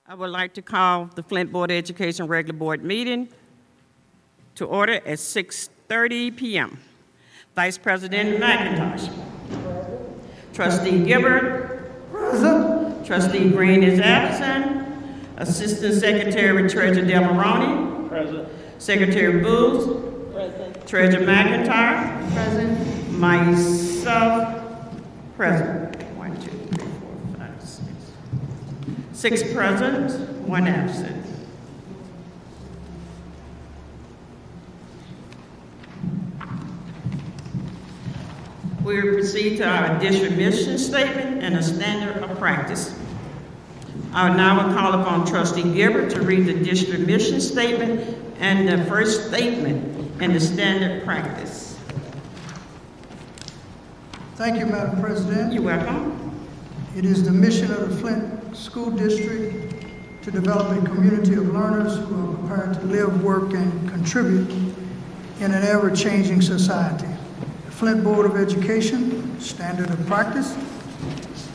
I would like to call the Flint Board of Education regular board meeting to order at 6:30 p.m. Vice President McIntosh. Trustee Gibbard. Present. Trustee Green is absent. Assistant Secretary Treasurer Demaroni. Present. Secretary Booth. Present. Treasurer McIntyre. Present. Myself. Present. 1, 2, 3, 4, 5, 6. 6 present, 1 absent. We will proceed to our district mission statement and a standard of practice. I will now call upon Trustee Gibbard to read the district mission statement and the first statement and the standard practice. Thank you, Madam President. You're welcome. It is the mission of the Flint School District to develop a community of learners who are prepared to live, work, and contribute in an ever-changing society. The Flint Board of Education standard of practice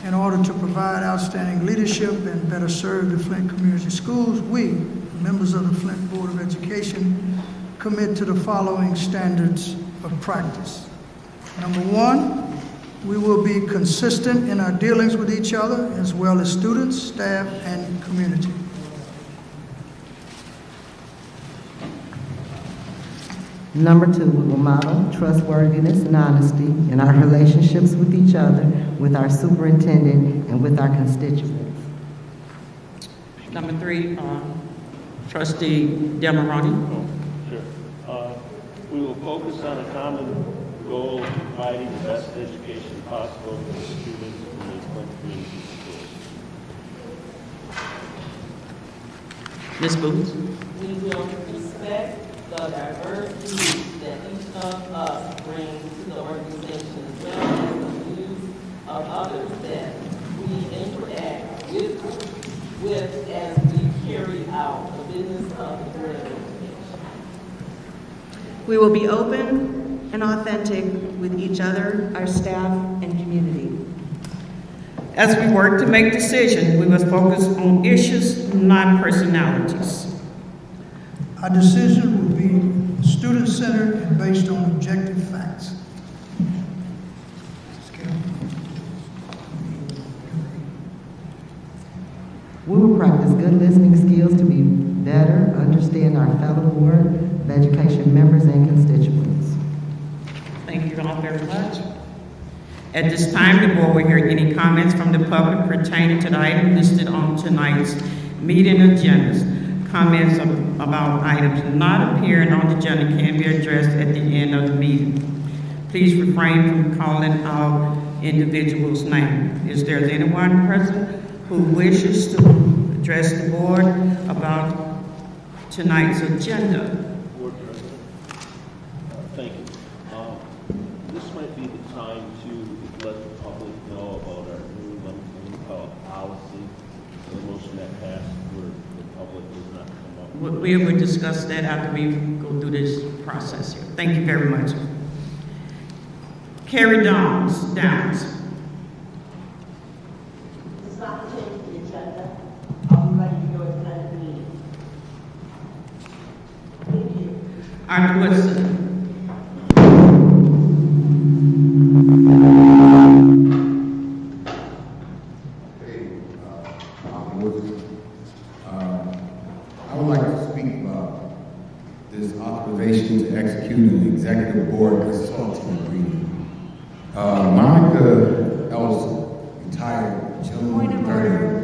in order to provide outstanding leadership and better serve the Flint community schools. We, members of the Flint Board of Education, commit to the following standards of practice. Number 1, we will be consistent in our dealings with each other, as well as students, staff, and community. Number 2, we will model trustworthiness and honesty in our relationships with each other, with our superintendent, and with our constituents. Number 3, Trustee Demaroni. Sure. We will focus on a common goal of providing the best education possible for the students in the Flint community schools. Ms. Booth. We will respect the diverse views that each of us brings to the organization, as well as the views of others that we interact with as we carry out the business of the Board of Education. We will be open and authentic with each other, our staff, and community. As we work to make decisions, we must focus on issues, not personalities. Our decision will be student-centered and based on objective facts. We will practice good listening skills to be better understand our fellow Board of Education members and constituents. Thank you all very much. At this time, the board will hear any comments from the public pertaining to the item listed on tonight's meeting agendas. Comments about items not appearing on the agenda can be addressed at the end of the meeting. Please refrain from calling out individuals' name. Is there anyone present who wishes to address the board about tonight's agenda? Board President, thank you. This might be the time to let the public know about our new policy, the motion that passed where the public does not come up. We will discuss that after we go through this process here. Thank you very much. Carrie Downs. It's not the change the agenda. Are we ready to go to the meeting? Thank you. Arthur Woodson. I would like to speak about this authorization to execute an executive board consulting agreement. Monica Ellison, retired June 30th.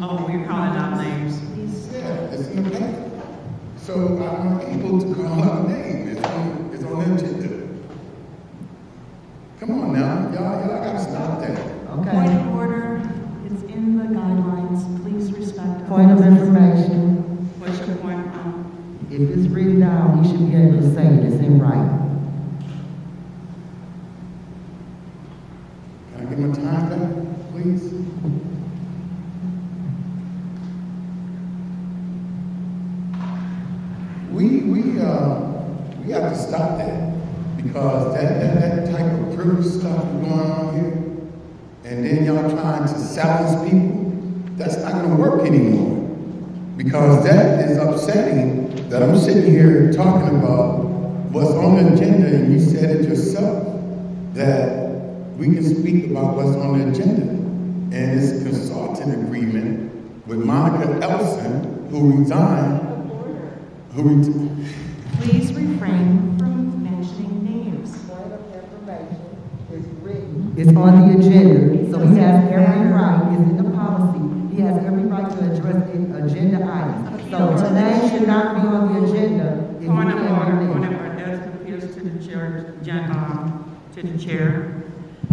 Oh, we're calling out names. Yeah, it's in the paper. So I'm not able to call out names. It's on the agenda. Come on now, y'all gotta stop that. Okay. Point of order, it's in the guidelines, please respect. Point of information. What's your point? If it's written down, you should be able to say it. It's in writing. Can I get my time back, please? We have to stop that because that type of privilege stuff going on here, and then y'all trying to silence people, that's not gonna work anymore. Because that is upsetting that I'm sitting here talking about what's on the agenda, and you said it yourself, that we can speak about what's on the agenda. And it's a consultant agreement with Monica Ellison, who resigned, Please refrain from mentioning names. It's on the agenda, so he has every right, it's in the policy, he has every right to address the agenda items. So today should not be on the agenda if you Point of can't order, name point it. of order, that appeals to the chair, to the chair.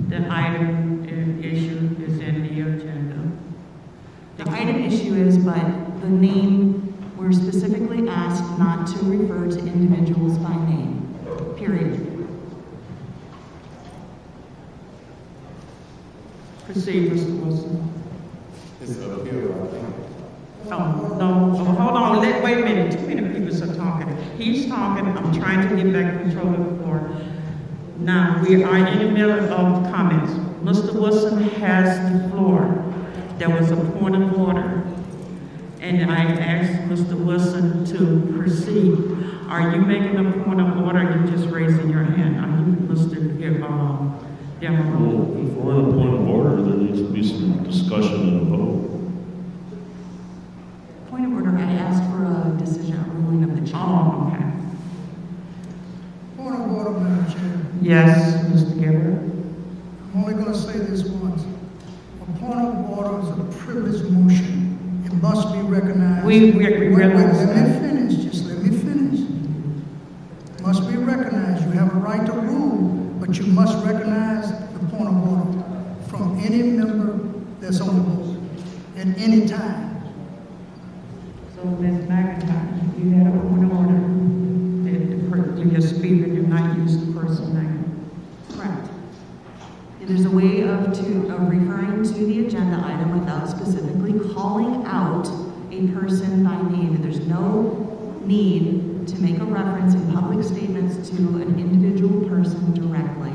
The item issue is in the agenda. The item issue is, but the name, we're specifically asked not to refer to individuals by name, period. Proceed, Mr. Wilson. It's up here, I think. Oh, no, oh, hold on, wait a minute, too many people are talking. He's talking, I'm trying to get back control of the floor. Now, we are in the middle of comments. Mr. Wilson has the floor. There was a point of order, and I asked Mr. Wilson to proceed. Are you making a point of order, or are you just raising your hand? Are you, Mr. Demerol? If we're on a point of order, there needs to be some discussion and a vote. Point of order, I asked for a decision, a ruling of the chair. Oh, okay. Point of order, Madam Chair. Yes, Mr. Gabriel? I'm only going to say this once. A point of order is a privileged motion. It must be recognized. We Wait, realize let that. me finish, just let me finish. Must be recognized. You have a right to rule, but you must recognize the point of order from any member that's on the board at any time. So, Ms. McIntyre, you had a point of order that your speaker did not use the person's name. Correct. There's a way of referring to the agenda item without specifically calling out a person by name. And there's no need to make a reference in public statements to an individual person directly.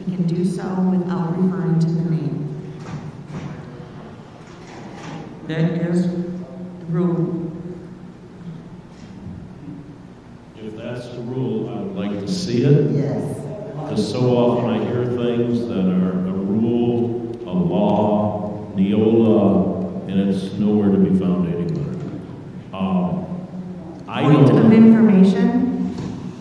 He can do so without referring to the name. That is the rule. If that's the rule, I would like to see it. Yes. Because so often I hear things that are a rule, a law, Neola, and it's nowhere to be found anywhere. I Point of don't. information,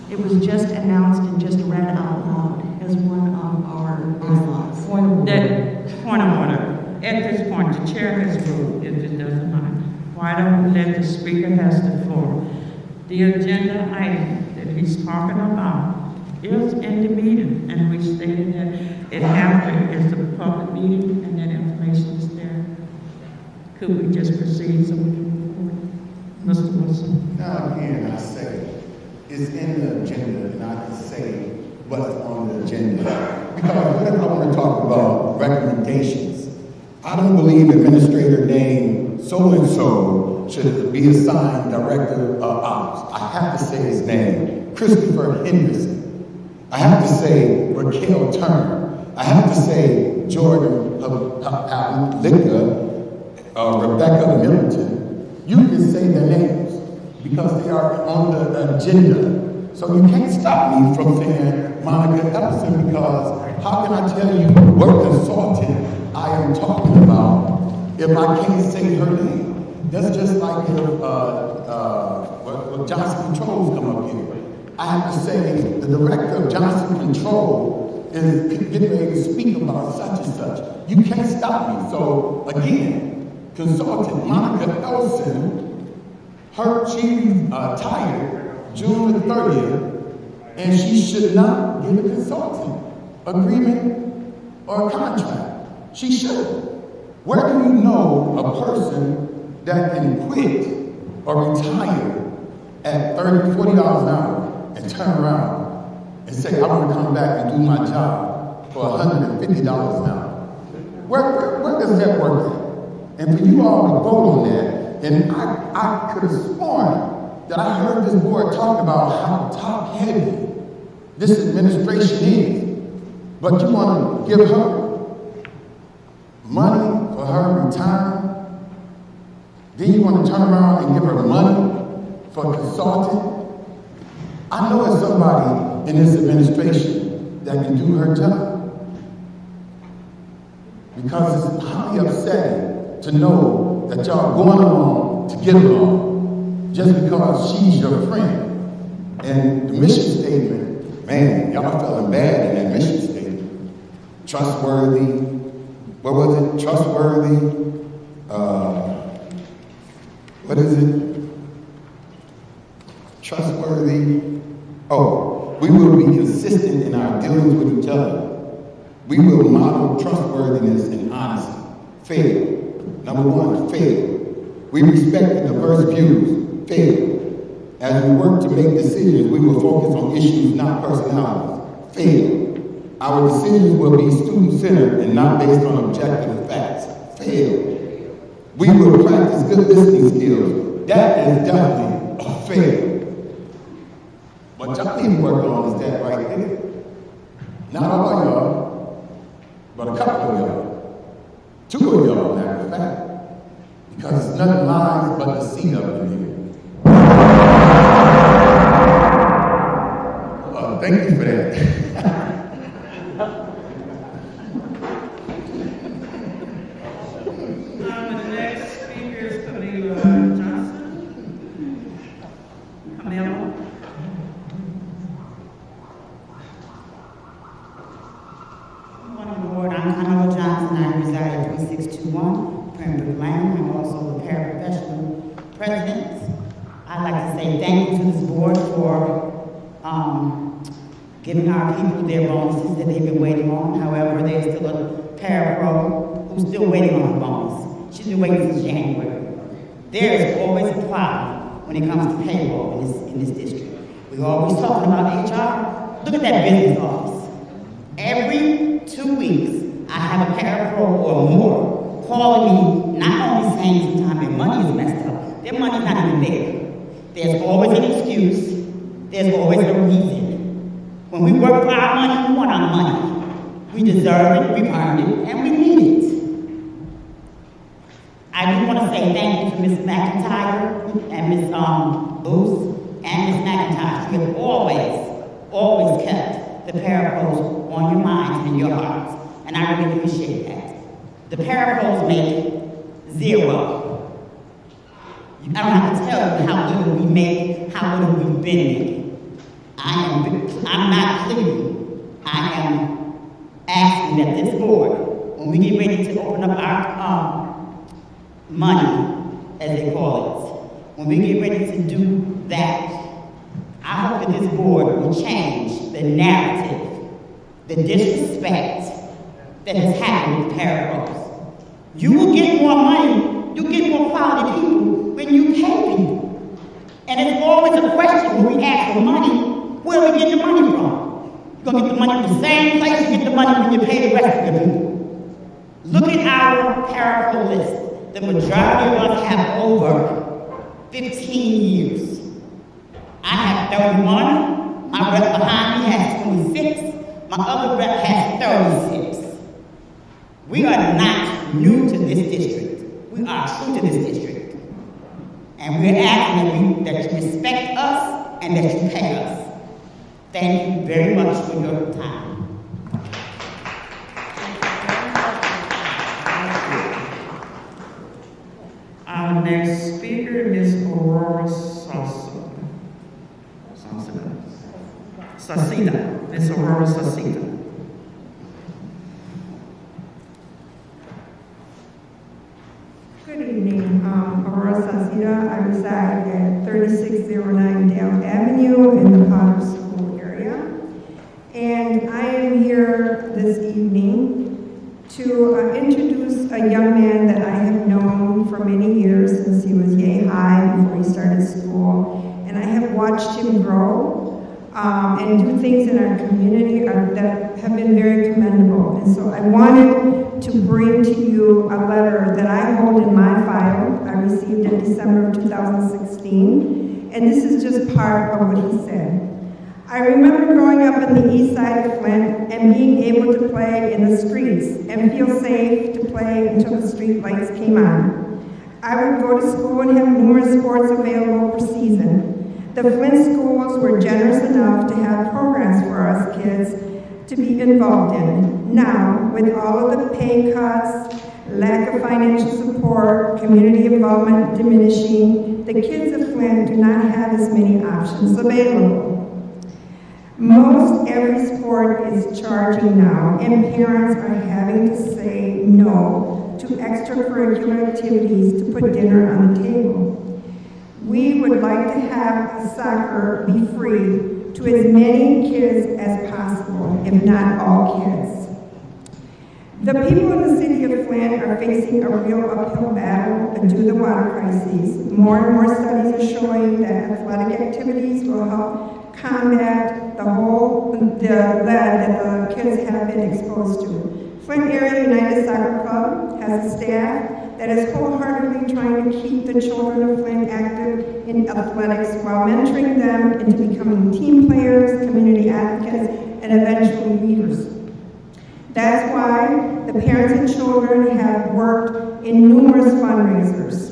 it was just announced and just read out loud as one of our bylaws. Point of order. At this point, the chair has ruled, if it doesn't mind. Why don't we let the speaker has the floor? The agenda item that he's talking about is in the meeting, and we stated that it happened as a public meeting, and that information is there. Could we just proceed so we can move forward? Mr. Wilson? Now again, I say, it's in the agenda, and I can say what's on the agenda. Because when I want to talk about recommendations, I don't believe administrator named so-and-so should be assigned director of ops. I have to say his name, Christopher Henderson. I have to say Raquel Turner. I have to say Jordan Litka, Rebecca Middleton. You can say their names because they are on the agenda. So you can't stop me from saying Monica Ellison, because how can I tell you what consultant I am talking about if I can't say her name? That's just like if when Johnson Controls come up here. I have to say the director of Johnson Control is getting ready to speak about such and such. You can't stop me. So again, consultant Monica Ellison, she retired June the 30th, and she should not get a consultant agreement or a contract. She should. Where do you know a person that can quit or retire at $30, $40 an hour and turn around and say, I want to come back and do my job for $150 an hour? Where does that work at? And for you all to vote on that, and I could have sworn that I heard this board talk about how top-heavy this administration is, but you want to give her money for her retirement. Then you want to turn around and give her money for consulting. I know it's somebody in this administration that can do her job. Because it's highly upsetting to know that y'all going along to get along just because she's your friend. And the mission statement, man, y'all feeling bad in that mission statement. Trustworthy, what was it? Trustworthy, what is it? Trustworthy. Oh, we will be consistent in our dealings with each other. We will model trustworthiness and honesty. Fail. Number one, fail. We respect diverse views. Fail. As we work to make decisions, we will focus on issues, not personalities. Fail. Our decisions will be student-centered and not based on objective facts. Fail. We will practice good listening skills. That is definitely a fail. What y'all need to work on is that right there. Not all of y'all, but a couple of y'all. 2 of y'all, matter of fact. Because it's nothing lies but the seat up in here. Thank you for that. The next speaker is Camila Johnson. Camila. Morning, Board. I'm Camila Johnson. I reside at 3621 Pembroke Lane. I'm also the paraprofessional president. I'd like to say thank you to this board for giving our people their bonuses that they've been waiting on. However, there's still a parapro who's still waiting on a bonus. She's been waiting since January. There is always a problem when it comes to payroll in this district. We're always talking about HR. Look at that business office. Every 2 weeks, I have a parapro or more calling me, not only saying sometimes their money is messed up, their money's not even there. There's always an excuse. There's always a reason. When we work for our money, we want our money. We deserve it, we earned it, and we need it. I do want to say thank you to Ms. McIntyre and Ms. Booth and Ms. McIntyre. You have always kept the parapros on your minds and your hearts, and I really appreciate that. The parapros make 0. I don't have to tell you how little we make, how little we've been making. I'm not pleading. I am asking that this board, when we get ready to open up our money, as they call it, when we get ready to do that, I hope that this board will change the narrative, the disrespect that has happened with parapros. You will get more money, you get more quality people when you pay people. And it's always a question when we ask for money, where do we get the money from? You're going to get the money from the same place you get the money when you pay the rest of the people. Look at our parapro list. The majority of us have over 15 years. I have 31. My rep behind me has 26. My other rep has 36. We are not new to this district. We are true to this district. And we're asking that you respect us and that you pay us. Thank you very much for your time. Our next speaker, Ms. Aurora Sacita. Ms. Aurora Sacita. Good evening, Aurora Sacita. I reside at 3609 Dale Avenue in the Potter School area. And I am here this evening to introduce a young man that I have known for many years since he was yay high before he started school. And I have watched him grow and do things in our community that have been very commendable. And so I wanted to bring to you a letter that I hold in my file. I received in December of 2016. And this is just part of what he said. I remember growing up on the east side of Flint and being able to play in the streets and feel safe to play until the street lights came on. I would go to school and have numerous sports available per season. The Flint schools were generous enough to have programs for us kids to be involved in. Now, with all of the pay cuts, lack of financial support, community involvement diminishing, the kids of Flint do not have as many options available. Most every sport is charging now, and parents are having to say no to extracurricular activities to put dinner on the table. We would like to have soccer be free to as many kids as possible, if not all kids. The people in the city of Flint are facing a real uphill battle due to the water crises. More and more studies are showing that athletic activities will help combat the lead that the kids have been exposed to. Flint Area United Soccer Club has a staff that is wholeheartedly trying to keep the children of Flint active in athletics while mentoring them into becoming team players, community advocates, and eventually leaders. That's why the parents and children have worked in numerous fundraisers.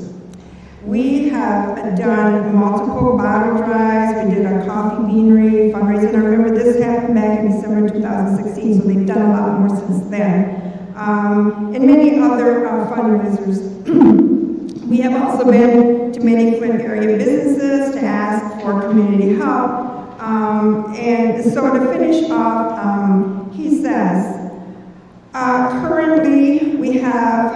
We have done multiple bottle drives. We did a coffee beanery fundraiser. I remember this happened back in December 2016, so they've done a lot more since then. And many other fundraisers. We have also been to many Flint area businesses to ask for community help. And so to finish off, he says, currently we have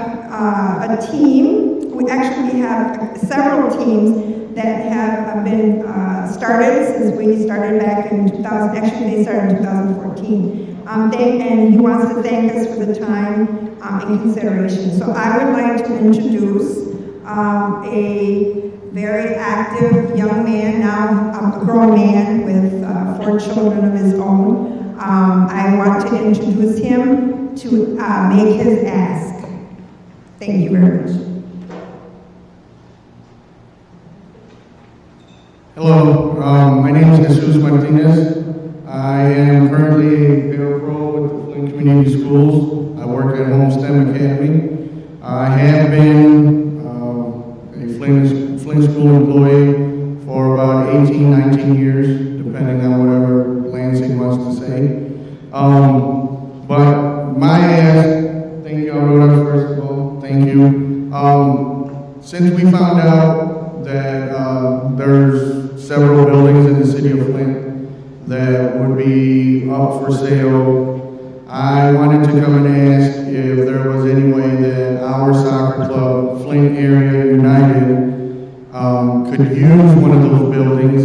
a team. We have several teams that have been started since we started back in 2000. Actually, they started in 2014. And he wants to thank us for the time and consideration. So I would like to introduce a very active young man, now a grown man with 4 children of his own. I want to introduce him to make his ask. Thank you very much. Hello, my name is Jesus Martinez. I am currently a parapro with the Flint Community Schools. I work at Home STEM Academy. I have been a Flint school employee for about 18, 19 years, depending on whatever Lansing wants to say. But my ask, thank you, I wrote up first of all, thank you. Since we found out that there's several buildings in the city of Flint that would be up for sale, I wanted to come and ask if there was any way that our soccer club, Flint Area United, could use one of those buildings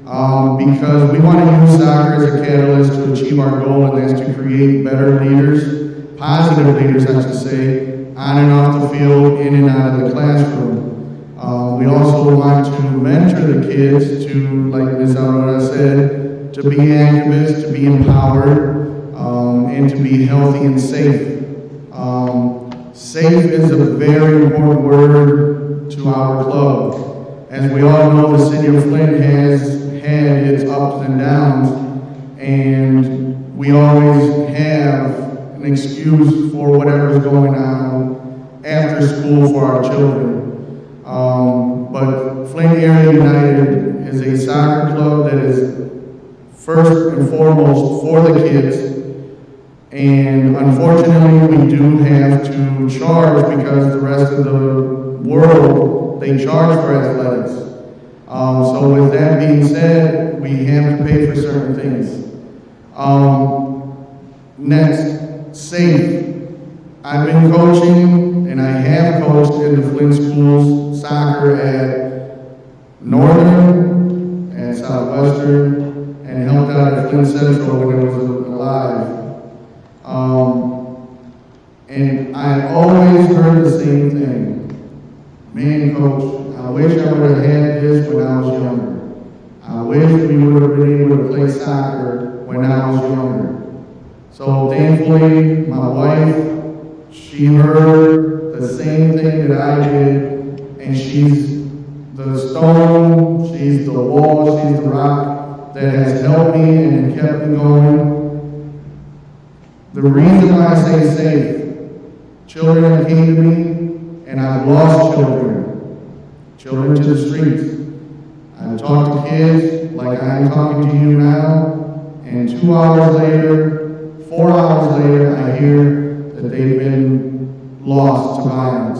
because we want to use soccer as a catalyst to achieve our goal, and that's to create better leaders, positive leaders, I should say, on and off the field, in and out of the classroom. We also want to mentor the kids to, like Ms. Alvarado said, to be activists, to be empowered, and to be healthy and safe. Safe is a very important word to our club. As we all know, the city of Flint has had its ups and downs, and we always have an excuse for whatever's going on after school for our children. But Flint Area United is a soccer club that is first and foremost for the kids, and unfortunately we do have to charge because the rest of the world, they charge for athletics. So with that being said, we have to pay for certain things. Next, safe. I've been coaching, and I have coached in the Flint schools soccer at Northern, at Southwestern, and helped out at Flint Central when it was alive. And I always heard the same thing. Man, coach, I wish I would have had this when I was younger. I wish we would have been able to play soccer when I was younger. So thankfully, my wife, she heard the same thing that I did, and she's the stone, she's the wall, she's the rock that has helped me and kept me going. The reason why I say safe, children came to me, and I've lost children to the streets. I've talked to kids like I'm talking to you now, and 2 hours later, 4 hours later, I hear that they've been lost to violence.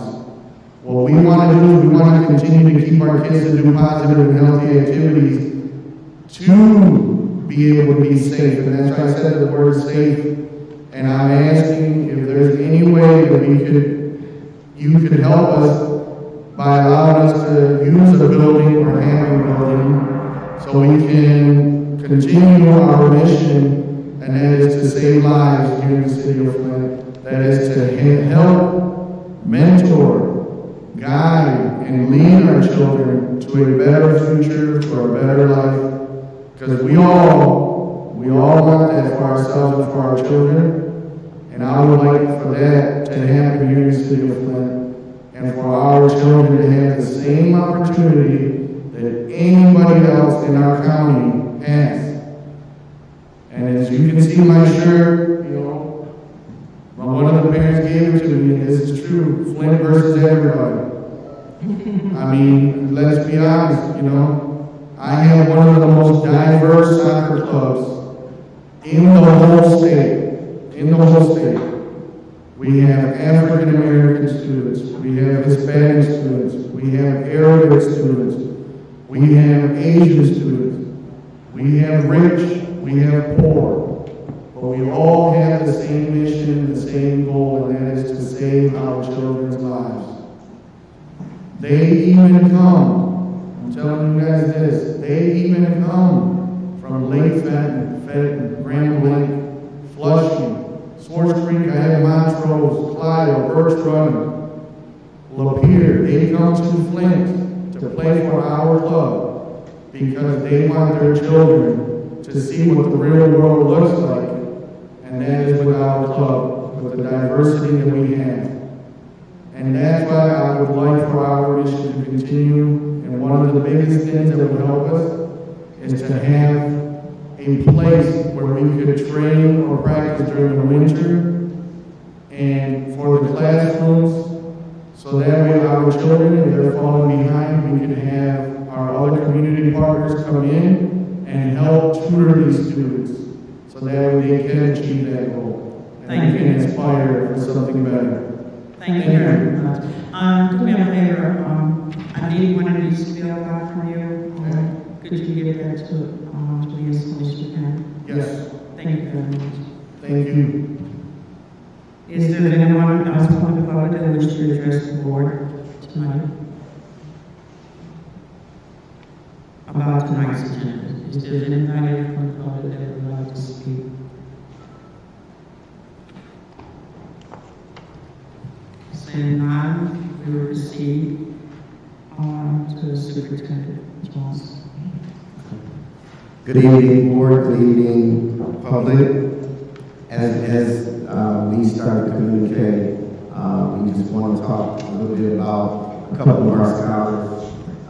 What we want to do is we want to continue to keep our kids to do positive and healthy activities to be able to be safe. And that's why I said the word safe. And I'm asking if there's any way that you could help us by allowing us to use a building or have a building so we can continue our mission, and that is to save lives here in the city of Flint. That is to help, mentor, guide, and lead our children to a better future, to a better life. Because we all want that for ourselves and for our children. And I would like for that to happen here in the city of Flint, and for our children to have the same opportunity that anybody else in our county has. And as you can see my shirt, one of the parents gave it to me, and this is true, Flint versus everybody. I mean, let's be honest, I have one of the most diverse soccer clubs in the whole state. We have African American students, we have Hispanic students, we have Arabic students, we have Asian students, we have rich, we have poor, but we all have the same mission, the same goal, and that is to save our children's lives. They even come, I'm telling you guys this, they even come from Lake Fenton, Grand Lake, Flushing, Swartz Creek, I have Montrose, Clio, Birch Run, Lapeer. They come to Flint to play for our club because they want their children to see what the real world looks like, and that is with our club, with the diversity that we have. And that's why I would like for our mission to continue, and one of the biggest things that would help us is to have a place where we could train or practice during the winter, and for the classrooms, so that way our children, if they're falling behind, we can have our other community partners come in and help tutor these students, so that way they can achieve that goal. And we can inspire for something better. Thank you very much. Do me a favor, I need one of these filled out from you. Could you give that to me as soon as you can? Yes. Thank you very much. Thank you. Is there anyone else from the public that wishes to address the board tonight about tonight's agenda? Is there anybody from the public that would like to speak? Saying none, we will proceed to the Superintendent Johnson. Good evening, board. Good evening, public. As we start to communicate, we just want to talk a little bit about a couple of our scholars.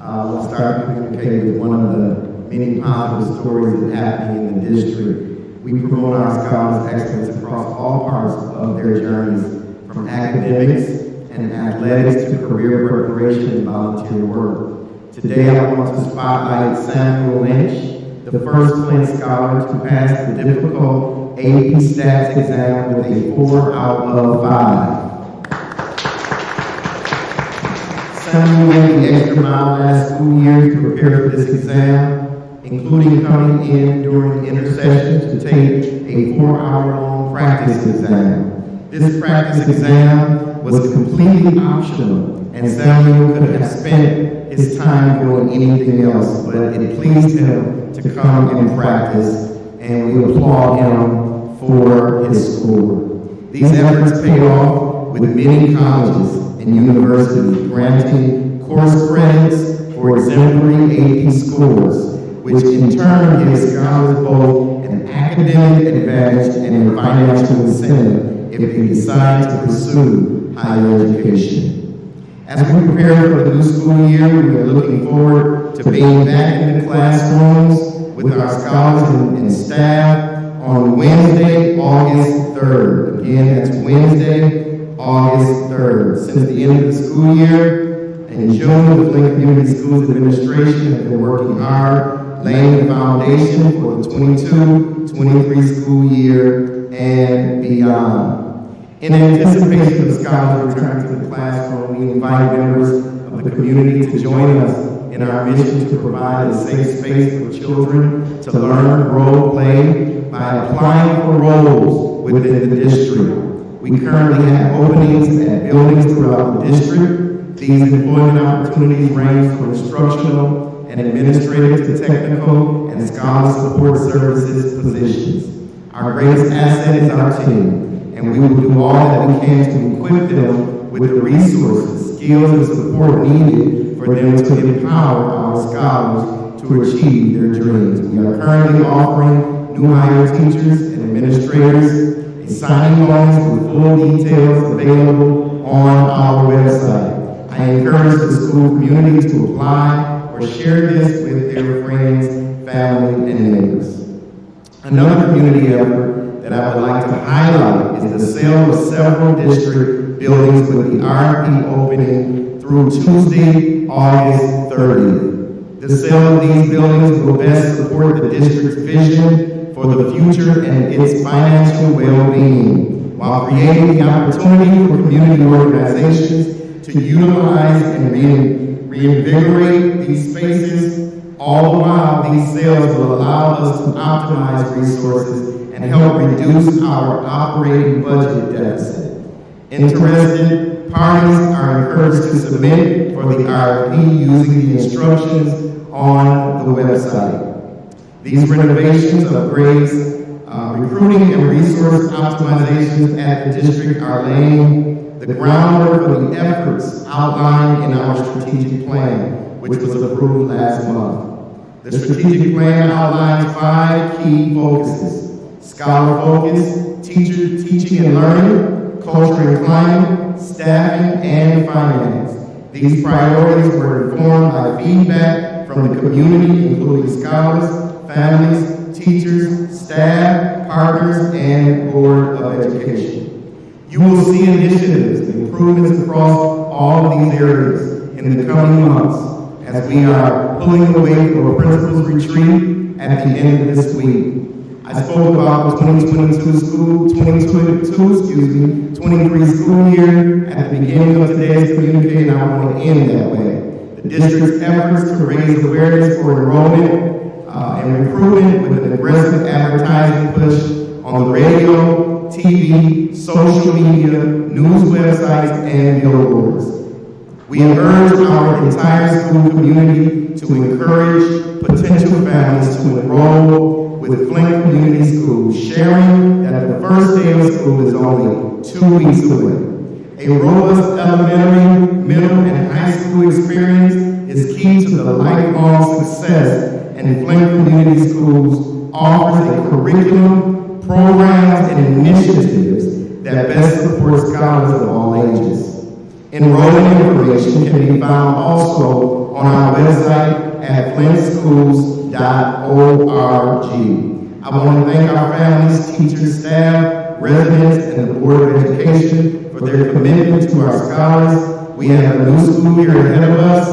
We'll start to communicate with one of the many positive stories that happen in the district. We promote our scholars' excellence across all parts of their journeys, from academics and athletics to career preparation and volunteer work. Today, I want to spotlight Samuel Lynch, the first Flint scholar to pass the difficult AP Stats exam with a 4 out of 5. Samuel went the extra mile last school year to prepare for this exam, including coming in during the intersession to take a 4-hour-long practice exam. This practice exam was completely optional, and Samuel could have spent his time doing anything else, but it pleased him to come and practice, and we applaud him for his score. These efforts paid off with many colleges and universities granting course credits for exemplary AP scores, which in turn gives scholars both an academic advantage and a financial incentive if they decide to pursue higher education. As we prepare for the new school year, we are looking forward to being back in the classrooms with our scholars and staff on Wednesday, August 3rd. Again, that's Wednesday, August 3rd. Since the end of the school year, in June, the Flint Community Schools Administration has been working hard, laying the foundation for the 22-23 school year and beyond. In anticipation of scholars returning to the classroom, we invite members of the community to join us in our mission to provide a safe space for children to learn, role play by applying for roles within the district. We currently have openings at buildings throughout the district. These employment opportunities range from instructional and administrative to technical and scholar support services positions. Our greatest asset is our team, and we will do all that we can to equip them with the resources, skills, and support needed for them to empower our scholars to achieve their dreams. We are currently offering new hire teachers and administrators a signing bonus with full details available on our website. I encourage the school community to apply or share this with their friends, family, and neighbors. Another community effort that I would like to highlight is the sale of several district buildings with the RFP opening through Tuesday, August 30th. The sale of these buildings will best support the district's vision for the future and its financial well-being, while creating the opportunity for community organizations to utilize and reinvigorate these spaces. All the while, these sales will allow us to optimize resources and help reduce our operating budget deficit. Interested parties are encouraged to submit for the RFP using the instructions on the website. These renovations, upgrades, recruiting and resource optimizations at the district are laying the groundwork for the efforts outlined in our strategic plan, which was approved last month. The strategic plan outlines 5 key focuses: scholar focus, teaching and learning, culture and climate, staffing, and finance. These priorities were informed by feedback from the community, including scholars, families, teachers, staff, partners, and Board of Education. You will see initiatives and improvements across all of these areas in the coming months as we are pulling away for a principal's retreat at the end of this week. I spoke about the 23 school year at the beginning of today's communique, and I want to end that way. The district's efforts to raise awareness for enrollment and recruitment with an aggressive advertising push on the radio, TV, social media, news websites, and billboards. We urge our entire school community to encourage potential families to enroll with Flint Community Schools, sharing that the first day of school is only 2 weeks away. A robust elementary, middle, and high school experience is key to the lifelong success, and Flint Community Schools offers a curriculum, programs, and initiatives that best support scholars of all ages. Enrollment information can be found also on our website at flintschools.org. I want to thank our families, teachers, staff, residents, and the Board of Education for their commitment to our scholars. We have a new school year ahead of us,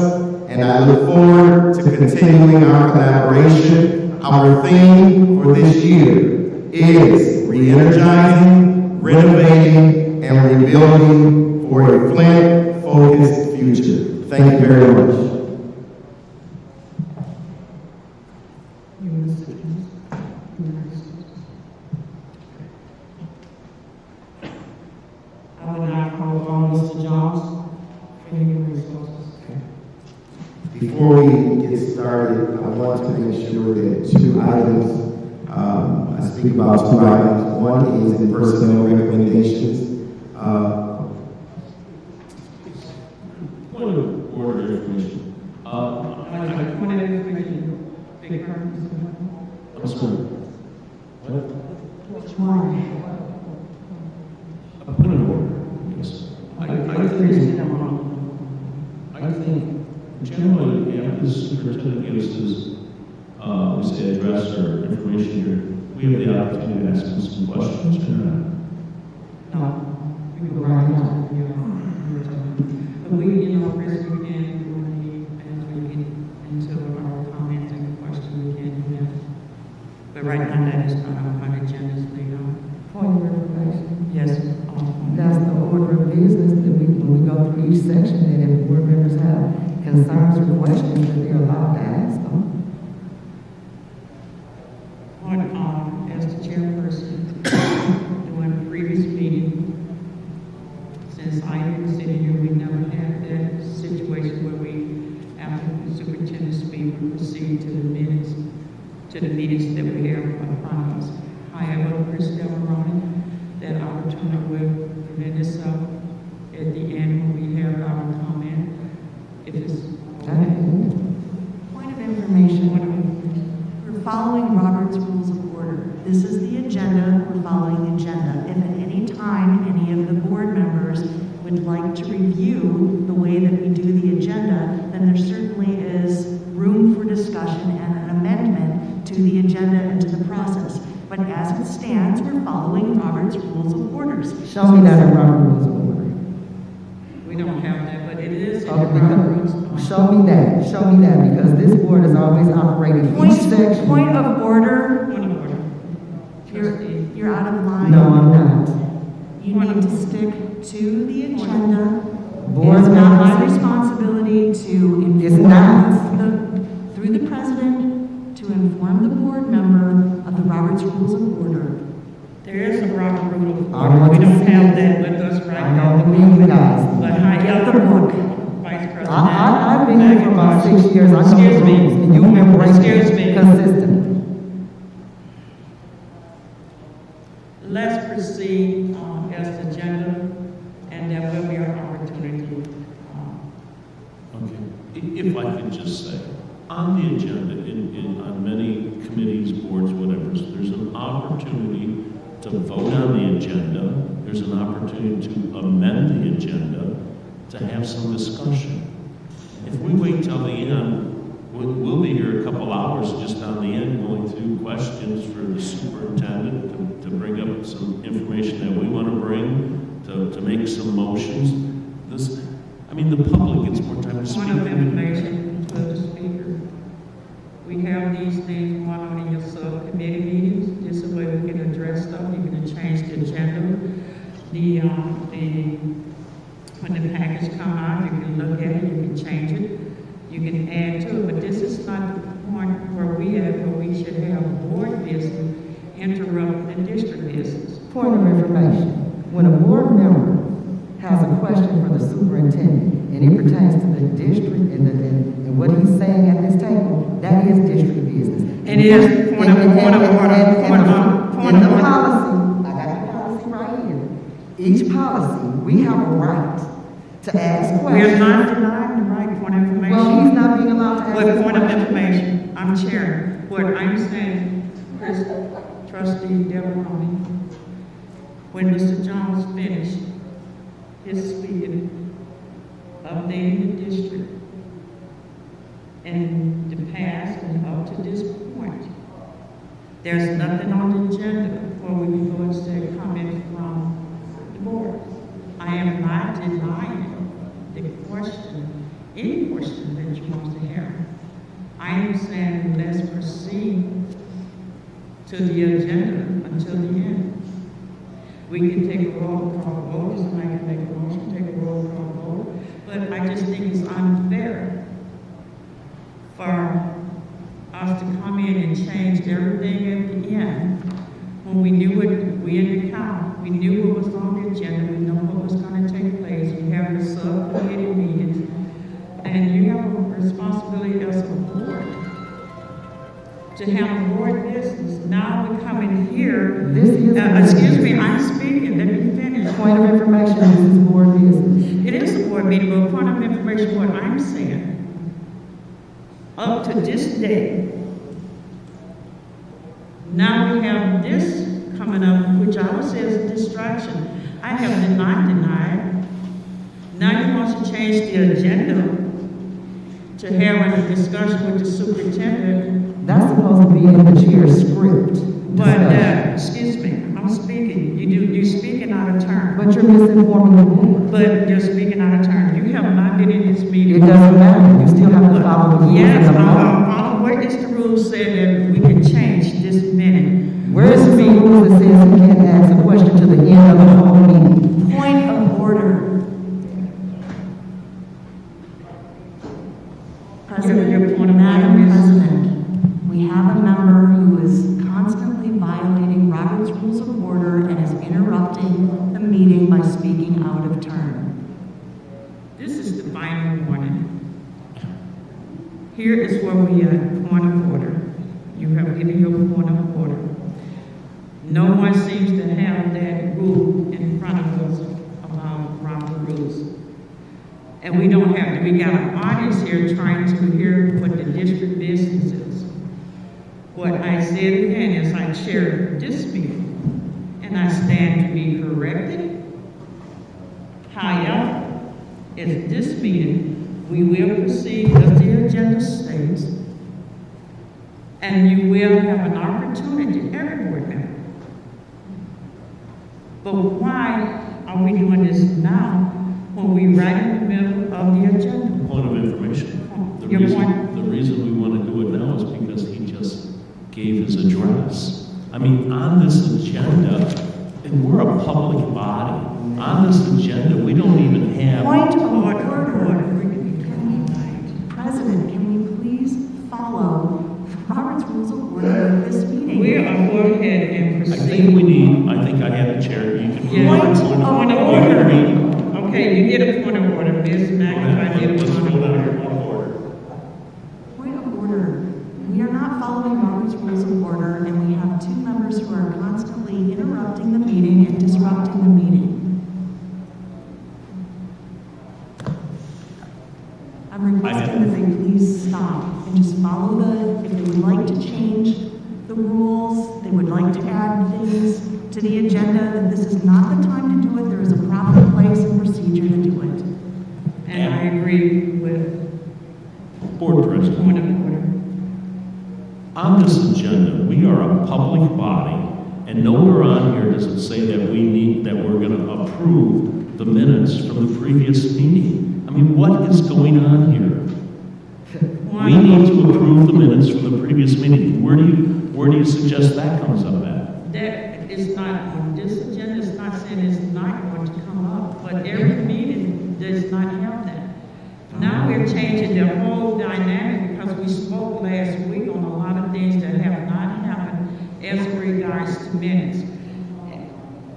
and I look forward to continuing our collaboration. Our theme for this year is re-energizing, renovating, and rebuilding for a Flint-focused future. Thank you very much. I would now call on Mr. Jones for your responses. Before we get started, I want to make sure that 2 items, I speak about 2 items. One is in personnel recommendations. Point of order information. Point of information. I'm sorry. What? Which one? A point of order. Yes. I think generally after the superintendent gives his was addressed or information here, we have the opportunity to ask them some questions or not? No, we go right on, but we, Chris, we can, as we get into our comments and questions, we can do that. But right now, that is not on our agenda, so they don't. Point of information. Yes. That's the order of business that when we go through each section, that if board members have concerns or questions, that they're allowed to ask them. As the chairperson, during the previous meeting, since I have sitting here, we never had that situation where we, after the superintendent's speech, we proceed to the meetings that we have in front of us. However, Chris Deveroni, that opportunity will present itself at the end when we have our comment. If it's Point of information. We're following Robert's Rules of Order. This is the agenda. We're following the agenda. If at any time any of the board members would like to review the way that we do the agenda, then there certainly is room for discussion and an amendment to the agenda and to the process. But as it stands, we're following Robert's Rules of Orders. Show me that in Robert's Rules of Order. we don't have that, but it is in the Okay, Robert's. show me that, because this board is always operating each section. Point of order. Point of order. You're out of line. No, I'm not. You need to stick to the agenda. Board It's not my members- responsibility to It's not. through the president, to inform the board member of the Robert's Rules of Order. There is a Robert Rule of I Order. want We to don't see have it. that with us right I now. don't believe you guys. But Get the however, book. Vice President. I've been here for about 6 years. I know Excuse the me. rules, and you've been Excuse breaking me. consistently. Let's proceed as the agenda, and there will be an opportunity. Okay, if I could just say, on the agenda, on many committees, boards, whatever, there's an opportunity to vote on the agenda, there's an opportunity to amend the agenda, to have some discussion. If we wait till the end, we'll be here a couple hours just on the end going through questions for the superintendent to bring up some information that we want to bring, to make some motions. The public gets more time to speak. Point of information to the speaker. We have these things going on in your subcommittee meetings. This is where we can address stuff. You can change the agenda. When the package come out, you can look at it, you can change it, you can add to it. But this is not the point where we should have board business interrupt the district business. Point of information. When a board member has a question for the superintendent, and it pertains to the district and what he's saying at this table, that is district business. It is point of order. Policy, I got the policy right here. Each policy, we have a right to ask questions. We are not denying the right point of information. Well, he's not being allowed to ask What point of questions. information? I'm sharing. What I'm saying, Chris, Trustee Deveroni, when Mr. Jones finished his speaking, updating the district, and the past and up to this point, there's nothing on the agenda before we can go and say comment from the board. I am not denying the question, any question that you want to have. I am saying let's proceed to the agenda until the end. We can take a roll call vote, somebody can make a motion, take a roll call vote, but I just think it's unfair for us to come in and change everything at the end when we knew it, we in the count, we knew what was on the agenda, we know what was going to take place. You have your subcommittee meetings, and you have a responsibility as a board to handle board business. Now we come in here. Excuse me, I'm speaking. Let me finish. Point of information, this is board business. It is a board meeting, but point of information, what I'm saying, up to this day, now we have this coming up, which I would say is a distraction. I have not denied. Now you want to change the agenda to have a discussion with the superintendent. That's supposed to be in the chair's script. But, discussion. excuse me, I'm speaking, you're speaking out of turn. But you're misinforming the board. But you're speaking out of turn. You have not been in this meeting. It doesn't matter, you still have to follow the rules Yes, of the law. where is the rule say that we can change this minute? Where is the rule that says you can't ask a question to the end of the whole meeting? Point of order. Madam President, we have a member who is constantly violating Robert's Rules of Order and is interrupting the meeting by speaking out of turn. This is the final warning. Here is where we are, point of order. You have given your point of order. No one seems to have that rule in front of us about Robert rules. And we don't have, we got an audience here trying to hear what the district business is. What I said again is I chair this meeting, and I stand to be corrected. However, at this meeting, we will proceed as the agenda states, and you will have an opportunity, every board member. But why are we doing this now when we right in the middle of the agenda? Point of information. Your point? The reason we want to do it now is because he just gave his address. I mean, on this agenda, and we're a public body, on this agenda, we don't even have. Point of order. President, can we please follow Robert's Rules of Order of this meeting? We are go ahead and I proceed. think we need, I think I have a chair. You can. Yeah. Point of order. You Okay, you get a point of order, Ms. McIntyre did a Let's point go of down order. here, point of order. Point of order. We are not following Robert's Rules of Order, and we have two members who are constantly interrupting the meeting and disrupting the meeting. I'm requesting that they please stop and just follow if they would like to change the rules, they would like to add things to the agenda, that this is not the time to do it. There is a proper place and procedure to do it. And I agree with Board President. point of order. On this agenda, we are a public body, and nowhere on here does it say that we're going to approve the minutes from the previous meeting. I mean, what is going on here? We need to approve the minutes from the previous meeting. Where do you suggest that comes up at? That is not on this agenda, it's not saying it's not going to come up, but every meeting does not have that. Now we're changing the whole dynamic because we spoke last week on a lot of things that have not happened as regards to minutes.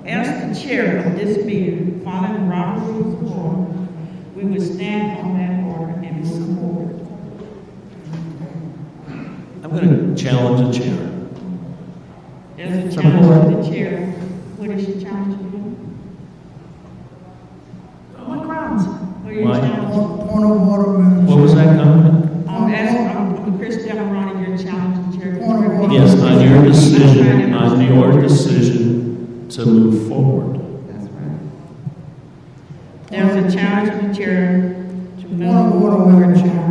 As the chair of this meeting, following Robert's Rules of Order, we will stand on that order and move forward. I'm going to challenge the chair. There's a challenge to the chair. What is your challenge to do? What grounds? What are you Why? challenging? Point of order, Madam What was that comment? I'm asking, Chris Demarani, your challenge to chair. Point of order. Yes, on your decision to move forward. That's right. There's a challenge to the chair to Point of move order, forward. Madam Chair.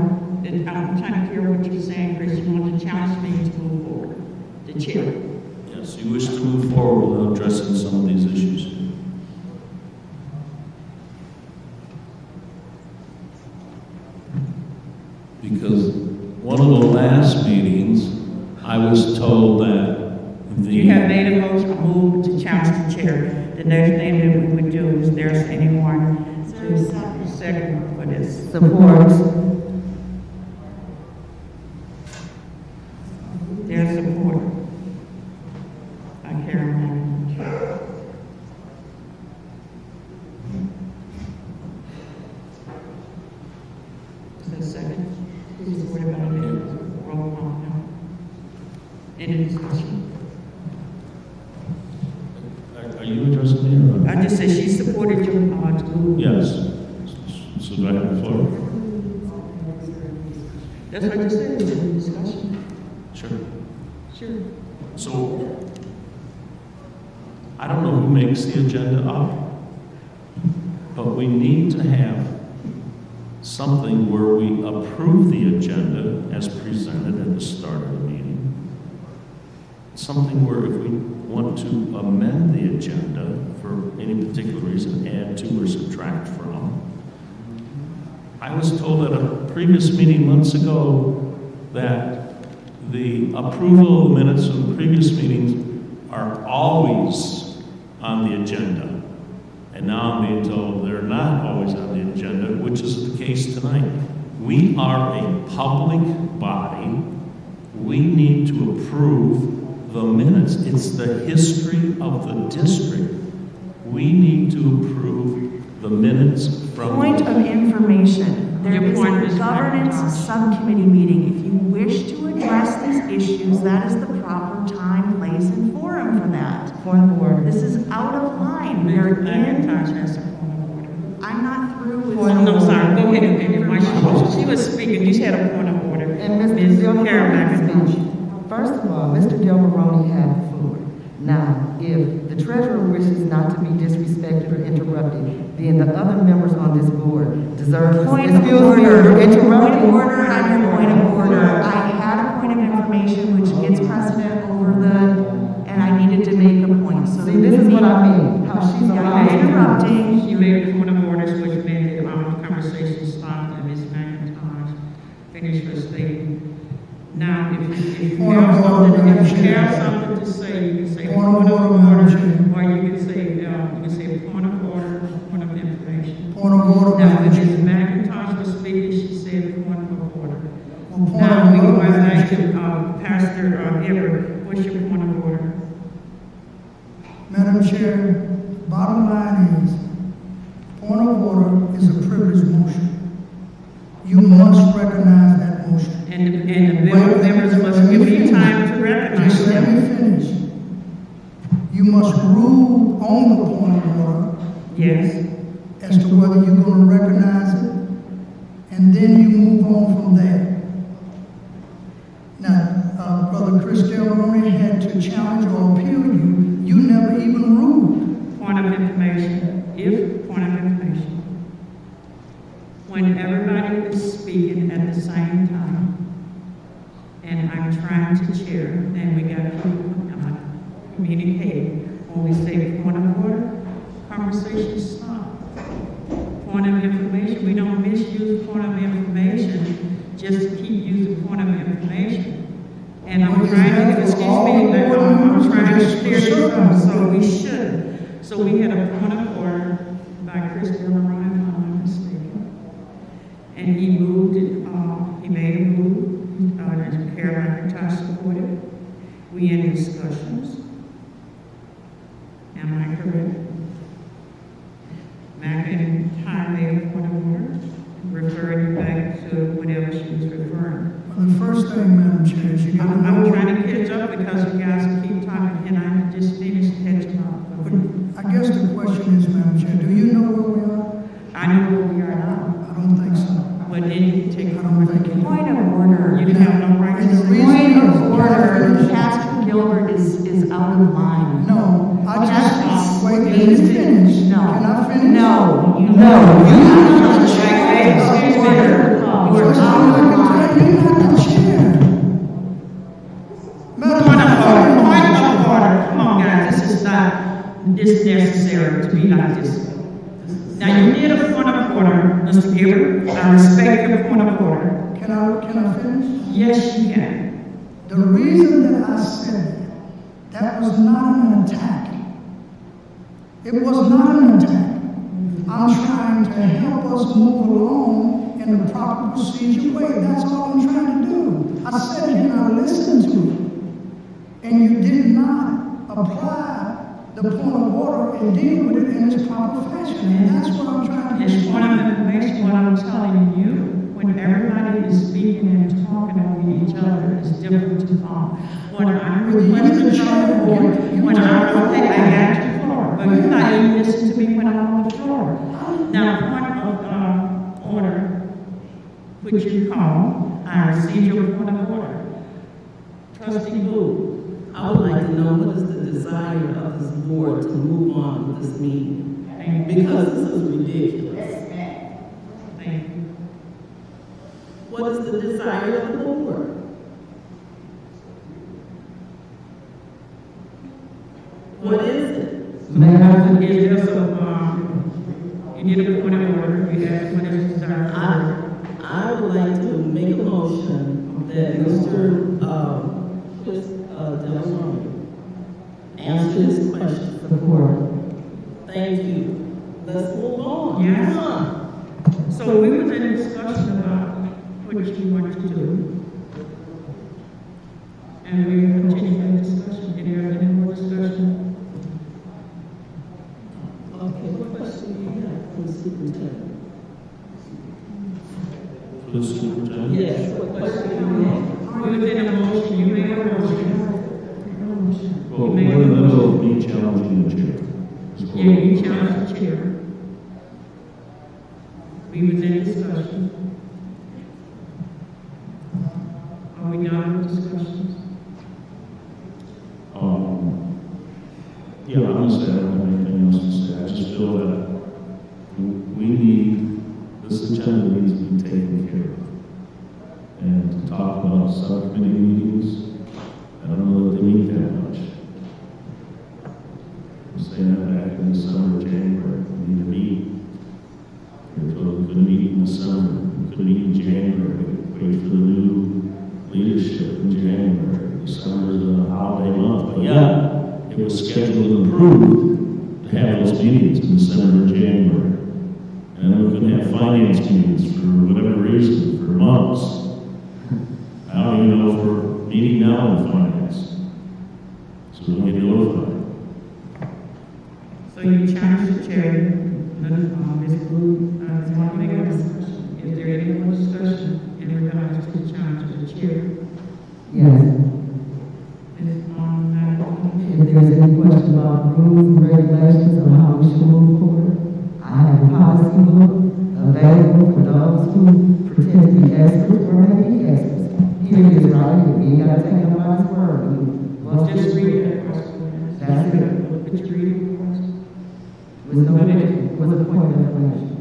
I'm trying to hear what you're saying, Chris. You want to challenge me to move forward. The chair. Yes, you wish to move forward without addressing some of these issues. Because one of the last meetings, I was told that You have made a motion to move to challenge the chair. The next thing that we would do is there's anyone to second for this. Support. There's support. I carry on. Is that second? Who's what about it? Roll call now. Any discussion? Are you addressing me or? I just said she supported your, to move. Yes. So do I have the floor? That's what you said, it's a discussion. Sure. Sure. So, I don't know who makes the agenda up, but we need to have something where we approve the agenda as presented at the start of the meeting. Something where if we want to amend the agenda for any particular reason, add to or subtract from. I was told at a previous meeting months ago that the approval of minutes from previous meetings are always on the agenda. And now I'm being told they're not always on the agenda, which is the case tonight. We are a public body. We need to approve the minutes. It's the history of the district. We need to approve the minutes from Point of information, there Your is point a is governance right. subcommittee meeting. If you wish to address these issues, that is the proper time, place, and forum for that. Point of order. This is out of line. We are in, McIntosh has a point of order. I'm not through with. Oh, no, sorry, go ahead. While she was speaking, you had a point of order. And Mr. Ms. Del Karen Marone's McIntosh. speech. First of all, Mr. Del Marone had the floor. Now, if the treasurer wishes not to be disrespected or interrupted, then the other members on this board deserve, Point of excuse me, order. you're Point interrupting. of order on your point of order. I had a point of information which gets precedent over and I needed to make a point. So See, this is what I mean, how she's allowed to interrupting. You made a point of orders, which meant the conversation stopped and Ms. McIntosh finished her statement. Now, if you have something to say, you can say point of order, or you can say point of order, point of information. Point of order, Now, Madam when Chair. Ms. McIntosh was speaking, she said point of order. Point Now, of we go order, Madam back to Chair. Pastor Everett. What's your point of order? Madam Chair, bottom line is, point of order is a privileged motion. You must recognize that motion. And the members must give me time to recognize Just let them. me finish. You must rule on the point of order Yes. as to whether you're going to recognize it, and then you move on from there. Now, Brother Chris Del Marone had to challenge or appeal you. You never even ruled. Point of information, point of information. When everybody is speaking at the same time, and I'm trying to chair, and we got people communicating, when we say point of order, conversation stop. Point of information, we don't misuse point of information, just keep using point of information. And I'm trying to, excuse me, I'm trying to clear this up, so we should. So we had a point of order by Chris Del Marone, if I'm not mistaken. And he moved it, he made a move, and Karen McIntosh supported. We in discussions. Am I correct? McIntosh made a point of order, referring back to whatever she was referring. The first thing, Madam Chair, is you got to I'm know. trying to catch up because you guys keep talking, and I just finished catching up. I guess the question is, Madam Chair, do you know where we are? I know where we are now, I don't think so. but then you take I don't think you Point of order. You didn't have no right And to the say. reason Point is, of order. Catherine Gilbert is out of line. no, I just, wait, let me finish. No. Can I finish? No. You No. Excuse me. You are First, out I'm of not line. you're not the chair. Madam Point of order, Chair. point of order. Come on, guys, this is not necessary to be like this. Now, you did a point of order, Mr. Gilbert. I respect your point of order. Can I finish? Yes, you can. The reason that I said that was not an attack. It was not an attack. I'm trying to help us move along in the proper procedure way. That's all I'm trying to do. I sat here and I listened to it. And you did not apply the point of order and deal with it in its proper fashion. And that's what I'm trying to It's do. point of information, what I'm telling you, when everybody is speaking and talking over each other, it's different to follow. When I'm requesting the board, when I'm, okay, I got your floor, but you're not even listening to me when I'm on the floor. Now, point of order, which you call, I received your point of order. Trustee Boo. I would like to know what is the desire of this board to move on with this meeting? Because this is ridiculous. Thank you. What is the desire of the board? What is it? Mayor, I think there's some, you need a point of order, you asked what is desire. I would like to make a motion that Mr. Chris Delano answer this question. Support. Thank you. Let's move on. Yes. Come on. So we was in discussion about what you want to do. And we continue the discussion. Did you have any more discussion? Okay, what question do you have for the superintendent? For the superintendent? Yes, what question do you have? We was in a motion, you made a motion. Well, we're in the middle of me challenging the chair. Yeah, you challenged the chair. We was in discussion. Are we done with discussions? Yeah, honestly, I don't have anything else to say. I just feel that we need, this agenda needs to be taken care of. And to talk about subcommittee meetings, I don't know that they meet that much. I'm saying that back in December, January, we need to meet. We couldn't meet in December, we couldn't meet in January, wait for the new leadership in January. December is a holiday month, but yeah, it was scheduled and approved to have those meetings in December and January. And then we couldn't have finance meetings for whatever reason, for months. I don't even know if we're meeting now in finance. So we don't get notified. So you challenged the chair, Ms. Blue, I just want to make a discussion. Is there any more discussion in regards to the challenge of the chair? Yes. If there's any question about rules and regulations on how we should move forward, I have a policy book available for those who pretend to be experts or may be experts. Here it is right here. You ain't got to take nobody's word. Well, just read that question. That's it. Could you read the question? With no with a point of information.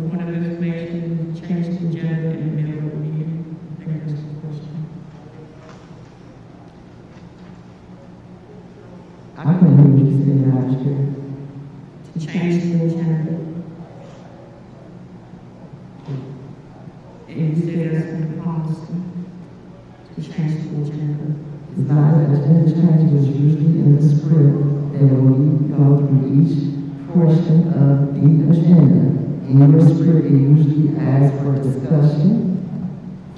Point of information, change the agenda in the middle of the meeting. I think that's the question. I couldn't hear what you said last year. To change the agenda. And you said that's in the policy. To change the agenda. It's not an agenda change, it's usually in the script that when you go through each portion of the agenda, in your script, it usually asks for discussion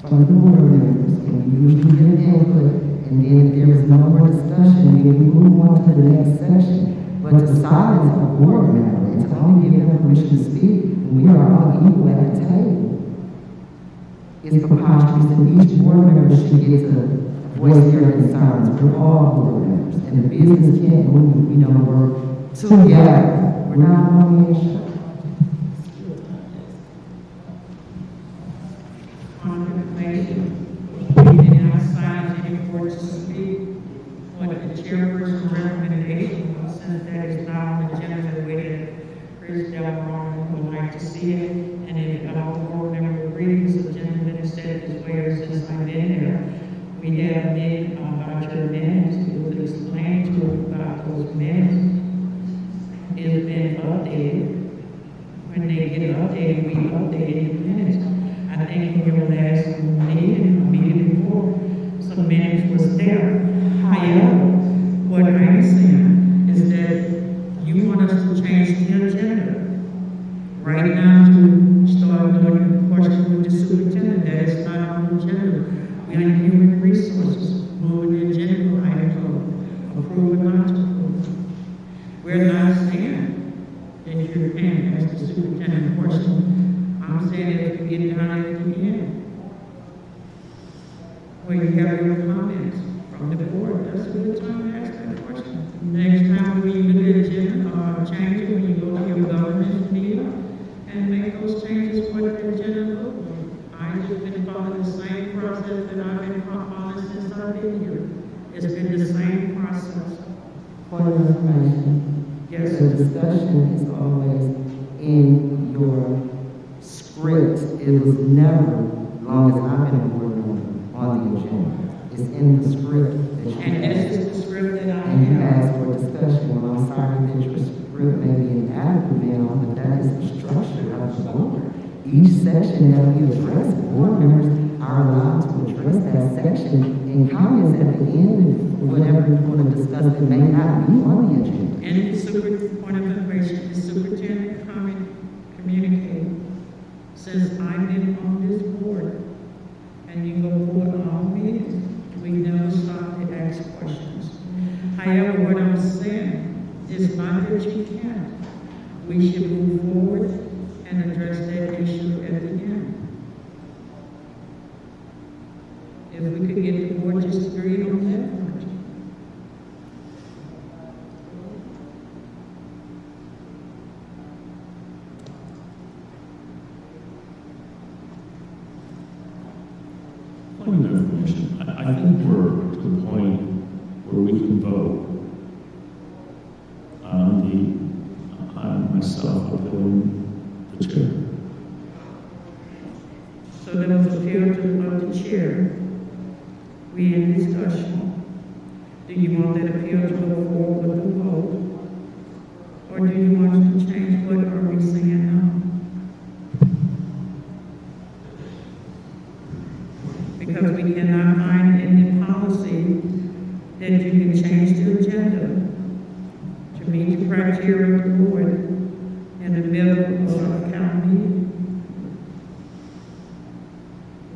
from the board members, and we usually get input, and then if there is no more discussion, then we move on to the next section. But to silence a board member and to only give them permission to speak, when we are all equal at the table, is preposterous, and each board member should get to voice their concerns. We're all board members, and the business can't move if we don't work together. We're not on the issue. Chairperson recommendation, since that is not on the agenda the way that Chris Delron would like to see it, and if all the board members agree, this agenda been set this way since I've been there. We have been about your minutes, it was explained to us about those minutes. It's been updated. When they get updated, we updated the minutes. I think in your last meeting before, some minutes was there. However, what I'm saying is that you want us to change the agenda. Right now, to start doing a question with the superintendent, that is not on the agenda. We are in human resources, moving the agenda items over, approve or not to approve. We're not saying that you can ask the superintendent a question. I'm saying that if you get down at the end, where you have your comments from the board, that's a good time to ask that question. Next time when you look at the agenda, change it when you go to your governance meeting and make those changes for the agenda look like. I've just been following the same process that I've been following since I've been here. It's been the same process. Point of information. Yes. The discussion is always in your it was never, as long as I've been a board member, on the agenda. It's in the script that you And this is the script that I and you have. asked for discussion. Well, I'm sorry that your script may be inadequate, man, but that is the structure of the board. Each section that we address, board members are allowed to address that section in comments at the end, and whatever you want to discuss that may not be on the agenda. And the point of information, the superintendent communicated, since I've been on this board, and you go forward all meetings, we never stop to ask questions. However, what I'm saying is not that you can't. We should move forward and address that issue at the end. If we could get the board just agreed on that part. Point of information, I think we're to the point where we can vote on myself appealing the chair. So there was a appeal of the chair. We in discussion. Do you want that appeal to go forward with the vote? Or do you want to change what are we saying now? Because we cannot find in the policy that you can change the agenda to meet the criteria of the board in the middle of a county meeting.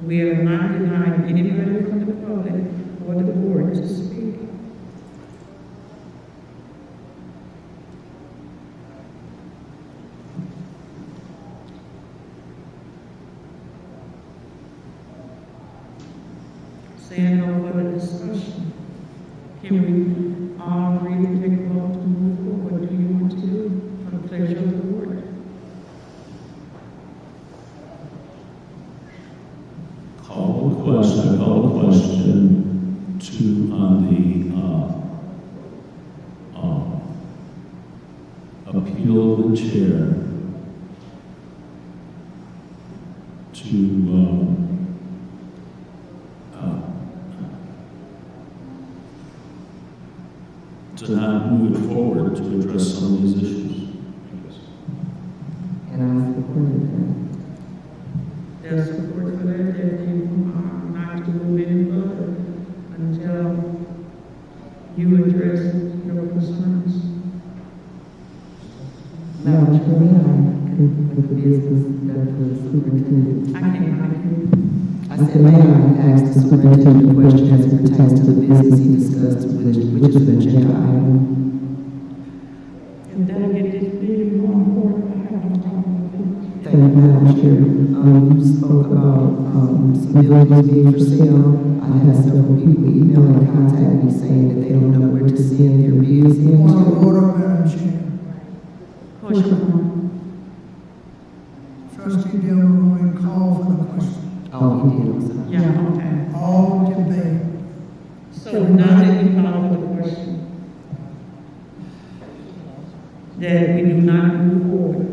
We are not denying anybody from the public or the board to speak. Saying no further discussion. Can we all agree to take a vote to move forward? What do you want to do for the pleasure of the board? Call the question to, on the, appeal of the chair to not move it forward to address some of these issues. And I supported that. There's support for that, that you are not to move any further until you address your concerns. Now, for me, I could put the business that the superintendent. I can't hear I said, may I ask the superintendent a question as it pertains to the business he discussed, which is an agenda item? If that'll get this meeting going forward, I have no problem with it. Thank you, Madam Chair. You spoke about some buildings being for sale. I had several people email and contact me saying that they don't know where to send their bids Point of into. order, Madam Chair. Question. Trustee Gilroy called for the question. Oh, he did, I'm sorry. Yeah, okay. All debate. So now that you call for the question, that we do not move forward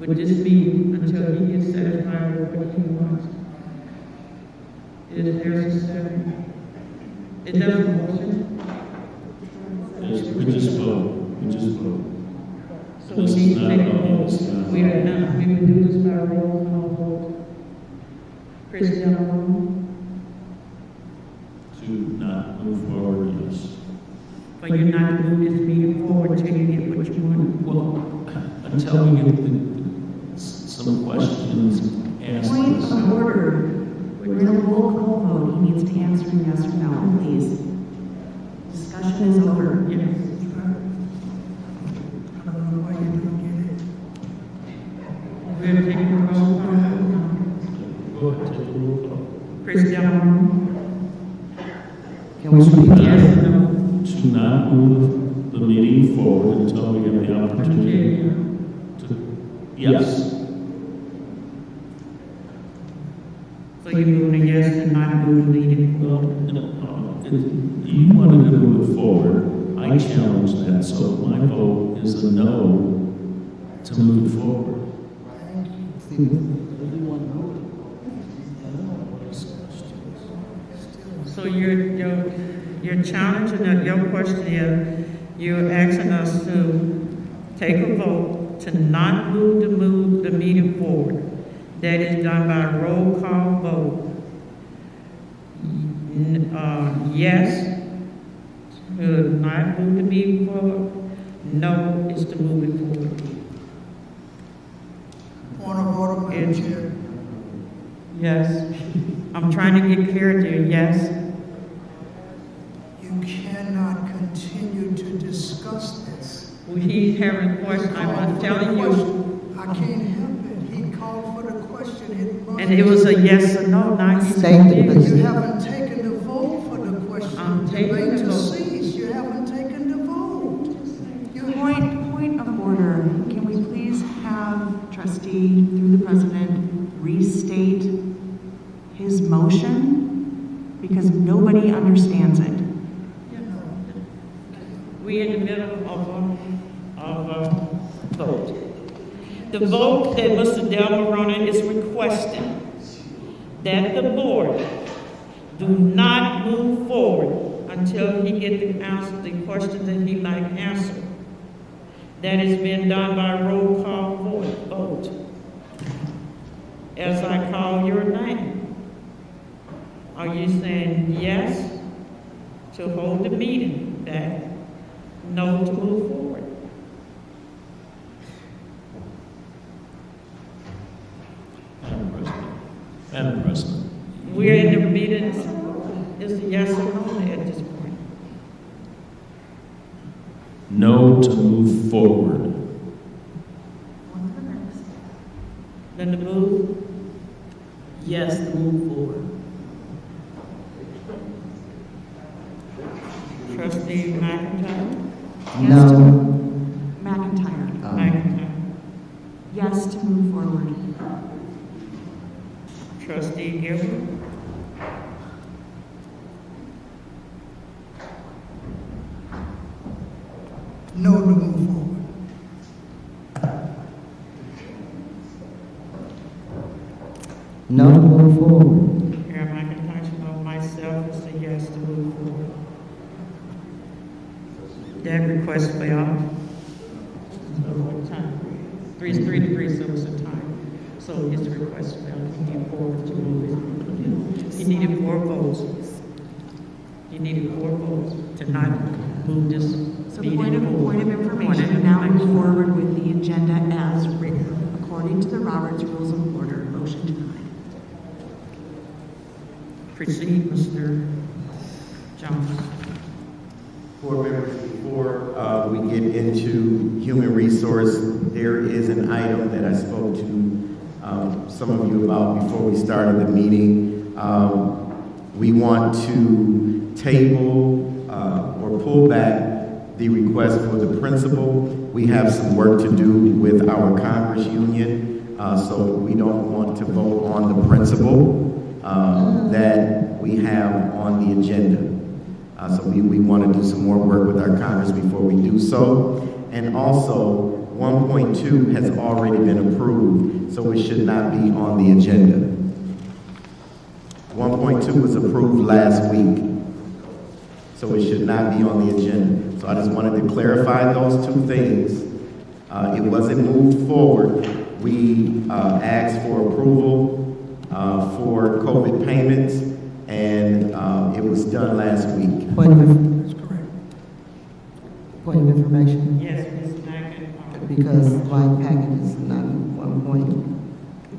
with this meeting until he is satisfied with what he wants. Is there a second? It doesn't motion. We just vote. So we need to take a vote. We are not, we will do this by roll call vote. Chris Delano, To not move forward, yes. but you're not to move this meeting forward until you get what you want. Well, until we get some questions asked. Point of order. We're in a roll call vote. He needs to answer yes or no, please. Discussion is over. Yes. I don't know why you don't get it. We're taking a roll call vote now. Go ahead, take a roll call. Chris Delano, Can we repeat yes that? or no? To not move the meeting forward until we have the opportunity to, yes. So you're moving a yes and not moving the meeting forward. You wanted to move it forward, I challenged that, so my vote is a no to move it forward. So your challenge and your question is, you're asking us to take a vote to not move the meeting forward. That is done by roll call vote. Yes, to not move the meeting forward. No is to move it forward. Point of order, Madam Chair. Yes. I'm trying to get clarity. Yes. You cannot continue to discuss this. He's having questions. I'm telling you. I can't help it. He called for the question. And it was a yes or no, not you. You haven't taken the vote for the question. I'm taking Debate the to vote. cease. You haven't taken the vote. Point of order. Can we please have trustee, through the president, restate his motion? Because nobody understands it. We're in the middle of a vote. The vote that Mr. Del Morona is requesting that the board do not move forward until he gets the answer, the questions that he might answer. That has been done by roll call vote. As I call your name, are you saying yes to hold the meeting back? No to move forward? Madam President. We're in the meeting. Is a yes or no at this point? No to move forward. Then to move? Yes, to move forward. Trustee McIntyre? No. McIntyre. McIntyre. Yes to move forward. Trustee Gilbert? No to move forward. No to move forward. Here, McIntyre, no, myself is a yes to move forward. That request failed. Three degrees, so it's a time. So his request failed. He needed forward to move it. He needed 4 votes. He needed 4 votes to not move this So meeting point of forward. information, we now move forward with the agenda as written, according to the Roberts Rules of Order. Motion denied. Proceed, Mr. Jones. Board members, before we get into human resource, there is an item that I spoke to some of you about before we started the meeting. We want to table or pull back the request for the principal. We have some work to do with our Congress union, so we don't want to vote on the principal that we have on the agenda. So we want to do some more work with our Congress before we do so. And also, 1.2 has already been approved, so it should not be on the agenda. 1.2 was approved last week, so it should not be on the agenda. So I just wanted to clarify those 2 things. It wasn't moved forward. We asked for approval for COVID payments, and it was done last week. Point of information. Yes, Ms. McIntyre. Because my packet is not 1 point.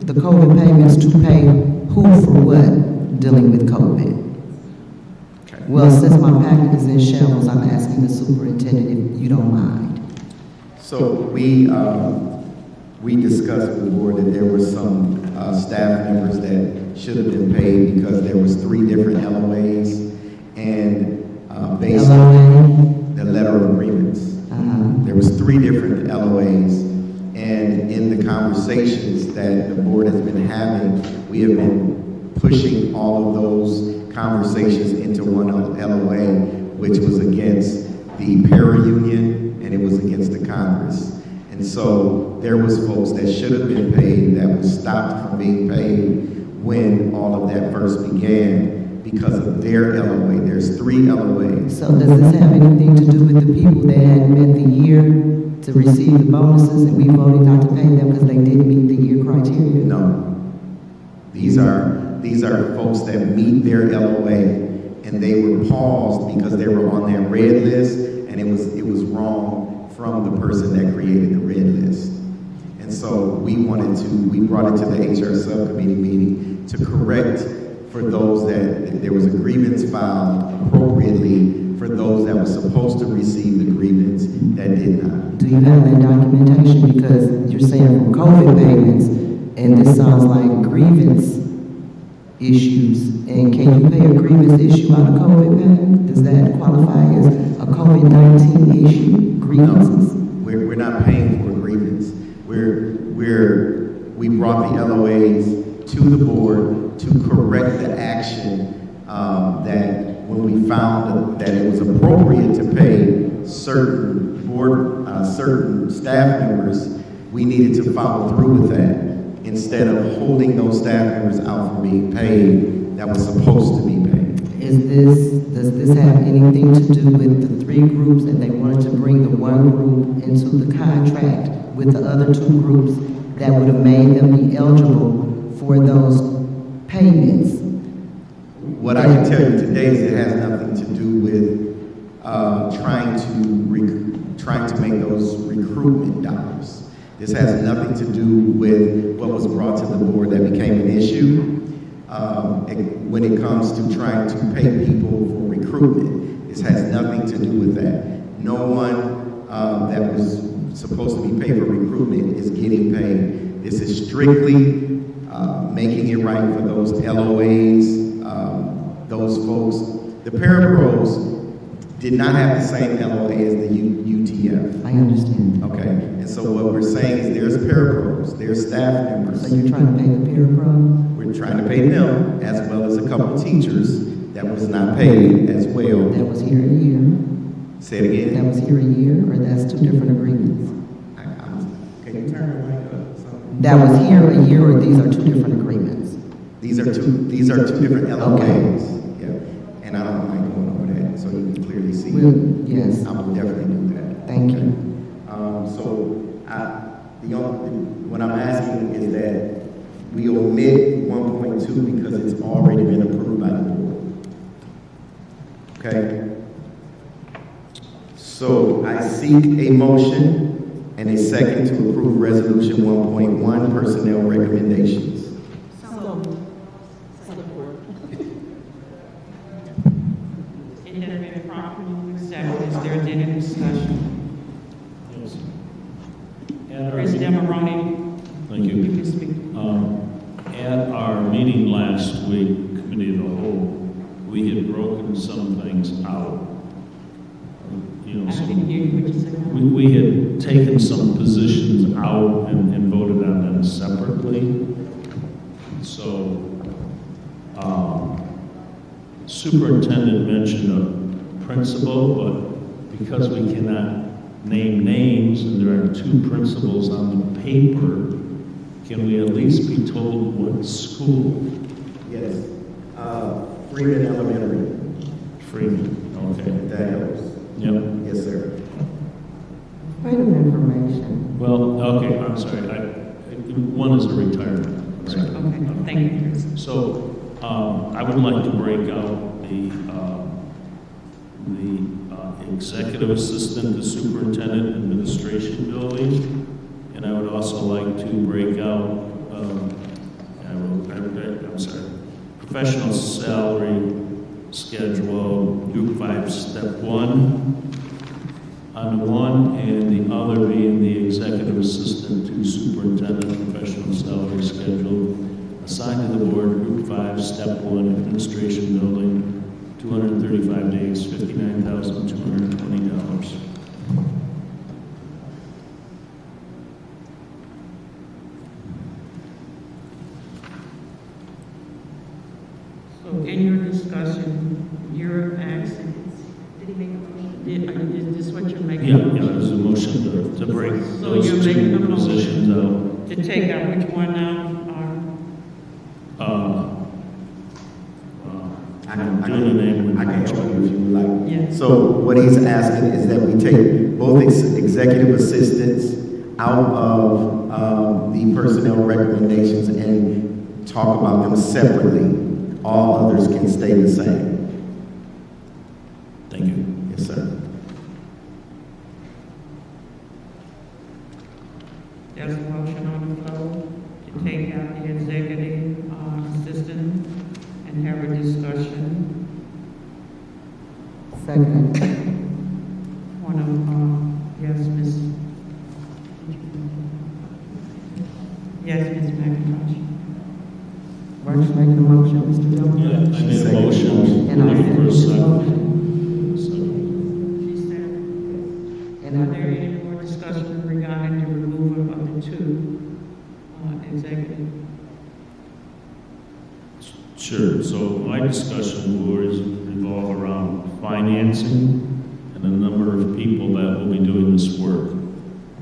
The COVID payments to pay who for what dealing with COVID? Well, since my packet is in shambles, I'm asking the superintendent if you don't mind. So we discussed with the board that there were some staff members that should have been paid because there was 3 different LOAs, and based on the letter of agreements, there was 3 different LOAs, and in the conversations that the board has been having, we have been pushing all of those conversations into one LOA, which was against the para union and it was against the Congress. And so there was folks that should have been paid that was stopped from being paid when all of that first began because of their LOA. There's 3 LOAs. So does this have anything to do with the people that had met the year to receive the bonuses and we voted not to pay them because they didn't meet the year criteria? No. These are folks that meet their LOA and they were paused because they were on that red list and it was wrong from the person that created the red list. And so we brought it to the HR subcommittee meeting to correct for those that there was a grievance filed appropriately for those that were supposed to receive the grievance that did not. Do you have that documentation? Because you're saying from COVID payments, and this sounds like grievance issues. And can you pay a grievance issue out of COVID payment? Does that qualify as a COVID-19 issue, grievances? No, we're not paying for a grievance. We brought the LOAs to the board to correct the action that when we found that it was appropriate to pay certain certain staff members, we needed to follow through with that instead of holding those staff members out from being paid that was supposed to be paid. Does this have anything to do with the 3 groups and they wanted to bring the 1 group into the contract with the other 2 groups that would have made them be eligible for those payments? What I can tell you today is it has nothing to do with trying to make those recruitment dollars. This has nothing to do with what was brought to the board that became an issue. When it comes to trying to pay people for recruitment, this has nothing to do with that. No one that was supposed to be paid for recruitment is getting paid. This is strictly making it right for those LOAs, those folks. The parapros did not have the same LOA as the UTF. I understand. Okay, and so what we're saying is there's parapros, there's staff members. So you're trying to pay the parapros? We're trying to pay them as well as a couple of teachers that was not paid as well. That was here a year. Say it again. That was here a year, or that's 2 different agreements? Can you turn the mic up? That was here a year, or these are 2 different agreements? These are two different LOAs. Okay. Yeah. And I don't mind going over that so you can clearly see. Yes. I will definitely do that. Thank you. What I'm asking is that we omit 1.2 because it's already been approved by the board. Okay? So I seek a motion and a second to approve resolution 1.1 personnel recommendations. It has been properly seconded. Is there any discussion? Yes. President Maroney. Thank you. You can speak. At our meeting last week, Committee of the Whole, we had broken some things out. I didn't hear you what you said. We had taken some positions out and voted on them separately. So, Superintendent mentioned a principal, but because we cannot name names and there are 2 principals on the paper, can we at least be told what school? Yes. Freeman Elementary. Freeman, okay. That helps. Yep. Yes, sir. Point of information. Well, okay, I'm sorry. One is a retirement. Right? Okay, thank you. So, I would like to break out the executive assistant, the superintendent administration building, and I would also like to break out, professional salary schedule, Group 5, Step 1, on one, and the other being the executive assistant to superintendent professional salary schedule assigned to the board, Group 5, Step 1, administration building, 235 days, $59,220. So in your discussion, you're asking, is this what you're making? Yeah, this is a motion to break So those you're making two a motion positions out. to take out which one now? I'm doing the name. I can help you if you would like. Yeah. So what he's asking is that we take both executive assistants out of the personnel recommendations and talk about them separately. All others can stay the same. Thank you. Yes, sir. There's a motion on the floor to take out the executive assistant and have a discussion. Second. One of, yes, Ms. Yes, Ms. McIntosh. March making a motion, Mr. Dillon? Yeah, I made a motion. And I Looking for a second. second. She said, And are there any more discussion regarding the removal of the two executive? Sure, so my discussion will revolve around financing and the number of people that will be doing this work.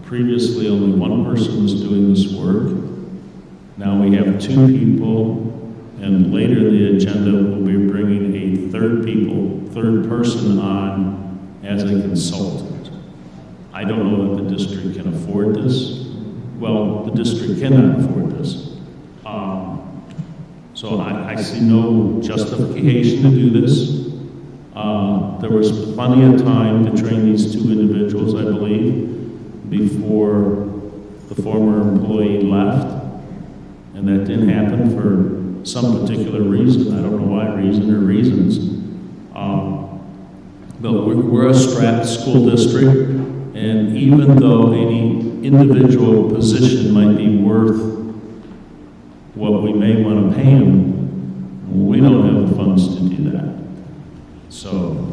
Previously, only one person was doing this work. Now we have two people, and later in the agenda, we'll be bringing a third person on as a consultant. I don't know that the district can afford this. Well, the district cannot afford this. So I see no justification to do this. There was plenty of time to train these two individuals, I believe, before the former employee left. And that didn't happen for some particular reason. I don't know why reason or reasons. But we're a strapped school district, and even though any individual position might be worth what we may want to pay them, we don't have the funds to do that. So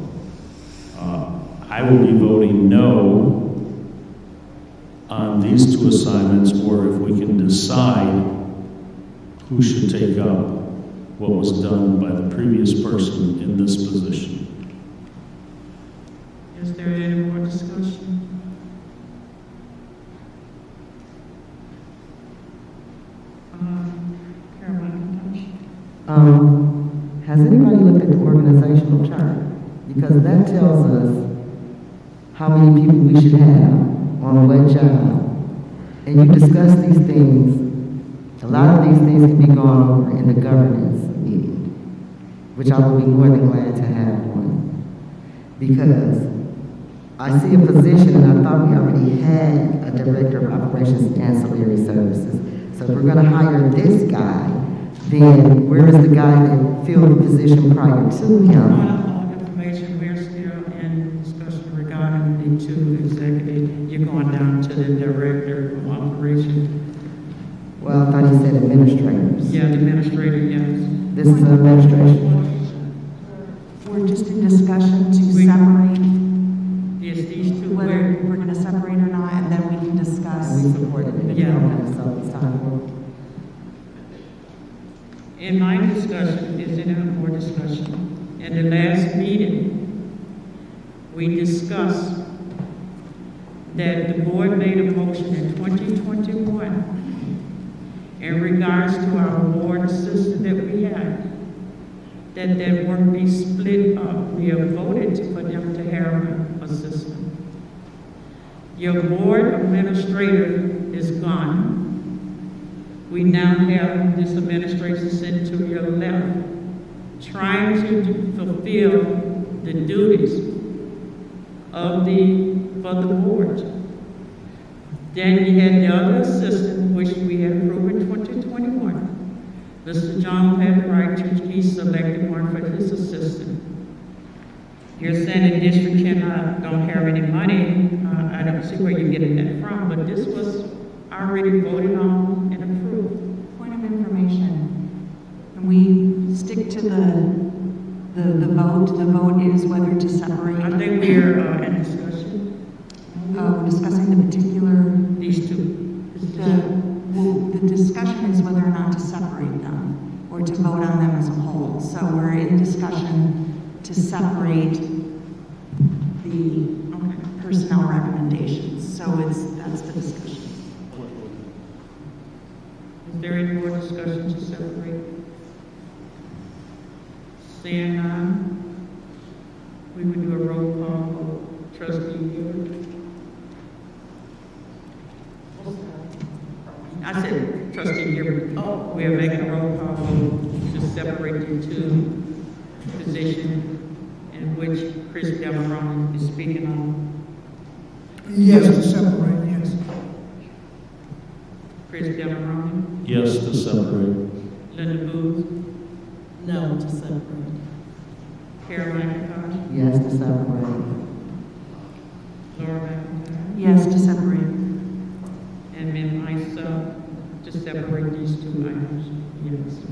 I will be voting no on these two assignments, or if we can decide who should take up what was done by the previous person in this position. Is there any more discussion? Has anybody looked at the organizational chart? Because that tells us how many people we should have on what job. And you discuss these things. A lot of these things can be gone over in the governance meeting, which I will be more than glad to have one. Because I see a position, and I thought we already had a director of operations and ancillary services. So if we're going to hire this guy, then where is the guy that filled the position prior to him? Information, we're still in discussion regarding the two executive. You're going down to the director of operations. Well, I thought he said administrators. Yeah, the administrator, yes. This is administration. We're just in discussion to separate Yes, these two, whether we're going to separate or not, and then we can discuss. And we supported it. Yeah. Okay, so it's time for. in my discussion, is there any more discussion? In the last meeting, we discussed that the board made a motion in 2021 in regards to our board assistant that we had, that work be split up. We have voted for them to have an assistant. Your board administrator is gone. We now have this administration sitting to your left, trying to fulfill the duties of for the board. Then you had the other assistant, which we had approved in 2021. Mr. John had the right to, he selected one for his assistant. You're saying the district don't have any money. I don't see where you're getting that from, but this was already voted on and approved. Point of information, can we stick to the vote? The vote is whether to separate. I think we're in discussion. We're discussing the particular. These two. The discussion is whether or not to separate them or to vote on them as a whole. So we're in discussion to separate the personnel recommendations. So that's the discussion. Is there any more discussion to separate? Seeing none, we would do a roll call vote. Trustee Hewitt? I said trustee Hewitt. Oh, we are making a roll call vote to separate the two positions in which Chris Deveron is speaking on. Yes, to separate, yes. Chris Deveron? Yes, to separate. Linda Booth? No to separate. Caroline McCarthy? Yes, to separate. Laura McIntyre? Yes, to separate. And then myself, to separate these two items. Yes.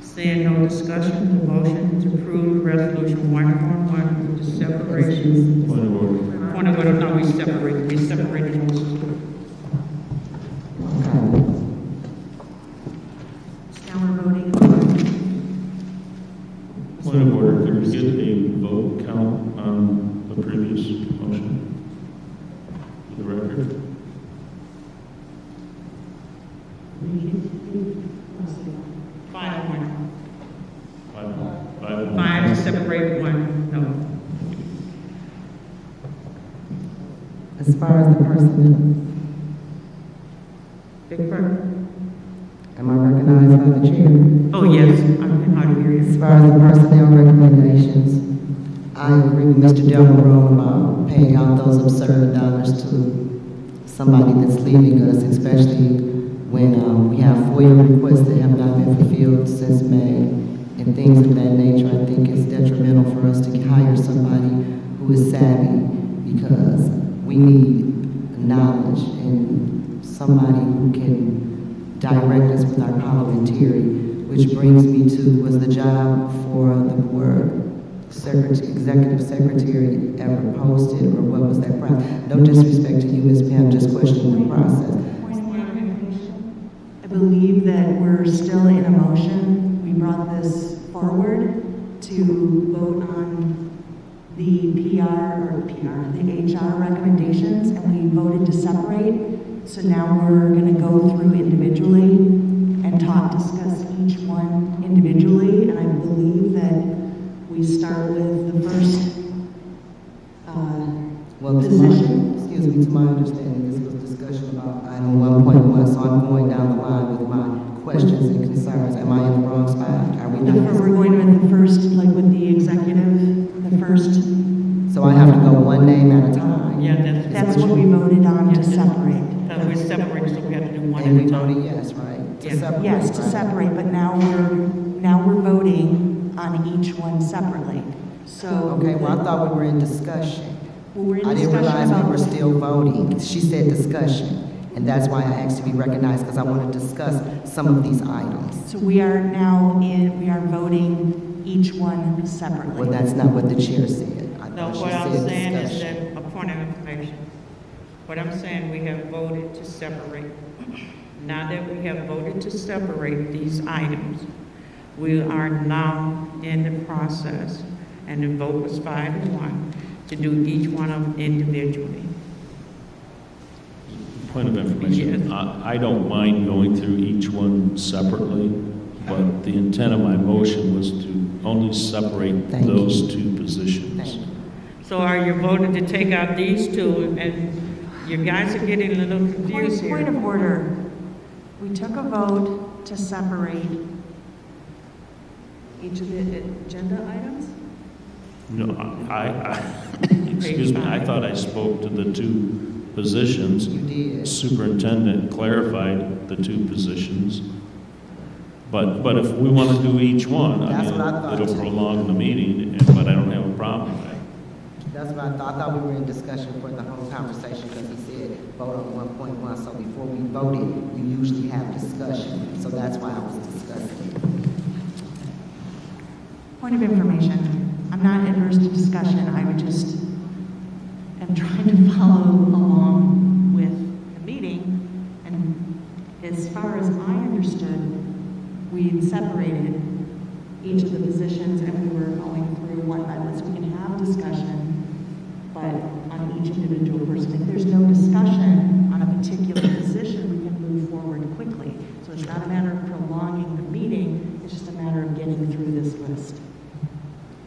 Seeing no discussion, the motion to approve resolution 111 with the separation. Point of order. Point of order, no, we separated those two. Now we're voting Point of order, could we get a vote count on the previous motion? For the record? Five to separate one, no. As far as the personnel, Big Bird? am I recognized by the chair? Oh, yes, I can hardly hear As you. far as the personnel recommendations, I agree with Mr. Devereaux about paying out those absurd dollars to somebody that's leaving us, especially when we have FOIA requests that have not been fulfilled since May, and things of that nature. I think it's detrimental for us to hire somebody who is savvy, because we need knowledge and somebody who can direct us with our parliamentary, which brings me to, was the job for the board executive secretary ever posted, or what was that process? No disrespect to you, Ms. Pam, just questioning the process. I believe that we're still in a motion. We brought this forward to vote on the the HR recommendations, and we voted to separate. So now we're going to go through individually and discuss each one individually. And I believe that we start with the first position. Excuse me, to my understanding, this was discussion about item 1.1, so I'm going down the line with my questions and concerns. Am I in the wrong spot? Are we not? We're going with the first, like with the executive, the first. So I have to go one name at a time? Yeah, That's what we voted on to separate. We're separated, so we have to do one And we at a time. voted yes, right? To Yes. separate, Yes, to right? separate, but now we're voting on each one separately. So. Okay, well, I thought we were in discussion. Well, we're in I didn't discussion realize we about were still voting. She said discussion, and that's why I asked to be recognized, because I want to discuss some of these items. So we are voting each one separately. Well, that's not what the chair said. I No, thought she what I'm said saying is discussion. that, a point of information, what I'm saying, we have voted to separate. Now that we have voted to separate these items, we are now in the process, and the vote was 5-1, to do each one of them individually. Point of information, I don't mind going through each one separately, but the intent of my motion was to only separate Thank those you. two positions. Thank you. So are you voting to take out these two, and you guys are getting a little confused Point here. of order. We took a vote to separate each of the agenda items? No, excuse me, I thought I spoke to the two positions. You did. Superintendent clarified the two positions. But if we want to do each one, That's what I thought, it'll too. prolong the meeting, but I don't have a problem with it. That's what I thought. I thought we were in discussion for the whole conversation, because he said vote on 1.1. So before we voted, you usually have discussion. So that's why I was discussing. Point of information. I'm not adverse to discussion. I would just am trying to follow along with the meeting. And as far as I understood, we separated each of the positions and we were going through what items we can have discussion, but on each individual person. If there's no discussion on a particular position, we can move forward quickly. So it's not a matter of prolonging the meeting, it's just a matter of getting through this list.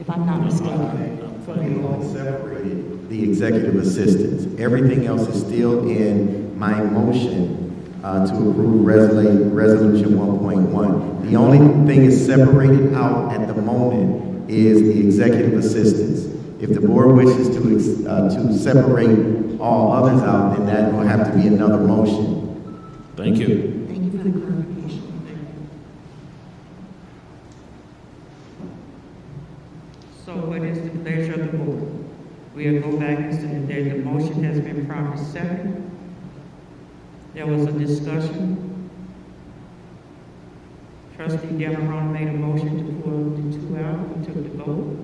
If I'm not mistaken. We only separated the executive assistants. Everything else is still in my motion to approve resolution 1.1. The only thing is separated out at the moment is the executive assistants. If the board wishes to separate all others out, then that will have to be another motion. Thank you. Thank you for the clarification. So what is the pleasure of the board? We'll go back and say that the motion has been properly seconded. There was a discussion. Trustee Deveron made a motion to pull the 2 out. We took the vote.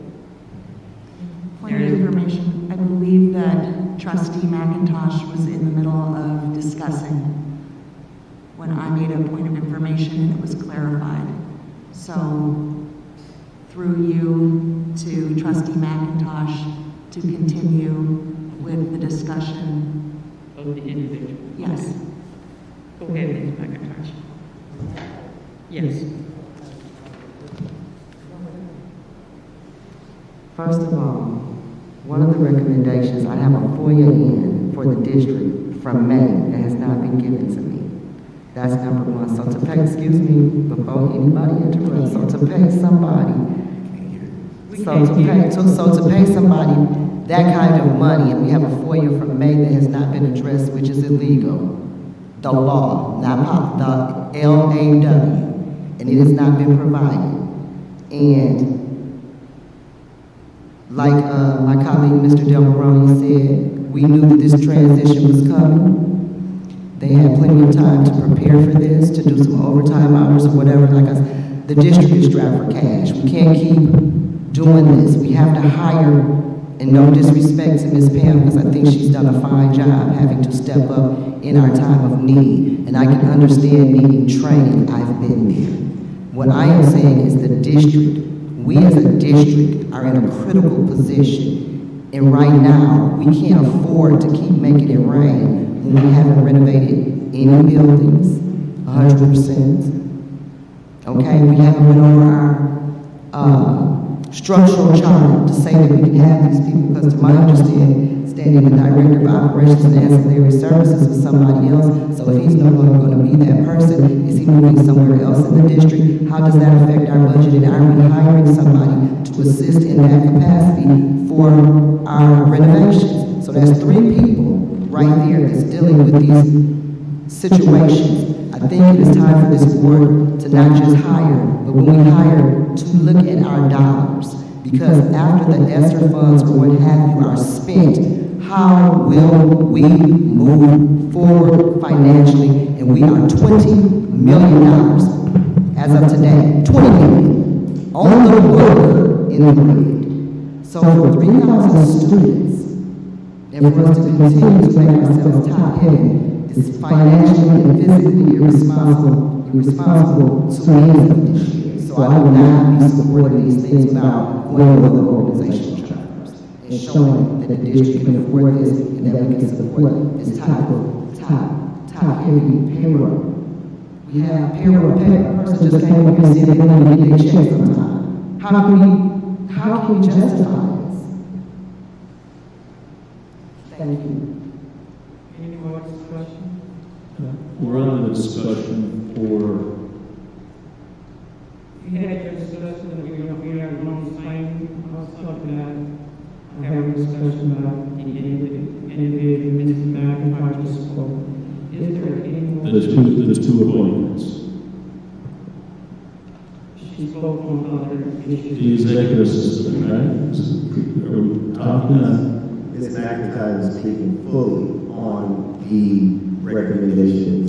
Point of information, I believe that Trustee McIntosh was in the middle of discussing when I made a point of information and it was clarified. So, through you to Trustee McIntosh to continue with the discussion. Of the individual. Yes. Go ahead, Ms. McIntosh. Yes. First of all, one of the recommendations, I have a FOIA in for the district from May that has not been given to me. That's number one. So to pay, excuse me, before anybody interrupts, so to pay somebody, so to pay somebody that kind of money, and we have a FOIA from May that has not been addressed, which is illegal. The law, not the LAW, and it has not been provided. And like my colleague, Mr. Delmaroni said, we knew that this transition was coming. They had plenty of time to prepare for this, to do some overtime hours or whatever. Like I said, the district is strapped for cash. We can't keep doing this. We have to hire, and no disrespect to Ms. Pam, because I think she's done a fine job having to step up in our time of need. And I can understand needing training. I've been there. What I am saying is the district, we as a district are in a critical position. And right now, we can't afford to keep making it rain when we haven't renovated any buildings, 100%. Okay, we haven't went over our structural chart to say that we can have these people, because to my understanding, the director of operations and ancillary services was somebody else. So if he's no longer going to be that person, is he moving somewhere else in the district? How does that affect our budget? And are we hiring somebody to assist in that capacity for our renovations? So that's 3 people right there that's dealing with these situations. I think it is time for this board to not just hire, but when we hire, to look at our dollars. Because after the ESSER funds or what have you are spent, how will we move forward financially? And we are $20 million as of today, 20 million on the book in the grid. So for 3,000 students, and for us to continue to make ourselves top heavy, is financially and physically irresponsible to me this year. So I will not be supporting these things without going with the organizational chapters and showing that the district can afford this and that we can support this type of top heavy payroll. We have payroll a person just came up here and said they want to get their checks on time. How can we justify this? Thank you. Any more discussion? We're on the discussion for, You had your discussion that we are on the same, I was talking about, having a discussion about the individual, Mrs. McIntosh spoke. Is there any more? the two appointments. She spoke on other issues. The executive assistant, right? Are we talking about? Ms. McIntyre is speaking fully on the recommendations.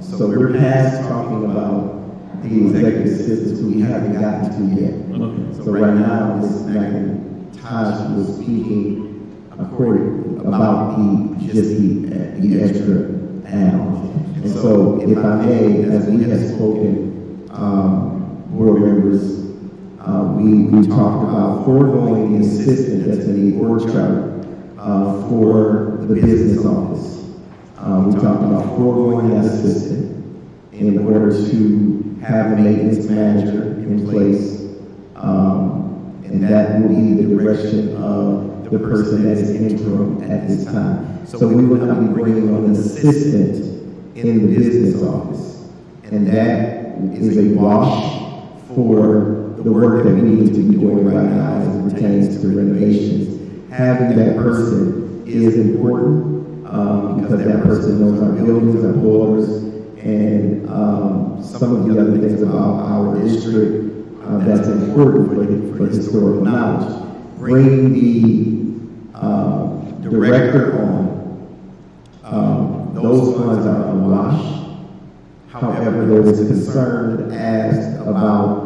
So we're past talking about the executive assistants who we haven't gotten to yet. Okay. So right now, Ms. McIntyre was speaking about the extra add-ons. And so, if I may, as we have spoken, board members, we talked about foregoing the assistant that's in the org chart for the business office. We talked about foregoing that assistant in order to have a maintenance manager in place. And that will be the direction of the person that is interim at this time. So we will not be bringing on an assistant in the business office. And that is a wash for the work that we need to be doing right now as it pertains to renovations. Having that person is important because that person knows our buildings, our boilers, and some of the other things about our district that's important for historical knowledge. Bring the director on. Those funds are a wash. However, there was concern asked about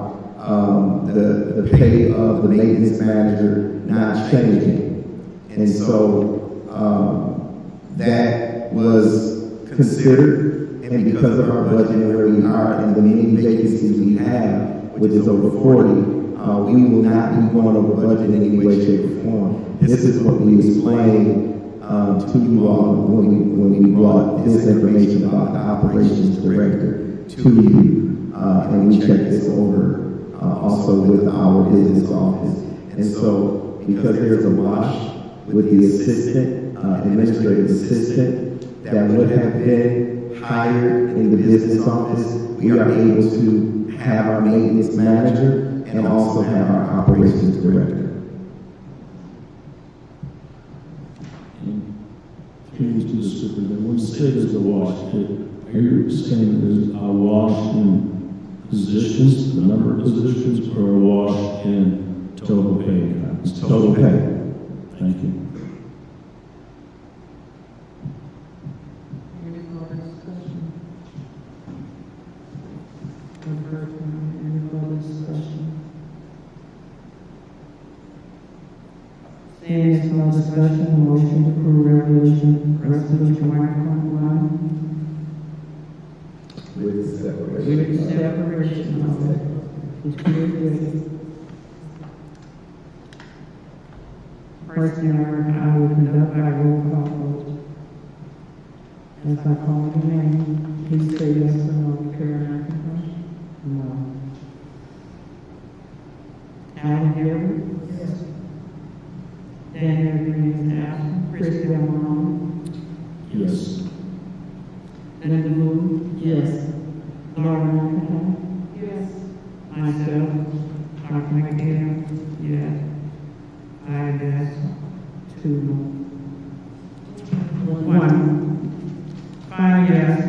the pay of the maintenance manager not changing. And so that was considered, and because of our budget and where we are and the many vacancies we have, which is over 40, we will not be going over budget in any way, shape, or form. This is what we explained to you all when we brought this information about the operations director to you, and we checked this over also with our business office. And so, because there's a wash with the assistant, administrative assistant that would have been hired in the business office, we are able to have our maintenance manager and also have our operations director. Change to the superintendent. When you say there's a wash, are you saying there's a wash in positions, the number of positions, or a wash in total pay? It's Total pay. Thank you. Any further discussion? Any further discussion? Seeing there's no discussion, motion to approve resolution 1.1. With separation. With separation of Personally, I will conduct by roll call vote. As I call the name, please say yes or no. Karen McIntosh? No. Alan Gilbert? Yes. Daniel Green is absent. Christy Allen? Yes. Linda Moon? Yes. Laura McIntosh? Yes. Myself? Dr. McDaniel? Yes. 5 yes, 2 no. 1. 5 yes,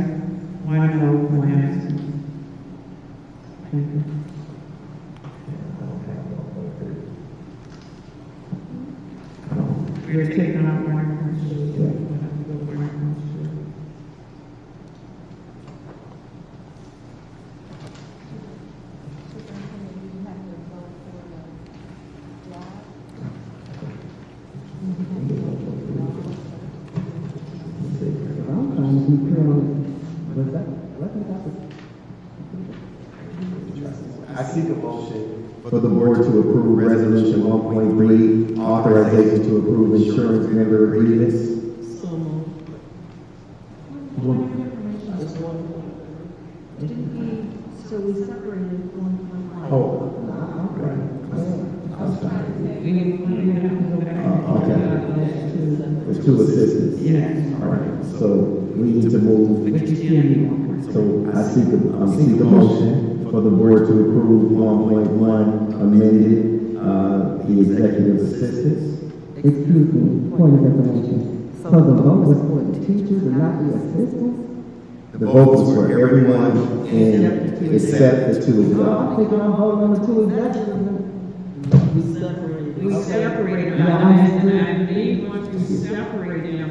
1 no, 1 absent. Thank you. We're taking out one question. I seek a motion for the board to approve resolution 1.3, authorization to approve insurance member agreements. So we separated 1.5. Oh, right. Okay. There's 2 assistants. Yes. All right. So we need to move. But you still need one. So I seek a motion for the board to approve 1.1 amended, the executive assistants. Excuse me, point of information. So the vote was for the teachers and not the assistants? The vote was for everyone except the 2 executives. I think I'm voting on the 2 executives. We separated them. I need once we separate them,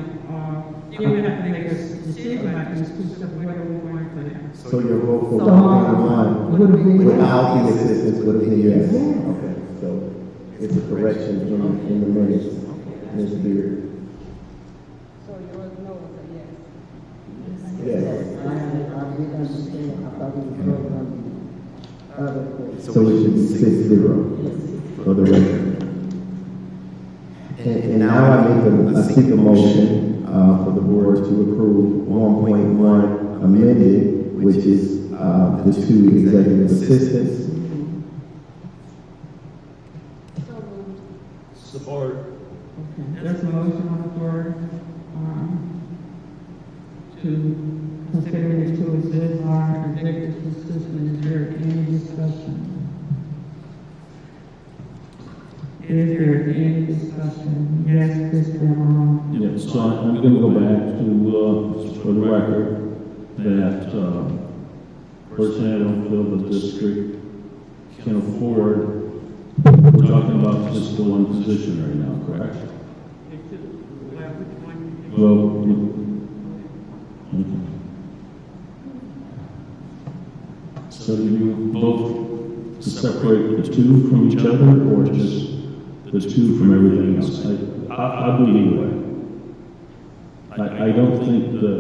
then we have to make a decision like this, whether we want for them. So your vote for 1.1 without the assistants would have been yes. Okay, so it's a correction in the minutes, Ms. Beard. So yours no was a yes. Yes, I did understand. I thought we were voting on the other court. So it should be 6-0 for the record. And now I seek a motion for the board to approve 1.1 amended, which is the 2 executive assistants. Support. Okay, there's a motion on the floor, to consider these two as our executive assistant. Is there any discussion? Is there any discussion? Yes, Kristen. Yeah, so I'm going to go back to, for the record, that, personally, I don't feel the district can afford, we're talking about just the one position right now, correct? Well, okay. So do you vote to separate the 2 from each other, or just the 2 from everything else? I'll do either way. I don't think that,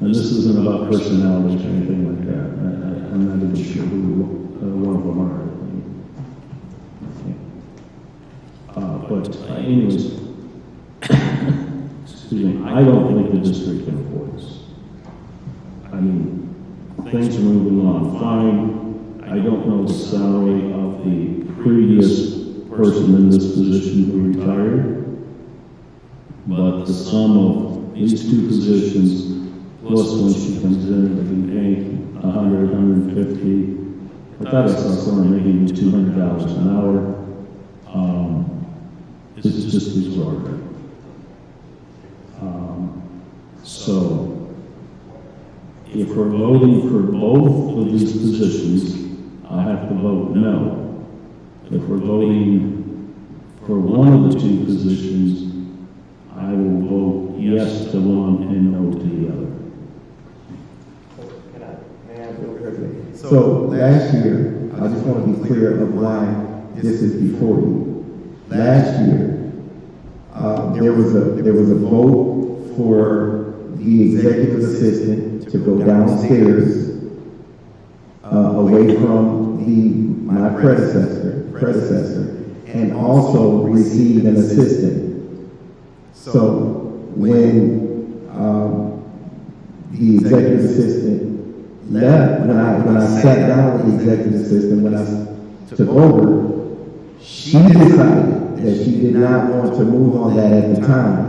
and this isn't about personalities or anything like that. I'm not even sure who one of them are. But anyways, excuse me, I don't think the district can afford this. I mean, things are moving on fine. I don't know the salary of the previous person in this position who retired, but the sum of these 2 positions, plus when she comes in, they can pay 100, 150. I thought I saw someone making $200 an hour. This is just extraordinary. So, if we're voting for both of these positions, I have to vote no. If we're voting for one of the 2 positions, I will vote yes to one and no to the other. So last year, I just want to be clear of why this is before you. Last year, there was a vote for the executive assistant to go downstairs away from my predecessor, and also receive an assistant. So when the executive assistant left, when I sat down with the executive assistant, when I took over, she decided that she did not want to move on that at the time.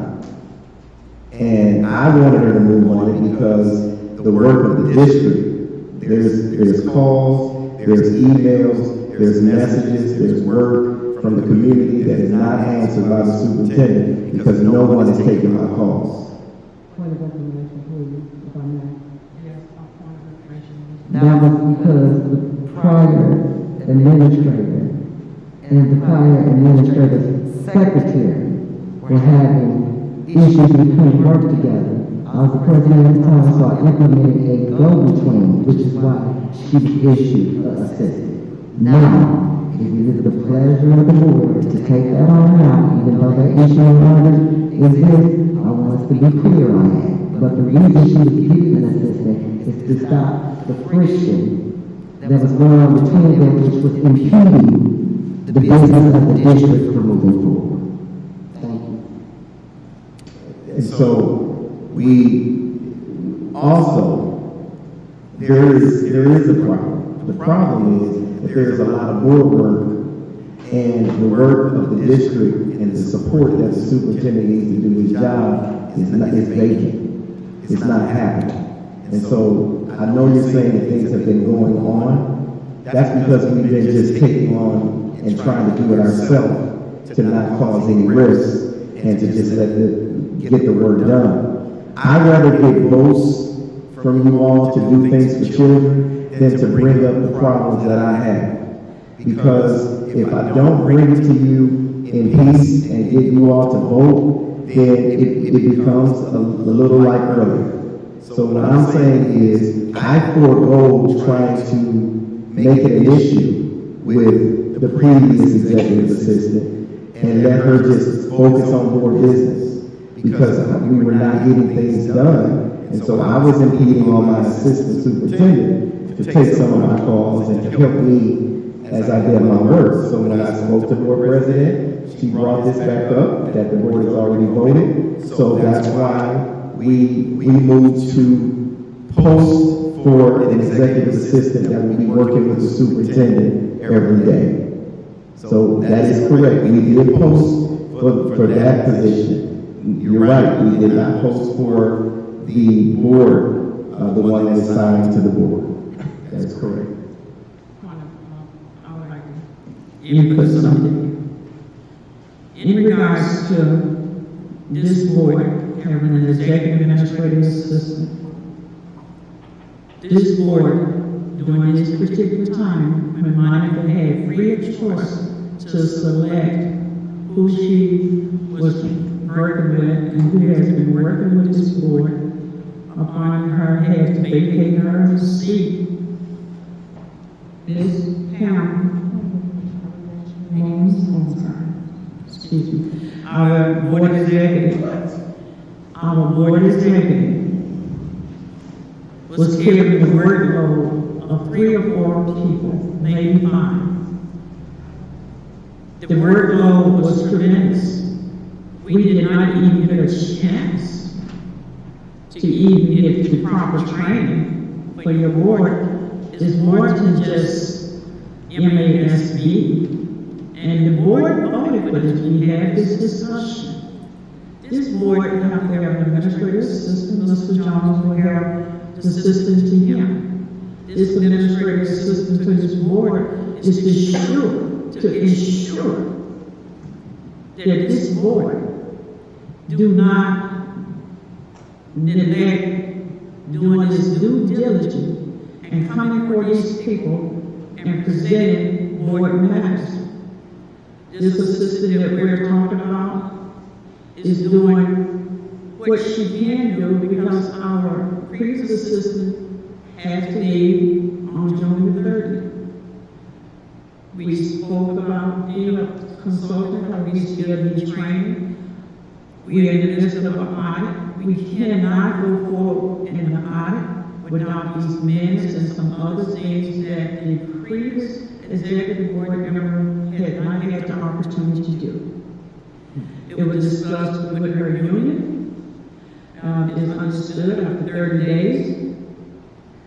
And I wanted her to move on it because the work of the district, there's calls, there's emails, there's messages, there's work from the community that is not answered by the superintendent because no one is taking my calls. Point of information, please, if I may. Yes, point of information. That was because the prior administrator and the prior administrative secretary were having issues we couldn't work together. I was the president at the time, so I implemented a go-between, which is why she issued an assistant. Now, if it is the pleasure of the board to take that on out, even though that issue exists, I want us to be clear on that. But the reason she was given an assistant is to stop the friction that was going on between them, which was impeding the business of the district from moving forward. Thank you. And so we also, there is a problem. The problem is that there's a lot of board work and the work of the district and the support that the superintendent needs to do his job is vacant. It's not happening. And so I know you're saying that things have been going on. That's because we've been just taking on and trying to do it ourselves to not cause any risks and to just get the work done. I'd rather get votes from you all to do things for children than to bring up the problems that I have. Because if I don't bring it to you in peace and get you all to vote, then it becomes a little like earlier. So what I'm saying is I forego trying to make it an issue with the previous executive assistant and let her just focus on board business because we were not getting things done. And so I was impeding on my assistant superintendent to take some of my calls and to help me as I did my work. So when I spoke to the board president, she brought this back up, that the board has already voted. So that's why we moved to post for an executive assistant that will be working with the superintendent every day. So that is correct. We did post for that position. You're right, we did not post for the board, the one that is assigned to the board. That's correct. I would like to input something. In regards to this board having an executive administrative assistant, this board, during this particular time, when Monica had free of choice to select who she was working with and who has been working with this board, upon her had to vacate her seat, Ms. Pam, excuse me, our board executive was carrying the workload of 3 or 4 people, maybe 5. The workload was tremendous. We did not even get a chance to even get the proper training for your board. It's more than just MASB. And the board voted for this. We had this discussion. This board will have to have an administrative assistant. Mr. Jones will have the assistant to him. This administrative assistant to this board is to ensure that this board do not neglect doing its due diligence and coming for these people and presenting board matters. This assistant that we're talking about is doing what she can do because our previous assistant had to leave on June the 30th. We spoke about being a consultant, or we still need training. We are in the midst of an audit. We cannot go forward in the audit without these minutes and some other things that the previous executive board member had not had the opportunity to do. It was discussed with her union. It is understood after 30 days,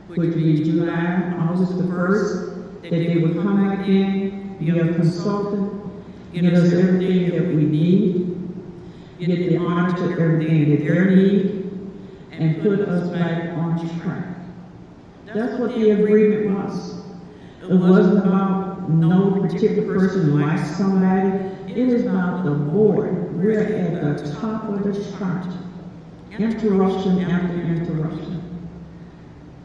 which would be July, August the 1st, that they would come back in, be a consultant, give us everything that we need, get the auditor everything that they need, and put us back on track. That's what the agreement was. It wasn't about no particular person likes somebody. It is about the board. We're at the top of the chart. Interruption after interruption.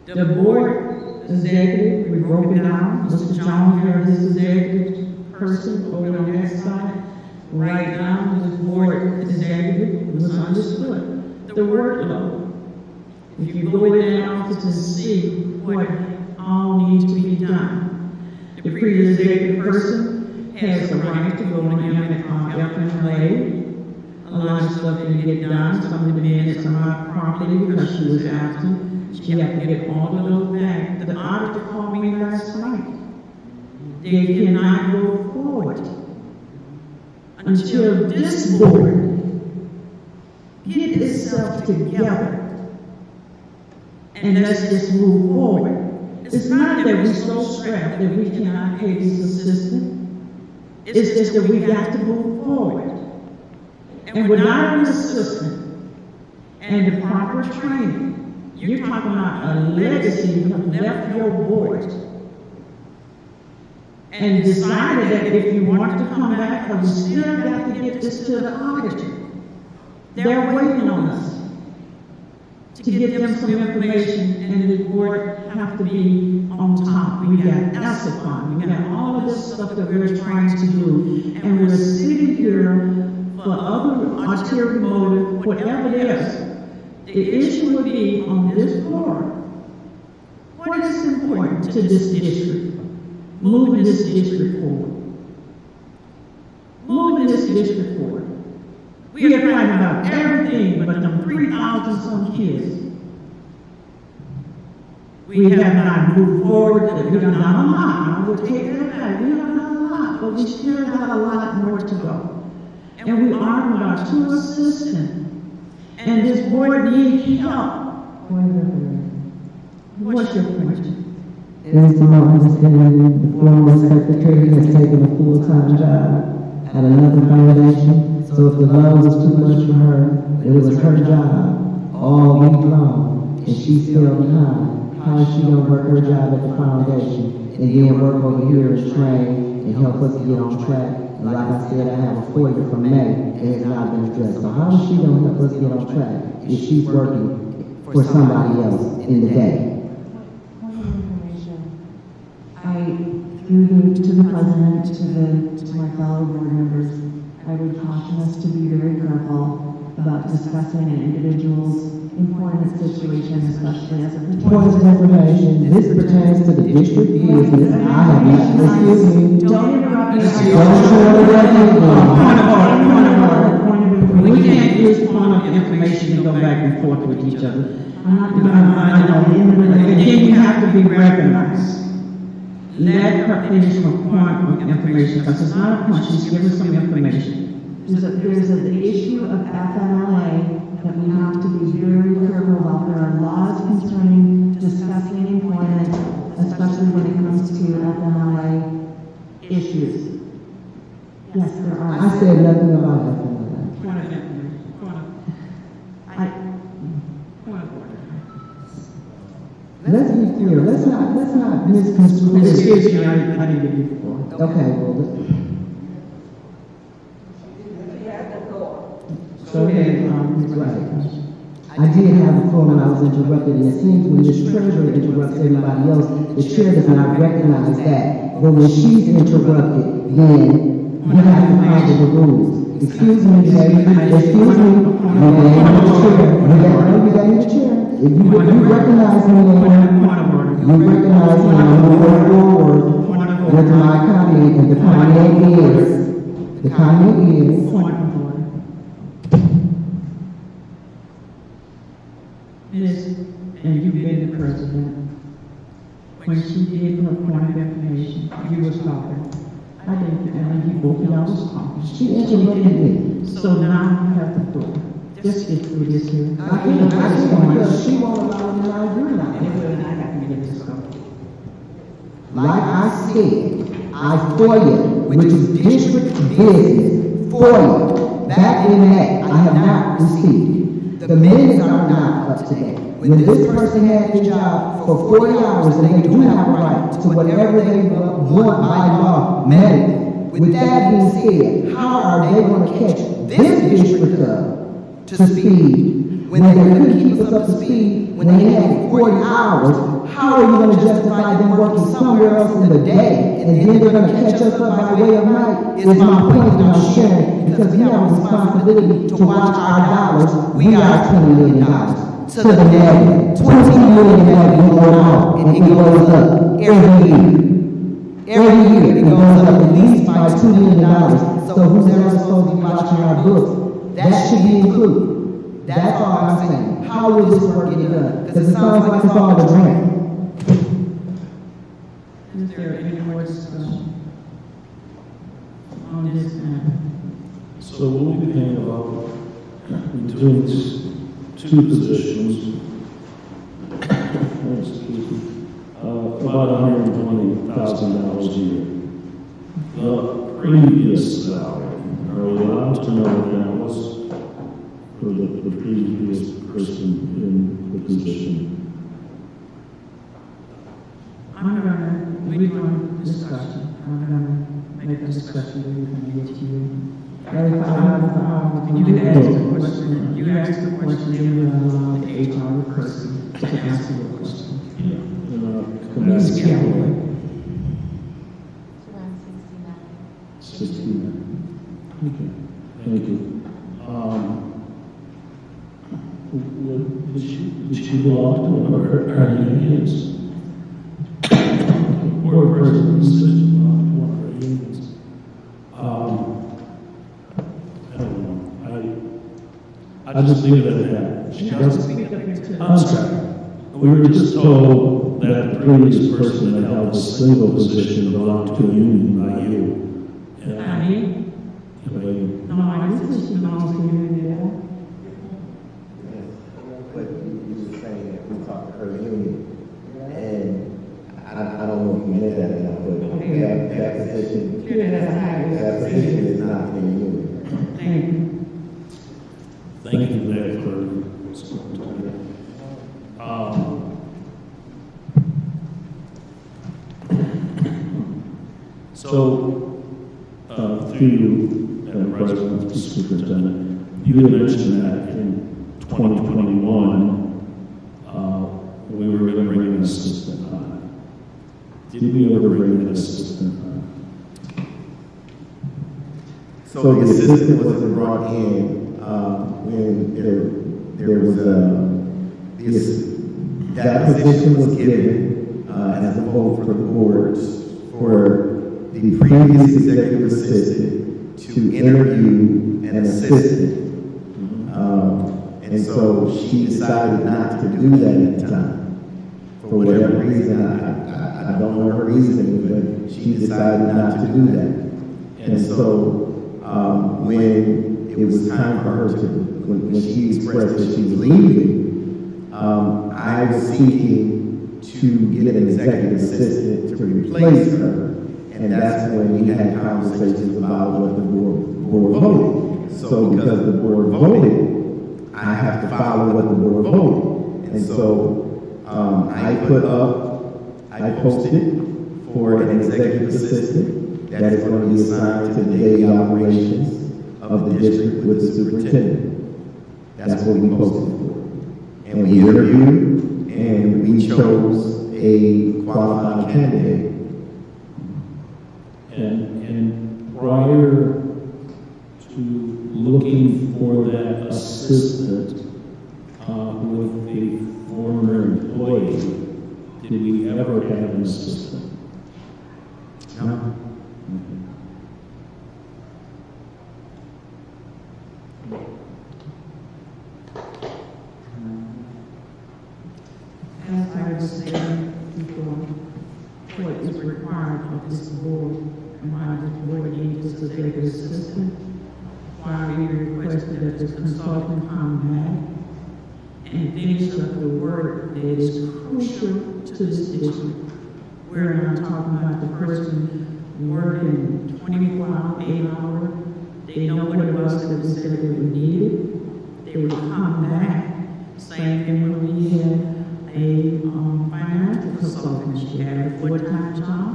The board executive, we broke it down. Mr. Jones had his executive person over on that side. Right now, this board executive was understood. The workload. If you go in that office and see what all needs to be done, the previous executive person has the right to go in and FMLA. A lot of stuff didn't get done. Some of the minutes are not properly because she was absent. She had to get all of those back. The auditor called me last night. They cannot go forward until this board get itself together and let's just move forward. It's not that we're so strapped that we cannot pay this assistant. It's just that we got to move forward. And without an assistant and the proper training, you're talking about a legacy you have left your board and decided that if you want to come back, we still got to get this to the auditor. They're waiting on us to give them some information, and the board have to be on top. We got ESSAFON, we got all of this stuff that we're trying to do, and we're sitting here for other ulterior motive, whatever it is. The issue would be on this board. What is important to this district? Moving this district forward. Moving this district forward. We are fighting about everything but them 3,000 some kids We have not moved forward, we done done a lot, I would take it back, we have done a lot, but we still have a lot more to go. And we are with our two assistants, and this board needs help. What's your question? It is my understanding the former secretary has taken a full-time job at another foundation, so if the load was too much for her, it was her job all week long, and she's still behind. How is she gonna work her job at the foundation and then work over here and train and help us get on track? And like I said, I have a FOIA from May that has not been addressed. So how is she gonna help us get on track if she's working for somebody else in the day? To the president, to my fellow board members, I would caution us to be very careful about discussing an individual's employment situation, especially as a Point of information, this pertains to the district business. I have not, excuse me. Don't interrupt me. We can't use point of information to go back and forth with each other. And then you have to be recognized. Let her finish her point of information, because it's not a point, she's giving some information. There's the issue of FMLA that we have to be very careful about. There are laws concerning discussing employment, especially when it comes to FMLA issues. Yes, there are. I said nothing about FMLA. Let's be clear, let's not misconstrue. Excuse me, I didn't give you the floor. Okay, well, Go ahead, Ms. right. I did have the floor when I was interrupted, and it seems when this treasurer interrupts everybody else, the chair does not recognize that. But when she's interrupted, then you have to follow the rules. Excuse me, Jay, excuse me, you got in the chair. If you recognize me, you recognize me, I'm moving forward with my comment, and the comment is, And you've been the president. When she did her point of information, you was talking. I didn't, and you both of y'all was talking. she interrupted me. So now you have the floor. Just get through this here. I can't, because she won't allow me to argue now. And I have to get this going. Like I said, I FOIA, which is district business, FOIA, back in that, I have not received. The minutes are not up to date. When this person had his job for 40 hours, and they do have a right to whatever they want by law, medically. With that being said, how are they going to catch this district up to speed when they couldn't keep us up to speed when they had 40 hours? How are you going to justify them working somewhere else in the day, and then they're going to catch us up by way of night? Is my point that I'm sharing, because we have a responsibility to watch our dollars. We are $20 million. To the negative, 20 million that we go out, and it goes up every year. Every year, it goes up at least by $2 million. So who's ever supposed to be watching our books? That should be included. That's all I'm saying. How will this work get done? Because it sounds like it's all a dream. Is there any more discussion on this matter? So we'll be paying about, between two positions, about $120,000 a year. The previous salary, are we allowed to know what that was for the previous person in the position? We're going to discussion. I'm going to make a discussion that we're going to get to you. You asked the question, you will allow the HR person to answer your question. Yeah. Ms. Galloway. 69. Okay, thank you. Did she belong to our unions? Board president said she belonged to one of our unions. I don't know. I just leave it at that. She doesn't. I'm sorry. We were just told that the previous person that held a single position belonged to a union by you. And Honey? No, I didn't say she belongs to you anymore. But you were saying that we talked to her union, and I don't know if you meant that or not, but that position is not in the union. Thank you. thank you for that, Clerk. Superintendent. So, through you, Madam President, Superintendent, you had mentioned that in 2021, we were going to bring an assistant on. Did we ever bring an assistant on? So the assistant was brought in when there was that position was given as a vote for the boards for the previous executive assistant to interview an assistant. And so she decided not to do that at the time. For whatever reason, I don't know her reasoning, but she decided not to do that. And so when it was time for her to, when she expressed that she was leaving, I was seeking to get an executive assistant to replace her. And that's when we had conversations about what the board voted. So because the board voted, I have to follow what the board voted. And so I posted for an executive assistant that is going to be assigned to the daily operations of the district with the superintendent. That's what we posted for. And we interviewed and we chose a qualified candidate. And prior to looking for that assistant with the former employee, did we ever have an assistant? No. As I was saying before, what is required of this board, and why this board needs this executive assistant, why we requested that this consultant come back and finish up the work that is crucial to this district. We're not talking about the person working 24 hours, 8 hours. They know what it was that we said they would need it. They would come back. Same thing when we had a financial consultant. She had a full-time job.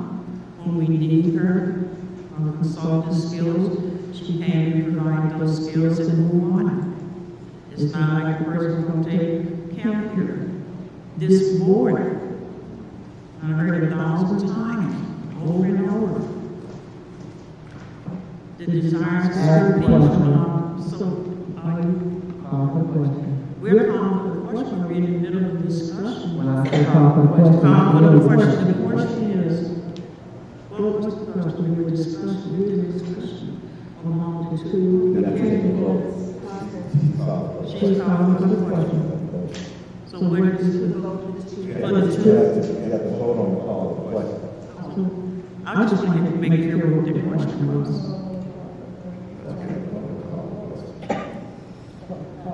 When we needed her consultant skills, she came and provided those skills and move on. It's not like a person going to take camp here. This board, I've heard it 1,000 times, over and over. The desire to serve people. So, we're calling for the question. We're in the middle of a discussion. When I say call for the question, The question is, what was the question we were discussing? We did a discussion among the two candidates. She's calling for the question. So where does it go for the two? You have to vote on the call for the question. I just wanted to make sure what the question was.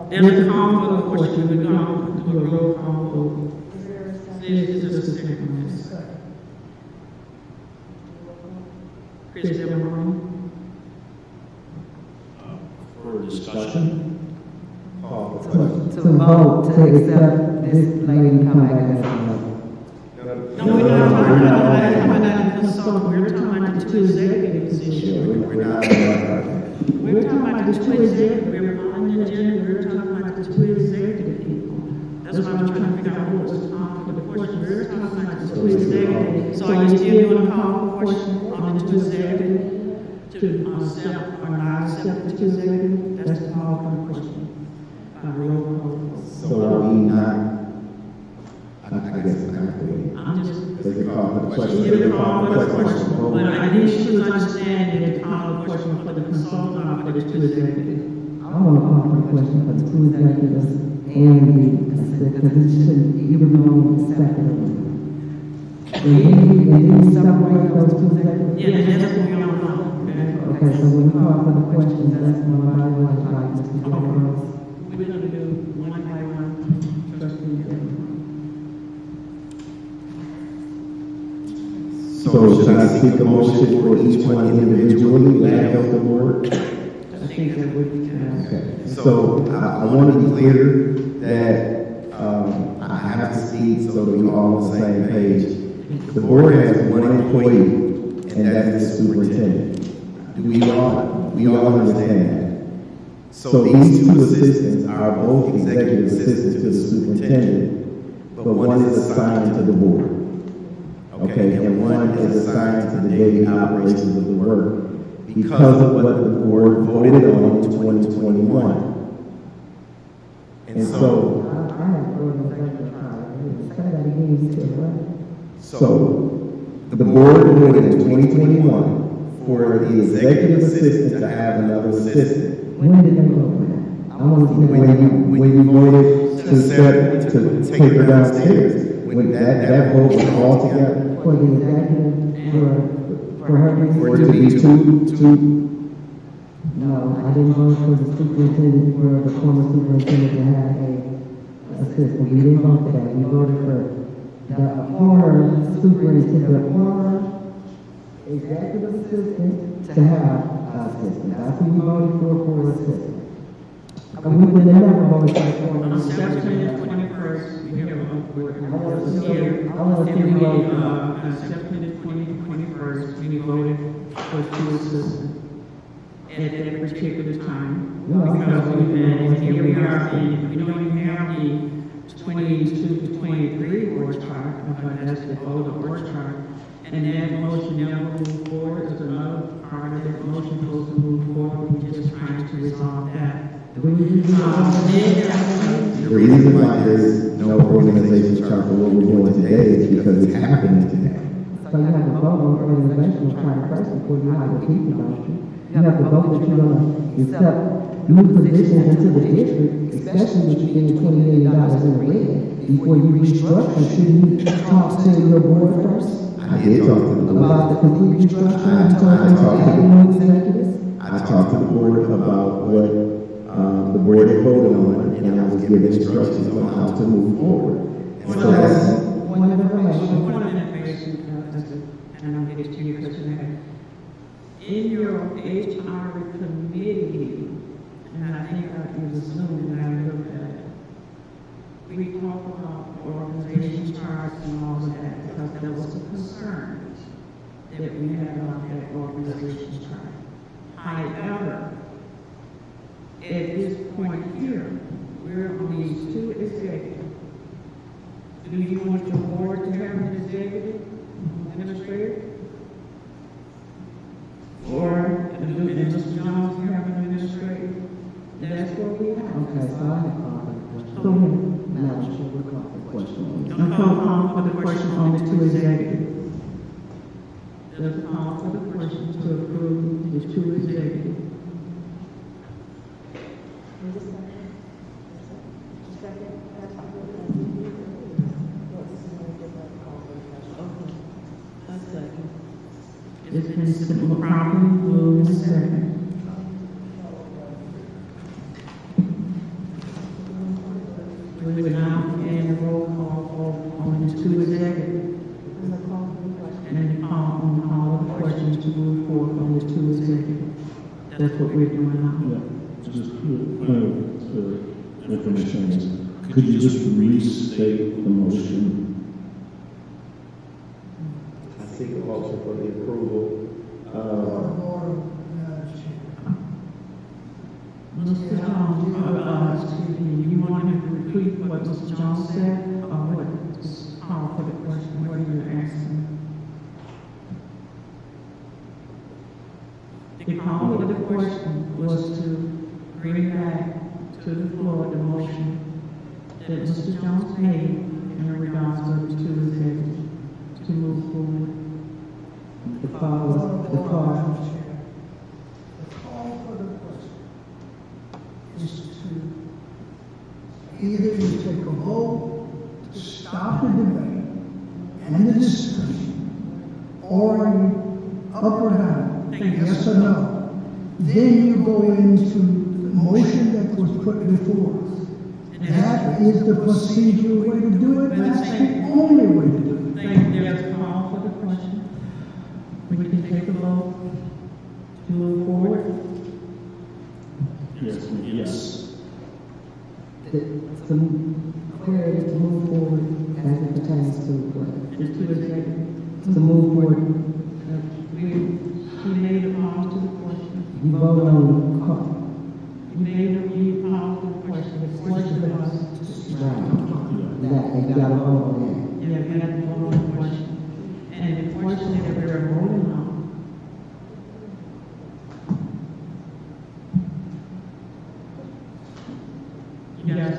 There's a call for the question. We're going to do a roll call vote. There's just a second on this. Chris Demarone. For discussion? to vote to accept this lady come back as a No, we're not talking about coming out of the consultant. We're talking about the two executive positions. We're talking about the two executive. We're on the agenda. We're talking about the two executive people. That's why I'm trying to figure out what was called for the question. We're talking about the two executive. So are you still going to call for question on the two executive to accept or not accept the two executive? That's the call for the question. Roll call. So are we not, I guess I'm not really. I'm just. There's a call for the question. There's a call for the question. But I think she was understanding that the call for the question for the consultant or for the two executives. I want to call for the question for the two executives and the position, even though separately. And then separate those two executive. Yeah, that's what we don't know. Okay, so when we call for the questions, that's one by one, like Mr. Jones. We're gonna do one by one, trustee. So should I seek a motion for each one individually, Land Health Board? I think that would be Okay, so I want to be clear that I have to speak so that we're all on the same page. The board has one employee, and that is the superintendent. We all understand that. So these two assistants are both executive assistants to the superintendent, but one is assigned to the board. Okay, and one is assigned to the daily operations of the work because of what the board voted on in 2021. And so, the board voted in 2021 for the executive assistant to have another assistant. When did they vote for that? I want to see When you voted to take her downstairs, when that vote was all together. for the executive, for her. For it to be two. No, I didn't vote for the superintendent, for the former superintendent to have a assistant. We didn't vote for that. We voted for the former superintendent, the former executive assistant to have an assistant. That's what we voted for assistant. We would never vote for On September 21st, we have a board. I want to see vote. On September 21st, we voted for two assistants at that particular time. Because and here we are, and we don't even have the 22 to 23 org chart, but that's the older org chart. And that motion never moved forward, there's another part of that motion supposed to move forward, we're just trying to resolve that. The reason why there's no organization chart for what we're doing today is because it's happening today. So you have to vote on organizational chart first before you have a people motion. You have to vote that you're gonna accept new positions into the district, especially if you're getting $20 million in the red. Before you restructure, should you talk to your board first? I did talk to the board. About the complete restructuring, I talked to the board about what the board had voted on, and I was given instructions on how to move forward. And so that's one information. One information, and I'm getting to your question. In your HR committee, and I think I was assuming that I looked at it, we talked about organization charts and all of that, because there was a concern that we had about that organization chart. However, at this point here, we're on these two executives. Do you want your board to have an executive administrator? Or do Mr. Jones have an administrator? That's what we have. Okay, so I have a question. Go ahead. Madam Chair, we'll call for the question. Don't call for the question on the two executives. There's a call for the question to approve the two executives. It's been properly moved and seconded. We will now begin a roll call on the two executives. And then call on all of the questions to move forward on the two executives. That's what we're doing now. Yeah, just information. Could you just restate the motion? I seek a motion for the approval. Mr. Jones, excuse me, you want him to repeat what Mr. Jones said, or what? Just call for the question, what are you asking? The call for the question was to bring back to the floor the motion that Mr. Jones made in regards to the two executives to move forward. The call for the question is to either you take a vote to stop the debate and the discussion, or up or down, yes or no, then you go into the motion that was put before us. That is the procedural way to do it, and that's the only way to do it. There's a call for the question. We can take a vote to move forward. Yes. Some clarity to move forward as it pertains to what? To move forward. We made a pause to the question. You vote on the call. We made a pause to the question. The question was. That, you gotta vote on that. Yeah, we had to vote on the question. And the question that we're voting on. Yes.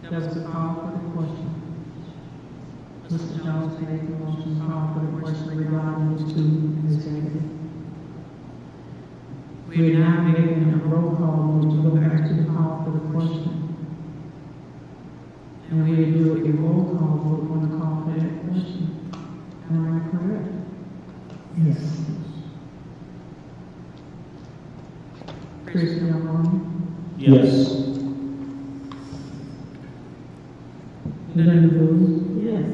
There was a call for the question. Mr. Jones made the motion, call for the question regarding these two executives. We are now making a roll call to go back to the call for the question. And we do a roll call vote on the call for that question. Am I correct? Yes. Chris, am I wrong? Yes. Linda Booth? Yes.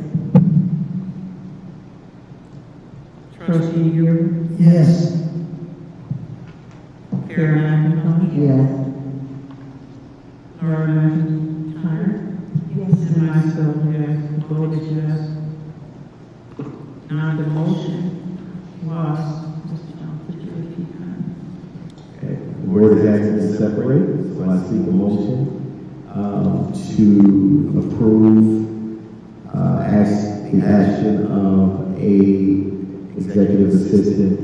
Trustee Gill? Yes. Caroline? Yes. Laura McIntyre? Yes. And myself, yes. The vote is yes. Now the motion was, Mr. Jones, would you repeat that? Okay. The board is asking to separate, so I seek a motion to approve the action of a executive assistant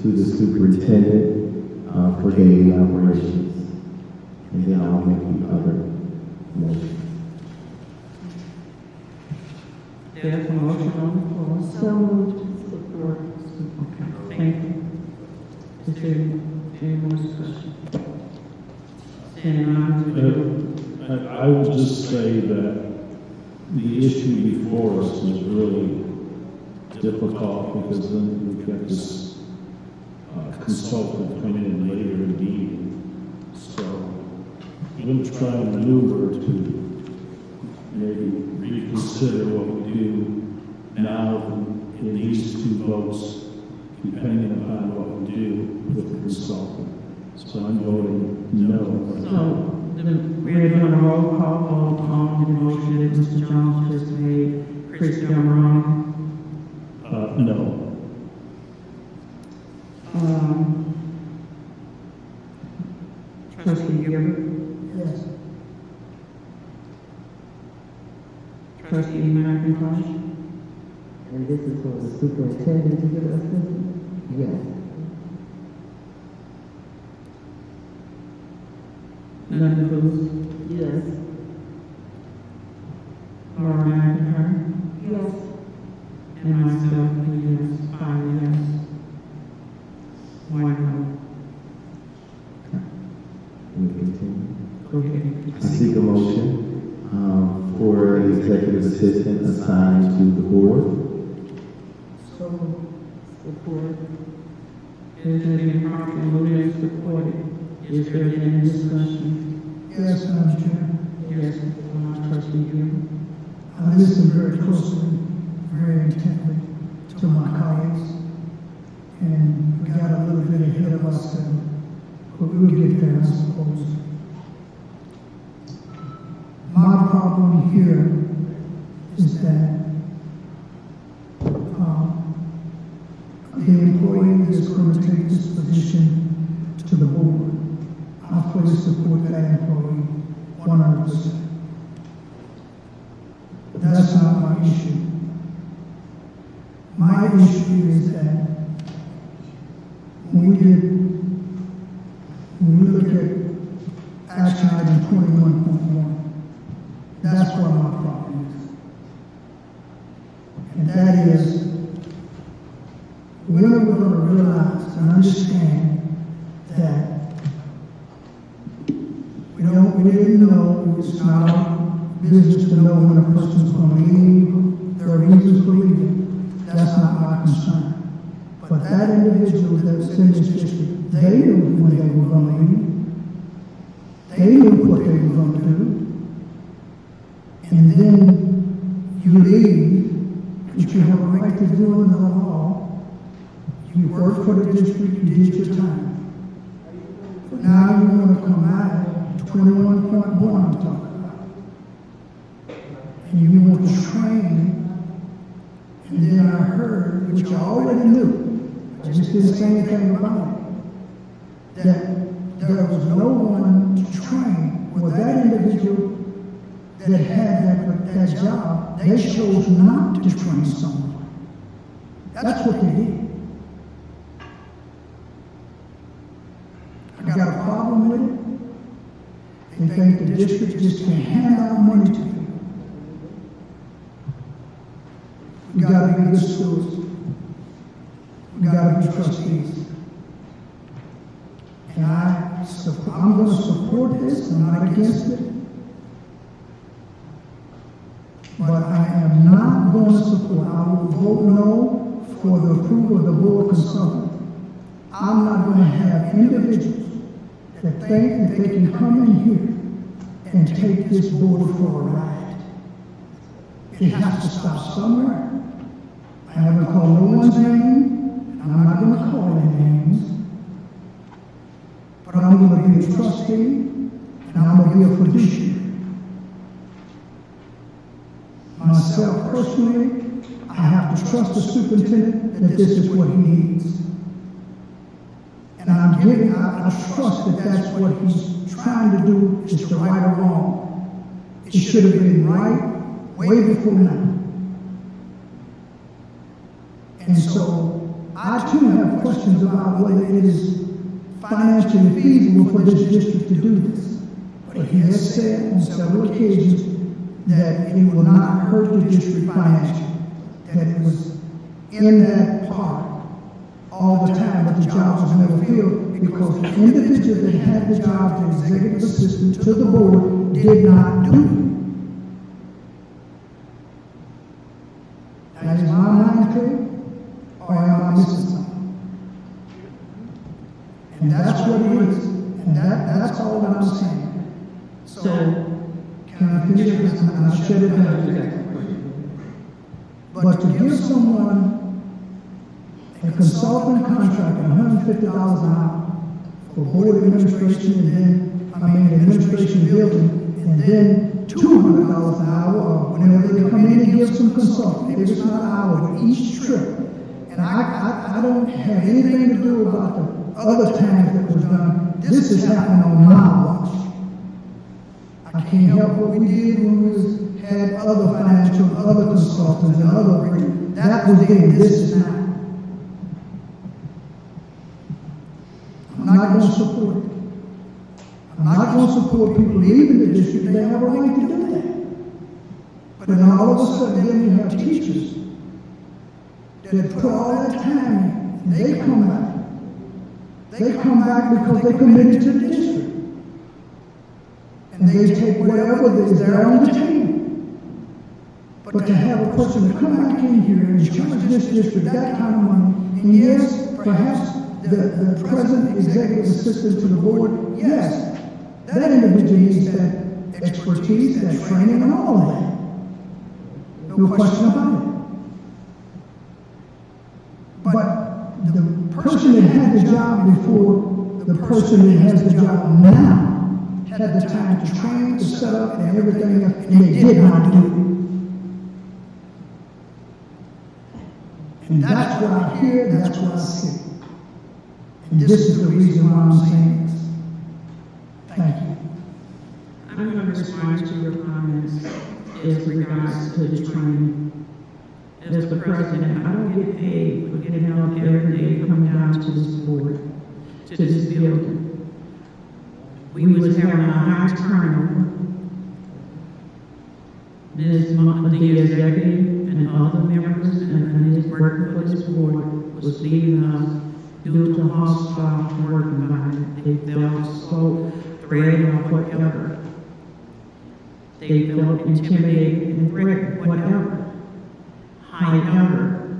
to the superintendent for daily operations. And then I'll make the other motion. There's a motion on the floor. So moved. Support. Okay, thank you. Is there any more discussion? Seeing none, I would just say that the issue before us is really difficult because then we've got this consultant coming in later in the meeting. So I'm going to try and maneuver to maybe reconsider what we do now in these two votes, depending upon what we do with the consultant. So I'm voting no. so we're doing a roll call vote on the motion that Mr. Jones just made. Chris, am I wrong? No. Trustee Gilbert? Yes. Trustee McIntosh? And this is for the superintendent to give us this? Yes. Linda Booth? Yes. Laura McIntyre? Yes. And myself, yes, 5 yes. 1 no. Can we continue? Go ahead. I seek a motion for the executive assistant assigned to the board. So, Support. Is there any property moved and supported? Is there any discussion? yes, Madam Chair. Yes, Trustee Gill? I listened very closely, very intently to my colleagues, and we got a little bit ahead of ourselves, but we'll get there, I suppose. My problem here is that the employee is going to take this position to the board. I fully support that employee 100%. That's not my issue. My issue is that when we look at action item 21.1, that's what my problem is. And that is, when are we going to realize and understand that didn't know, it's not our business to know when a person's going to leave, their reasons for leaving. That's not my concern. But that individual that's in this district, they knew when they were going to leave. They knew what they were going to do. And then you leave, which you have a right to do under the law. You work for the district, you did your time. But now you want to come out at 21.1 to talk about. And you want to train. And then I heard, which I already knew, I just didn't say anything about it, that there was no one to train. Well, that individual that had that job, they chose not to train someone. That's what they did. I got a problem with it. They think the district just can hand out money to people. We got to be good stewards. We got to be trustees. And I'm going to support this. I'm not against it. But I am not going to support. I will vote no for the approval of the board consultant. I'm not going to have individuals that think that they can come in here and take this board for a ride. It has to stop somewhere. I haven't called no one's name, and I'm not going to call any names. But I'm going to be a trustee, and I'm going to be a fiduciary. Myself personally, I have to trust the superintendent that this is what he needs. And I trust that that's what he's trying to do is to right or wrong. It should have been right way before now. And so I too have questions about whether it is financially feasible for this district to do this. But he has said on several occasions that it will not hurt the district financially, that it was in that part all the time, but the job was never filled because the individual that had the job, the executive assistant to the board, did not do it. Now, is my mind clear, or am I missing something? And that's what it is, and that's all that I'm saying. So, can I finish this? And I shut it down. But to give someone a consultant contract at $150 an hour for board administration and then, administration building, and then $200 an hour, or whenever they come in and give some consulting, maybe it's not an hour, but each trip. And I don't have anything to do about the other times that was done. This is happening on my watch. I can't help what we did when we had other financial, other consultants and other agreements. That was then, this is now. I'm not going to support it. I'm not going to support people leaving the district. They have a right to do that. But then all of a sudden, then you have teachers that put all that time in, and they come back. They come back because they committed to the district. And they take whatever is there on the table. But to have a person to come back in here and charge this district that kind of money, and yes, perhaps the present executive assistant to the board, yes, that individual needs that expertise, that training, and all of that. No question about it. But the person that had the job before, the person that has the job now, had the time to train, to set up, and everything else, and they did not do it. And that's what I hear, and that's what I see. And this is the reason why I'm saying this. Thank you. I'm going to respond to your comments as regards to the training. As the president, I don't get paid for getting out every day coming down to this board, to this building. We was having a high turnover. The executive and other members and his working for this board was leaving us due to hostile work environment. They felt so threatened or whatever. They felt intimidated and threatened, whatever. However,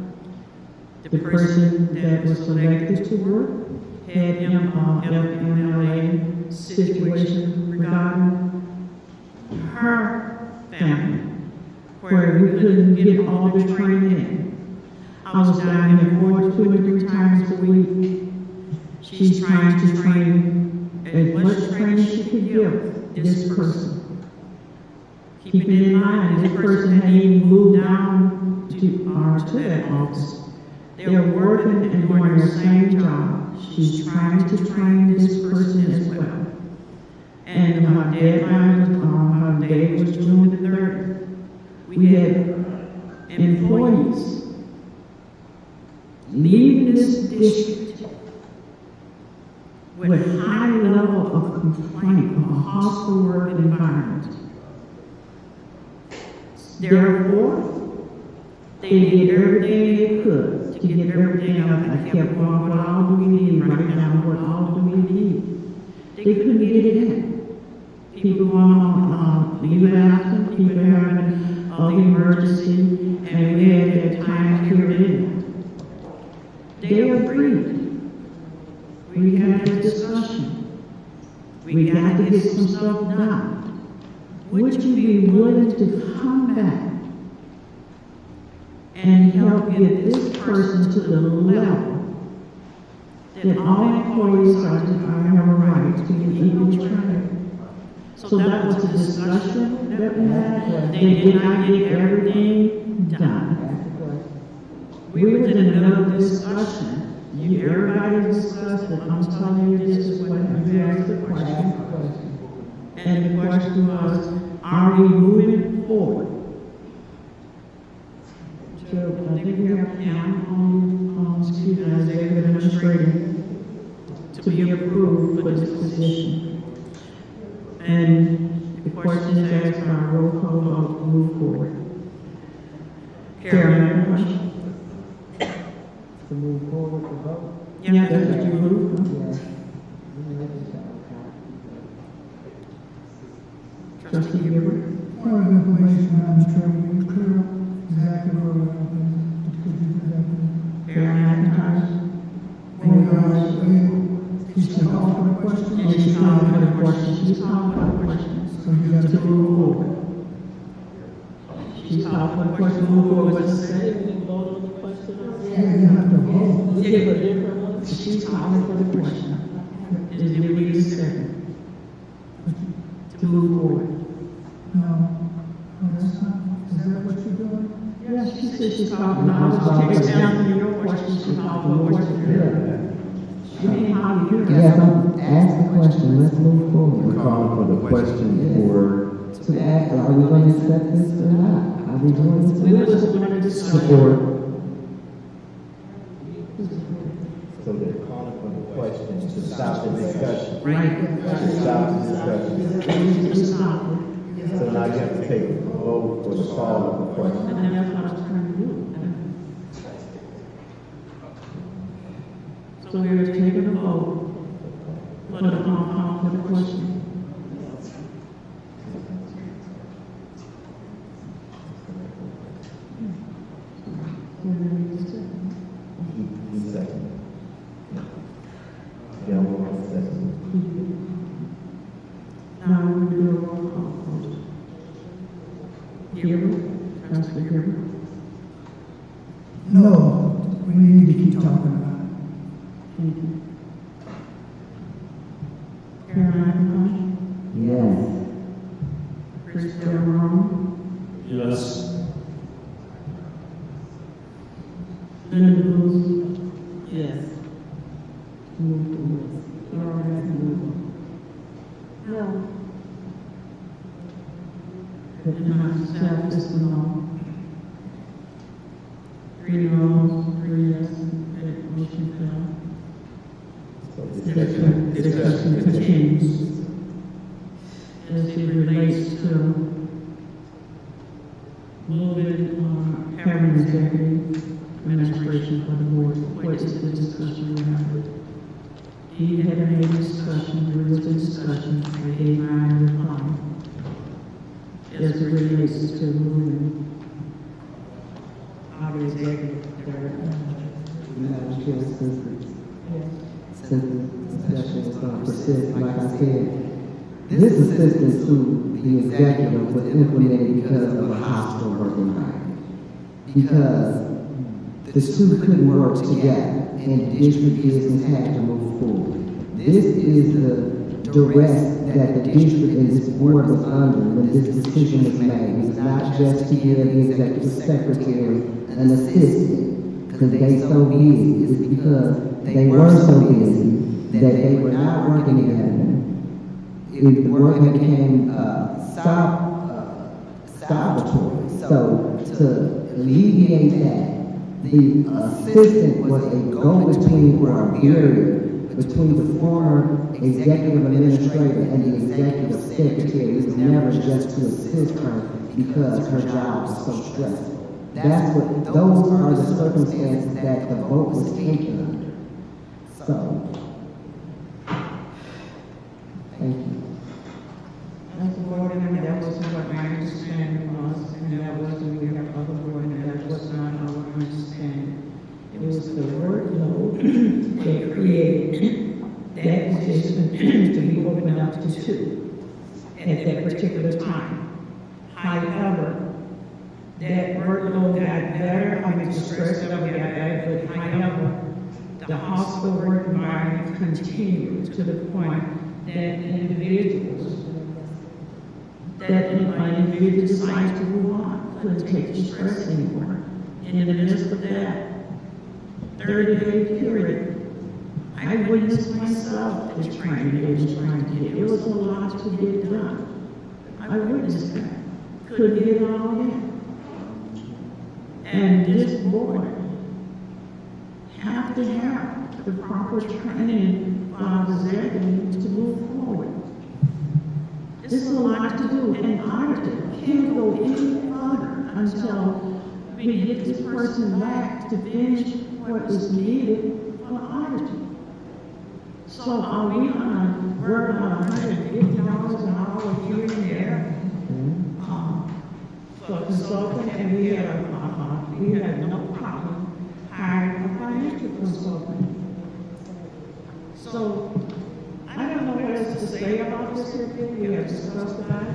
the person that was selected to work had FMLA situation regarding her family, where we couldn't get all the training in. I was down here 2 or 3 times a week. She's trying to train as much training she could give this person. Keeping in mind, this person hadn't even moved down to that office. They're working and doing their same job. She's trying to train this person as well. And her deadline, her day was June the 30th. We had employees leaving this district with a high level of complaint of a hostile work environment. Therefore, they did everything they could to get everything up. I kept going, what all do we need? Right now, what all do we need? They couldn't get it in. People going on leave of absence, people having emergency, and we had that time period in. They agreed. We had a discussion. We got to get some stuff done. Would you be willing to come back and help get this person to the level that all employees have a right to get equal training? So that was the discussion that we had. They did not get everything done. We were in the middle of discussion. Everybody discussed it. I'm telling you, this is what you asked the question. And the question was, are we moving forward? So I think we have Pam on executive administrator to be approved for this position. And the question is asked by roll call vote to move forward. Karen, any question? To move forward to vote? Yeah, that's what you moved. Yes. Trustee Gilbert? Point of information, Madam Chairman, you clear exactly where we're at. Could you do that, please? Karen McIntyre? She's calling for the question? And she's calling for the question. She's calling for the question. So you got To move forward. She's calling for the question to move forward. What's the second? Yeah, you have to vote. She's calling for the question. Is there a second? To move forward. No, that's not, is that what you're doing? Yes, she said she's calling. No, she's answering your question. She's calling for the question. You mean how you hear Yes, it? ask the question, let's move forward. We're calling for the question for To ask, are we going to accept this or not? Are we doing this? We were just going to discuss. support. So they're calling for the question to stop the discussion. Right. To stop the discussion. Just stop it. So now you have to take a vote for the call of the question. And that's what I was trying to do. So we're taking a vote for the call for the question. He's second. Yeah, we're second. Now we're going to do a roll call first. Gilbert, Councilor Gilbert. No, we need to keep talking about it. Thank you. Caroline Yes. Chris Delrone, Yes. Linda Booth. Yes. Move to Laura move. No. And myself is no. 3 noes, 3 yes, that motion fell. Discussion continues. As it relates to moving, having executive administration for the board, what is the discussion we have? He had made a discussion, there was a discussion, I gave my reply. as it relates to moving out of executive Madam Chair, since the discussion is going to persist, like I said, this assistance to the executive was implemented because of a hostile work environment. Because the two couldn't work together and the district business had to move forward. This is the duress that the district and this board was under when this decision was made. It was not just to give the executive secretary an assistant, because they so busy. It's because they were so busy that they were not working together. The work became salvatory. So to alleviate that, the assistant was a go-between or a barrier between the former executive administrator and the executive secretary. It was never just to assist her because her job was so stressful. Those are the circumstances that the vote was taken under. So, thank you. As a board member, that was what my understanding was, and that was when we have other board members, that was not our understanding. It was the workload that created that position to be opened up to two at that particular time. However, that workload got better, the stress level got better, but however, the hostile work environment continued to the point that individuals decided to move on, couldn't take the stress anymore. And in the midst of that 30-day period, I witnessed myself the training they was trying to get. It was a lot to get done. I witnessed that. Couldn't get it all in. And this board have to have the proper training for our executives to move forward. This is a lot to do, and auditor can't go any further until we get this person back to finish what is needed for auditing. So are we on a work on $150 an hour here and there for a consultant, and we had no problem hiring a financial consultant. So I don't know what else to say about this here. We have discussed about it,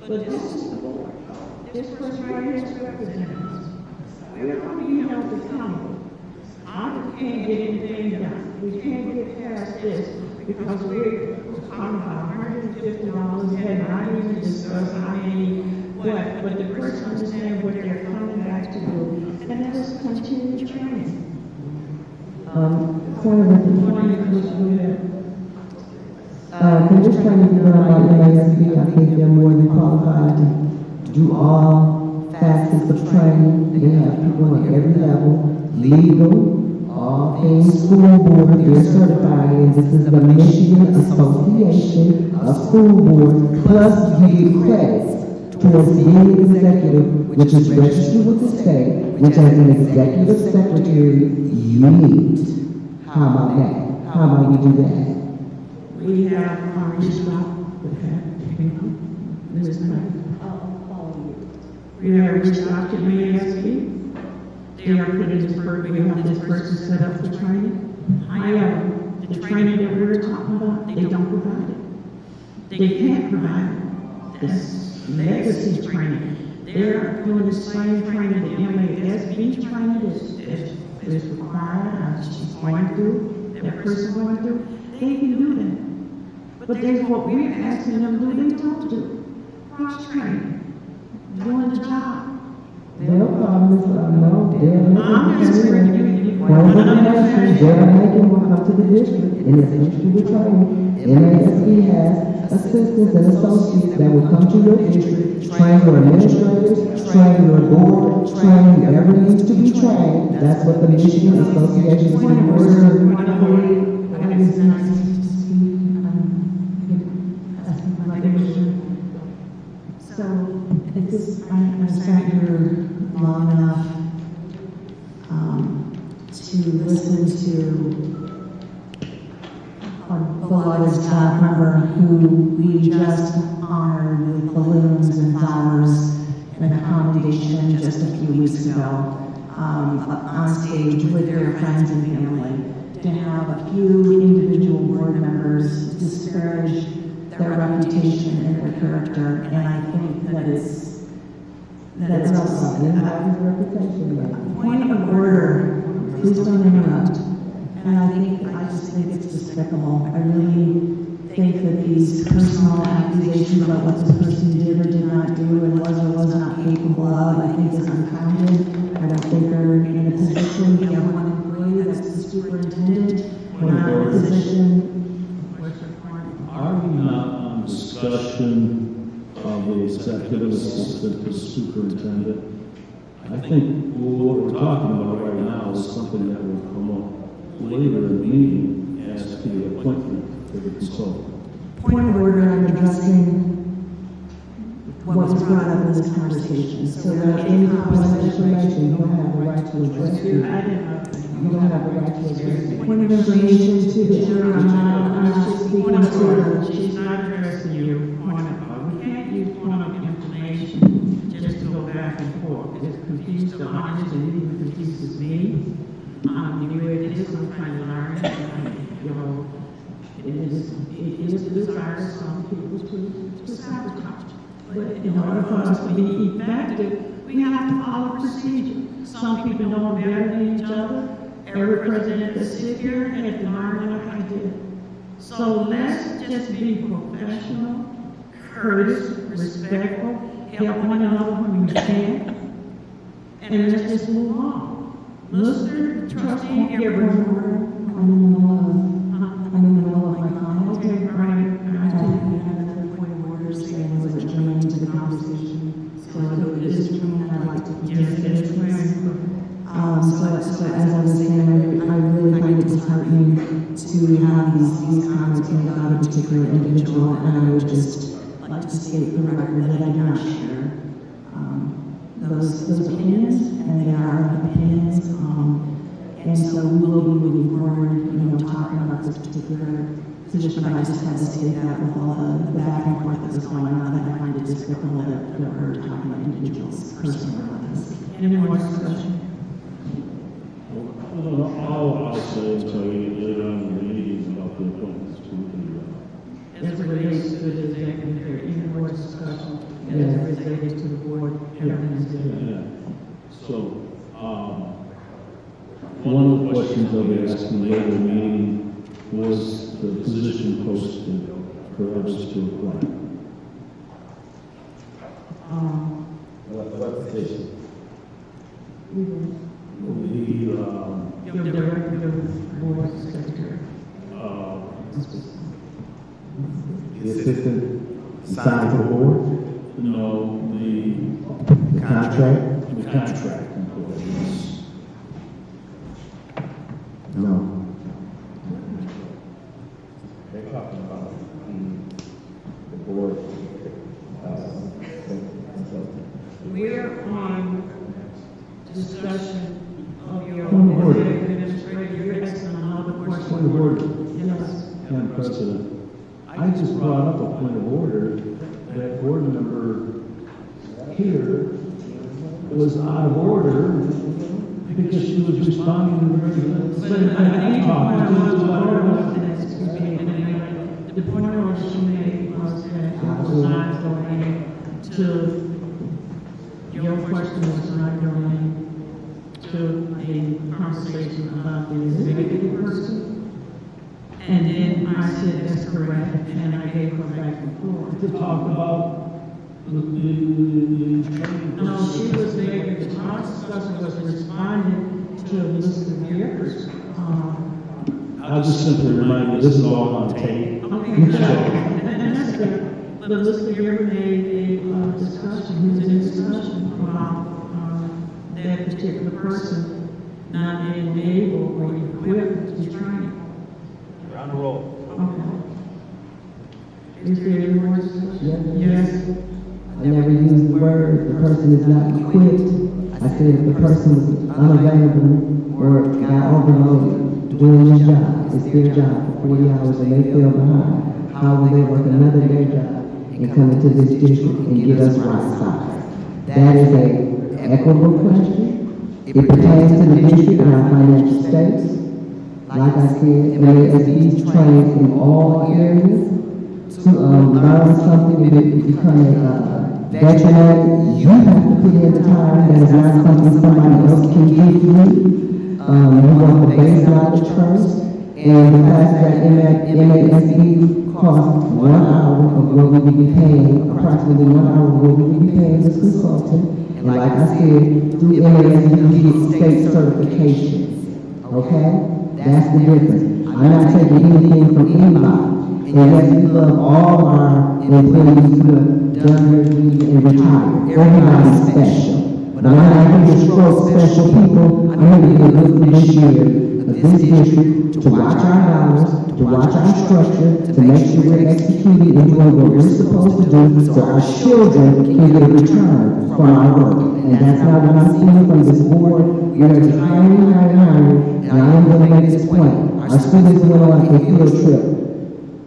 but this is the board. This person right here is representing us. We're going to be held accountable. I can't get anything done. We can't get past this because we're talking about $150 and not even discuss how many what, but the person understands what they're coming back to do, and that is continued training. Can this training be done by MASB? I think they're more than qualified to do all facets of training. They have people at every level, legal, all things school board, they're certified in. This is the Michigan Association of School Boards, plus you get credits towards being an executive, which is registered with the state, which as an executive secretary, you need. How about that? How about we do that? We have reached out with that. We have reached out to MASB. They are putting this person, we have this person set up for training. However, the training that we're talking about, they don't provide it. They can't provide it. That's legacy training. They're doing the same training the MASB training is required, she's going through, that person going through. They can do that. But then what we're asking them to do, they don't do. Cross-training, doing the job. No problem, no, I'm just they're making will come to the district and essentially the training. MASB has assistants and associates that will come to your district, train your administrators, train your board, train whoever needs to be trained. That's what the Michigan Association is. So, I sat here long enough to listen to our beloved staff member who we just honored with balloons and flowers Foundation just a few weeks ago, on stage with their friends and family, to have a few individual board members disparage their reputation and their character, and I think that it's also point of order. Please don't interrupt. And I just think it's despicable. I really think that these personal accusations about what this person did or did not do and was or was not capable of, I think is unfounded. I don't think they're in a position. We have one employee, that's the superintendent. We're not in a position. Are we not on discussion of the executive assistant to superintendent? I think what we're talking about right now is something that will come up later in the meeting as to the appointment for the consultant. Point of order, I'm addressing what was brought up in this conversation. So that any information, you don't have the right to address it. You don't have the right to address it. Point of information to the jury, I'm not speaking to her. She's not addressing you. We can't use point of information just to go back and forth. It's confused the audience and it even confuses me. It is some kind of learning. It is desirous some people to sabotage. But in order for us to be effective, we have to follow procedure. Some people know better than each other. Every president that sits here had to learn like I did. So let's just be professional, courteous, respectful, help one another when we can, and let's just move on. Mr. Trustee Gilbert. I'm in the middle of my comment. Okay, right. I have a point of order saying was it germane to the conversation. So if it is germane, I'd like to. Yes, it is. So as I was saying, I really find it disheartening to have these comments made about a particular individual, and I would just like to state for the record that I do not share those opinions, and they are opinions. And so we will be moving forward, talking about this particular position, but I just had to say that with all the back and forth that was going on, that I find it despicable that we're talking about individuals personally about this. Any more discussion? All I'll say is later on in the meeting about the appointments to the As it relates to the executive, there any more discussion as it relates to the board, everything is good. Yeah. So, one of the questions I'll be asking later in the meeting was the position posted for others to apply. What position? The director of board secretary. The assistant signed to the board? No, the Contract? The contract employees. No. They're talking about the board. We're on discussion of your Board. administrator. You're asking another question. Point of order. Yes. Madam President, I just brought up a point of order that board member here was out of order because she was responding to the The point of order she made was that I was not going to, your question was not going to a conversation about the executive person. And then I said, that's correct, and I gave her back and forth. to talk about the No, she was making, our discussion was responding to Mr. Gilbert's, I'll just simply remind you, this is all on tape. okay, and that's good. But Mr. Gilbert made a discussion, he was in a discussion about, that particular person not being able or equipped to train. You're on the roll. Okay. Is there any more discussion? Yes. I never used the word, the person is not equipped. I said if the person is unavailable or got overloaded doing his job, it's their job for 40 hours and they fell behind, how will they work another day job and come into this district and get us right side? That is a equitable question. It pertains to the district and our financial status. Like I said, MASB is trained in all areas to learn something and become a veteran. You have to put in the time. That is not something somebody else can give you. You want the base knowledge first. And the classes at MASB cost 1 hour of what we would be paying, approximately 1 hour of what we would be paying this consultant. And like I said, through MASB, you get state certifications. Okay? That's the difference. I'm not taking anything from anybody. And yes, we love all our employees who have done their duty and retired. Everybody's special. But I'm not here to stroke special people. I'm here to be a good this year of this district, to watch our dollars, to watch our structure, to make sure we're executing and doing what we're supposed to do so our children can get a return from our work. And that's not what I'm seeing from this board. You're going to be hiring, and I am going to make this point. Our students went on a field trip.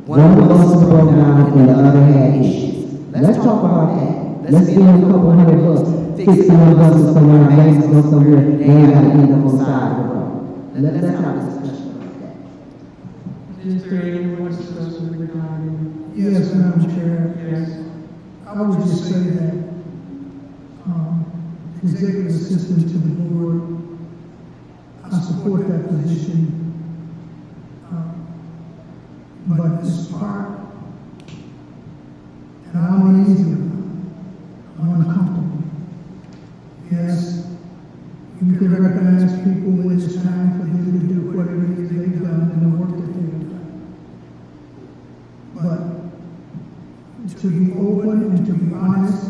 One of the buses broke down and the other had issues. Let's talk about that. Let's spend a couple $100 fixing the buses somewhere, banks go somewhere, they ain't got to end up on the side of the road. Let's have a discussion about that. Is there any more discussion regarding? Yes, Madam Chair. Yes. I would just say that executive assistant to the board, I support that position, but it's part, and I'm uneasy about it. I'm uncomfortable. Yes, you can recognize people when it's time for them to do whatever it is they've done and the work that they've done. But to be open and to be honest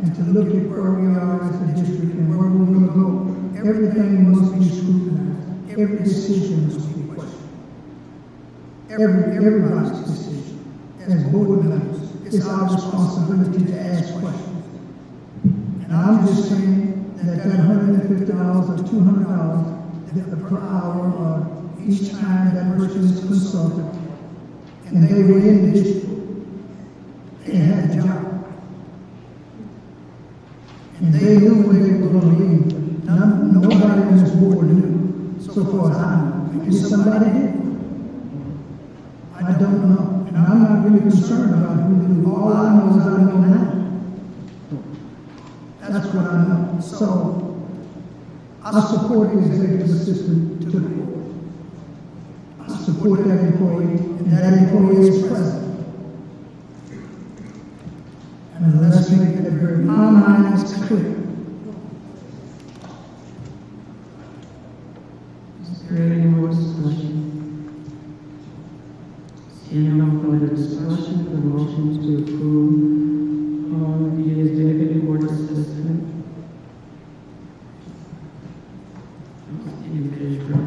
and to look at where we are as a district and where we're going to go, everything must be scrutinized. Every decision must be questioned. Everybody's decision. As board members, it's our responsibility to ask questions. And I'm just saying that $150 or $200 per hour each time that person is consulted, and they were in the district, they had a job. And they knew when they were going to leave. Nobody on this board knew, so far as I know. Maybe somebody did. I don't know. And I'm not really concerned about who knew. All I know is I know now. That's what I know. So, I support the executive assistant to the board. I support that employee, and that employee is present. And let's make that very, my mind is clear. Is there any more discussion? Seeing no further discussion, the motion to approve the executive board assistant. Individual.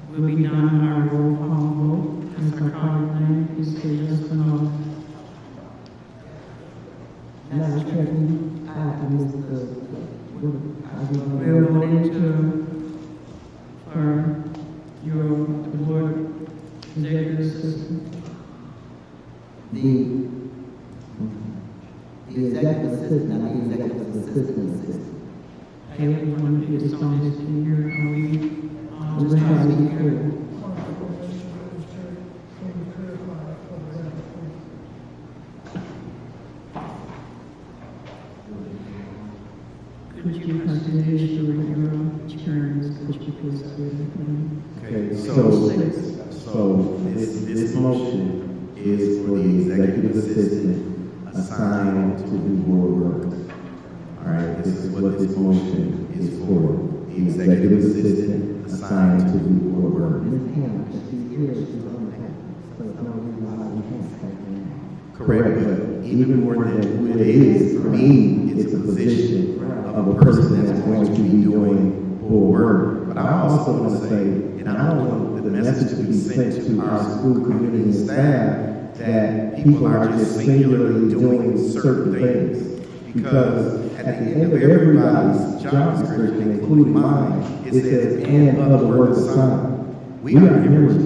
Will be done on our roll call vote. As our call name, please say yes or no. Madam Chair, I missed We're voting for your board executive assistant. The executive assistant, not the executive assistant. Everyone is on this here, are we just trying to be clear? Could you continue to your terms, could you please Okay, so this motion is for the executive assistant assigned to do board work. All right, this is what this motion is for. The executive assistant assigned to do board work. Correct, but even more than who it is, for me, it's a position of a person that's going to be doing board work. But I also want to say, and I don't want the message to be sent to our school community and staff that people are just singularly doing certain things. Because at the end of everybody's job description, including mine, it says, and other work assigned. We are humans.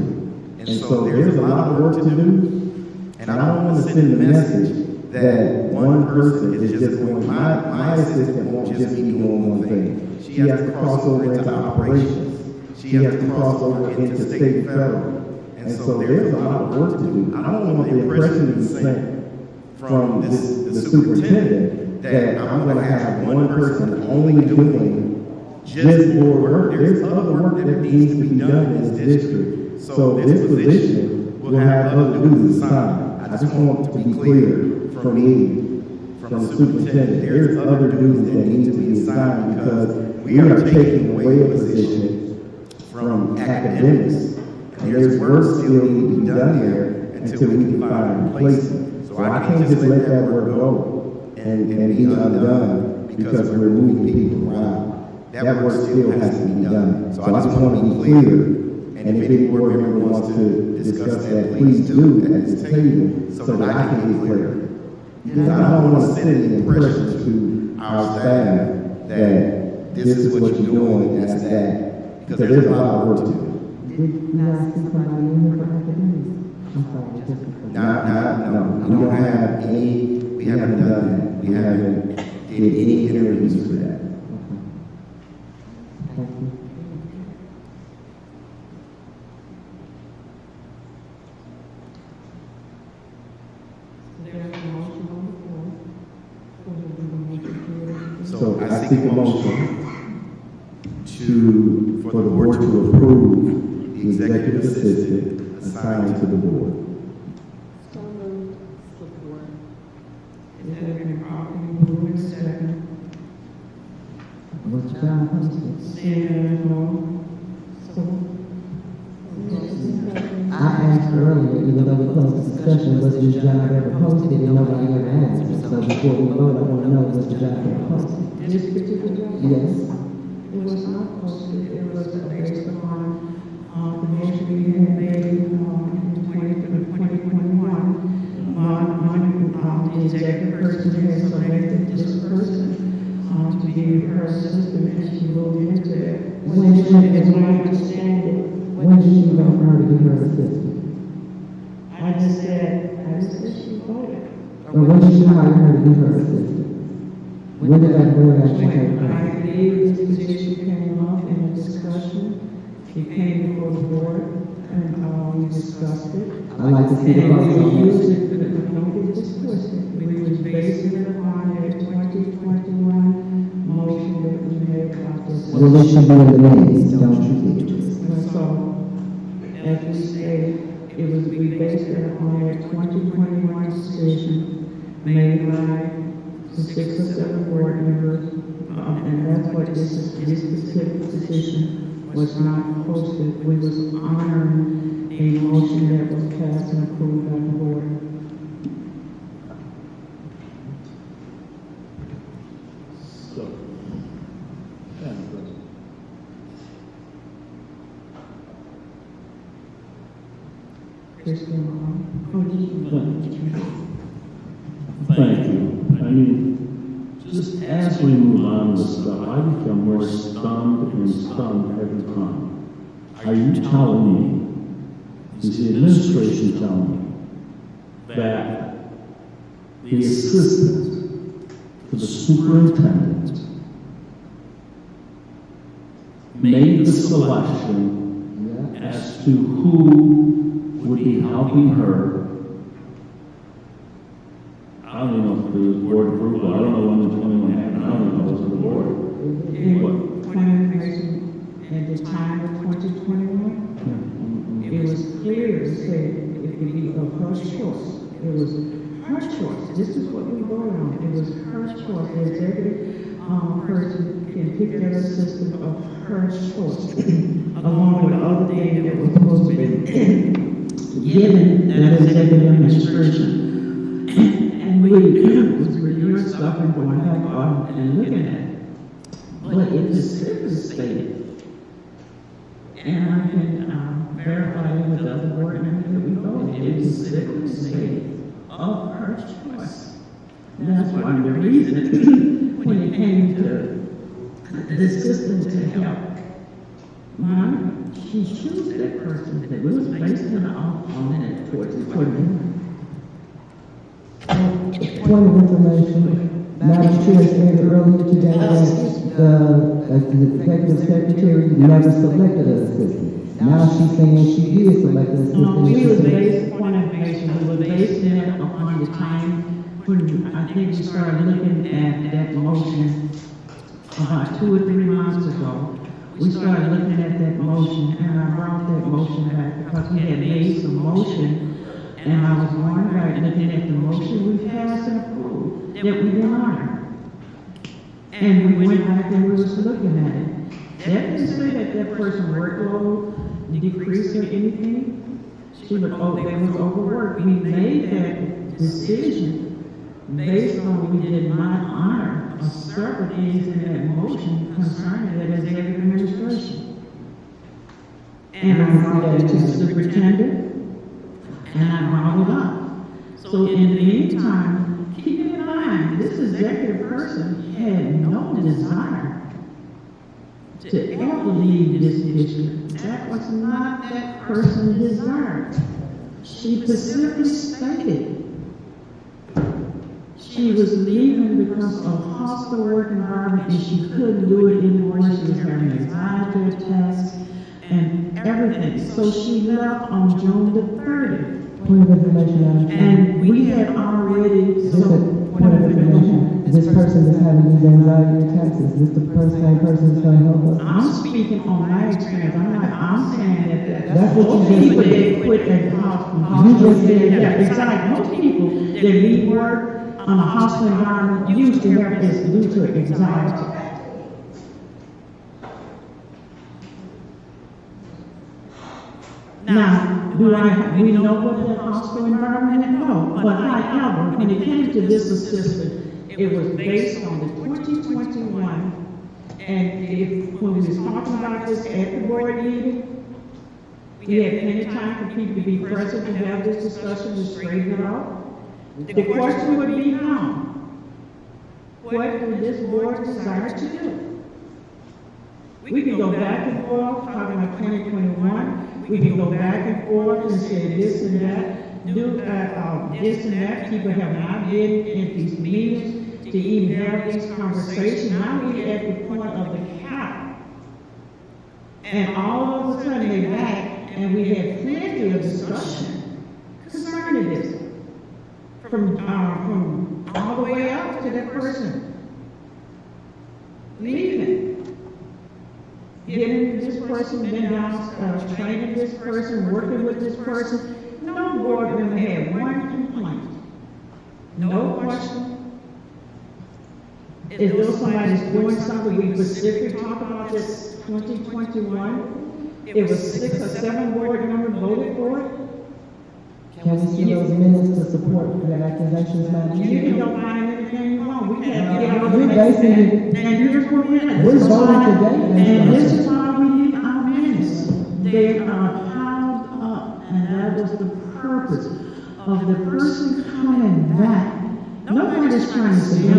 And so there's a lot of work to do. And I don't want to send the message that one person is just going, my assistant won't just be doing one thing. She has to cross over into operations. She has to cross over into state and federal. And so there's a lot of work to do. I don't want the impression to be sent from the superintendent that I'm going to have one person only doing just board work. There's other work that needs to be done in this district. So this position will have other duties assigned. I just want to be clear from me, from the superintendent, there's other duties that need to be assigned because we are taking away a position from academics. And there's work still need to be done there until we can find a replacement. So I can't just let that work go and be undone because we're moving people around. That work still has to be done. So I just want to be clear, and if any board member wants to discuss that, please do at this table so that I can get clear. Because I don't want to send the impression to our staff that this is what you're doing, that's that, because there's a lot of work to do. Did you ask somebody in for academics? I'm sorry, just because. No, we don't have any, we haven't done that. We haven't did any interviews for that. Thank you. So I seek a motion for the board to approve the executive assistant assigned to the board. So moved. Support. It has been properly moved and seconded. Mr. John Huston. Seeing no. I asked earlier, even though we closed the discussion, was this job ever posted, and nobody ever answered. So before we vote, I want to know, was the job ever posted? This particular job? Yes. It was not posted. It was based upon the motion we had made in 2021. The executive person had selected this person to be her assistant, and she moved into it. When did As I understand it, when did you vote her to be her assistant? I just said she voted. Or when did you hire her to be her assistant? When did that board actually take When I place? believe this position came up in a discussion, it came before the board, and we discussed it. I'd like to see the And vote we on used that. it, but don't get this twisted. We was basing it upon a 2021 motion that we made about this. Well, this should be in the minutes, don't you get twisted? And so, as we stated, we based it on a 2021 decision made by the 6 or 7 board members, and that's what this specific position was not posted. We was honoring a motion that was passed and approved by the board. So, thank you. I mean, just as we move on with stuff, I become more stunned and stunned every time. Are you telling me, is the administration telling me, that the assistant to the superintendent made the selection as to who would be helping her? I don't even know if it was board approval. I don't know when the 21 happened. I don't even know if it was the board. At the time of 2021, it was clear to say it could be of her choice. It was her choice. This is what we voted on. It was her choice. The executive person can pick that assistant of her choice, along with the other thing that was supposed to be given that executive administration. And we was reviewing stuff and going back on and looking at it. But it specifically stated, and I can verify it with the other board members that we voted, it specifically stated of her choice. And that's one of the reasons when it came to the assistant to help. She chose that person that was based on that towards the 21. Point of information, Madam Chair stated earlier today that the executive secretary never selected an assistant. Now she's saying she did select an assistant. We were based upon information, we were basing it upon the time when I think we started looking at that motion about 2 or 3 months ago. We started looking at that motion, and I brought that motion back because we had made some motion, and I was going back looking at the motion we passed and approved that we didn't honor. And we went back and we was looking at it. That didn't say that that person's workload decreased or anything. They was overworked. We made that decision based on we did not honor several things in that motion concerning that executive administration. And I brought that to the superintendent, and I brought it up. So in the meantime, keep in mind, this executive person had no desire to ever leave this district. That was not that person's desire. She specifically stated she was leaving because of hostile work environment and she couldn't do it anymore. She was having anxiety attacks and everything. So she left on June the 30th. Point of information, Madam Chair. And we had already, Point of information, this person is having these anxiety attacks. Is this the same person that's going to help us? I'm speaking on my experience. I'm saying that That's what you just people said. that quit at the hospital. You just said that. Yeah, exactly. Most people that leave work on a hospital environment usually have this due to anxiety. Now, we know what the hospital environment is? No, but however, when it came to this assistant, it was based on the 2021, and when we was talking about this at the board meeting, we had plenty of time for people to be present to have this discussion and straighten it out. The question would be now, what would this board desire to do? We can go back and forth, talking about 2021. We can go back and forth and say this and that, do this and that. People have not been in these meetings to even have these conversations. Now we're at the point of the cap. And all of a sudden they're back, and we had plenty of discussion concerning this. From all the way up to that person leaving. Getting this person, then down, training this person, working with this person. No board member had one complaint. No question. If there's somebody's doing something, we specifically talk about this 2021. It was 6 or 7 board members voted for it. Can we see those minutes to support the accusations, Madam Chair? You can go find anything wrong. We can't get out We're basing it. And here's what we're at. We're voting today. And this is why we need our minutes. They are piled up, and that was the purpose of the person coming back. Nobody's trying to say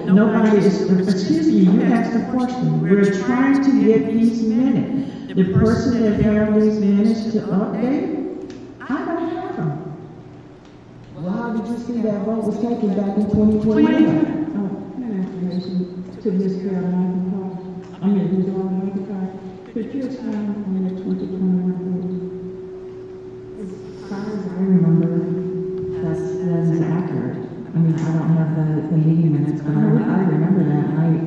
nobody is, excuse me, you asked the question. We're trying to get these minutes. The person that had these minutes to update, I don't have them. Well, how did you see that vote was taken back in 2021? To Ms. Caroline, I mean, Ms. Caroline, could you explain when the 2021 vote? As far as I remember, that's accurate. I mean, I don't have the meeting minutes, but I remember that. I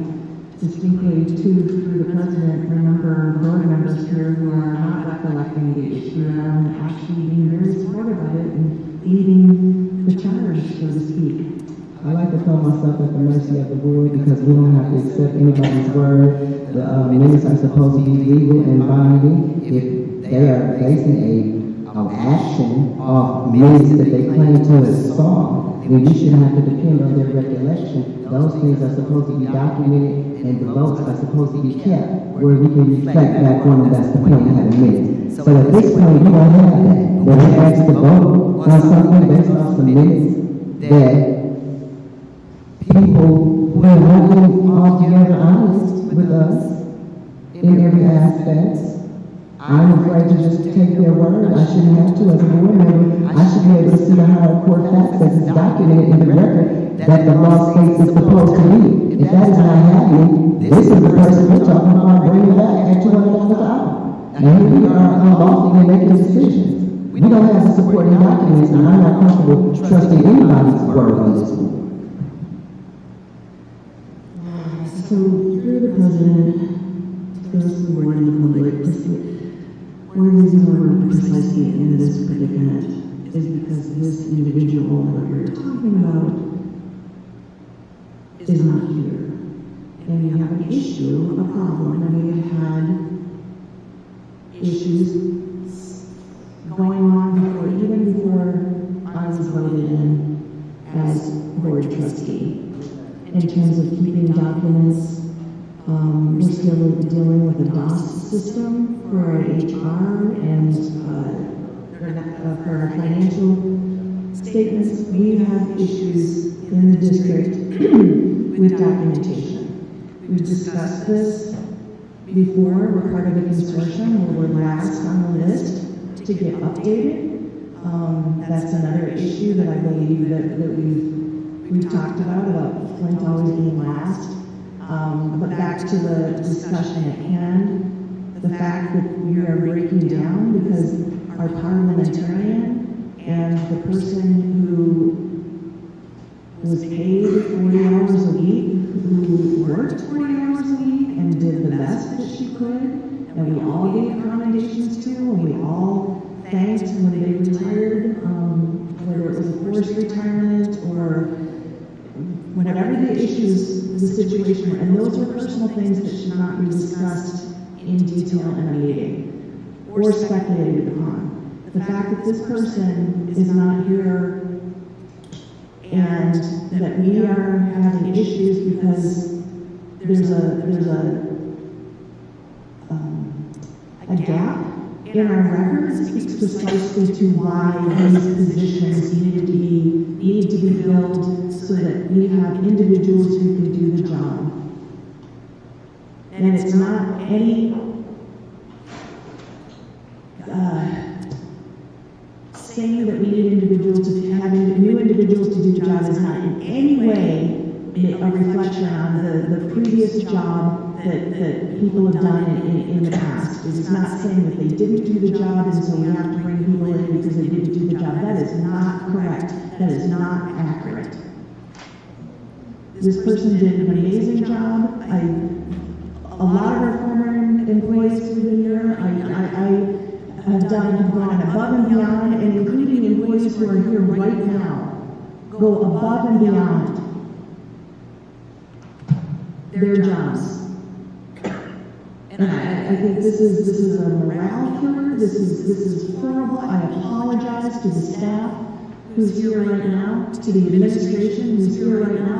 distinctly, too, through the president, remember board members here who are not recollecting the issue and actually being very supportive of it and leading the charge, so to speak. I like to throw myself at the mercy of the board because we don't have to accept anybody's word. The minutes are supposed to be legal and binding. If they are basing an action off minutes that they claim to have saw, then you shouldn't have to depend on their recollection. Those things are supposed to be documented and the votes are supposed to be kept where we can reflect back on them. That's the point of having minutes. So at this point, you don't have that. But we asked to vote on something based on some minutes that people who are not altogether honest with us in every aspect. I'm afraid to just take their word. I shouldn't have to as a board member. I should be able to see the hard core facts as it's documented in the record that the law states it's supposed to be. If that is not happening, this is the person we're talking about bringing back at $200 an hour. And here we are unlawfully making decisions. We don't have the supporting documents, and I'm not comfortable trusting anybody's word on this one. So, you're the president, first the board and the public. One reason why we're precisely in this predicament is because this individual that we're talking about is not here. And we have an issue, a problem, and we have had issues going on even before I was voted in as board trustee. In terms of keeping documents, we're still dealing with a DOS system for our HR and for our financial statements. We have issues in the district with documentation. We've discussed this before. We're part of a consortium where we're last on the list to get updated. That's another issue that I believe that we've talked about Flint always being last. But back to the discussion at hand, the fact that we are breaking down because our parliamentarian and the person who was paid 40 hours a week, who worked 40 hours a week and did the best that she could, and we all gave accommodations to, and we all thanked when they retired, whether it was a forced retirement or whatever the issues, the situation, and those are personal things that should not be discussed in detail in a meeting or speculated upon. The fact that this person is not here and that we are having issues because there's a gap in our records speaks precisely to why these positions need to be filled so that we have individuals who can do the job. And it's not any saying that we need individuals to having new individuals to do the job is not in any way a reflection on the previous job that people have done in the past. It is not saying that they didn't do the job and so we have to bring people in because they didn't do the job. That is not correct. That is not accurate. This person did an amazing job. A lot of our former employees who've been here, I have gone above and beyond, and including employees who are here right now, go above and beyond their jobs. And I think this is a morale killer. This is horrible. I apologize to the staff who's here right now, to the administration who's here right now.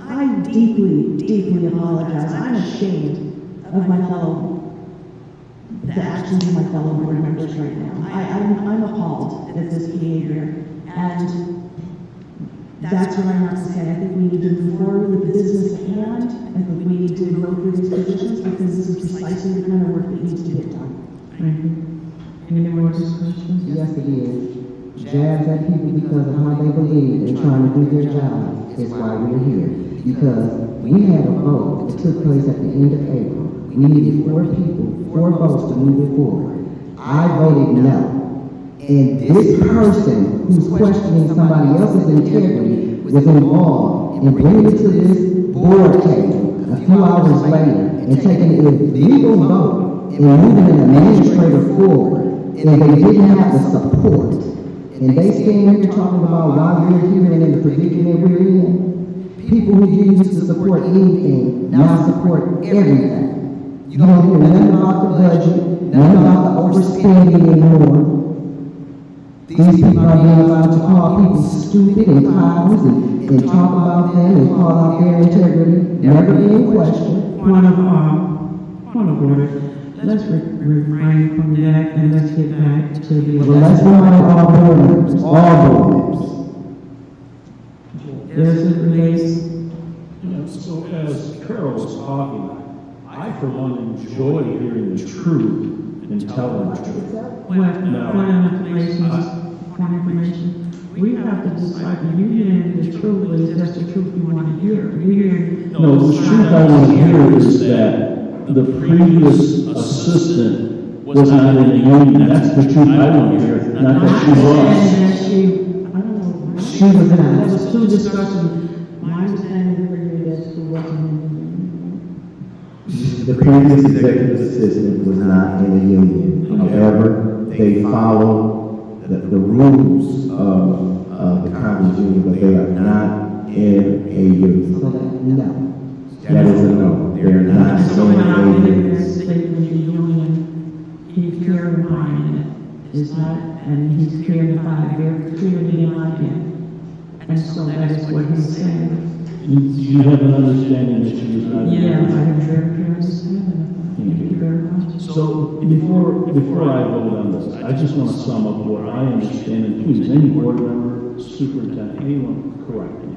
I deeply, deeply apologize. I'm ashamed of the actions of my fellow board members right now. I'm appalled at this behavior, and that's what I have to say. I think we need to move forward with the business at hand. I think we need to go through these positions because this is precisely the kind of work that needs to get done. Thank you. Any more questions? Yes, it is. Jabs at people because of how they believe in trying to do their job is why we're here. Because we had a vote that took place at the end of April. We needed 4 votes to move it forward. I voted no. And this person who's questioning somebody else's integrity was involved in bringing it to this board table a few hours later and taking a legal vote and moving an administrator forward. And they didn't have the support. And they stand here talking about why we're here and in the predicament we're in. People who used to support anything now support everything. You don't hear nothing about the budget, nothing about the overspending anymore. These people are being allowed to call people stupid and cowards and talk about them and call out their integrity, never being questioned. Point of order. Let's refrain from that and let's get back to the. Well, let's remind all board members, all board members. There's a release. So as Carol was talking, I for one enjoy hearing the truth and telling the truth. What information? point of information. We have to decide, are you hearing the truth, or is that the truth you want to hear? Are you hearing? No, the truth I want to hear is that the previous assistant was not in the union. That's the truth I want to hear, not that she was. She was not. There was two discussions. My understanding is that she wasn't in the union. The previous executive assistant was not in a union. However, they follow the rules of the Congress union, but they are not in a union. So no. That is a no. They are not So in when I a read union. this statement, the union, he clarified it. It's not, and he's clarified very clearly in my opinion. And so that is what he's saying. Do you have an understanding that she was not? Yeah, I have very clear understanding. Thank you very much. So before I vote on this, I just want to sum up what I understand, and please, any board member, superintendent, anyone correct me.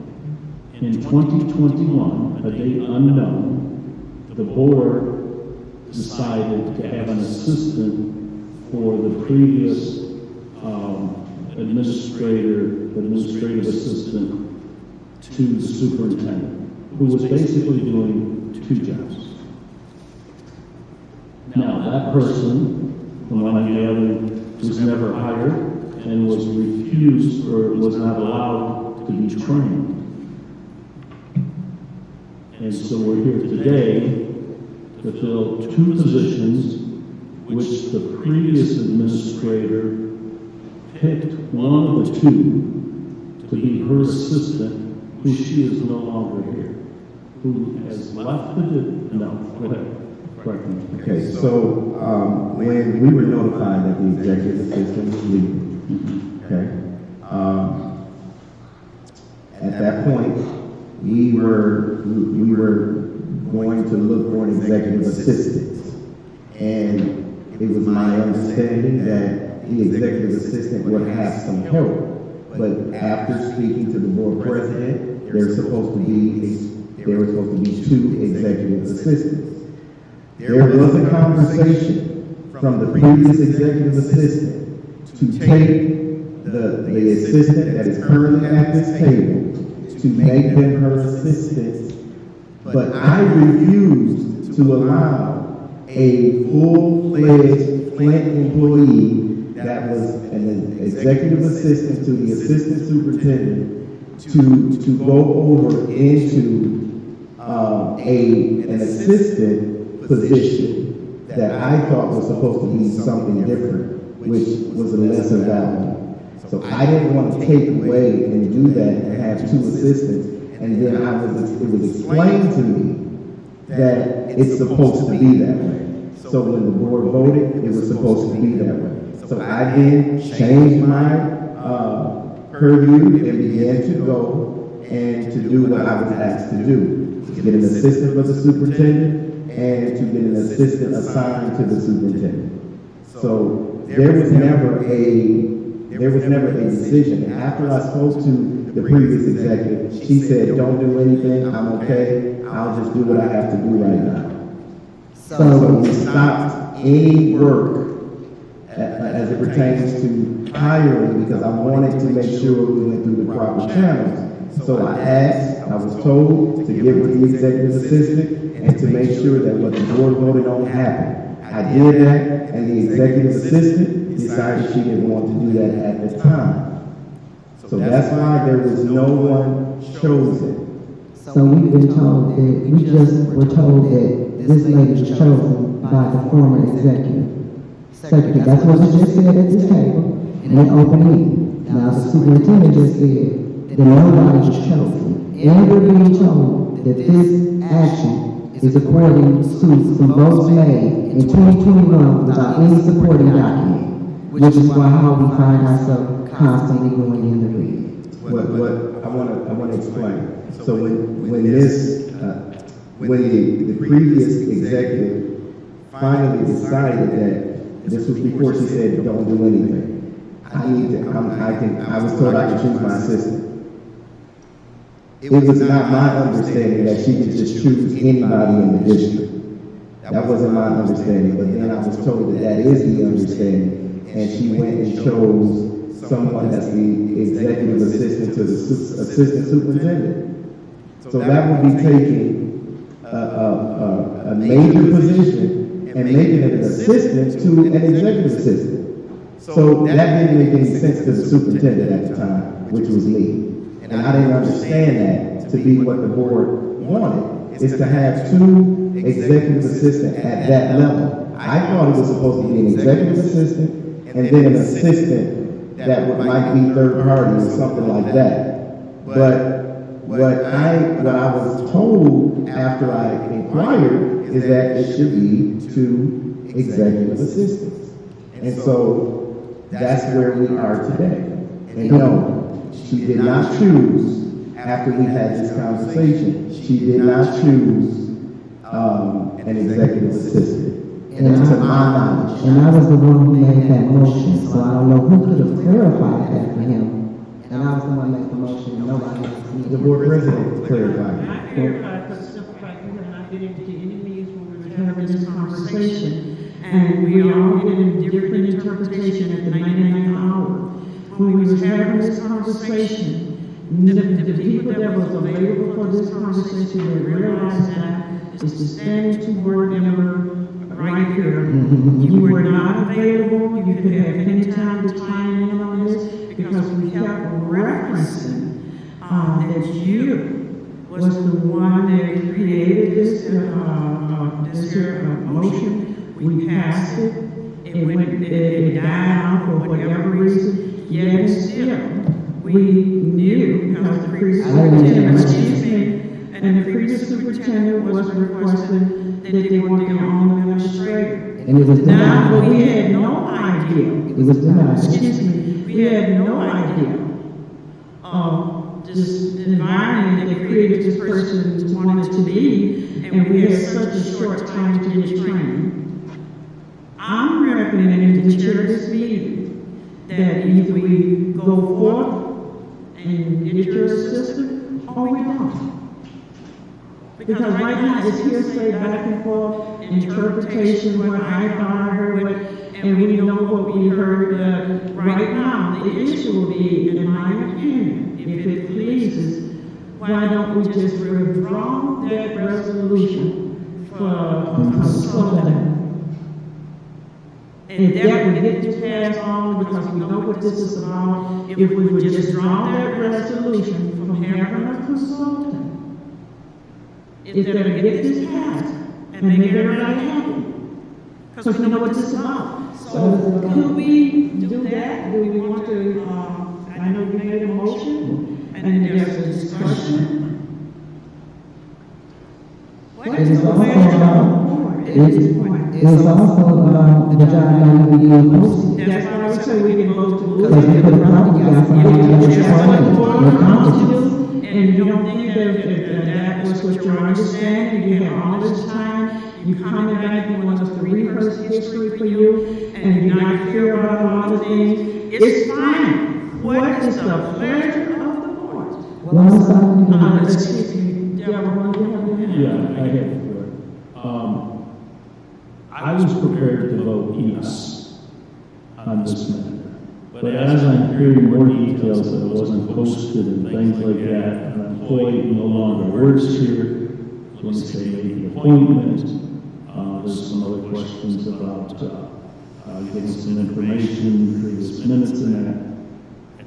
In 2021, a date unknown, the board decided to have an assistant for the previous administrative assistant to the superintendent, who was basically doing two jobs. Now, that person, from what I gather, was never hired and was refused or was not allowed to be trained. And so we're here today to fill two positions which the previous administrator picked one of the two to be her assistant, who she is no longer here, who has left the, no, go ahead. Okay, so when we were notified that the executive assistant was leaving, okay, at that point, we were going to look for an executive assistant, and it was my understanding that the executive assistant would have some help. But after speaking to the board president, there were supposed to be two executive assistants. There was a conversation from the previous executive assistant to take the assistant that is currently at this table to make them her assistants, but I refused to allow a full-fledged Flint employee that was an executive assistant to the assistant superintendent to go over into an assistant position that I thought was supposed to be something different, which was a lesser value. So I didn't want to take away and do that and have two assistants, and then it was explained to me that it's supposed to be that way. So when the board voted, it was supposed to be that way. So I then changed my purview and began to go and to do what I was asked to do, to get an assistant for the superintendent and to get an assistant assigned to the superintendent. So there was never a decision. After I spoke to the previous executive, she said, "Don't do anything, I'm okay, I'll just do what I have to do right now." So we stopped any work as it pertains to hiring because I wanted to make sure we went through the proper channels. So I was told to get with the executive assistant and to make sure that what the board voted on happened. I did that, and the executive assistant decided she didn't want to do that at the time. So that's why there was no one chosen. So we've been told that, we just were told that this lady was chosen by the former executive secretary. That's what you just said at this table, in an open meeting. Now, the superintendent just said that nobody was chosen. And we're being told that this action is according to some votes made in 2021 without any supporting document, which is why how we find ourselves constantly going in the lead. What I want to explain. So when the previous executive finally decided that this was before she said don't do anything, I was told I could choose my assistant. It was not my understanding that she could just choose anybody in the district. That wasn't my understanding, but then I was told that that is the understanding, and she went and chose someone that's the executive assistant to the assistant superintendent. So that would be taking a major position and making it an assistant to an executive assistant. So that didn't make any sense to the superintendent at the time, which was me. And I didn't understand that to be what the board wanted, is to have two executive assistants at that level. I thought it was supposed to be an executive assistant and then an assistant that might be third party or something like that. But what I was told after I inquired is that it should be two executive assistants. And so that's where we are today. And no, she did not choose, after we had this conversation, she did not choose an executive assistant. And to my knowledge. And I was the one who made that motion, so I don't know who could have clarified that for him. And I was the one who made the motion, and nobody else. The board president clarified. I clarified for the simple fact we have not been into any meetings when we were having this conversation, and we all getting different interpretation at the 99th hour. When we was having this conversation, the people that was available for this conversation, they realized that it's the standing board member right here. You were not available. You could have any time to chime in on this because we kept referencing that you was the one that created this motion. We passed it. It died out for whatever reason. Yet still, we knew because the previous superintendent, and the previous superintendent was requesting that they want their own administrator. And it was denied. But we had no idea. It was denied. Excuse me. We had no idea of this environment that created this person wanted to be, and we had such a short time to get trained. I'm recommending to chair this meeting that either we go forth and get your assistant, or we don't. Because right now it's hearsay back and forth, interpretation, what I thought I heard, and we know what we heard. Right now, the issue will be, in my opinion, if it pleases, why don't we just withdraw that resolution for consultant? And that would get this passed on because we know what this is about. If we would just draw that resolution from having a consultant, is that to get this passed and make everybody happy. Because we know what this is about. So could we do that? Do we want to, I know you made a motion and there's a discussion. What is the pleasure of the board at this point? It's also the job not being posted. That's why I say we can vote to move Because we could have probably got somebody that was it. And you don't think that that was what you're understanding? You have all this time, you coming back, you want us to rehearse history for you, and you're not clear about a lot of things. It's fine. What is the pleasure of the board? Well, I'm sorry. Excuse me, Deborah, do you have any? Yeah, I have. I was prepared to vote yes on this matter. But as I'm hearing more details that it wasn't posted and things like that, and an employee no longer works here, when they say made the appointment, there's some other questions about getting some information, previous minutes and that.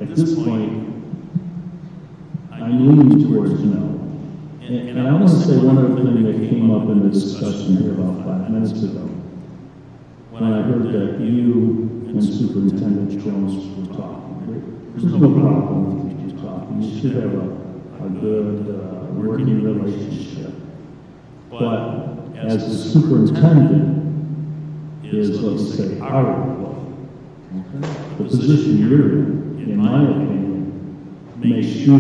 At this point, I'm leaning towards no. And I want to say one other thing that came up in the discussion here about 5 minutes ago. When I heard that you and Superintendent Jones were talking, there's no problem with you talking. You should have a good working relationship. But as the superintendent is, let's say, our employee, the position you're in my opinion, makes you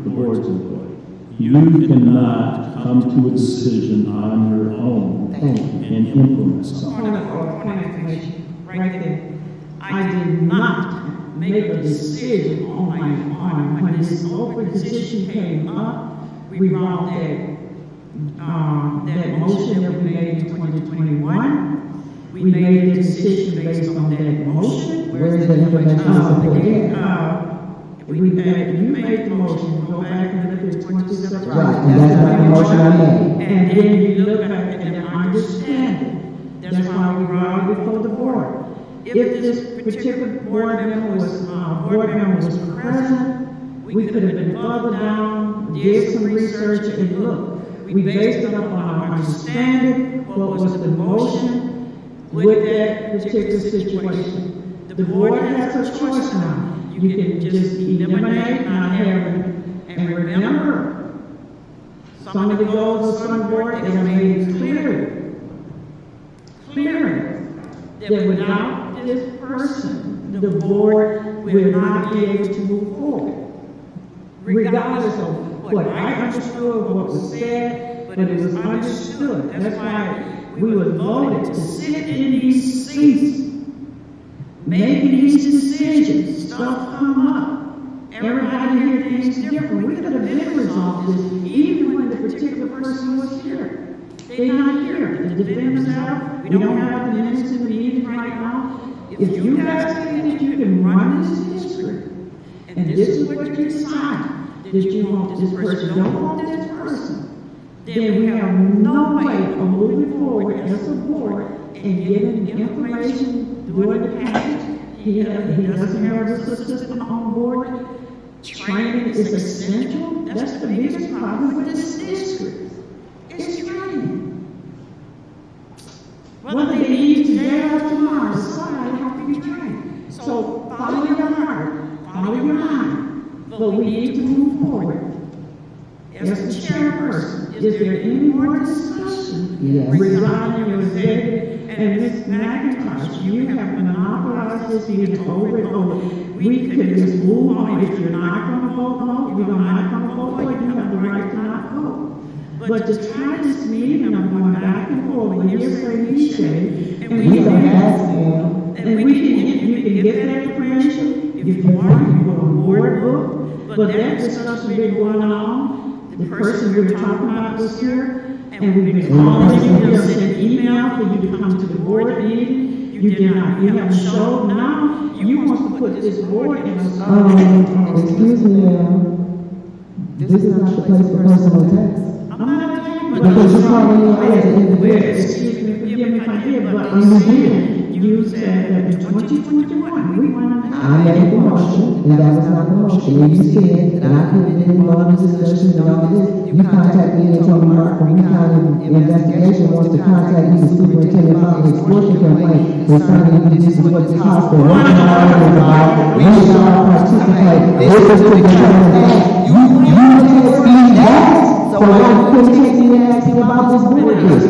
the board's employee. You cannot come to a decision on your own and implement something. Point of information, right there. I did not make a decision on my own. When this open position came up, we brought that motion that we made in 2021, we made a decision based on that motion. Where's the information supported? You made the motion, go back and look at 27. Right, and that's not the motion I made. And then you look at it and understand it. That's why we brought it before the board. If this particular board member was present, we could have been further down, did some research, and look, we based it upon our understanding, what was the motion with that particular situation. The board has a choice now. You can just eliminate, not have it, and remember, some of the goals of some board, they have made it clear that without this person, the board will not be able to move forward. Regardless of what I understood, what was said, but it was understood. That's why we were voted to sit in these seats, making these decisions. Stuff come up. Everybody here thinks different. We could have been resolved this even when the particular person was here. They're not here to defend themselves. We don't have the minutes in the meeting right now. If you guys think that you can run this district, and this is what you decide, that you want this person, don't want this person, then we have no way of moving forward as a board and getting information during the package. He doesn't have a system on board. Training is essential. That's the biggest problem with this district. It's training. Whether they need today or tomorrow, somebody has to be trained. So follow your heart, follow your mind. But we need to move forward. As the chairperson, is there any more discussion regarding your executive? And Ms. McIntosh, you have monopolized this meeting over and over. We could just move on. If you're not going to vote no, you're not going to vote for it, you have the right to not vote. But to try this meeting, I'm going back and forth, when you say, he say, and we can ask him, and you can get that information. If you want, you go on board book. But that discussion been going on. The person we were talking about was here. And we've been calling you, we have sent email for you to come to the board meeting. You did not, you haven't showed. Now, you want to put this board in a... Excuse me, ma'am. This is not the place for personal attacks. I'm not attacking, but... Because you're calling me as an individual. Excuse me, forgive me if I did, but you said that in 2021, we wanted to... I made the motion, and that was not the motion. And you said that I couldn't get involved in discussion and all of this. You contacted me and told me Mark from County Investigation wants to contact you, the superintendent, about the extortion complaint concerning this is what this hospital, what it's all about. We should all participate. This is what the complaint. You can't see that. So why couldn't you text me and ask me about this board case?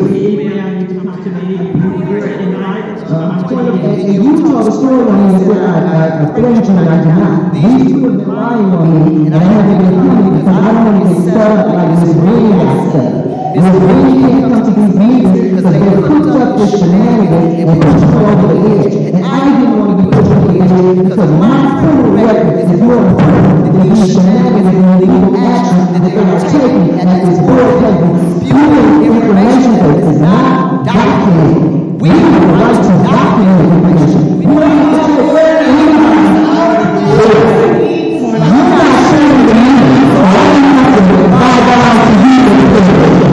And you told a story on me that I finished and I did not. These people have been lying on me, and I haven't been coming because I don't want to get set up like Ms. Green has said. Ms. Green can't come to these meetings because they cooked up this shenanigans and pushed her over the edge. And I didn't want to be pushed over the edge because my criminal record is more important than these shenanigans and illegal action that they are taking at this board table, spewing information that is not documented. We have the right to document information. We don't have to tell anybody. You're not sharing the meeting, so I don't have to bow down to you.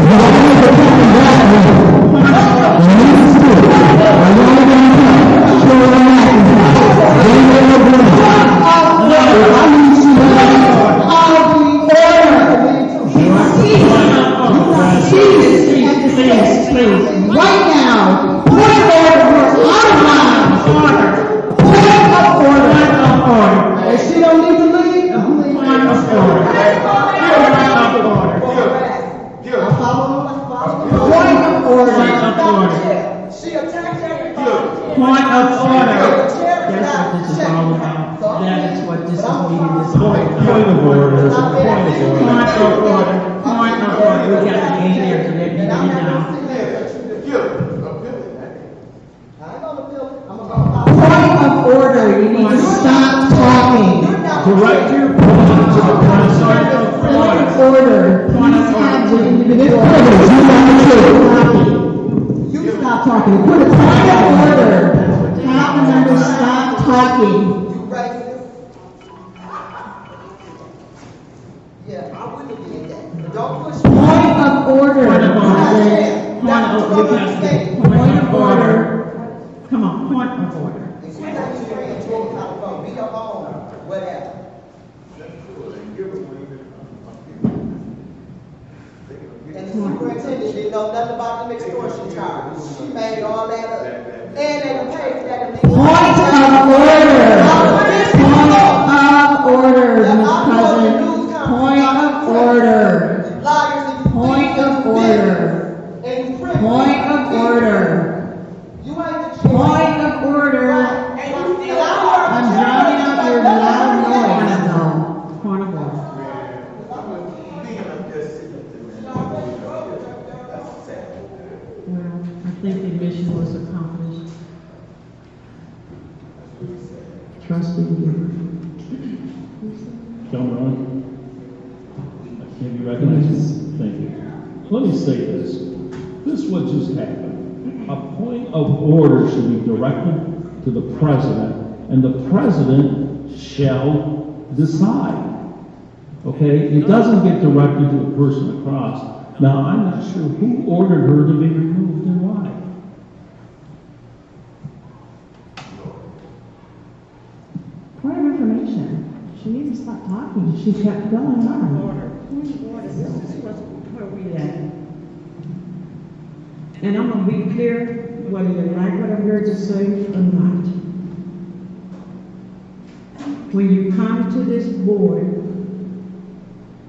You're not going to come and grab me. This is good. I'm not going to come. Show what I'm asking for. They will go down. If I need you to I'll be there. Please. Right now. She don't need to leave. Point of order. Point of order. That's what this is all about. That is what this meeting is for. Point of order. Point of order. Point of order. We got to get here to let me down. Point of order. You need to stop talking. Direct your point to the point of order. Please have the individual. You stop stop talking. Put a point of order. Council members, stop talking. Yeah, I wouldn't have did that. Don't push. Point of order. Point of order. Come on, point of order. If you're not trained, you don't have to go. Be your own, whatever. And the superintendent didn't know nothing about the extortion charges. She made all that up. And they were paid for that. Point of order, Ms. President. Point of order. Point of order. Point of order. Point of order. I'm drowning out your loud noise. No. Point of order. Well, I think the mission was accomplished. Trustee Giver. John Rowan? Can you recognize me? Thank you. Let me say this. This is what just happened. A point of order should be directed to the president, and the president shall decide. Okay? It doesn't get directed to the person across. Now, I'm not sure who ordered her to be removed and why. Point of information. She needs to stop talking. She kept going on. This is where we at. And I'm gonna be clear, whether you like what I'm here to say or not. When you come to this board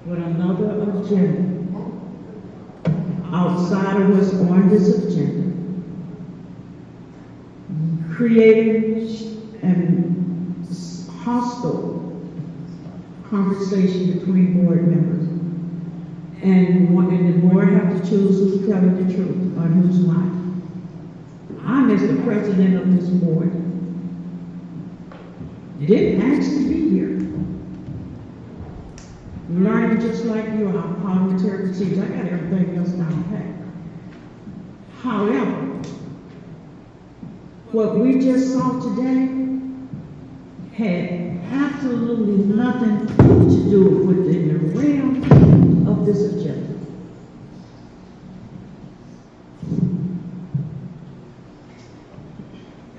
with another agenda outside of what's on this agenda, creating and hostile conversation between board members. And the board have to choose who's telling the truth and who's not. I'm as the president of this board. Didn't ask to be here. Learning just like you, I'm parliamentary procedure. I got everything else down pat. However, what we just saw today had absolutely nothing to do within the realm of this agenda.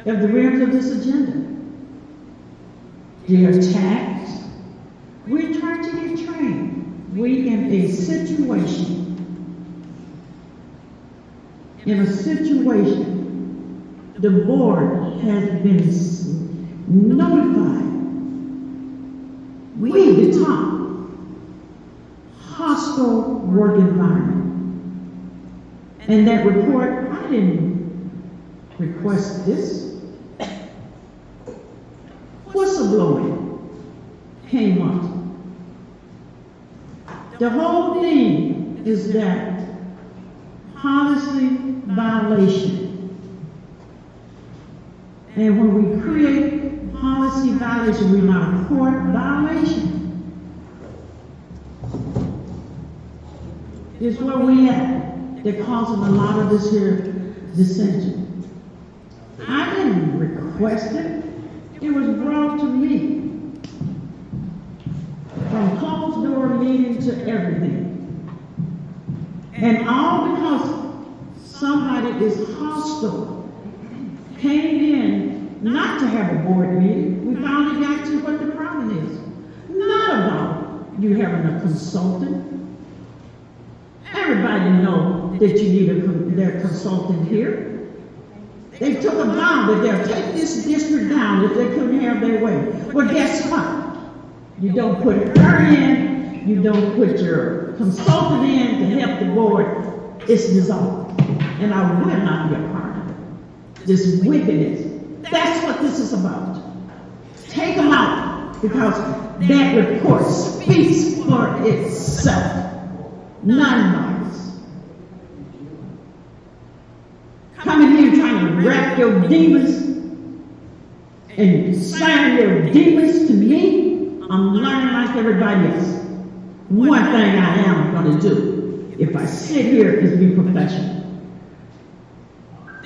Of the realms of this agenda. They're attacked. We're trying to get trained. We in a situation, the board has been notified. We, the top, hostile work environment. And that report, I didn't request this. Whistleblowing came up. The whole thing is that policy violation. And when we create policy violation, we're not a court violation. It's where we at. They're causing a lot of this here dissension. I didn't request it. It was brought to me. From closed door meeting to everything. And all because somebody is hostile, came in not to have a board meeting. We finally got to what the problem is. Not about you having a consultant. Everybody knows that you need their consultant here. They took a vow that they'll take this district down if they couldn't have their way. Well, guess what? You don't put her in, you don't put your consultant in to help the board. It's dissolved. And I will not be a part of it. This wickedness. That's what this is about. Take them out because that report speaks for itself. Non-bias. Coming here trying to wrap your demons and sign your demons to me. I'm learning like everybody else. One thing I am going to do, if I sit here, is be professional.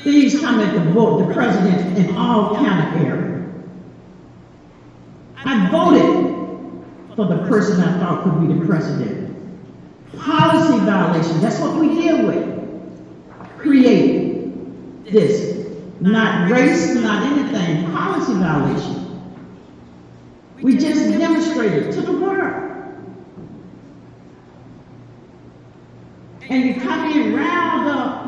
These come at the vote, the president in all county area. I voted for the person I thought could be the president. Policy violation, that's what we deal with. Create this. Not race, not anything. Policy violation. We just demonstrated to the world. And you come in round up.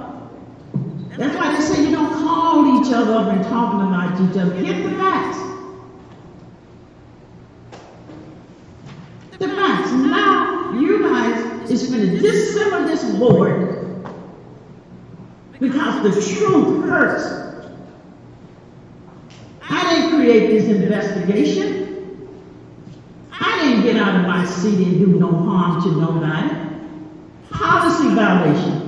That's why they say you don't call each other up and talking about each other. Get the facts. The facts. Now, you guys is going to disassemble this board because the truth hurts. I didn't create this investigation. I didn't get out of my seat and do no harm to nobody. Policy violation.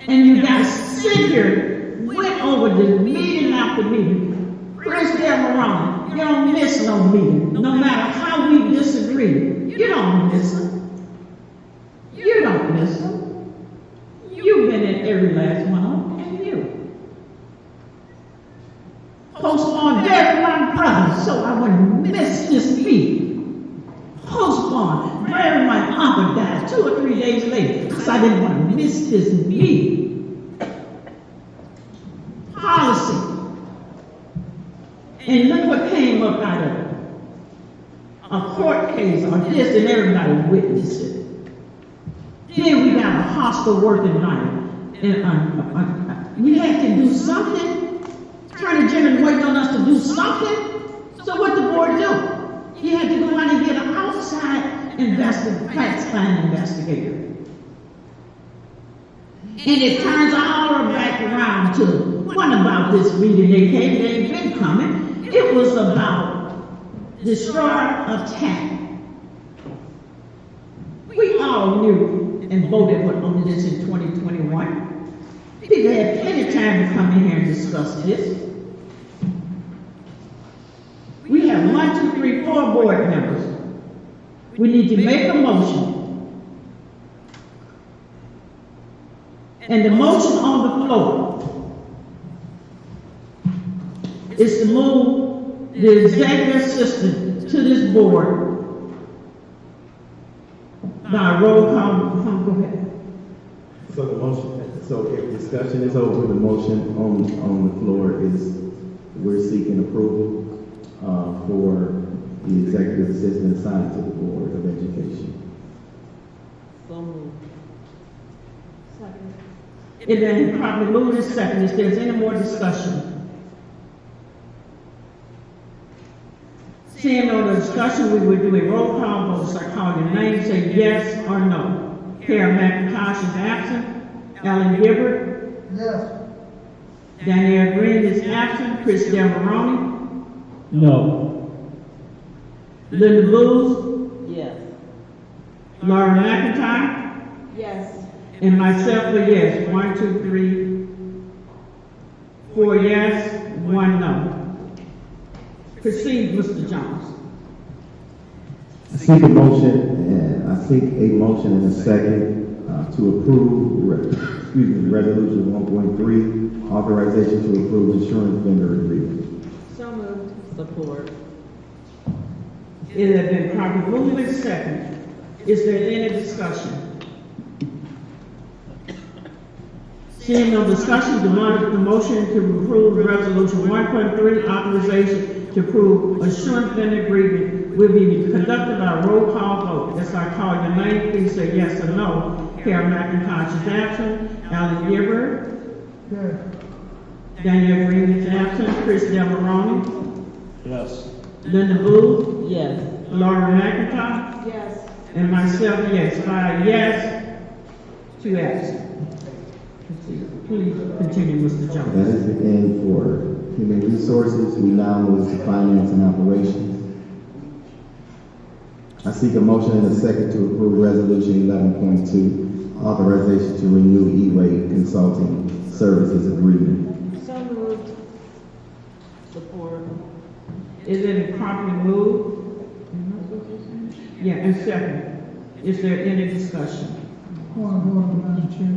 And you guys sit here, went over the meeting after meeting. Chris Demarone, you don't miss no meeting. No matter how we disagree, you don't miss them. You don't miss them. You've been in every last one of them, and you. Postpone bury my brother so I wouldn't miss this meeting. Postpone bury my uncle died 2 or 3 days later because I didn't want to miss this meeting. Policy. And look what came up out of it. A court case on this and everybody witnessed it. Then we got a hostile work environment. And we had to do something. Attorney General waiting on us to do something. So what the board do? You had to go out and get an outside fact-finding investigator. And it turns all back around to what about this meeting they came? They ain't been coming. It was about destroy, attack. We all knew and voted on this in 2021. People had plenty of time to come in here and discuss this. We have 1, 2, 3, 4 board members. We need to make a motion. And the motion on the floor is to move the executive assistant to this board by roll call. Go ahead. So the motion, so if discussion is over, the motion on the floor is we're seeking approval for the executive assistant assigned to the Board of Education. So moved. It then probably moved in second. If there's any more discussion. Seeing no discussion, we will do a roll call vote. So I call your name, say yes or no. Karen McIntosh is absent. Ellen Gibbert. Yes. Danielle Green is absent. Chris Demarone. No. Linda Booth. Yes. Laura McIntyre. Yes. And myself a yes. 1, 2, 3, 4 yes, 1 no. Proceed, Mr. Jones. I seek a motion and a second to approve, resolution 1.3, authorization to approve insurance vendor agreement. So moved. Support. It has been properly moved and second. Is there any discussion? Seeing no discussion, the motion to approve resolution 1.3, authorization to approve assurance vendor agreement will be conducted by a roll call vote. As I call your name, please say yes or no. Karen McIntosh is absent. Alan Gibbert. Yes. Danielle Green is absent. Chris Demarone. Yes. Linda Booth. Yes. Laura McIntosh. Yes. And myself, yes. 5 yes, 2 absent. Please continue, Mr. That Jones. is the end for human resources. We now move to finance and operations. I seek a motion and a second to approve resolution 11.2, authorization to renew E-rate consulting services agreement. So moved. Support. Is it properly moved? Yeah, and second. Is there any discussion? Point of order, Madam Chair.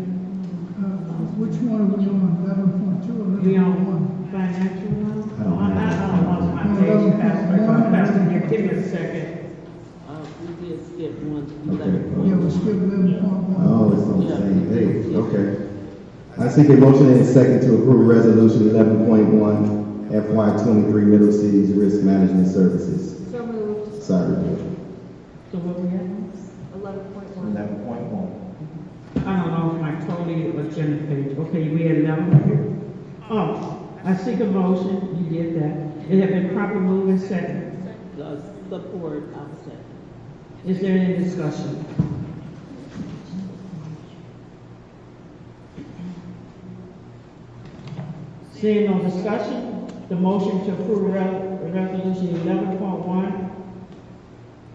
Which one are we on, 11.2 or We 11.1? on financial one? I don't I know. lost my page, Pastor, give me a second. We did skip one. Okay. Yeah, we skipped 11.1. Oh, it's on the same page, okay. I seek a motion and a second to approve resolution 11.1 FY 23 Middle Cities Risk Management Services. So moved. Sorry. So what we have? 11.1. 11.1. I don't know if my totally agenda page. Okay, we had 11. Oh, I seek a motion, you did that. It had been properly moved and seconded. Support, I would say. Is there any discussion? Seeing no discussion, the motion to approve resolution 11.1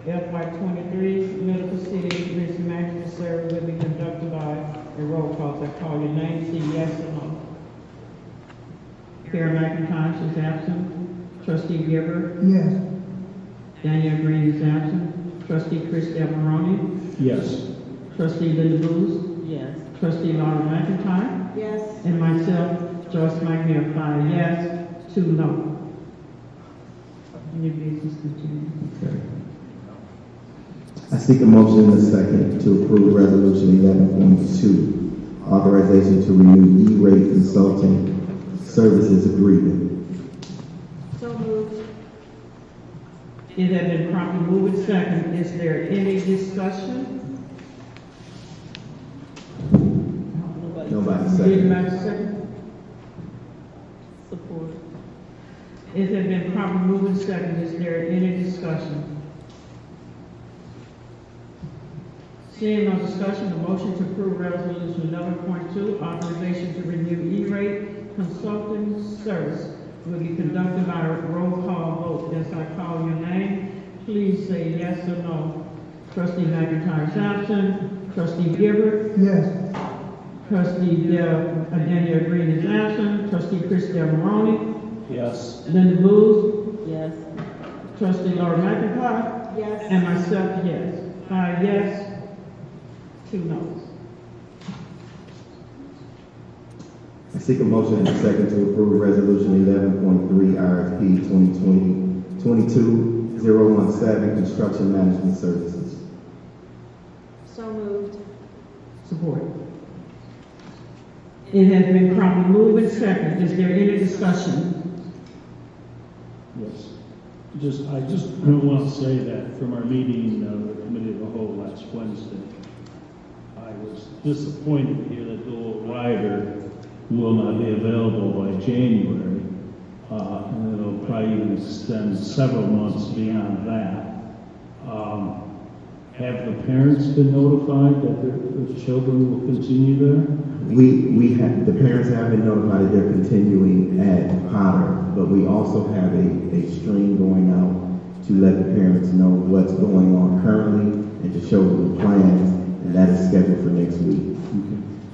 FY 23 Middle City Risk Management Service will be conducted by a roll call. I call your name, say yes or no. Karen McIntosh is absent. Trustee Giver. Yes. Daniel Green is absent. Trustee Chris Demaroni. Yes. Trustee Linda Booth. Yes. Trustee Laura McIntyre. Yes. And myself, Joyce McNair, 5 yes, 2 no. New business continue. Okay. I seek a motion and a second to approve resolution 11.2, authorization to renew E-rate consulting services agreement. So moved. It has been properly moved and second. Is there any discussion? Nobody Did second. my second? Support. It has been properly moved and second. Is there any discussion? Seeing no discussion, the motion to approve resolution 11.2, authorization to renew E-rate consulting service will be conducted by a roll call vote. As I call your name, please say yes or no. Trustee McIntyre is absent. Trustee Gibbert. Yes. Trustee Daniel Green is absent. Trustee Chris Demaroni. Yes. Linda Booth. Yes. Trustee Laura McIntyre. Yes. And myself, yes. 5 yes, 2 noes. I seek a motion and a second to approve resolution 11.3 RFP 2020-22-017 construction management services. So moved. Support. It has been properly moved and second. Is there any discussion? Yes. I just want to say that from our meeting of the Committee of the Whole last Wednesday, I was disappointed to hear that Dole Ryder will not be available by January, and it'll probably even extend several months beyond that. Have the parents been notified that the children will continue there? The parents have been notified that they're continuing at Potter, but we also have a stream going out to let the parents know what's going on currently and to show them the plans, and that is scheduled for next week.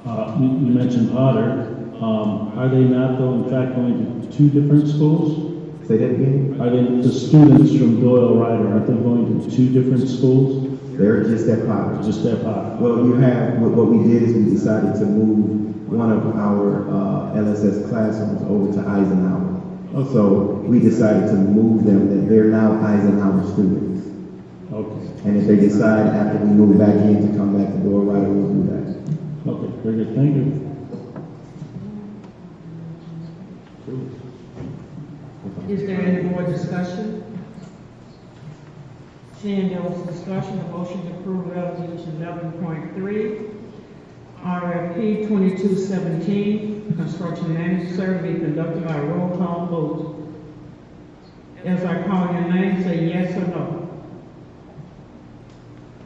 Okay. You mentioned Potter. Are they not, though, in fact, going to 2 different schools? Say that again? Are they, the students from Doyle Ryder, aren't they going to 2 different schools? They're just at Potter. Just at Potter. Well, you have, what we did is we decided to move one of our LSS classrooms over to Eisenhower. Okay. So we decided to move them, that they're now Eisenhower students. Okay. And if they decide after we move back in to come back to Doyle Ryder, we'll do that. Okay, very good. Thank you. Is there any more discussion? Seeing no discussion, the motion to approve resolution 11.3, RFP 2217, construction manager service be conducted by a roll call vote. As I call your name, say yes or no.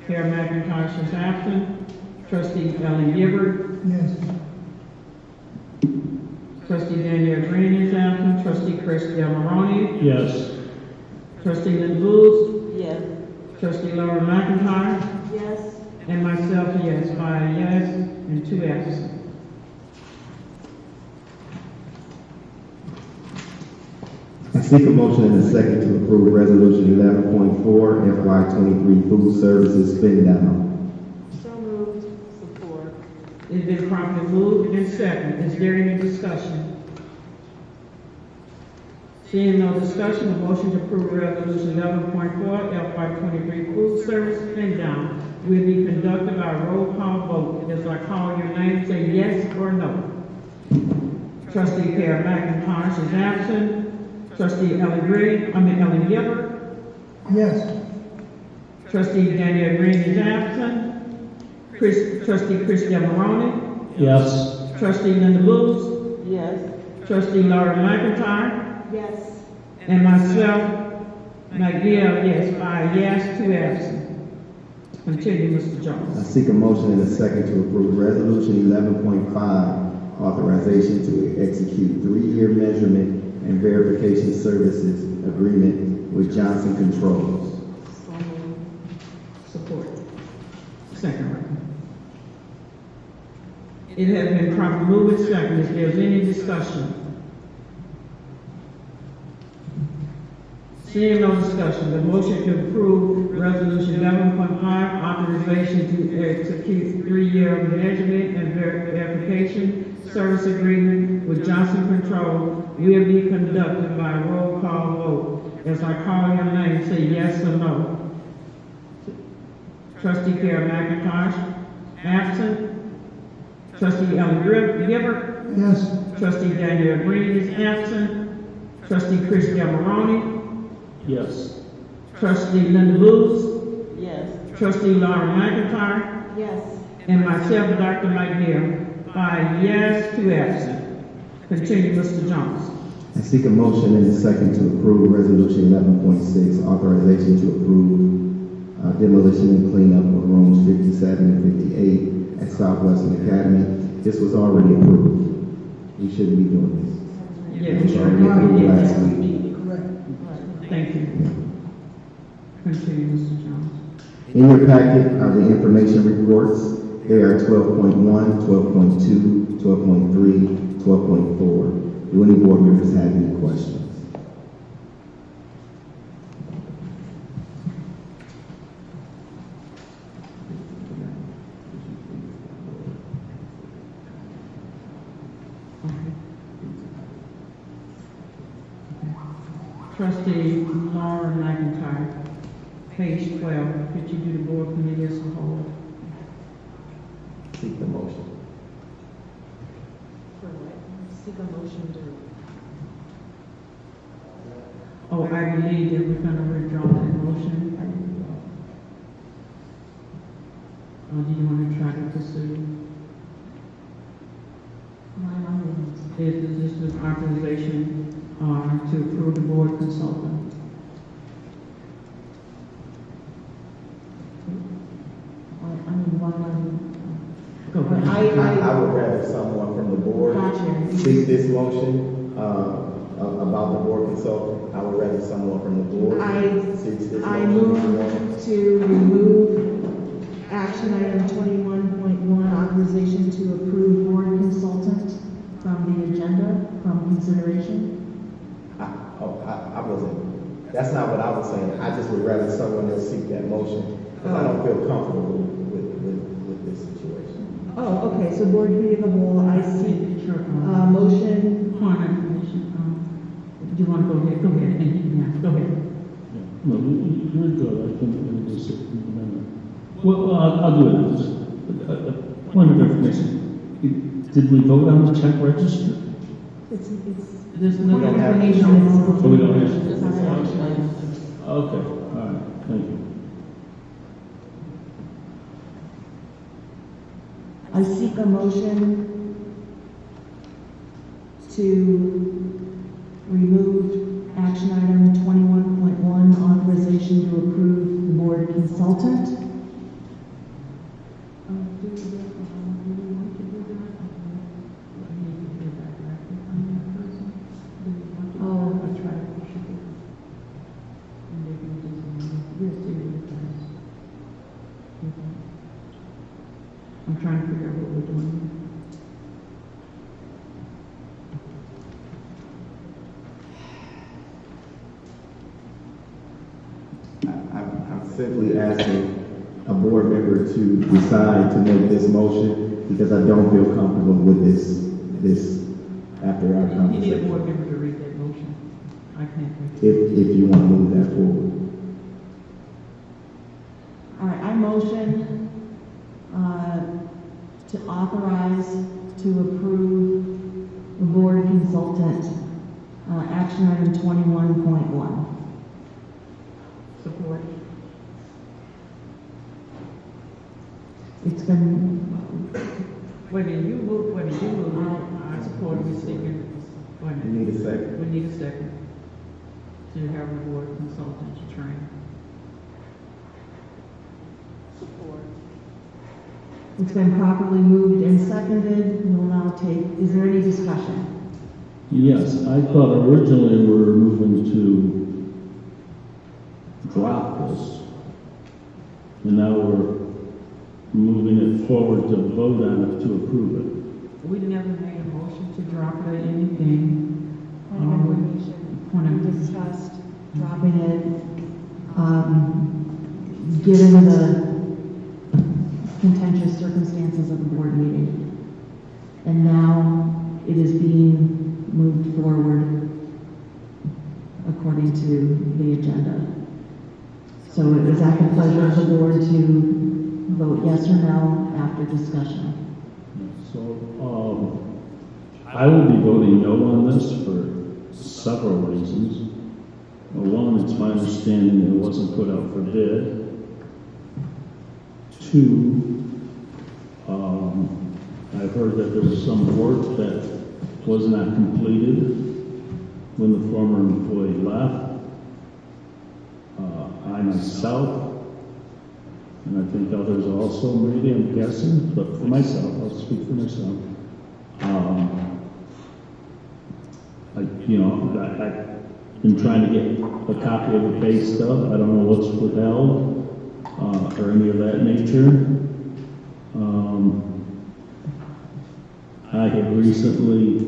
Karen McIntosh is absent. Trustee Ellen Gibbert. Yes. Trustee Daniel Green is absent. Trustee Chris Demaroni. Yes. Trustee Linda Booth. Yes. Trustee Laura McIntyre. Yes. And myself, yes. 5 yes and 2 absent. I seek a motion and a second to approve resolution 11.4 FY 23 food services spend down. So moved. Support. It's been properly moved and seconded. Is there any discussion? Seeing no discussion, a motion to approve resolution 11.4 FY23 food service spend down will be conducted by roll call vote. As I call your name, say yes or no. Trustee Kara McIntosh is absent. Trustee Ellen Gilbert. Yes. Trustee Daniel Green is absent. Trustee Chris Demaroni. Yes. Trustee Linda Booth. Yes. Trustee Laura McIntyre. Yes. And myself, McGill, yes, 5 yes, 2 absent. Continue, Mr. I Jones. seek a motion and a second to approve Resolution 11.5, authorization to execute 3-year measurement and verification services agreement with Johnson Controls. Support. Second record. It has been properly moved and seconded. If there's any discussion. Seeing no discussion, the motion to approve Resolution 11.5, authorization to execute 3-year measurement and verification service agreement with Johnson Control will be conducted by a roll call vote. As I call your name, say yes or no. Trustee Kara McIntosh, absent. Trustee Ellen Gilbert. Yes. Trustee Daniel Green is absent. Trustee Chris Demaroni. Yes. Trustee Linda Booth. Yes. Trustee Laura McIntyre. Yes. And myself, Dr. McNeil. 5 yes, 2 absent. Continue, Mr. Jones. I seek a motion and a second to approve Resolution 11.6, authorization to approve demolition and cleanup of rooms 57 and 58 at Southwestern Academy. This was already approved. We shouldn't be doing this. Yeah, It was already approved last week. Correct. thank you. Continue, Mr. Jones. In your packet are the information reports. They are 12.1, 12.2, 12.3, 12.4. Do any board members have any questions? Trustee Laura McIntyre, page 12. Could you do the board committee as a whole? Seek the motion. Seek a motion to. Oh, I believe that we're gonna withdraw that motion. Or do you want to try to pursue? This is authorization to approve the board consultant. Go ahead. I would rather someone from the board seek this motion about the board consultant. I would rather someone from the board seeks this motion. I move to remove action item 21.1, authorization to approve board consultant from the agenda, from consideration. I wasn't, that's not what I was saying. I just would rather someone else seek that motion because I don't feel comfortable with this situation. Oh, okay, so board committee of the whole, I seek motion. Do you want to go ahead? Go ahead. Go ahead. No, you're good. I can just sit in a minute. Well, I'll do it. Just point of information. Did we vote on the check register? There's no We don't have information. it. Oh, we don't have it. Okay, all right, thank you. I seek a motion to remove action item 21.1, authorization to approve the board consultant. I'm trying to figure out what we're doing. I'm simply asking a board member to decide to make this motion because I don't feel comfortable with this after our You need a conversation. board member to read that motion. I can't. If you want to move that forward. All right, I motion to authorize to approve the board consultant, action item 21.1. Support. It's been, Wait a minute, you move, I support it, we second. Wait a You minute. need a second. We need a second. To have the board consultant to train. it's been properly moved and seconded. We'll now take, is there any discussion? Yes, I thought originally we were moving to drop this. And now we're moving it forward to vote on it to approve it. We never made a motion to drop it or anything. We discussed dropping it, given the contentious circumstances of the board meeting. And now it is being moved forward according to the agenda. So it is at the pleasure of the board to vote yes or no after discussion. So, I will be voting no on this for several reasons. One, it's my understanding it wasn't put out for bid. Two, I've heard that there was some work that was not completed when the former employee left. I myself, and I think others also, maybe, I'm guessing, but for myself, I'll speak for myself. I've been trying to get a copy of the pay stub. I don't know what's withheld, or any of that nature. I have recently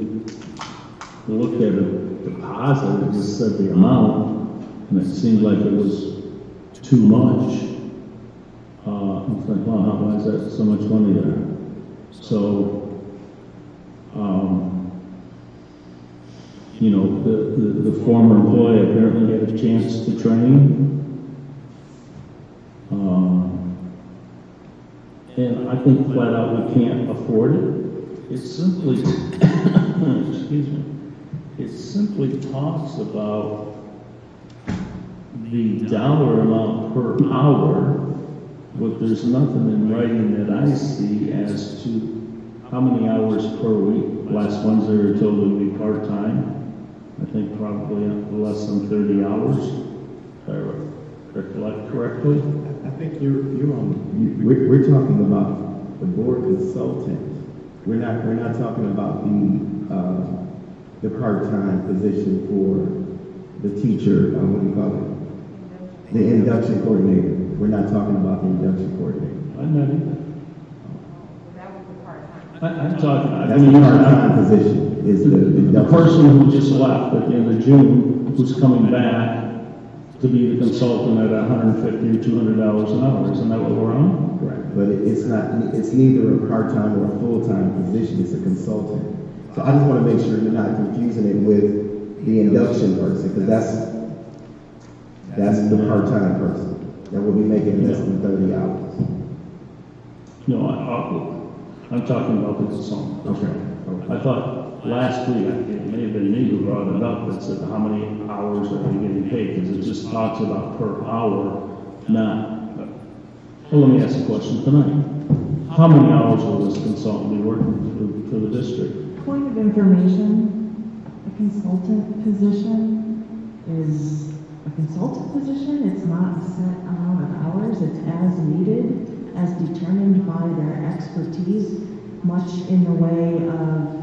looked at a deposit, it just said the amount, and it seemed like it was too much. It's like, wow, why is that so much money there? So, the former employee apparently had a chance to train. And I think flat out we can't afford it. It simply, excuse me, it simply talks about the dollar amount per hour, but there's nothing in writing that I see as to how many hours per week. Last Wednesday we were told it would be part-time. I think probably less than 30 hours, if I recollect correctly. I think you're on. We're talking about the board consultant. We're not talking about the part-time position for the teacher. What do you call it? The induction coordinator. We're not talking about the induction coordinator. I'm not either. I'm talking. That's the part-time position. Is the person who just left at the end of June, who's coming back to be the consultant at $150 or $200 an hour. Isn't that what we're on? Right, but it's not. It's neither a part-time or a full-time position. It's a consultant. So I just want to make sure you're not confusing it with the induction person, because that's the part-time person that will be making less than 30 hours. No, I'm talking about the consultant. Okay. I thought last week, it may have been me who brought it up, that said how many hours are they getting paid, because it just talks about per hour, not, well, let me ask a question tonight. How many hours will this consultant be working for the district? Point of information, a consultant position is a consultant position. It's not a set amount of hours. It's as needed, as determined by their expertise, much in the way of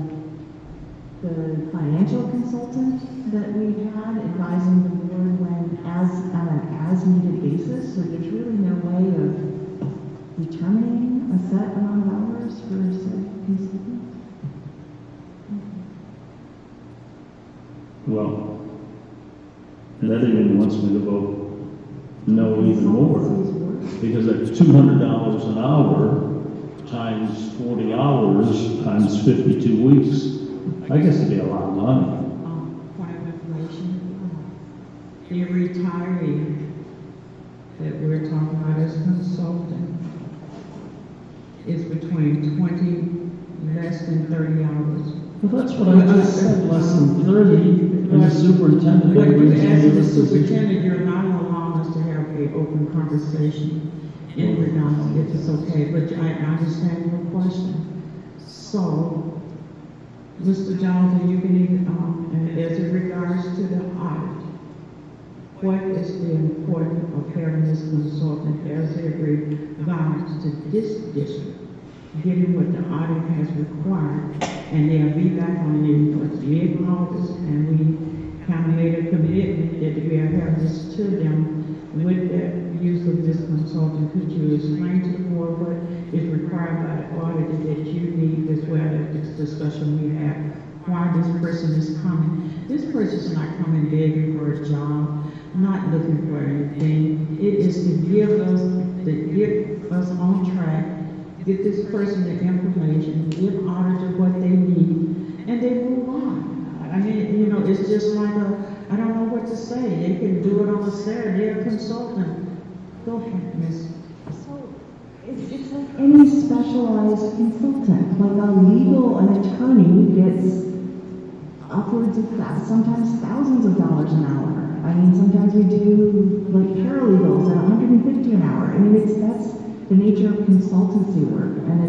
the financial consultant that we've had advising the board when on an as-needed basis. So there's really no way of determining a set amount of hours for said consultant. Well, that even wants me to vote no even more, because at $200 an hour, times 40 hours times 52 weeks, I guess it'd be a lot of money. Point of information, the retiree that we're talking about as consultant is between 20, less than 30 hours. Well, that's what I just said, less than 30, and the superintendent. But you agrees as with the this decision. superintendent, you're not allowing us to have an open conversation in regards, if it's okay, but I understand your question. So, Mr. Johnson, you can even, and as it regards to the audit, what is the importance of having this consultant as a regards to this district, given what the audit has required, and they'll be back on the mid-August, and we kind of made a commitment that we are having this to them with the use of this consultant. Could you explain to the board what is required by the auditor that you need as well as this discussion we have? Why this person is coming? This person is not coming begging for a job, not looking for anything. It is to get us on track, get this person the information, give auditor what they need, and they move on. I mean, you know, it's just like I don't know what to say. They can do it on a Saturday. They're a consultant. Go ahead, Miss. So it's like any specialized consultant, like an attorney gets upwards of sometimes thousands of dollars an hour. I mean, sometimes we do like paralegals at $150 an hour. I mean, that's the nature of consultancy work, and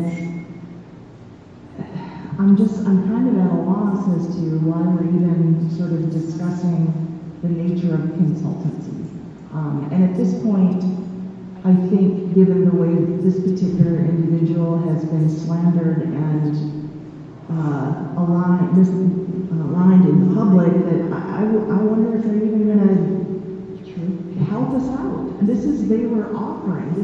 I'm kind of at a loss as to why we're even sort of discussing the nature of consultancy. And at this point, I think, given the way this particular individual has been slandered and aligned in public, that I wonder if they're even going to help us out. And they were offering.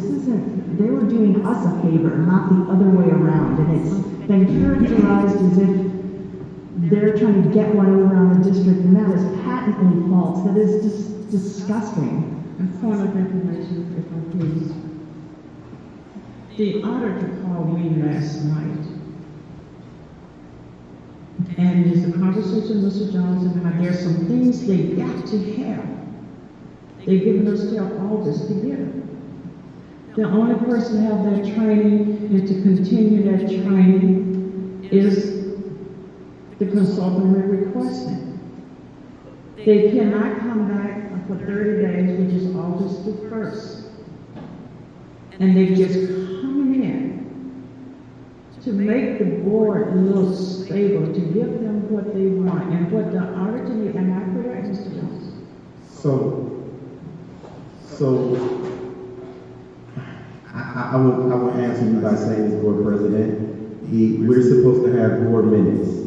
They were doing us a favor, not the other way around. And it's been characterized as if they're trying to get one over on the district, and that is patently false. That is just disgusting. And point of information, if I please. The auditor called me last night. And it's a conversation Mr. Johnson and I, there's some things they got to have. They've given us till August to get them. The only person to have that training and to continue that training is the consultant we're requesting. They cannot come back for 30 days, which is August the 1st. And they just come in to make the board look stable, to give them what they want and what the auditor needs. Am I correct, Mr. Johnson? So I will answer you by saying this, Board President. We're supposed to have board minutes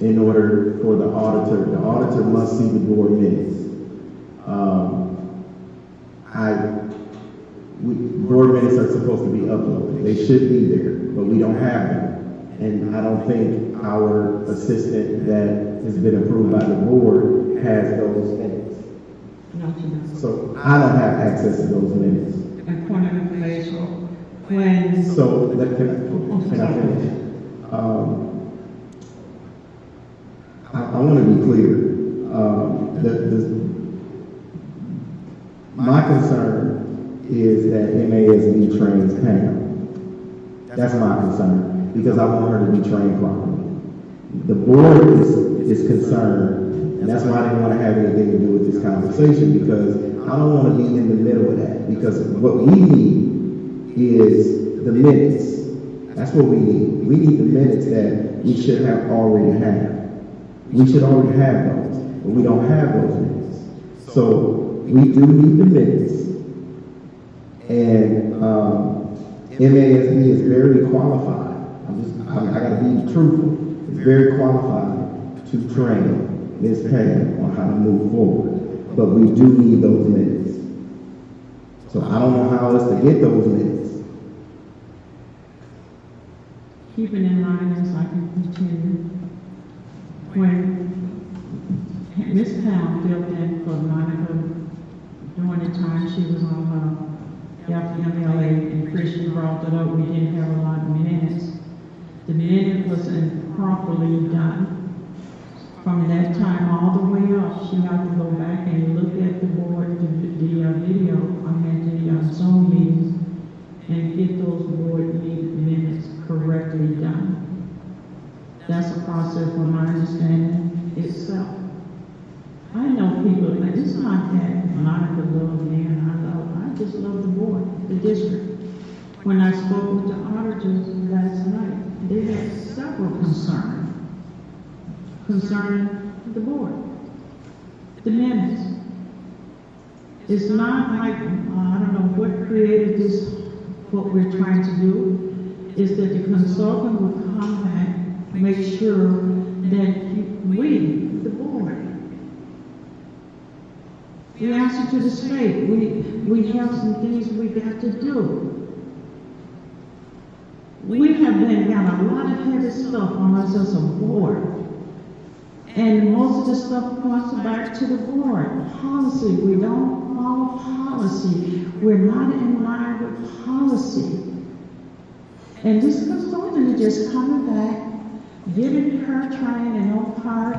in order for the auditor must see the board minutes. Board minutes are supposed to be uploaded. They should be there, but we don't have them. And I don't think our assistant that has been approved by the board has those minutes. So I don't have access to those minutes. And point of information, when... So, can I finish? I want to be clear. My concern is that MASB trains Pam. That's my concern, because I want her to be trained properly. The board is concerned, and that's why I didn't want to have anything to do with this conversation, because I don't want to be in the middle of that, because what we need is the minutes. That's what we need. We need the minutes that we should have already had. We should already have those, but we don't have those minutes. So we do need the minutes. And MASB is very qualified. I gotta be truthful. It's very qualified to train Ms. Pam on how to move forward. But we do need those minutes. So I don't know how else to get those minutes. Keeping in mind as I can continue, when Ms. Pam filled in for Monica during the time she was on her FMLA, and Christian brought that up, we didn't have a lot of minutes. The minute was improperly done. From that time all the way up, she had to go back and look at the board, the video, the Zoom meetings, and get those board meeting minutes correctly done. That's a process from my understanding itself. I know people, like, it's not that Monica loves me and I just love the board, the district. When I spoke with the auditors last night, they had several concerns concerning the board, the minutes. It's not like, I don't know what created this, what we're trying to do, is that the consultant will come back, make sure that we, the board, we answer to the state. We have some things we got to do. We have got a lot of heavy stuff on us as a board. And most of the stuff comes back to the board. Policy, we don't follow policy. We're not in line with policy. And this consultant is just coming back, giving her training on part,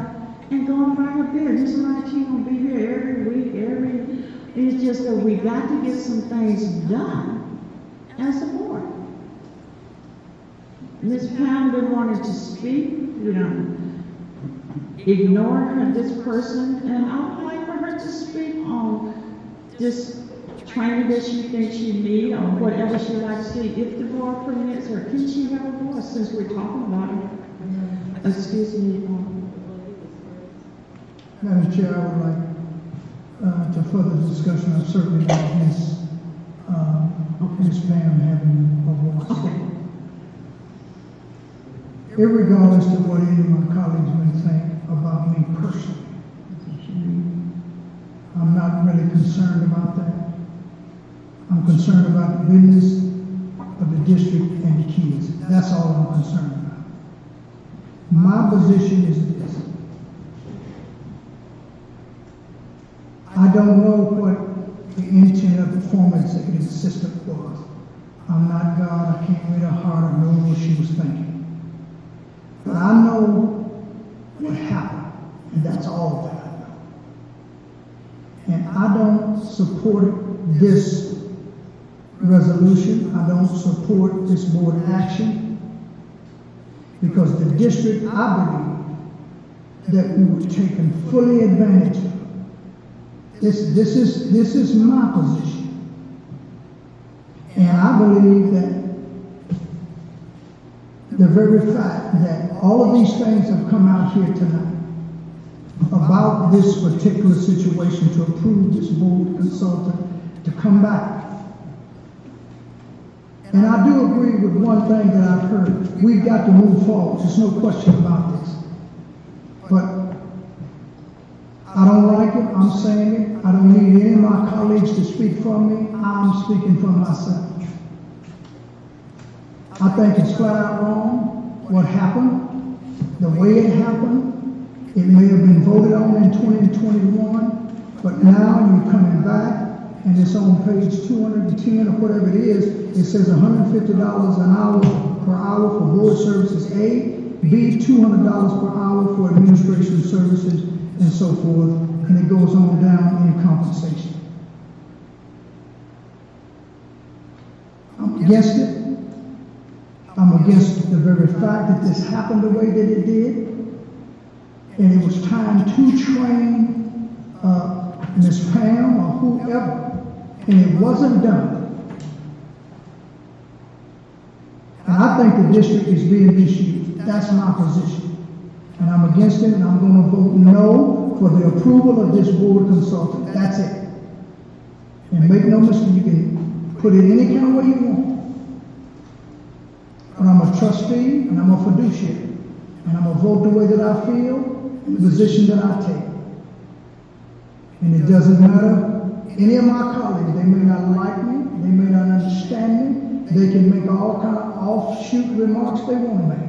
and going about her business like she's gonna be here every week, it's just that we got to get some things done as a board. Ms. Pam been wanting to speak, ignore her, this person, and I would like for her to speak on this training that she thinks she needs or whatever she likes to see. If the board permits her, can she have a voice since we're talking about it? Excuse me. Madam Chair, I would like to further discussion. I'm certainly not against Ms. Pam having a voice. Okay. Irregardless of what any of my colleagues may think about me personally, I'm not really concerned about that. I'm concerned about the business of the district and the kids. That's all I'm concerned about. My position is this. I don't know what the intent of the former executive assistant was. I'm not God. I can't read her heart or know what she was thinking. But I know what happened, and that's all that I know. And I don't support this resolution. I don't support this board action because the district, I believe, that we were taken fully advantage of. This is my position. And I believe that the very fact that all of these things have come out here tonight about this particular situation to approve this board consultant to come back. And I do agree with one thing that I've heard. We've got to move forward. There's no question about this. But I don't like it. I'm saying it. I don't need any of my colleagues to speak for me. I'm speaking for myself. I think it's flat out wrong what happened, the way it happened. It may have been voted on in 2021, but now you're coming back and it's on page 210 or whatever it is. It says $150 an hour per hour for board services A, B, $200 per hour for administration services, and so forth. And it goes on down in compensation. I'm against it. I'm against the very fact that this happened the way that it did. And it was time to train Ms. Pam or whoever, and it wasn't done. And I think the district is being misused. That's my position. And I'm against it, and I'm going to vote no for the approval of this board consultant. That's it. And make no mistake, you can put it any kind of way you want. But I'm a trustee, and I'm a fiduciary. And I'm going to vote the way that I feel, and the position that I take. And it doesn't matter, any of my colleagues, they may not like me, they may not understand me, they can make all kind of offshoot remarks they want to make.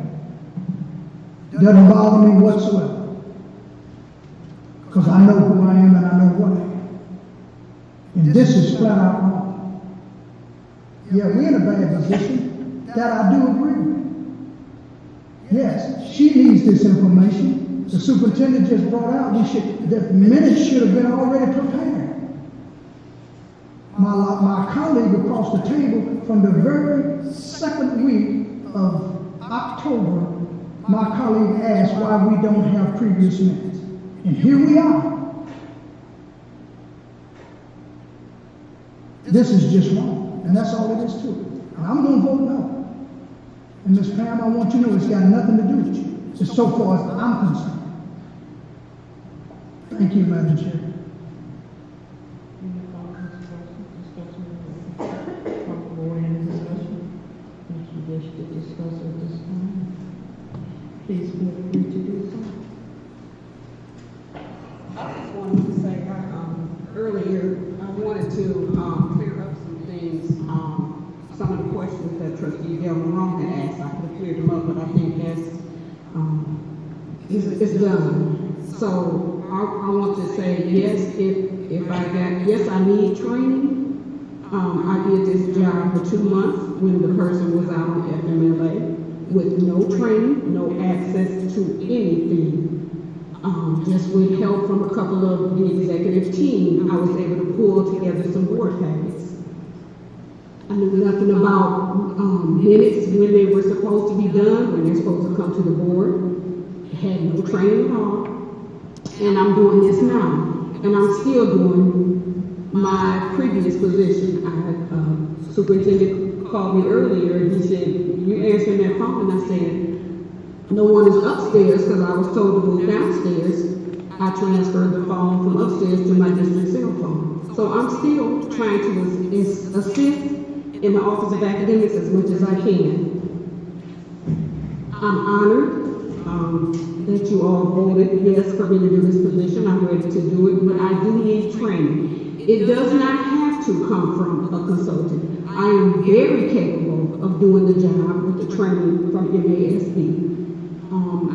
Doesn't bother me whatsoever. Because I know who I am and I know what I am. And this is flat out wrong. Yeah, we're in a bad position. That I do agree with. Yes, she needs this information. The superintendent just brought out, the minutes should have been already prepared. My colleague across the table, from the very second week of October, my colleague asked why we don't have previous minutes. And here we are. This is just wrong, and that's all it is to it. And I'm going to vote no. And Ms. Pam, I want you to know it's got nothing to do with you, just so far as I'm concerned. Thank you, Madam Chair. Please feel free to do so. I just wanted to say, earlier, I wanted to clear up some things. Some of the questions that Trustee Del Marone had asked, I could have cleared them up, but I think that's it's done. So I want to say yes, yes, I need training. I did this job for 2 months when the person was out on FMLA with no training, no access to anything. Just with help from a couple of the executive team, I was able to pull together some board packets. I knew nothing about minutes, when they were supposed to be done, when they're supposed to come to the board. Had no training at all. And I'm doing this now. And I'm still doing my previous position. Superintendent called me earlier and he said, you answering that phone? And I said, no one is upstairs because I was told to move downstairs. I transferred the phone from upstairs to my district cell phone. So I'm still trying to assist in the Office of Academics as much as I can. I'm honored that you all voted yes for me to do this position. I'm ready to do it, but I do need training. It does not have to come from a consultant. I am very capable of doing the job with the training from MASD.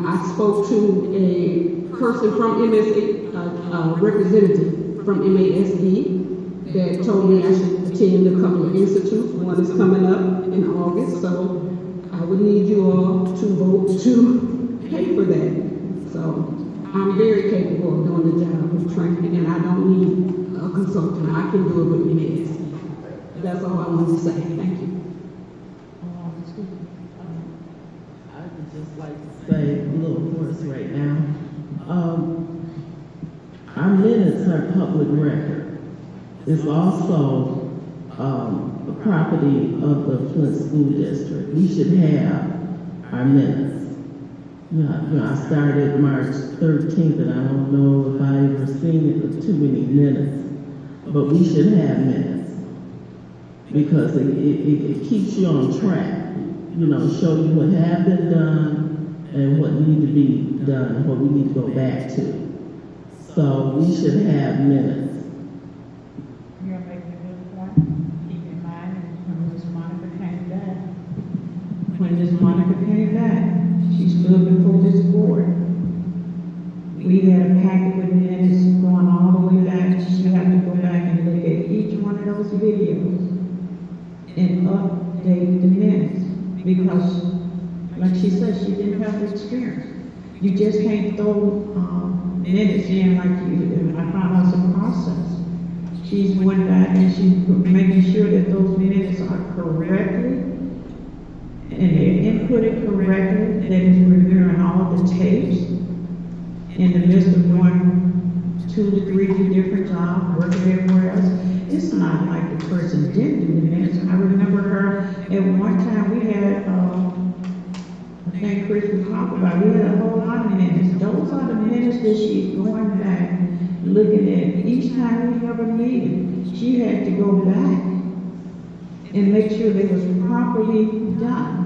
I spoke to a person from MSA, a representative from MASD that told me I should attend a couple of institutes. One is coming up in August, so I would need you all to vote to pay for that. So I'm very capable of doing the job of training, and I don't need a consultant. I can do it with MASD. That's all I wanted to say. Thank you. I would just like to say a little hoarse right now. Our minutes are public record. It's also a property of the Flint School District. We should have our minutes. You know, I started March 13th, and I don't know if I ever seen it with too many minutes, but we should have minutes because it keeps you on track. You know, show you what have been done and what need to be done and what we need to go back to. So we should have minutes. You're making a good point. Keep in mind, when Ms. Monica came back, she stood before this board. We had a packet with minutes going all the way back. She had to go back and look at each one of those videos and update the minutes because, like she said, she didn't have the experience. You just can't throw minutes in like you do. I found out some process. She's went back and she's making sure that those minutes are correctly and they're inputted correctly, that is reviewing all the tapes in the midst of going 2 to 3 different jobs, working everywhere else. It's not like the person didn't do the minutes. I remember her at one time we had, I think Chris was talking about, we had a whole lot of minutes. Those are the minutes that she's going back, looking at. Each time we have a meeting, she had to go back and make sure they was properly done.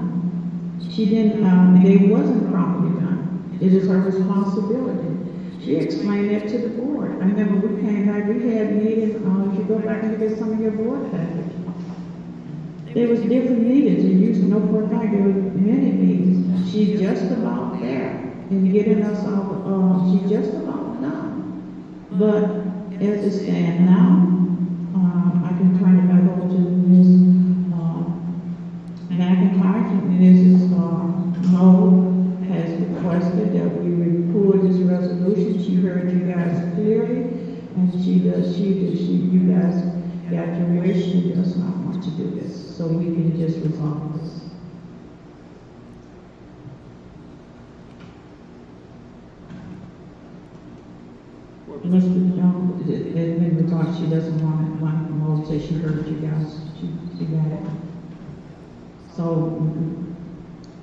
She didn't, they wasn't properly done. It is her responsibility. She explained that to the board. I remember we came back, we had meetings, if you go back and look at some of your board package. There was different meetings, and you know for a fact there were many meetings. She's just about there and getting us all, she's just about done. But as it stands now, I can turn it back over to Ms. heard you guys clearly, and you guys got your wish, she does not want to do this, so we can just resolve this. Mr. Jones, in regards, she doesn't want it, like Mo said, she heard you guys, she got it. So,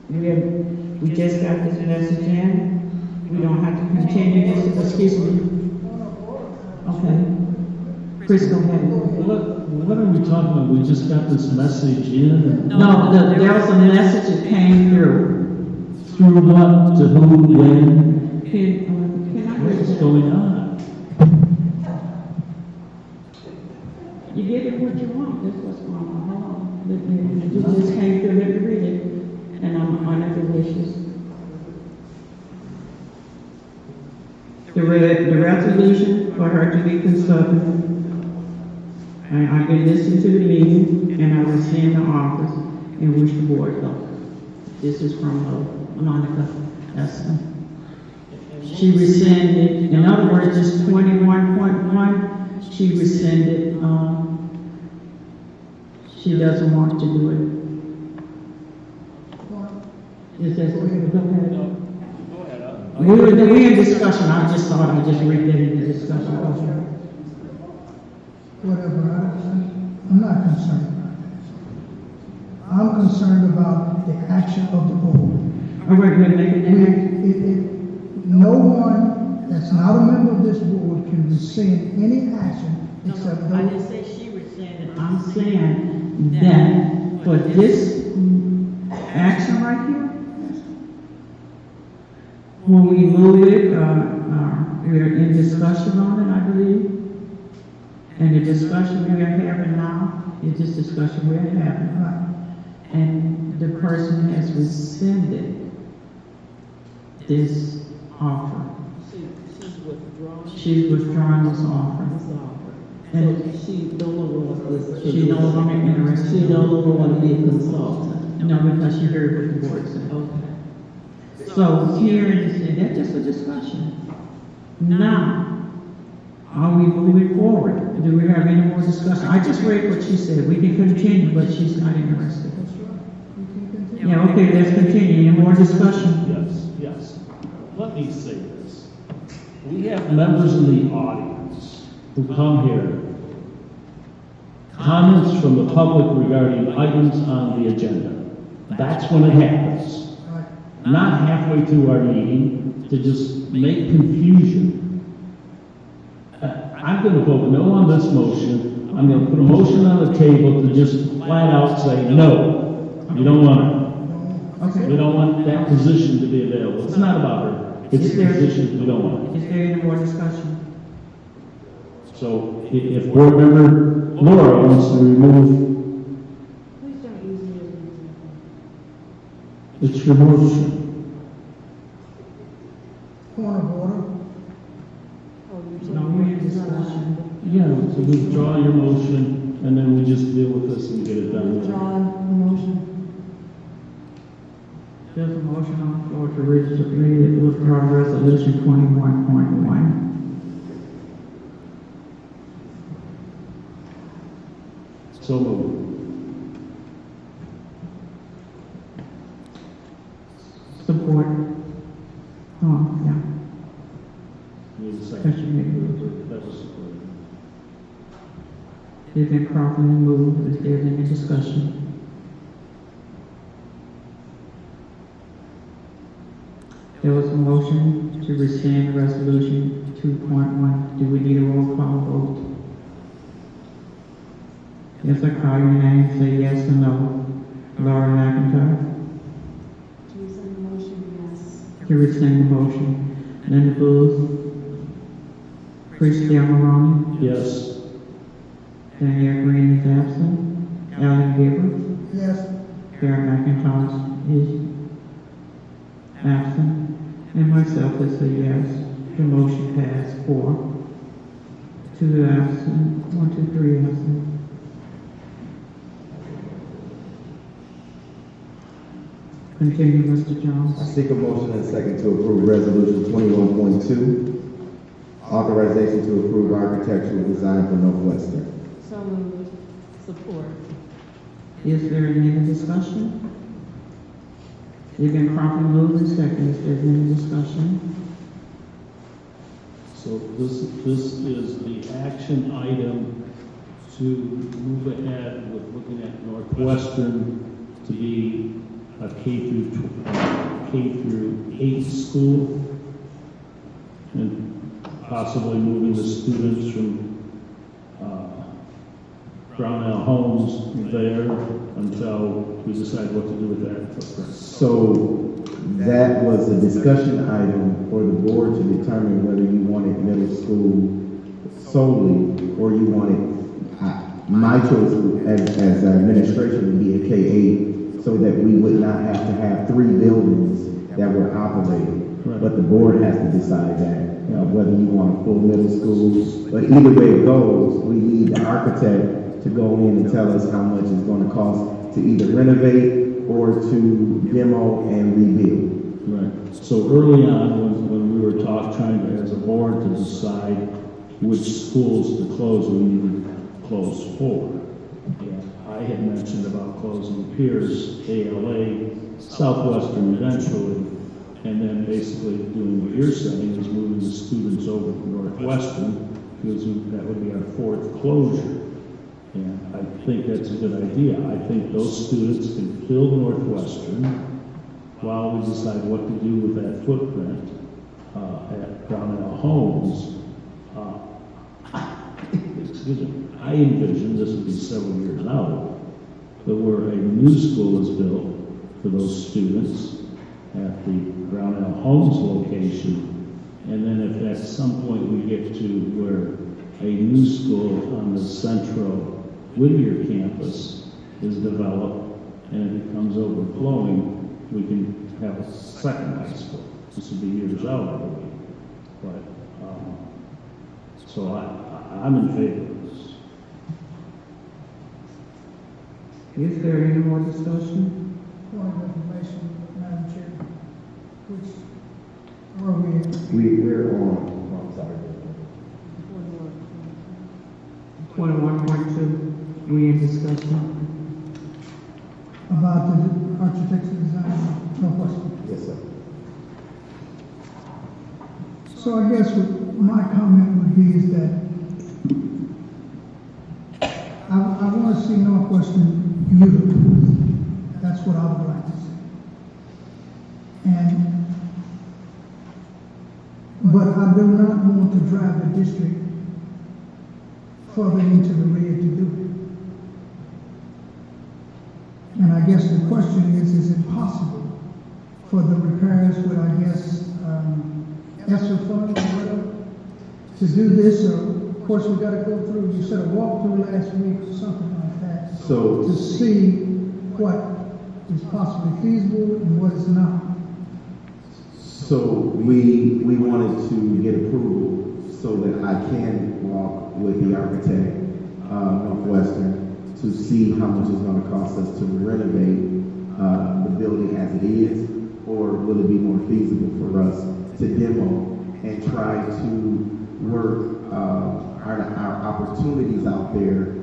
we just got this message in, we don't have to continue this, excuse me. Okay. Chris, go ahead. What are we talking about? We just got this message in? No, there was a message that came through. Through what? To who? When? Can I read What's it? going on? You get it what you want, that's what's going on. Hold on. It just came through, let me read it, and I'm under the wishes. The resolution for her to be consulted. I've been listening to the meeting, and I was in the office and wish the board luck. This is from Monica. She rescinded, in other words, this 21.1, she rescinded, she doesn't want to do it. Is that, go ahead. We're in discussion, I just thought I'd just read that in the discussion. Whatever, I'm not concerned about that. I'm concerned about the action of the board. All right, we're making No one that's not a member of this board can rescind any action except those. I didn't say she rescinded, I'm saying that for this action right here, when we move it, we're in discussion on it, I believe. And the discussion we are having now is this discussion we're having. And the person has rescinded this offer. She's withdrawing this offer. And She no longer wants this. she no longer interested. She no longer want to be a consultant. No, because she heard what the board said. Okay. So here is, that's just a discussion. Now, are we moving forward? Do we have any more discussion? I just read what she said. We can continue, but she's not interested. Yeah, okay, let's continue. Any more discussion? Yes. Let me say this. We have members in the audience who come here. Comments from the public regarding items on the agenda. That's when it happens. Not halfway through our meeting to just make confusion. I'm going to vote no on this motion. I'm going to put a motion on the table to just flat out say, no, we don't want it. We don't want that position to be available. It's not about her. It's the position we don't want. Is there any more discussion? So if board member Laura wants to remove, it's your motion. Point of order. No, we're in discussion. Yeah, so withdraw your motion and then we just deal with this and get it done. There's a motion on the floor to withdraw resolution 21.1. So moved. Support. Oh, yeah. Need a That's second. That was supported. It's been properly moved. Is there any discussion? There was a motion to rescind resolution 2.1. Do we need a roll call vote? Yes, I call your name, say yes or no. Laura McIntyre? To rescind the motion, yes. To rescind the motion. Linda Booth? Christie Maroney? Yes. Danielle Green is absent. Alan Gibbons? Yes. Karen McIntosh is absent. And myself is a yes. The motion passed 4. 2 absent. 1, 2, 3 absent. Continue, Mr. Jones. I seek a motion and second to approve resolution 21.2. Authorization to approve architectural design for Northwestern. So moved. Support. Is there any discussion? It's been properly moved and seconded. Is there any discussion? So this is the action item to move ahead with looking at Northwestern to be a K through 8 school, and possibly moving the students from Brownell Homes there until we decide what to do with that footprint. So that was a discussion item for the board to determine whether you wanted middle school solely or you wanted, my choice as administration would be a K-8 so that we would not have to have 3 buildings that were operating. Right. But the board has to decide that, whether you want a full middle school. But either way it goes, we need the architect to go in and tell us how much it's going to cost to either renovate or to demo and rebuild. Right. So early on, when we were trying to, as a board, to decide which schools to close, we needed to close 4. And I had mentioned about closing Pierce, ALA, Southwestern eventually, and then basically doing what you're saying is moving the students over to Northwestern, because that would be our 4th closure. And I think that's a good idea. I think those students can fill Northwestern while we decide what to do with that footprint at Brownell Homes. Excuse me. I envision, this will be several years out, that where a new school is built for those students at the Brownell Homes location, and then if at some point we get to where a new school on the central Whittier campus is developed and it becomes overflowing, we can have a second high school. This will be years out, I believe. But, so I'm in favor of this. Is there any more discussion? Point of information, Madam Chair, which, where are we at? We're on, I'm sorry. 21.2. We in discussion. About the architecture design, Northwestern. Yes, sir. So I guess what my comment would be is that I want to see Northwestern utilized. That's what I would like to see. But I do not want to drive the district further into the red to do it. And I guess the question is it possible for the repairs with, I guess, ESSER funds or whatever, to do this? Or, of course, we've got to go through, you said a walkthrough last week or something like that. So to see what is possibly feasible and what is not. So we wanted to get approval so that I can walk with the architect, Northwestern, to see how much it's going to cost us to renovate the building as it is, or will it be more feasible for us to demo and try to work our opportunities out there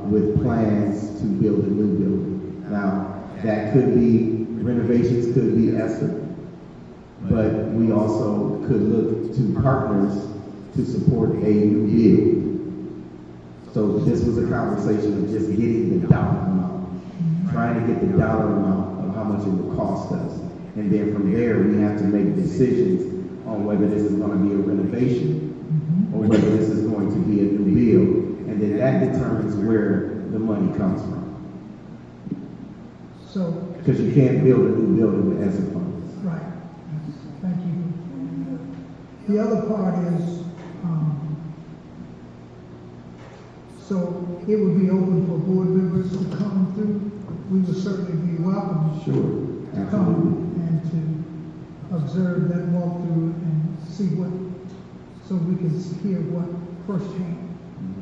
with plans to build a new building. Now, that could be renovations, could be ESSER, but we also could look to partners to support a new build. So this was a conversation of just getting the dollar amount, trying to get the dollar amount of how much it would cost us. And then from there, we have to make decisions on whether this is going to be a renovation or whether this is going to be a new build. And then that determines where the money comes from. So, because you can't build a new building with ESSER funds. right. Thank you. The other part is, so it would be open for board members to come through. We would certainly be welcome Sure, to absolutely. come and to observe that walkthrough and see what, so we can hear what firsthand,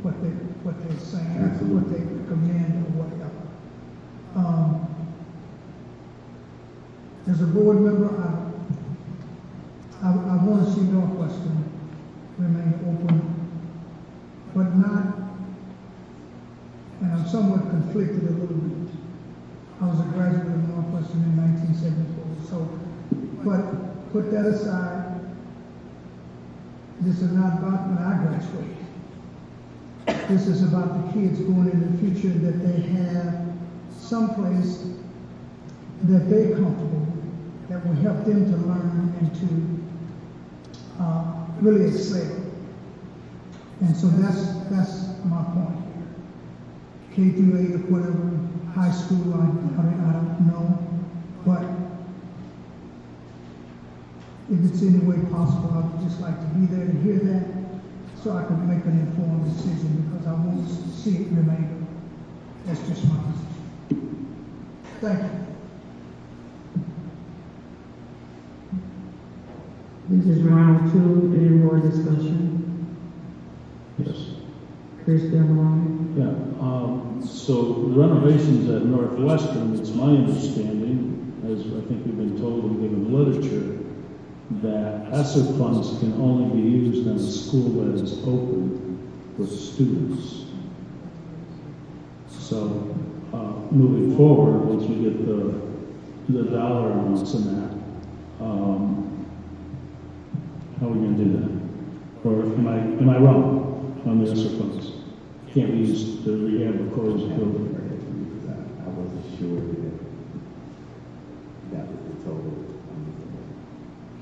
what they're saying, Absolutely. what they recommend or whatever. As a board member, I want to see Northwestern somewhat conflicted a little bit. I was a graduate of Northwestern in 1974, so, but put that aside, this is not about when I graduate. This is about the kids going in the future, that they have someplace that they're comfortable with, that will help them to learn and to really excel. And so that's my point here. K through 8 or whatever, high school, I don't know. But if it's any way possible, I would just like to be there to hear that so I can make an informed decision, because I won't see it remain. That's just my position. Thank you. This is round 2. Any more discussion? Yes. Chris Delroy. Yeah, so renovations at Northwestern, it's my understanding, as I think we've been told and given literature, that ESSER funds can only be used in a school that is open for students. So, moving forward, once we get the dollar amounts in that, how are we going to do that? Or am I wrong on the ESSER funds? Can't be used to rehab a closed building. I wasn't sure that was the total.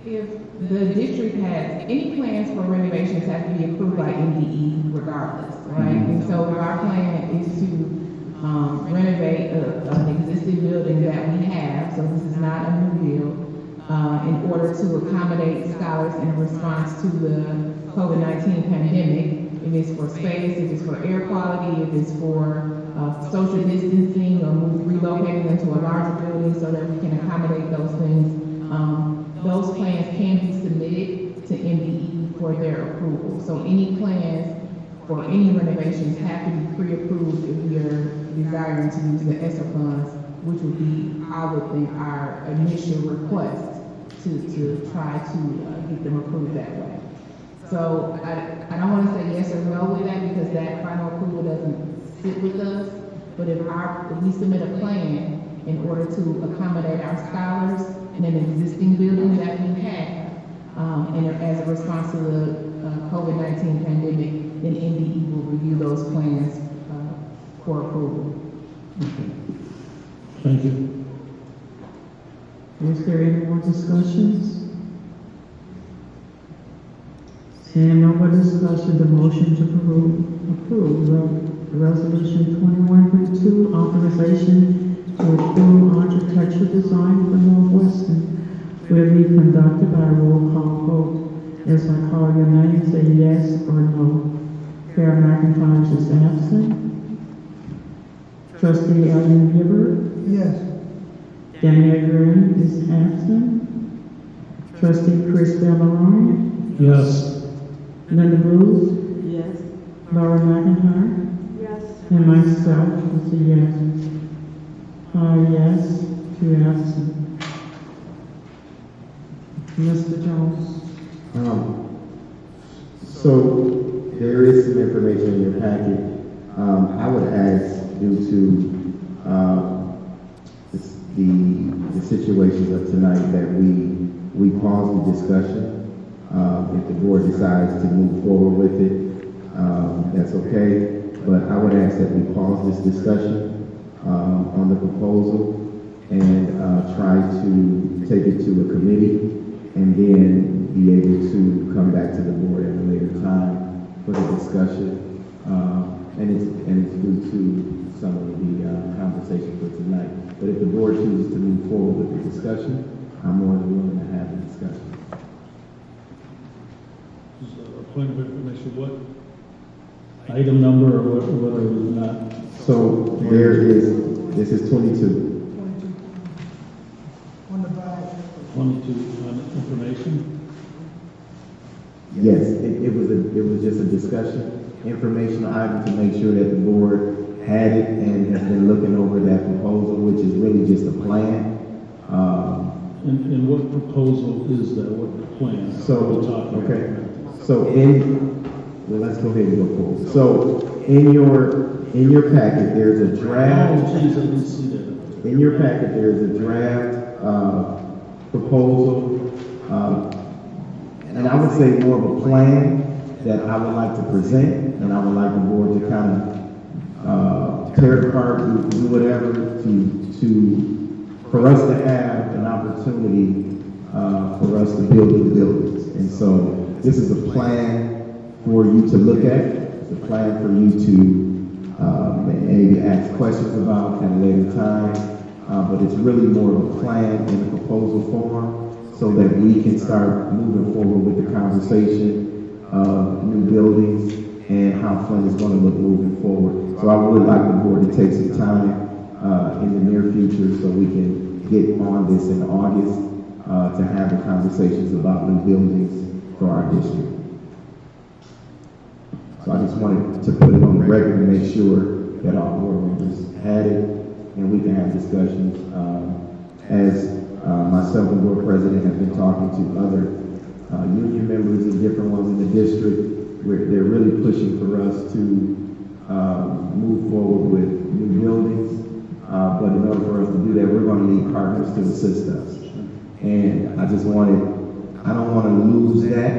If the district has any plans for renovations, have to be approved by MDE regardless, right? And so if our plan is to renovate an existing building that we have, so this is not a new build, in order to accommodate scholars in response to the COVID-19 pandemic, if it's for space, if it's for air quality, if it's for social distancing, or relocating into a larger building so that we can accommodate those things, those plans can be submitted to MDE for their approval. So any plans for any renovations have to be pre-approved if we are desiring to use the ESSER funds, which would be, I would think, our initial request to try to get them approved that way. So I don't want to say yes or no with that, because that final approval doesn't sit with us. But if we submit a plan in order to accommodate our scholars in an existing building that we have, and as a response to the COVID-19 pandemic, then MDE will review those plans for approval. Okay. Thank you. Is there any more discussions? Seeing no more discussion, the motion to approve resolution 21.2, authorization to approve architectural design for Northwestern, will be conducted by a roll call vote. As I call your name, say yes or no. Kara McIntosh is absent. Trustee Ellen Gibbard? Yes. Daniel Green is absent. Trustee Chris Delroy? Yes. Linda Bruce? Yes. Laura McIntyre? Yes. And myself is a yes. 5 yes, 2 absent. Mr. Jones? So there is some information in your packet. I would ask, due to the situations of tonight, that we pause the discussion. If the board decides to move forward with it, that's okay. But I would ask that we pause this discussion on the proposal and try to take it to a committee, and then be able to come back to the board at a later time for the discussion. And it's due to some of the conversation for tonight. But if the board chooses to move forward with the discussion, I'm more than willing to have the discussion. Just a point of information, what item number, or whether it was not? So this is 22. 22 information? Yes, it was just a discussion, informational item to make sure that the board had it and has been looking over that proposal, which is really just a plan. And what proposal is that? What plan? So, are we talking okay. about? So well, let's go ahead and go forward. So in in your packet, there's a draft. Oh, geez, I didn't see that. In your packet, there is a draft proposal, and I would say more of a plan that I would like to present, and I would like the board to kind of tear it apart, do whatever, for us to have an opportunity for us to build the buildings. And so this is a plan for you to look at, it's a plan for you to maybe ask questions about at a later time, but it's really more of a plan in a proposal form so that we can start moving forward with the conversation of new buildings and how Flint is going to look moving forward. So I would like the board to take some time in the near future so we can get on this in August to have the conversations about new buildings for our district. So I just wanted to put it on the record to make sure that our board members had it and we can have discussions. As myself and board president have been talking to other union members and different ones in the district, they're really pushing for us to move forward with new buildings. But in order for us to do that, we're going to need partners to assist us. And I don't want to lose that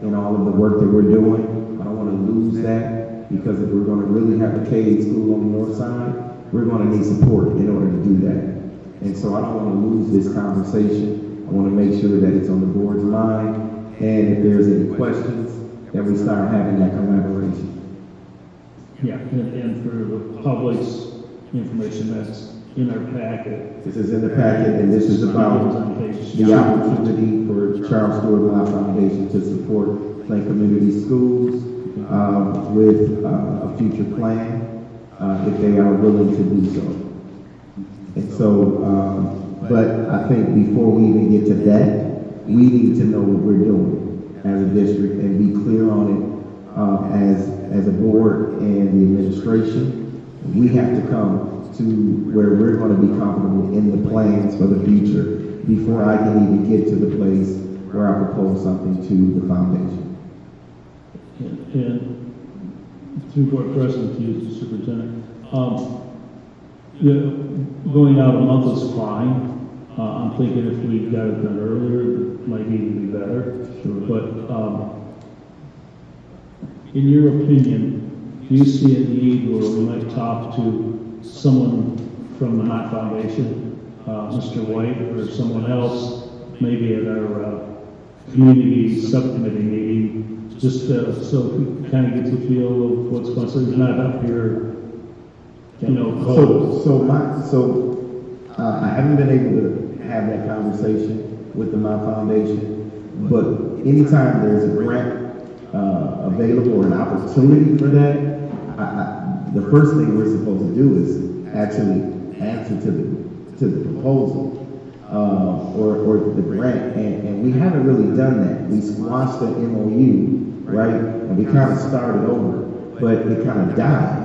in all of the work that we're doing. I don't want to lose that because if we're going to really have a K-8 school on the north side, we're going to need support in order to do that. And so I don't want to lose this conversation. I want to make sure that it's on the board's mind. And if there's any questions, that we start having that collaboration. Yeah, and for the public's information, that's in our packet. This is in the packet, and this is about the opportunity for Charles Stewart Law Foundation to support Flint Community Schools with a future plan if they are willing to do so. And so, but I think before we even get to that, we need to know what we're doing as a district and be clear on it as a board and the administration. We have to come to where we're going to be comfortable in the plans for the future before I can even get to the place where I propose something to the foundation. And through board president to you, Superintendent, going out a month is fine. I'm thinking if we got it done earlier, it might even be better. Sure. But in your opinion, do you see a need where we might talk to someone from the Knott Foundation, Mr. White, or someone else, maybe at our community subcommittee meeting, just so we kind of get the feel of what's going on, so he's not up here, cold. So I haven't been able to have that conversation with the Knott Foundation, but anytime there's a grant available or an opportunity for that, the first thing we're supposed to do is actually answer to the proposal or the grant, and we haven't really done that. We squashed the MOU, right, and we kind of started over, but it kind of died.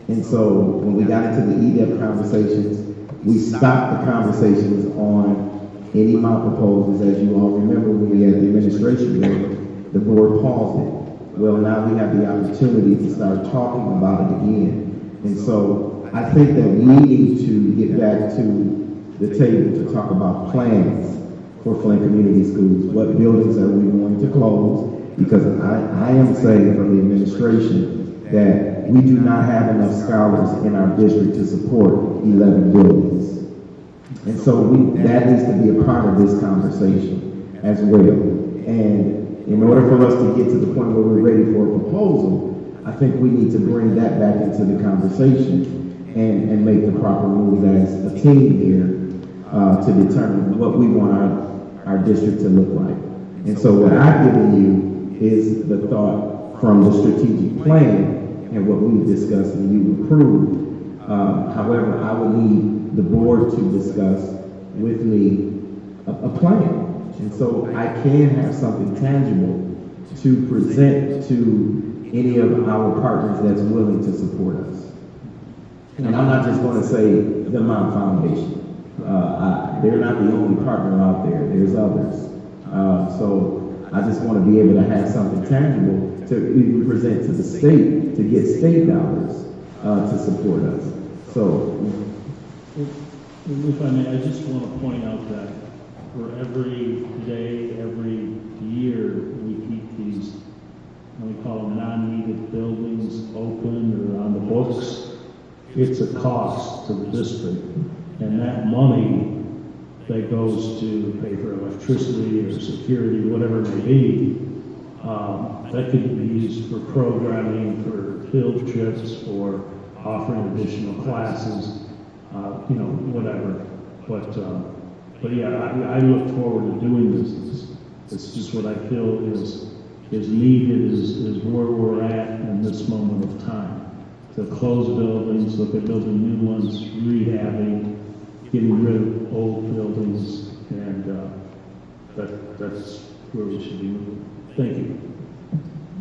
And so when we got into the EDEP conversations, we stopped the conversations on any MOU proposals. As you all remember, when we had the administration meeting, the board paused it. Well, now we have the opportunity to start talking about it again. And so I think that we need to get back to the table to talk about plans for Flint Community Schools. What buildings are we going to close? Because I am saying from the administration that we do not have enough scholars in our district to support 11 buildings. And so that needs to be a part of this conversation as well. And in order for us to get to the point where we're ready for a proposal, I think we need to bring that back into the conversation and make the proper move as a team here to determine what we want our district to look like. And so what I've given you is the thought from the strategic plan and what we've discussed and you approved. However, I would need the board to discuss with me a plan. And so I can have something tangible to present to any of our partners that's willing to support us. And I'm not just going to say the Mount Foundation. They're not the only partner out there. There's others. So I just want to be able to have something tangible to even present to the state to get state dollars to support us. So, If I may, I just want to point out that for every day, every year, we keep these, we call them non-needed buildings open or on the books, it's a cost to the district. And that money that goes to pay for electricity or security, whatever it may be, that could be used for programming, for field trips, for offering additional classes, whatever. But yeah, I look forward to doing this. It's just what I feel is needed is where we're at in this moment of time. To close buildings, look at building new ones, rehabbing, getting rid of old buildings, and that's where we should be moving. Thank you.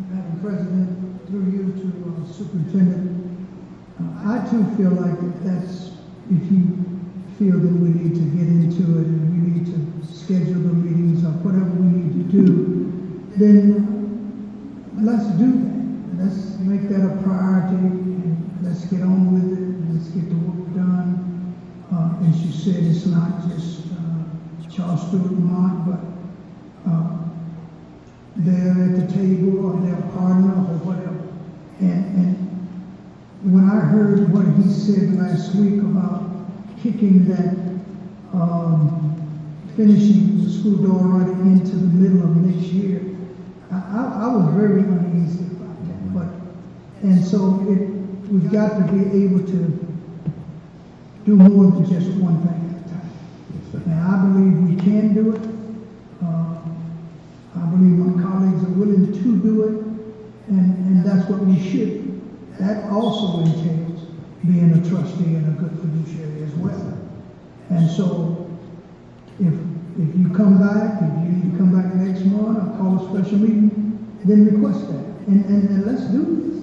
Madam President, through you to Superintendent, I too feel like that's, if you feel that we need to get into it and we need to schedule the meetings or whatever we need to do, then let's do that. Let's make that a priority and let's get on with it and let's get the work done. As you said, it's not just Charles Stewart Mont, but they're at the table or their partner or whatever. And when I heard what he said last week about kicking that, finishing the school door right into the middle of next year, I was very uneasy about that. And so we've got to be able to do more than just one thing at a time. And I believe we can do it. I believe my colleagues are willing to do it, and that's what we should do. That also entails being a trustee and a good fiduciary as well. And so if you come back, if you need to come back next month or call a special meeting, then request that. And let's do this.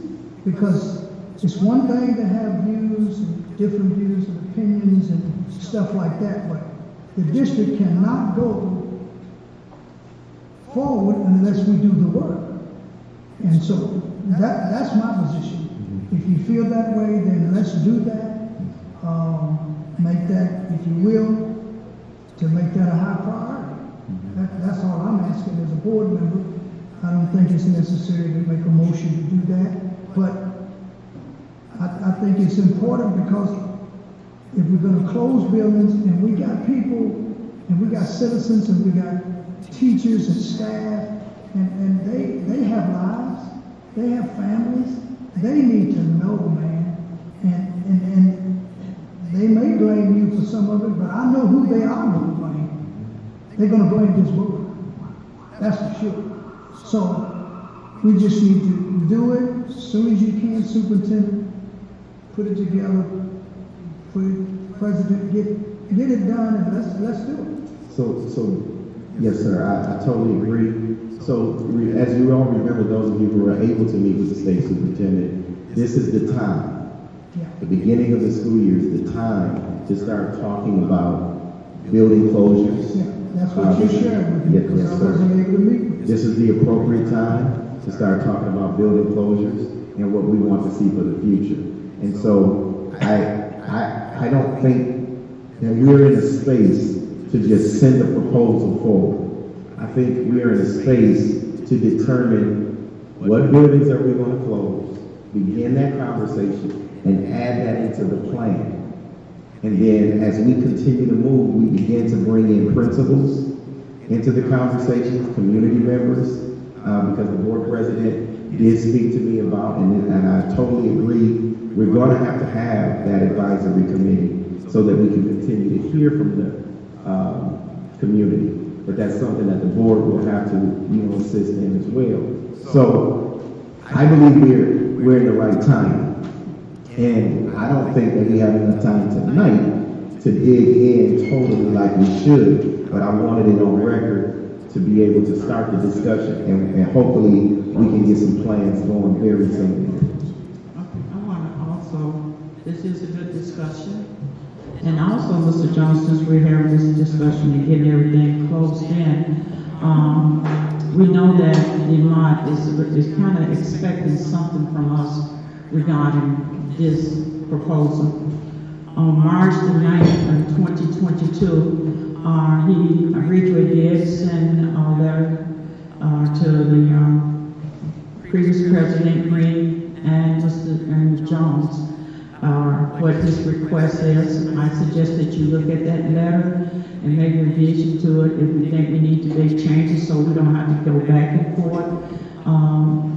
Because it's one thing to have views and different views and opinions and stuff like that, but the district cannot go forward unless we do the work. And so that's my position. If you feel that way, then let's do that. Make that, if you will, to make that a high priority. That's all I'm asking as a board member. I don't think it's necessary to make a motion to do that, but I think it's important because if we're going to close buildings and we got people and we got citizens and we got teachers and staff and they have lives, they have families, they need to know, man. And they may blame you for some of it, but I know who they are going to blame. They're going to blame this board. That's for sure. So we just need to do it as soon as you can, Superintendent. Put it together. Put it, President, get it done, and let's do it. So yes, sir. I totally agree. So as you all remember, those of you who are able to meet with the state superintendent, this is the time. The beginning of the school year is the time to start talking about building closures. Yeah, that's what you shared with me, because I wasn't able to meet with you. This is the appropriate time to start talking about building closures and what we want to see for the future. And so I don't think that we're in a space to just send a proposal forward. I think we're in a space to determine what buildings are we going to close, begin that conversation, and add that into the plan. And then as we continue to move, we begin to bring in principals into the conversation, community members, because the board president did speak to me about, and I totally agree, we're going to have that advisory committee so that we can continue to hear from the community. But that's something that the board will have to, assist in as well. So I believe we're in the right time. And I don't think that we have enough time tonight to dig in totally like we should, but I wanted it on record to be able to start the discussion, and hopefully we can get some plans going very soon. I want to also, this is a good discussion, and also, Mr. Jones, since we're having this discussion and getting everything closed in, we know that DeMont is kind of expecting something from us regarding this proposal. On March the 9th of 2022, he agreed to did send a letter to the previous President Green and Mr. Jones. What his request is, I suggest that you look at that letter and make a revision to it if we think we need to make changes so we don't have to go back and forth.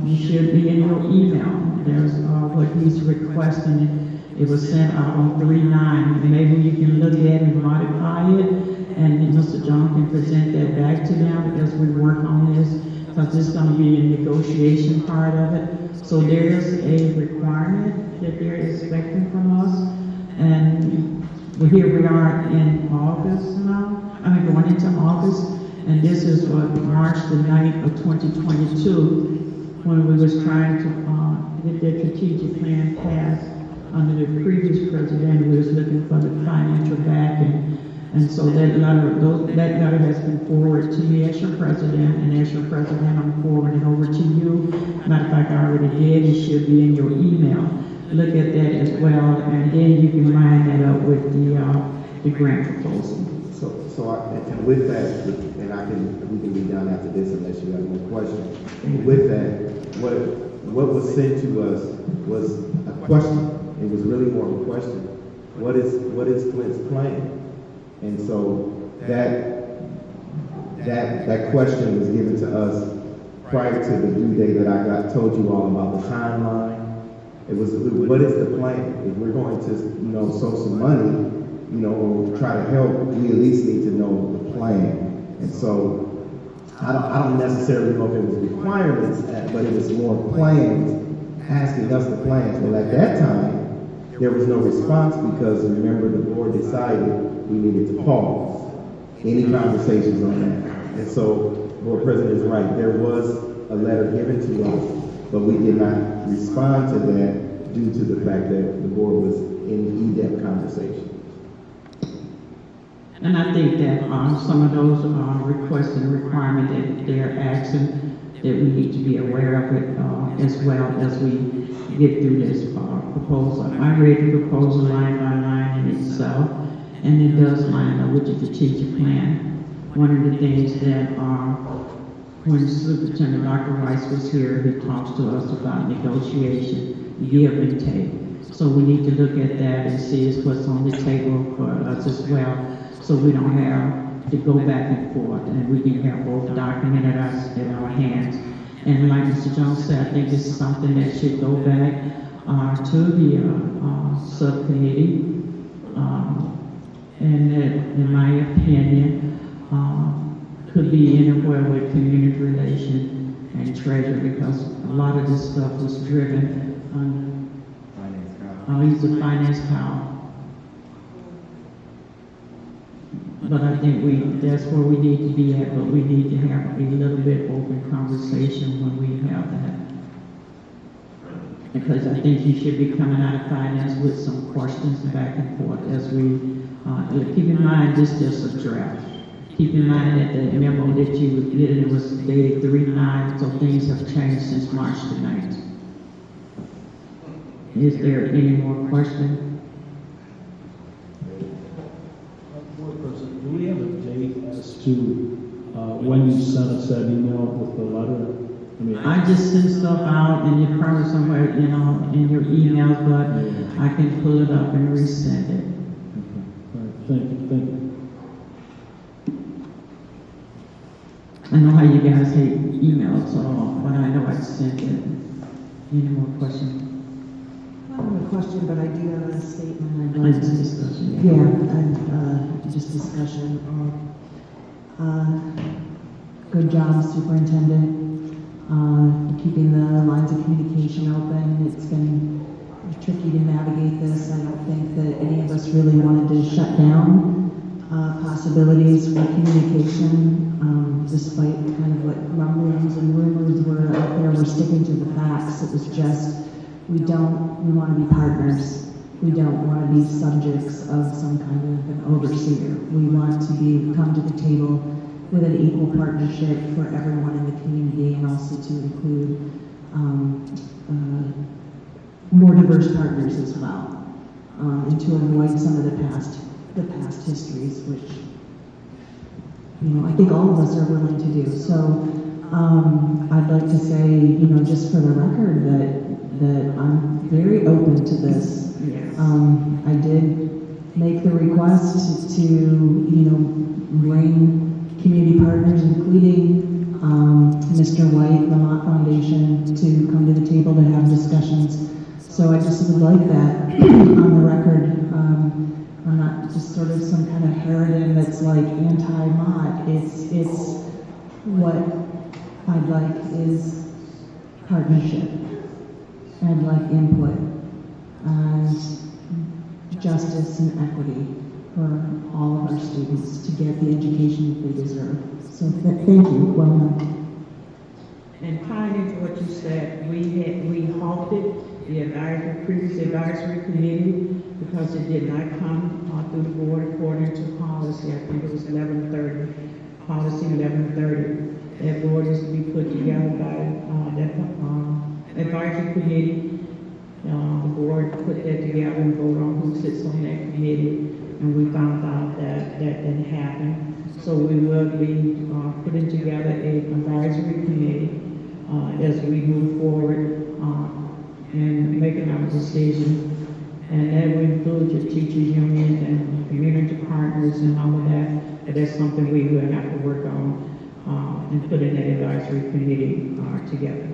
You should be in your email. There's what he's requesting. It was sent out on 3/9. Maybe you can look at and modify it, and Mr. John can present that back to them as we work on this, because this is going to be a negotiation part of it. So there is a requirement that they're expecting from us, and here we are in August now. Going into August, and this is what March the 9th of 2022, when we was trying to get the strategic plan passed under the previous president. We was looking for the financial backing, and so that letter has been forwarded to me as your president, and as your president, I'm forwarding it over to you. Matter of fact, I already did. It should be in your email. Look at that as well, and then you can line that up with the grant proposal. And with that, and we can be done after this unless you have more questions. With that, what was sent to us was a question. It was really more of a question. What is Flint's plan? And so that question was given to us prior to the due date that I told you all about the timeline. It was, what is the plan? If we're going to, sow some money, or try to help, we at least need to know the plan. And so I don't necessarily know if it was requirements, but it was more plans, asking us the plans. Well, at that time, there was no response because remember the board decided we needed to pause any conversations on that. And so board president is right. There was a letter given to us, but we did not respond to that due to the fact that the board was in in-depth conversation. And I think that some of those requests and requirements that they're asking, that we need to be aware of it as well as we get through this proposal. I read the proposal line by line in itself, and it does line up with the strategic plan. One of the things that when Superintendent Dr. Rice was here, he talks to us about negotiation, give and take. So we need to look at that and see what's on the table for us as well, so we don't have to go back and forth, and we can have both documented us in our hands. And like Mr. Jones said, I think this is something that should go back to the subcommittee, and that, in my opinion, could be anywhere with community relations and treasury, because a lot of this stuff was driven on he's a finance cow. But I think that's where we need to be at, but we need to have a little bit open conversation when we have that. Because I think you should be coming out of finance with some questions back and forth as we, keep in mind this is just a draft. Keep in mind that the memo that you did, it was dated 3/9, so things have changed since March the 9th. Is there any more questions? Do we have a date as to when you sent us that email with the letter? I just send stuff out and you probably somewhere, in your emails, but I can pull it up and resend it. All right, thank you. I know how you guys hate emails, so but I know I sent it. Any more questions? I don't have a question, but I do have a statement. It's a discussion. Just discussion. Good job, Superintendent, keeping the lines of communication open. It's been tricky to navigate this. I don't think that any of us really wanted to shut down possibilities for communication, despite kind of what rumblings and rumors were out there. We're sticking to the facts. It was just, we want to be partners. We don't want to be subjects of some kind of an overseer. We want to come to the table with an equal partnership for everyone in the community, and also to include more diverse partners as well, and to avoid some of the past histories, which, I think all of us are willing to do. So I'd like to say, just for the record, that I'm very open to this. Yes. I did make the request to, bring community partners, including Mr. White, the Mott Foundation, to come to the table to have discussions. So I just would like that on the record. I'm not just sort of some kind of harridan that's like anti-Mott. It's what I'd like is partnership. I'd like input and justice and equity for all of our students to get the education that they deserve. So thank you. Well done. And tying into what you said, we halted the previous advisory committee because it did not come through the board according to policy. I think it was 1130, policy 1130. That board is to be put together by that advisory committee. The board put that together and vote on who sits on that committee, and we found out that didn't happen. So we will be putting together an advisory committee as we move forward in making our decision. And that will include your teachers union and community partners and all of that. But that's something we will have to work on and put in that advisory committee together.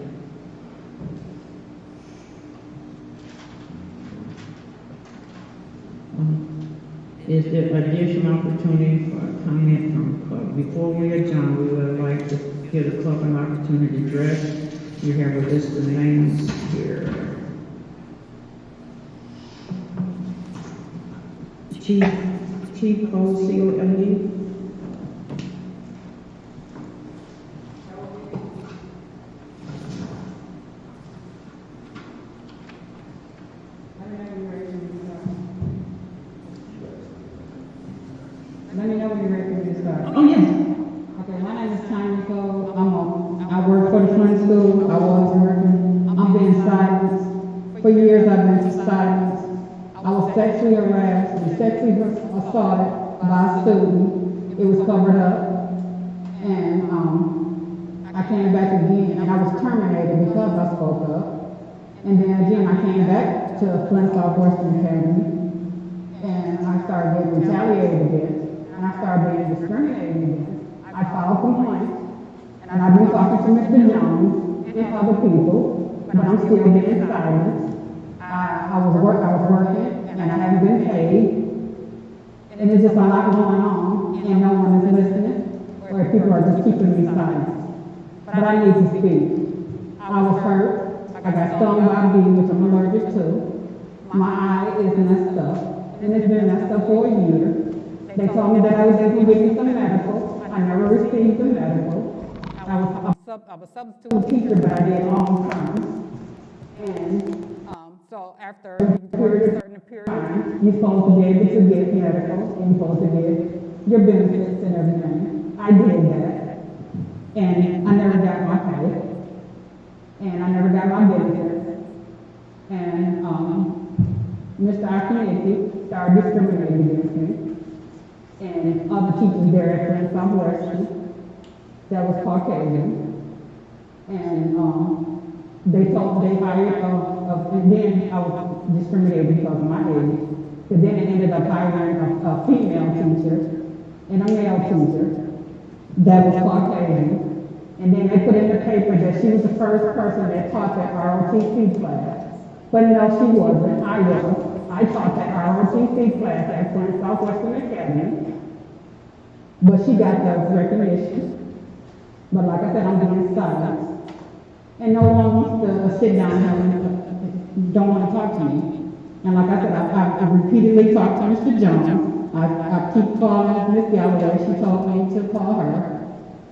Is there additional opportunity for a comment from the club? Before we adjourn, we would like to give the club an opportunity to address. We have a list of names here. Chief O.C.O.L.E. Let me know when you're ready for me to start. Oh, yes. Okay, my name is Tanya Cole. I work for the Flint School. I was working. I'm being silenced. For years I've been silenced. I was sexually harassed and sexually assaulted by a student. It was covered up. And I came back again and I was terminated because I spoke up. And then again I came back to Flint Southwestern Academy and I started getting retaliated against. And I started being discriminated against. I filed complaints, and I've been talking to Mr. Jones and other people, but I'm still getting silenced. I was working, and I haven't been paid, and there's just a lot going on, and no one is listening, or people are just keeping me silent. But I need to speak. I was hurt. I got stung by a bee, which I'm allergic to. My eye is messed up, and it's been messed up for a year. They told me that I was able to get me some medical. I never received the medical. I was a substitute teacher, but I did long terms. And so after a certain period of time, you're supposed to be able to get medical, and you're supposed to get your benefits and everything. I did that. And I never got my pay. And I never got my benefits. And Mr. Akinesi started discriminating against me. And other teachers there at Flint Southwestern that was Caucasian. And they hired, and then I was discriminated because of my age. But then it ended up hiring a female teacher and a male teacher that was Caucasian. And then they put in the paper that she was the first person that taught that ROTC class. But no, she wasn't. I was. I taught that ROTC class at Flint Southwestern Academy. But she got the recognition. But like I said, I'm being silenced. And no one wants to sit down and don't want to talk to me. And like I said, I repeatedly talked to Mr. Jones. I keep calling Ms. Galloway. She told me to call her.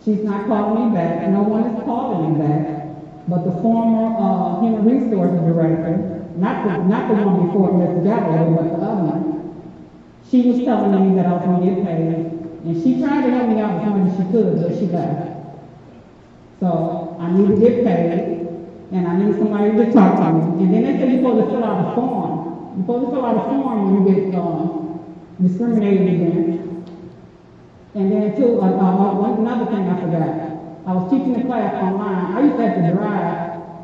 She's not calling me back. No one is calling me back. But the former Human Resources Director, not the one before Ms. Galloway, but the other one, she was telling me that I was going to get paid. And she tried to help me out as much as she could, but she left. So I need to get paid. and I need somebody to talk to me. And then they say you're supposed to fill out a form. You're supposed to fill out a form when you get discriminated against. And then too, another thing I forgot. I was teaching a class online. I used to have to drive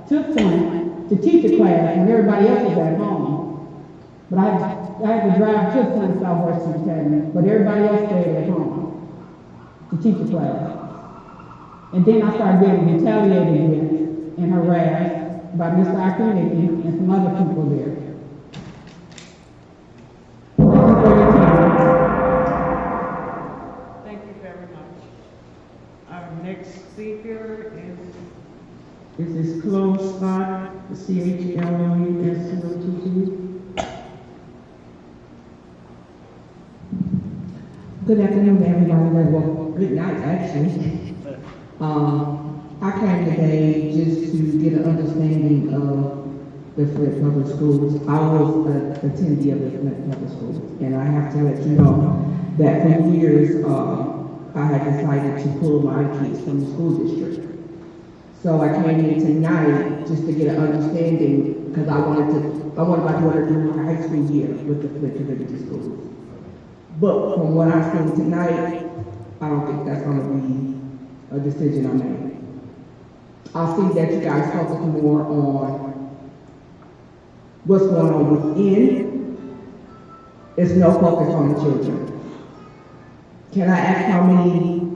to Flint to teach a class when everybody else was at home. But I had to drive to Flint Southwestern Academy, but everybody else stayed at home to teach a class. And then I started getting retaliated against and harassed by Mr. Akinicki and some other people there. Thank you very much. Our next speaker is this closed spot, the CHLOESCOTT. Good afternoon, everybody. Well, good night, actually. I came today just to get an understanding of the Flint Public Schools. I was an attendee of the Flint Public Schools, and I have to let you know that for years, I had decided to pull my kids from the school district. So I came in tonight just to get an understanding, because I wanted my daughter to do her high school year with the Flint Community Schools. But from what I've seen tonight, I don't think that's going to be a decision I made. I see that you guys focus more on what's going on within. There's no focus on the children. Can I ask how many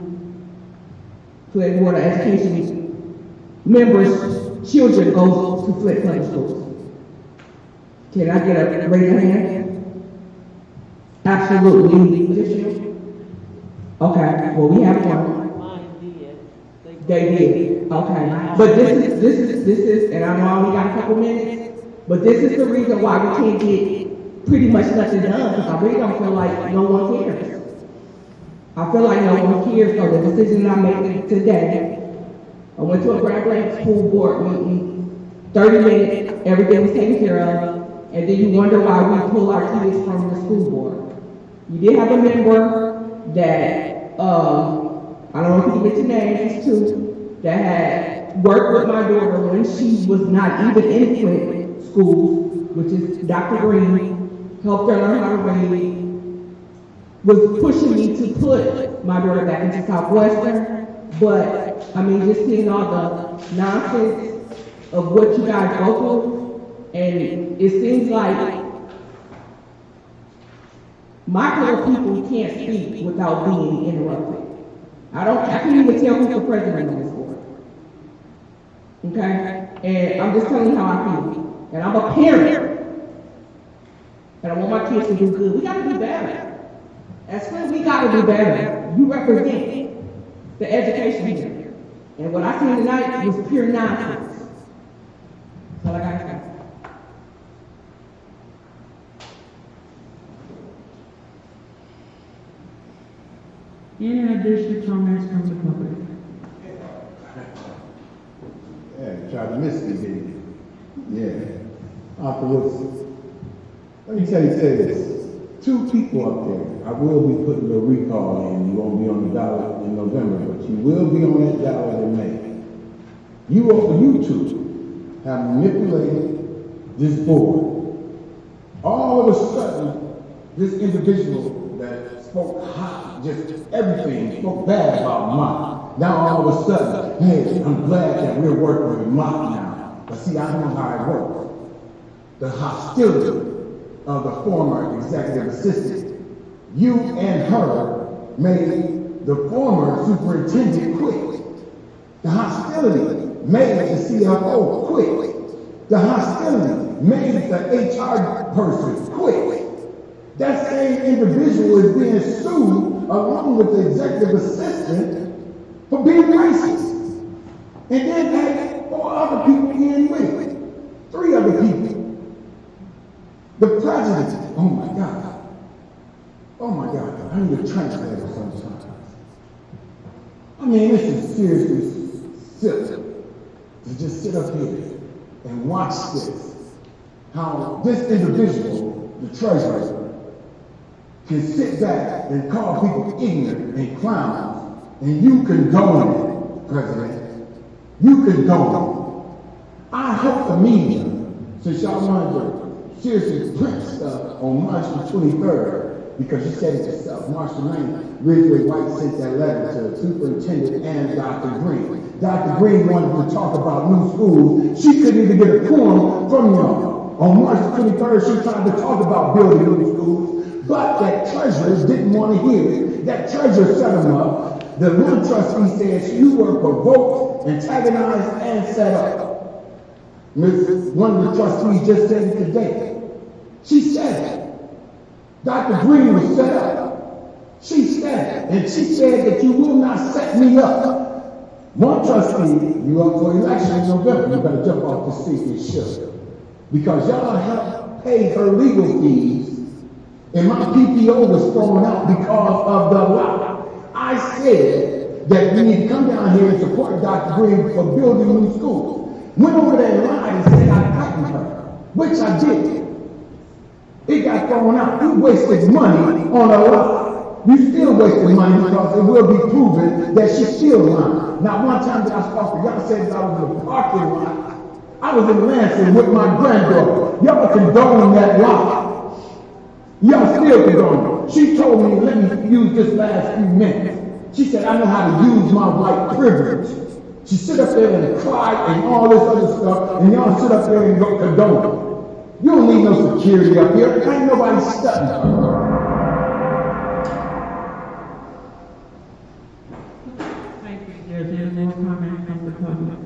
Flint Board of Education members' children go to Flint Public Schools? Can I get a raise your hand? Absolutely. Okay, well, we have one. They did, okay. But this is, and I know I only got a couple minutes, but this is the reason why we can't get pretty much nothing done, because I really don't feel like no one cares. I feel like no one cares, so the decision that I'm making today, I went to a Grand Blanc school board meeting, 30 minutes, everything was taken care of, and then you wonder why we pull our kids from the school board. You did have a member that, I don't know if you can get your names too, that had worked with my daughter when she was not even in Flint school, which is Dr. Green, helped her learn how to read, was pushing me to put my daughter back into Southwestern, but I mean, just seeing all the nonsense of what you guys go through, and it seems like my color people can't speak without being interrupted. I can't even tell who's the president of this board. Okay? And I'm just telling you how I feel. And I'm a parent. And I want my kids to do good. We gotta do better. As Flint, we gotta do better. You represent the education here. And what I seen tonight was pure nonsense. That's all I gotta say. Any additional comments from the public? Yeah, tried to miss me, didn't you? Yeah. Afterwards, let me tell you this. 2 people up there. I will be putting a recall in. You won't be on the ballot in November, but you will be on that ballot in May. You two have manipulated this board. All of a sudden, this individual that spoke hot, just everything, spoke bad about Mott. Now all of a sudden, hey, I'm glad that we're working with Mott now. But see, I know how it works. The hostility of the former executive assistant. You and her made the former superintendent quit. The hostility made the CFO quit. The hostility made the HR person quit. That same individual is being sued along with the executive assistant for being racist. And then had 4 other people in with it. 3 other people. The president, oh my God. Oh my God, I need a translator sometimes. I mean, this is seriously silly to just sit up here and watch this. How this individual, the treasurer, can sit back and call people ignorant and clowns, and you condone it, President. You condone it. I the media, since y'all wanted to seriously print stuff on March the 23rd, because you said it yourself, March the 9th, Ridgeway White sent that letter to the superintendent and Dr. Green. Dr. Green wanted to talk about new schools. She couldn't even get a quorum from y'all. On March the 23rd, she tried to talk about building new schools, but that treasurer didn't want to hear it. That treasurer set them up. The one trustee says you were provoked, antagonized, and set up. One of the trustees just said it today. She said it. Dr. Green was set up. She said it. And she said that you will not set me up. One trustee, you up for election in November, you better jump off the seat and should. Because y'all helped pay her legal fees, and my PPO was thrown out because of the law. I said that we need to come down here and support Dr. Green for building new schools. Went over there and lied and said I threatened her, which I did. It got thrown out. You wasted money on a lie. You still wasted money because it will be proven that she still lied. Now, one time that I spoke to y'all said that I was in the parking lot. I was in Lansing with my granddaughter. Y'all condone that lie. Y'all still condone it. She told me, let me use this last few minutes. She said, I know how to use my white privilege. She sit up there and cry and all this other stuff, and y'all sit up there and go condone it. You don't need no security up here. Ain't nobody studying. Thank you. There's no comment from the public.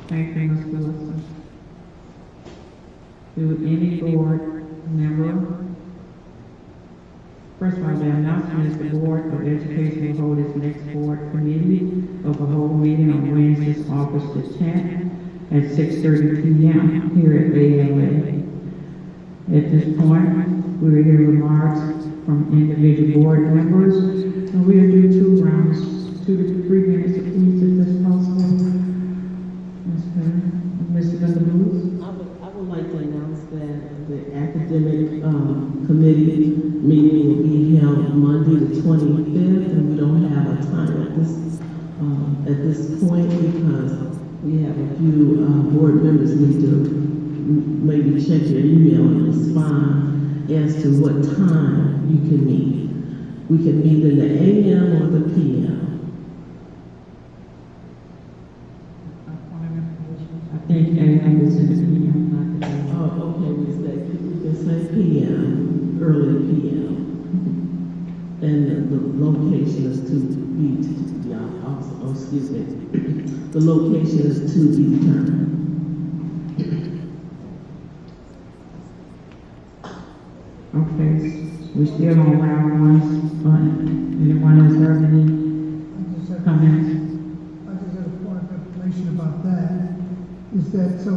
Thank you, Ms. Wilson. Do any board member? First of all, the announcement is the Board of Education will hold its next board committee of a whole meeting on Wednesday, August the 10th at 6:30 p.m. here at ALA. At this point, we will hear remarks from individual board members, and we will do 2 rounds, 2 to 3 minutes apiece if that's possible. Mr. Gunderman? I would like to announce that the academic committee meeting will be held Monday the 25th, and we don't have a time at this point because we have a few board members need to maybe check your email and respond as to what time you can meet. We can meet in the AM or the PM. I think AM is in the PM, not the AM. Oh, okay, we can say PM, early PM. And the location is to be, excuse me, the location is to be determined. Okay, we still on round 1. Anyone else have any comments? I just have a point of information about that. Is that so?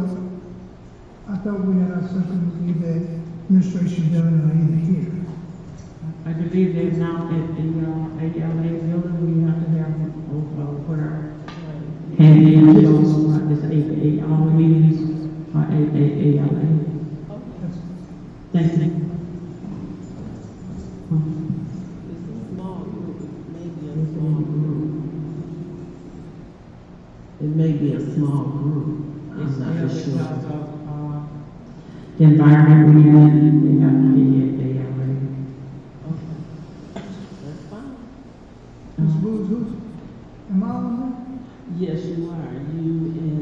I thought we had our subcommittee that administration done either here. I believe they're now at the ALA building. We have to have put our hand in those this all the meetings are at ALA. Thank you. It may be a small group. I'm not for sure. The environment we in, we have to be at ALA. That's fine. Who's, am I on there? Yes, you are. You and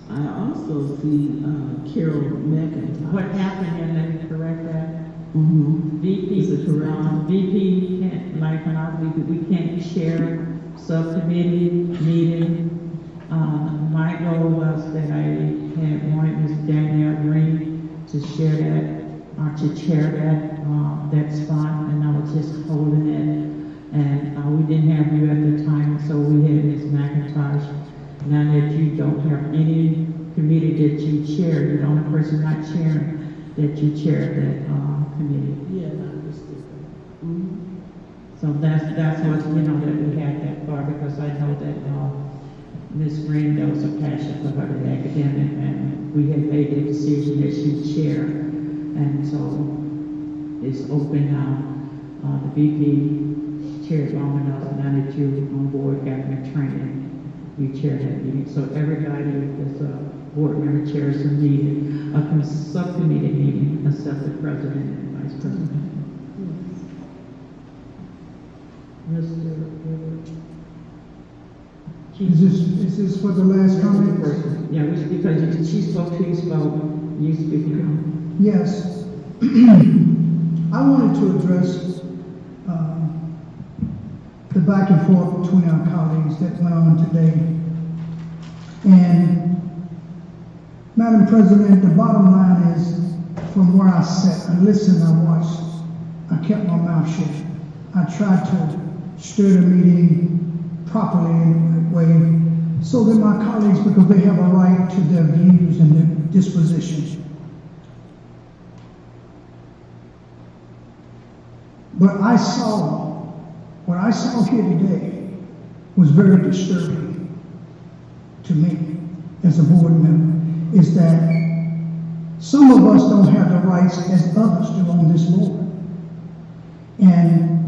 I also see Carol McIntyre. What happened, and let me correct that. VP, Is it correct? VP can't, like when we can't share subcommittee meeting. My goal was that I had wanted Ms. Danielle Green to share that, or to chair that spot, and I was just holding it. And we didn't have you at the time, so we had Ms. McIntosh. Now that you don't have any committee that you chair, you're the only person not chairing, that you chair that committee. Yeah, I understood that. So that's what, that we had that far, because I know that Ms. Green, there was a passion for her in academic, and we had made the decision that she'd chair. And so is open now. The VP chaired long enough, now that you're on board government training, you chair that meeting. So everybody that's a board member chairs a meeting, a subcommittee meeting, except the president and vice president. Is this for the last comment? Yeah, because she spoke to you, you speak now. Yes. I wanted to address the back and forth between our colleagues that went on today. And Madam President, the bottom line is, from where I sat, I listened, I watched, I kept my mouth shut. I tried to steer the meeting properly in a way so that my colleagues, because they have a right to their views and their dispositions. But what I saw here today was very disturbing to me as a board member, is that some of us don't have the rights as others do on this board. And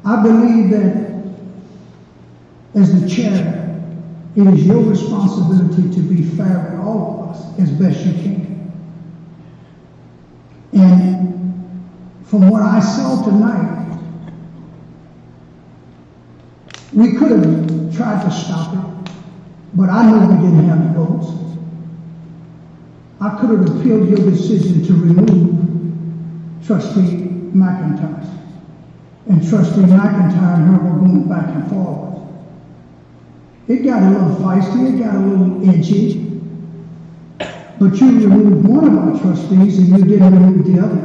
I believe that as the chair, it is your responsibility to be fair with all of us as best you can. And from what I saw tonight, we could have tried to stop it, but I knew we didn't have the votes. I could have appealed your decision to remove Trustee McIntosh. And Trustee McIntyre and her were going back and forth. It got a little feisty, it got a little edgy, but you removed one of our trustees and you didn't remove the other.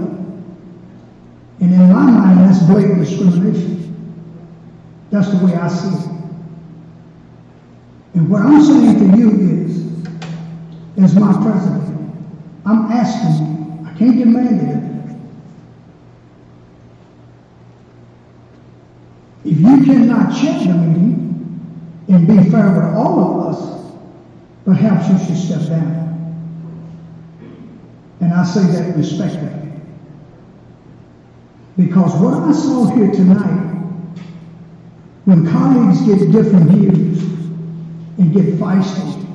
And in my mind, that's blatant discrimination. That's the way I see it. And what I'm saying to you is, as my president, I'm asking you, I can't demand it. If you cannot check the meeting and be fair with all of us, perhaps you should step down. And I say that respectfully. Because what I saw here tonight, when colleagues get different views and get feisty,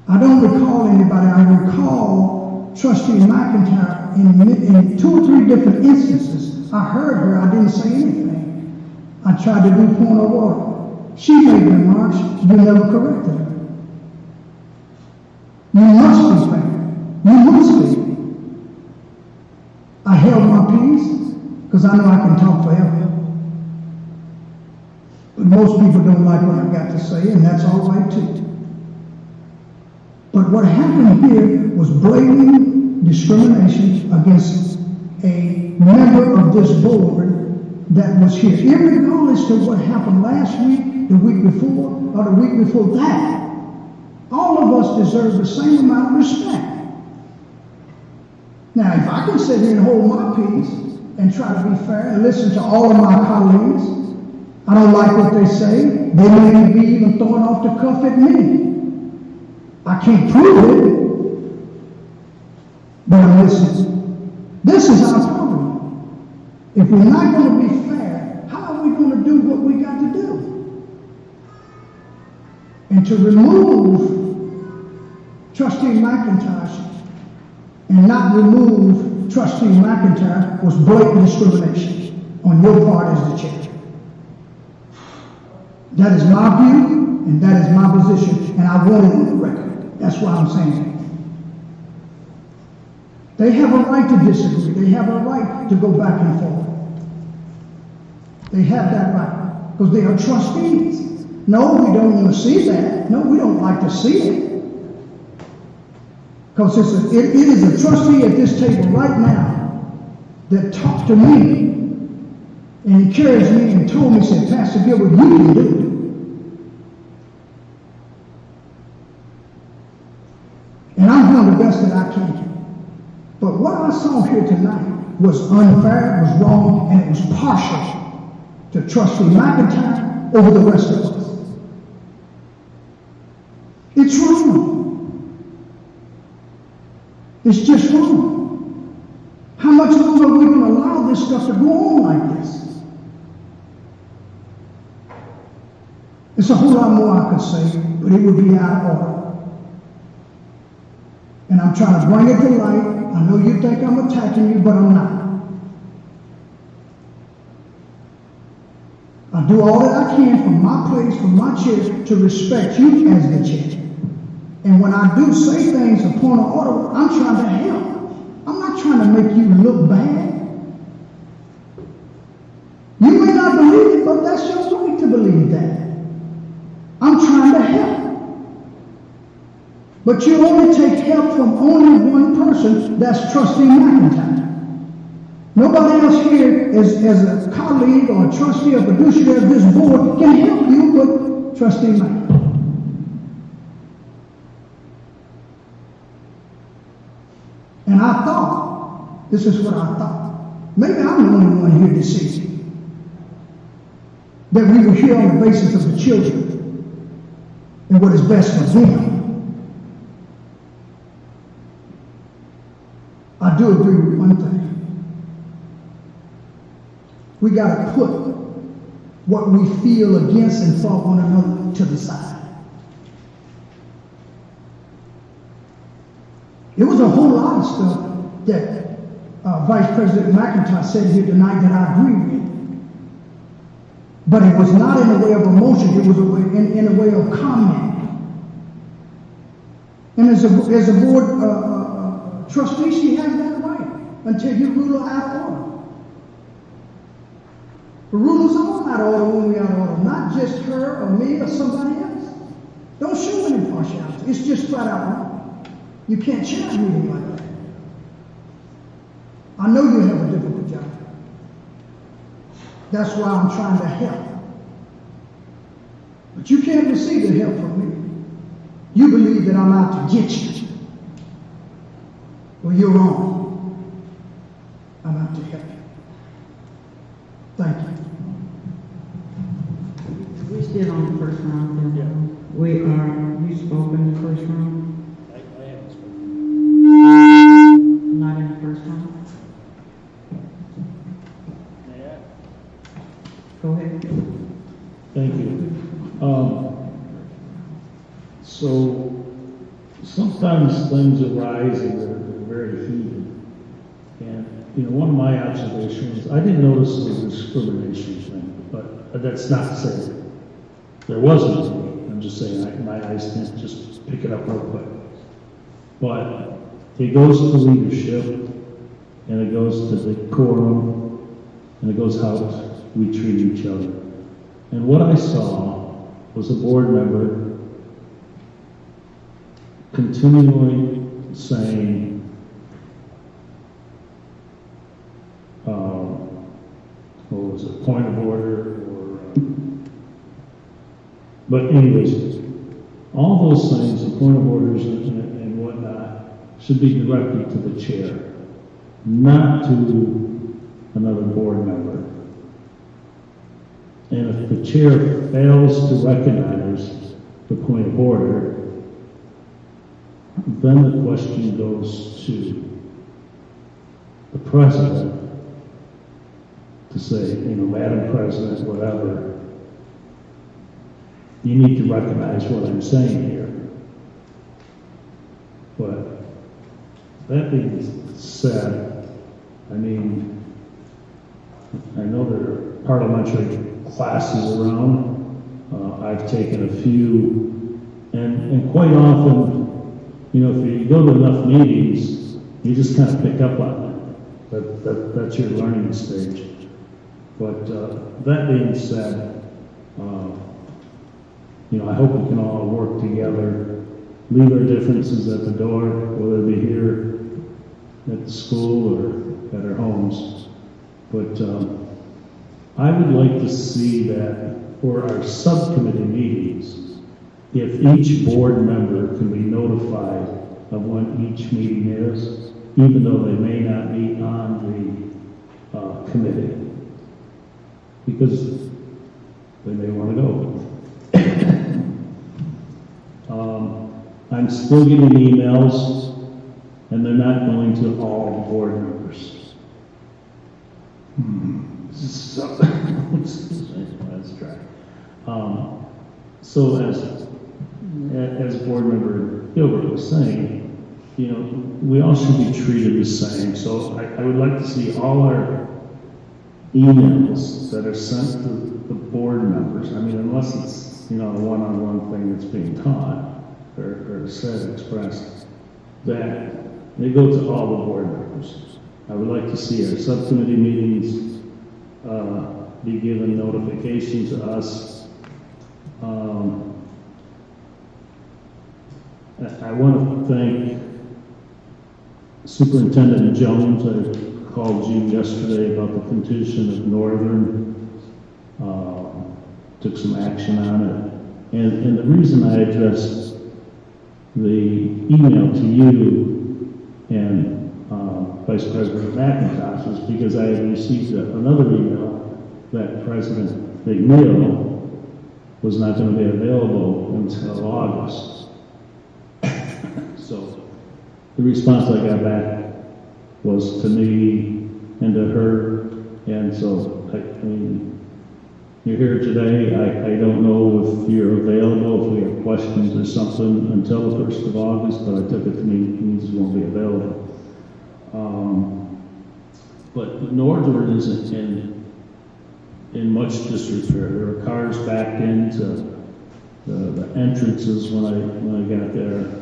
I don't recall anybody. I recall Trustee McIntyre in 2 or 3 different instances. I heard her, I didn't say anything. I tried to do point of order. She made remarks, you never corrected her. You must be fair. You must be. I held my peace because I know I can talk forever. But most people don't like what I've got to say, and that's all right too. But what happened here was blatant discrimination against a member of this board that was here. Irregardless to what happened last week, the week before, or the week before that, all of us deserve the same amount of respect. Now, if I can sit here and hold my peace and try to be fair and listen to all of my colleagues, I don't like what they say, they may be even throwing off the cuff at me. I can't prove it, but I'm listening. This is our problem. If we're not going to be fair, how are we going to do what we got to do? And to remove Trustee McIntosh and not remove Trustee McIntyre was blatant discrimination on your part as the chair. That is my view, and that is my position, and I want it on the record. That's why I'm saying it. They have a right to disagree. They have a right to go back and forth. They have that right, because they are trustees. No, we don't want to see that. No, we don't like to see it. Because it is a trustee at this table right now that talked to me and encouraged me and told me, said, Pastor Gilbert, you can do it. And I'm doing the best that I can. But what I saw here tonight was unfair, it was wrong, and it was partial to Trustee McIntyre over the rest of us. It's wrong. It's just wrong. much longer are we going to allow this stuff to go on like this? There's a whole lot more I could say, but it would be out of order. And I'm trying to bring it to light. I know you think I'm attacking you, but I'm not. I do all that I can from my place, from my chair, to respect you as the chair. And when I do say things upon an order, I'm trying to help. I'm not trying to make you look bad. You may not believe it, but that's your right to believe that. I'm trying to help. But you only take help from only one person, that's Trustee McIntyre. Nobody else here as a colleague or a trustee or fiduciary of this board can help you but Trustee McIntyre. And I thought, this is what I thought, maybe I'm the only one here this evening, that we were here on the basis of the children and what is best for them. I do agree with one thing. We got to put what we feel against and for one another to the side. There was a whole lot of stuff that Vice President McIntyre said here tonight that I agree with. But it was not in the way of emotion, it was in the way of comment. And as a board trustee, she has that right until you rule her out of order. The rulers are out of order when we are out of order, not just her or me or somebody else. Don't show an impartiality. It's just flat out wrong. You can't charge me like that. I know you have a difficult job. That's why I'm trying to help. But you can't receive the help from me. You believe that I'm out to get you. Well, you're wrong. I'm out to help you. Thank you. We're still on the first round then. Yeah. You spoke in the first round? I haven't spoken. Not in the first round? Yeah. Go ahead. Thank you. So sometimes things arise and they're very heated. And, one of my observations, I didn't notice the discrimination thing, but that's not to say there wasn't. I'm just saying my eyes can't just pick it up real quick. But it goes to leadership, and it goes to decorum, and it goes how we treat each other. And what I saw was a board member continually saying, what was it, point of order, or, but anyways, all those things, the point of orders and whatnot, should be directed to the chair, not to another board member. And if the chair fails to recognize the point of order, then the question goes to the president to say, Madam President, whatever, you need to recognize what I'm saying here. But that being said, I know there are parliamentary classes around. I've taken a few, and quite often, if you go to enough meetings, you just kind of pick up on it. That's your learning stage. But that being said, I hope we can all work together, leave our differences at the door, whether it be here at the school or at our homes. But I would like to see that for our subcommittee meetings, if each board member can be notified of when each meeting is, even though they may not be on the committee, because they may want to go. I'm still getting emails, and they're not going to all board members. So, let's try. So as Board Member Gilbert was saying, you know, we all should be treated the same. So I would like to see all our emails that are sent to the board members. I mean, unless it's, you know, a one-on-one thing that's being taught or said, expressed, that they go to all the board members. I would like to see our subcommittee meetings be given notification to us. I want to thank Superintendent Jones. I called you yesterday about the condition of Northern, took some action on it. And the reason I addressed the email to you and Vice President McIntosh was because I had received another email that President McNeil was not going to be available until August. So the response I got back was to me and to her, and so I mean, you're here today. I don't know if you're available, if we have questions or something until the 1st of August, but I took it to mean you won't be available. But Northern isn't in much disrepair. There are cars backed into the entrances when I got there.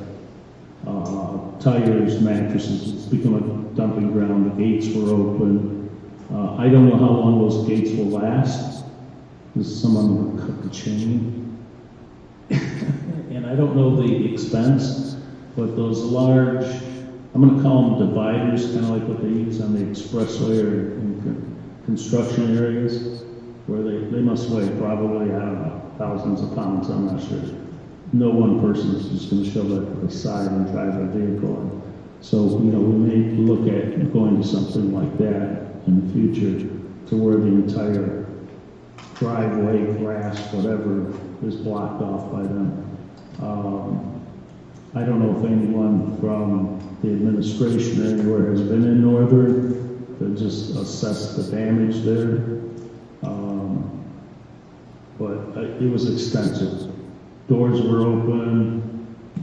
Tires, mattresses, it's become a dumping ground. The gates were open. I don't know how long those gates will last. Someone will cut the chain. And I don't know the expense, but those large, I'm going to call them dividers, kind of like what they use on the expressway or in construction areas, where they must weigh probably, I don't know, thousands of pounds, I'm not sure. No one person is just going to shove that to the side and drive a vehicle. So, you know, we may look at going to something like that in the future to where the entire driveway, grass, whatever, is blocked off by them. I don't know if anyone from the administration or anywhere has been in Northern to just assess the damage there. But it was extensive. Doors were open,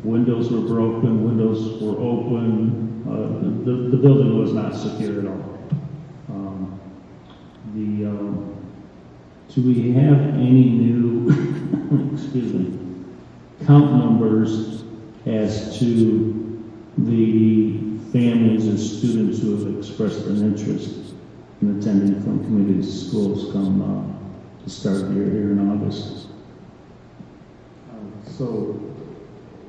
windows were broken, windows were open. The building was not secure at all. Do we have any new, excuse me, count numbers as to the families or students who have expressed an interest in attending Flint Community Schools come the start of the year here in August? So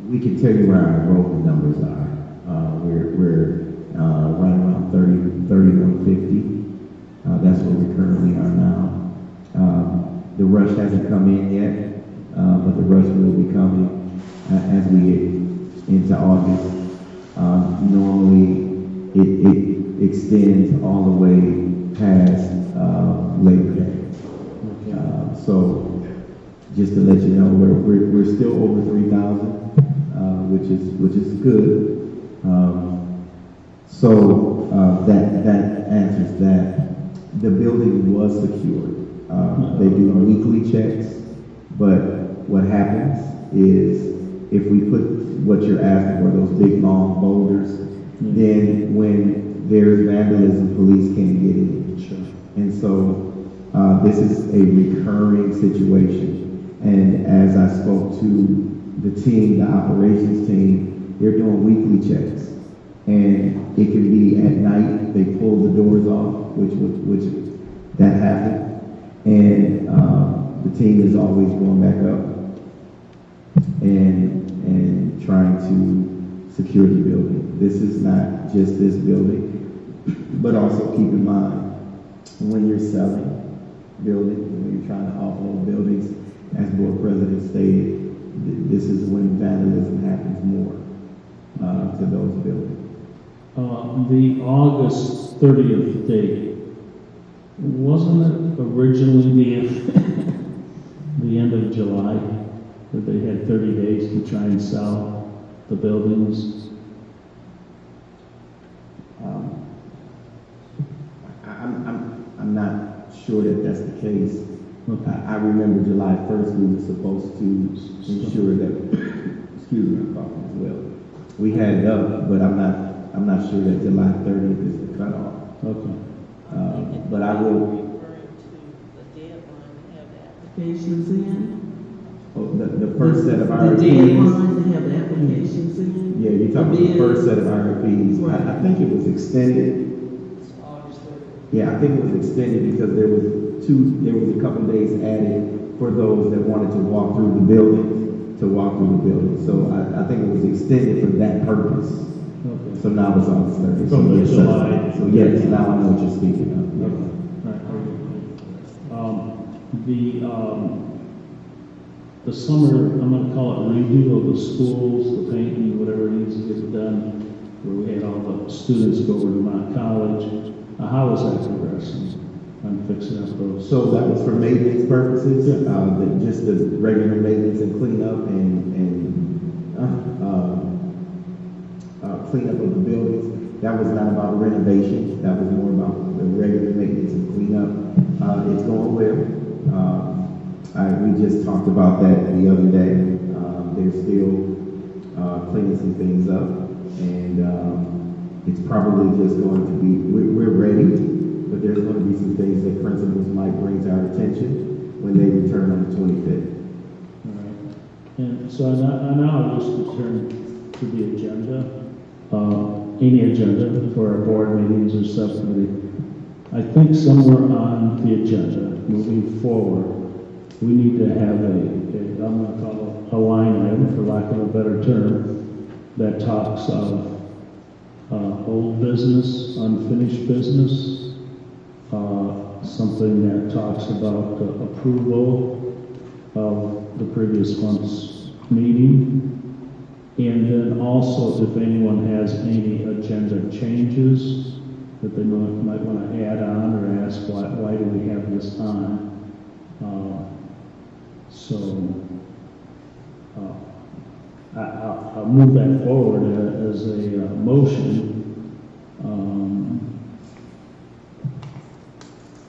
we can tell you where our enrollment numbers are. We're right around 3150. That's where we currently are now. The rush hasn't come in yet, but the rush will be coming as we get into August. Normally, it extends all the way past Labor Day. So, just to let you know, we're still over 3,000, which is good. That answers that. The building was secured. They do weekly checks, but what happens is if we put what you're asking for, those big long boulders, then when there's vandalism, police can't get in. Sure. And so this is a recurring situation. And as I spoke to the team, the operations team, they're doing weekly checks. And it can be at night, they pull the doors off, which that happened. And the team is always going back up and trying to secure the building. This is not just this building, but also keep in mind, when you're selling buildings, when you're trying to offload buildings, as board president stated, this is when vandalism happens more to those buildings. The August 30th date, wasn't it originally the end of July, that they had 30 days to try and sell the buildings? I'm not sure that that's the case. I remember July 1st, we were supposed to ensure that, excuse me, I'm coughing as well. We had it up, but I'm not sure that July 30th is the cutoff. Okay. But I will. Applications in? Oh, the first set of The RFPs. deadline to have the applications in? Yeah, you're talking about the first set of RFPs. Right. I think it was extended. Yeah, I think it was extended because there was a couple of days added for those that wanted to walk through the building, So I think it was extended for that purpose. Okay. So now it's August 30th. From the yes, July. So yes, now I know what you're speaking of. Yeah. Okay. All right. The summer, I'm going to call it redo of the schools, the painting, whatever needs to get done, where we had all the students go over to Mount College. How is that progressing? I'm fixing up those. So that was for maintenance purposes, just the regular maintenance and cleanup cleanup of the buildings. That was not about renovation. That was more about the regular maintenance and cleanup. It's going well. We just talked about that the other day. They're still cleaning some things up, and it's probably just going to be, we're ready, but there's going to be some things that principals might bring to our attention when they return on the 25th. All right. And so now I'll just return to the agenda, any agenda for our board meetings or subcommittee. I think somewhere on the agenda, moving forward, we need to have I'm going to call it a line item, for lack of a better term, that talks of old business, unfinished business, something that talks about the approval of the previous month's meeting, and then also if anyone has any agenda changes that they might want to add on or ask why do we have this on. I'll move that forward as a motion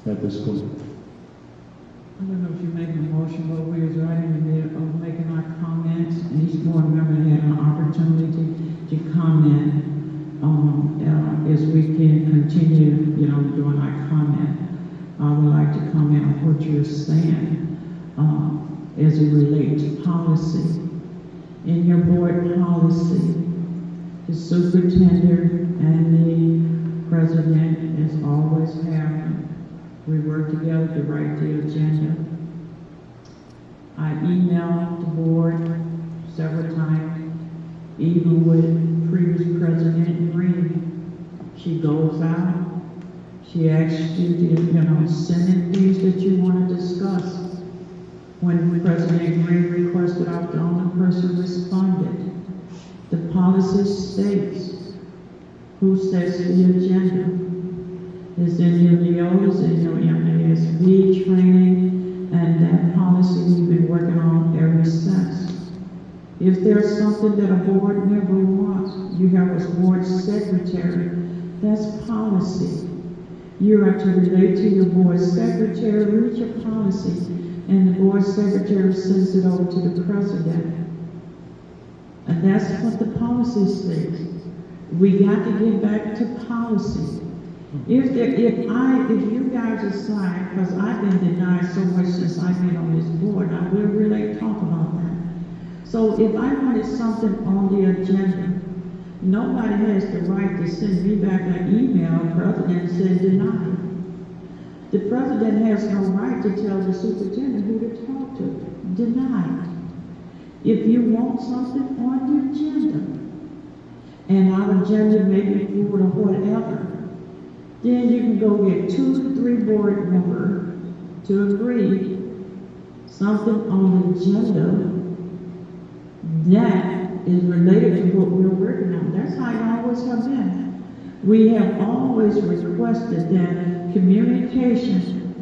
at this point. I don't know if you're making a motion, but we was right in the middle of making our comments, and each board member had an opportunity to comment as we can continue, doing our comment. I would like to comment on what you're saying as it relates to policy. In your board policy, the superintendent and the president is always having. We work together to write the agenda. I emailed the board several times, even with previous President Green. She goes out, she asks you to, send in things that you want to discuss. When President Green requested out, the only person responded. The policy states who sets the agenda. Is in your LEOs, in your MASB training, and that policy we've been working on ever since. If there's something that a board member wants, you have a board secretary, that's policy. You are to relate to your board secretary, read your policy, and the board secretary sends it over to the president. And that's what the policy states. We got to get back to policy. If you guys decide, because I've been denied so much since I've been on this board, I will really talk about that. So if I wanted something on the agenda, nobody has the right to send me back an email, the president said deny. The president has no right to tell the superintendent who to talk to. Deny. If you want something on the agenda, and our agenda may be forward or whatever, then you can go get 2 to 3 board members to agree something on the agenda that is related to what we're working on. That's how it always has been. We have always requested that communication,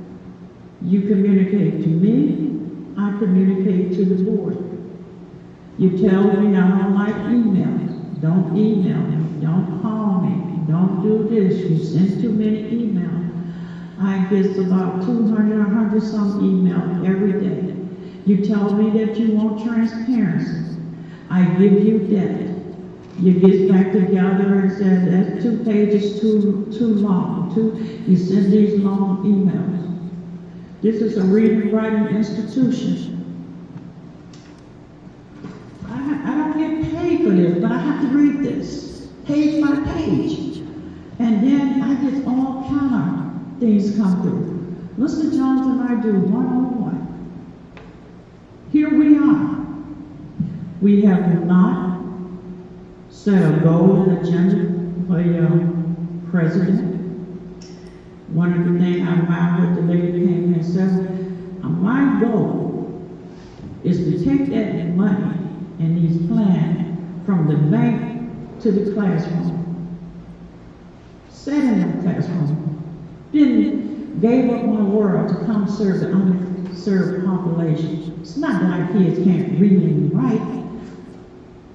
you communicate to me, I communicate to the board. You tell me I don't like emails. Don't email me. Don't call me. Don't do this. You send too many emails. I get about 200, 100 some emails every day. You tell me that you want transparency. I give you that. You get back together and say that 2 pages too long. You send these long emails. This is a reading and writing institution. I don't get paid for this, but I have to read this page by page. And then I get all kind of things come through. Mr. Jones and I do one-on-one. Here we are. We have not set a goal and agenda for your president. One of the things I admire what the lady came and said, my goal is to take that money and these plans from the bank to the classroom. Sat in the classroom. Then gave up my world to come serve the underserved population. It's not that our kids can't read and write.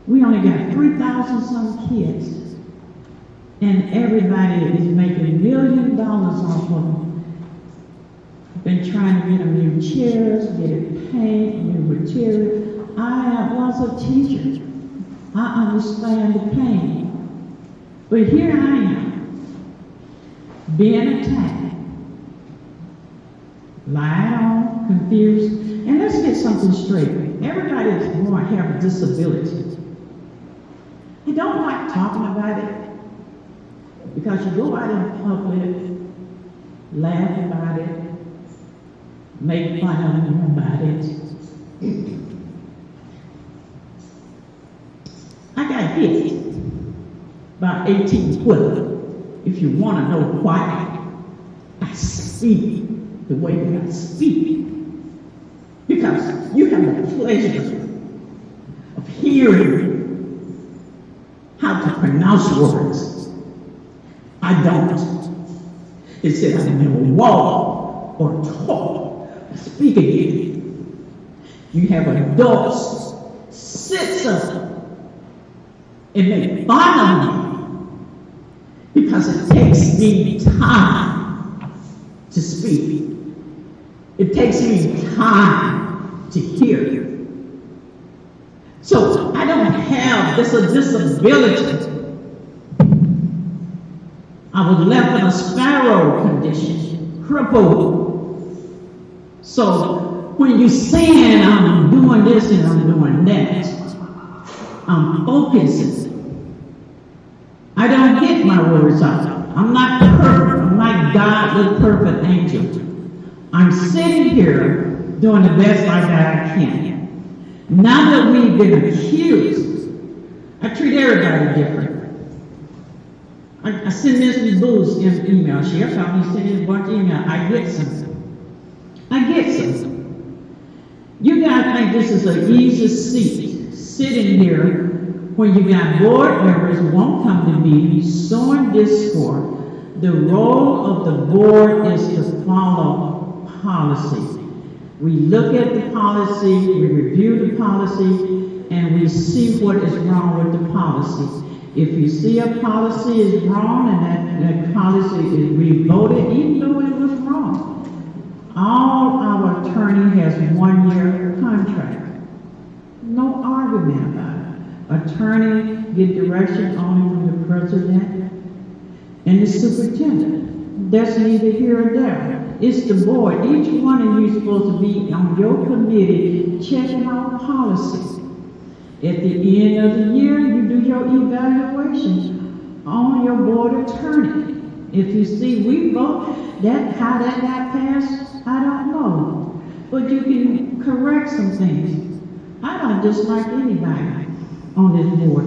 We only got 3,000 some kids. And everybody is making $1 million off of them. Been trying to get them new chairs, get it paint, new material. I was a teacher. I understand the pain. But here I am, being attacked, lied on, confused. And let's get something straight. Everybody is going to have a disability. I don't like talking about it. Because you go out in public, laugh about it, make fun of them about it. I got hit by 1812. If you want to know why, I speak the way that I speak. Because you have the pleasure of hearing how to pronounce words. I don't. It said I never walk or talk or speak again. You have adults sit up and make fun of me because it takes me time to speak. It takes me time to hear. So I don't have this disability. I was left in a sparrow condition, crippled. So when you're saying I'm doing this and I'm doing that, I'm focusing. I don't get my words out. I'm not perfect. I'm not God with perfect angel. I'm sitting here doing the best like I can. Now that we've been accused, I treat everybody different. I send Ms. Fboe's email. She found me sending a bunch of emails. I get some. You guys think this is an easy seat, sitting here when you got board members won't come to meetings, sowing discord. The role of the board is to follow policy. We look at the policy, we review the policy, and we see what is wrong with the policy. If you see a policy is wrong and that policy is revoted, even though it was wrong, all our attorney has 1-year contract. No argument about it. Attorney get direction only from the president and the superintendent. That's neither here or there. It's the board. Each one of you is supposed to be on your committee checking out policy. At the end of the year, you do your evaluation on your board attorney. If you see we vote, how that got passed, I don't know. But you can correct some things. I don't dislike anybody on this board.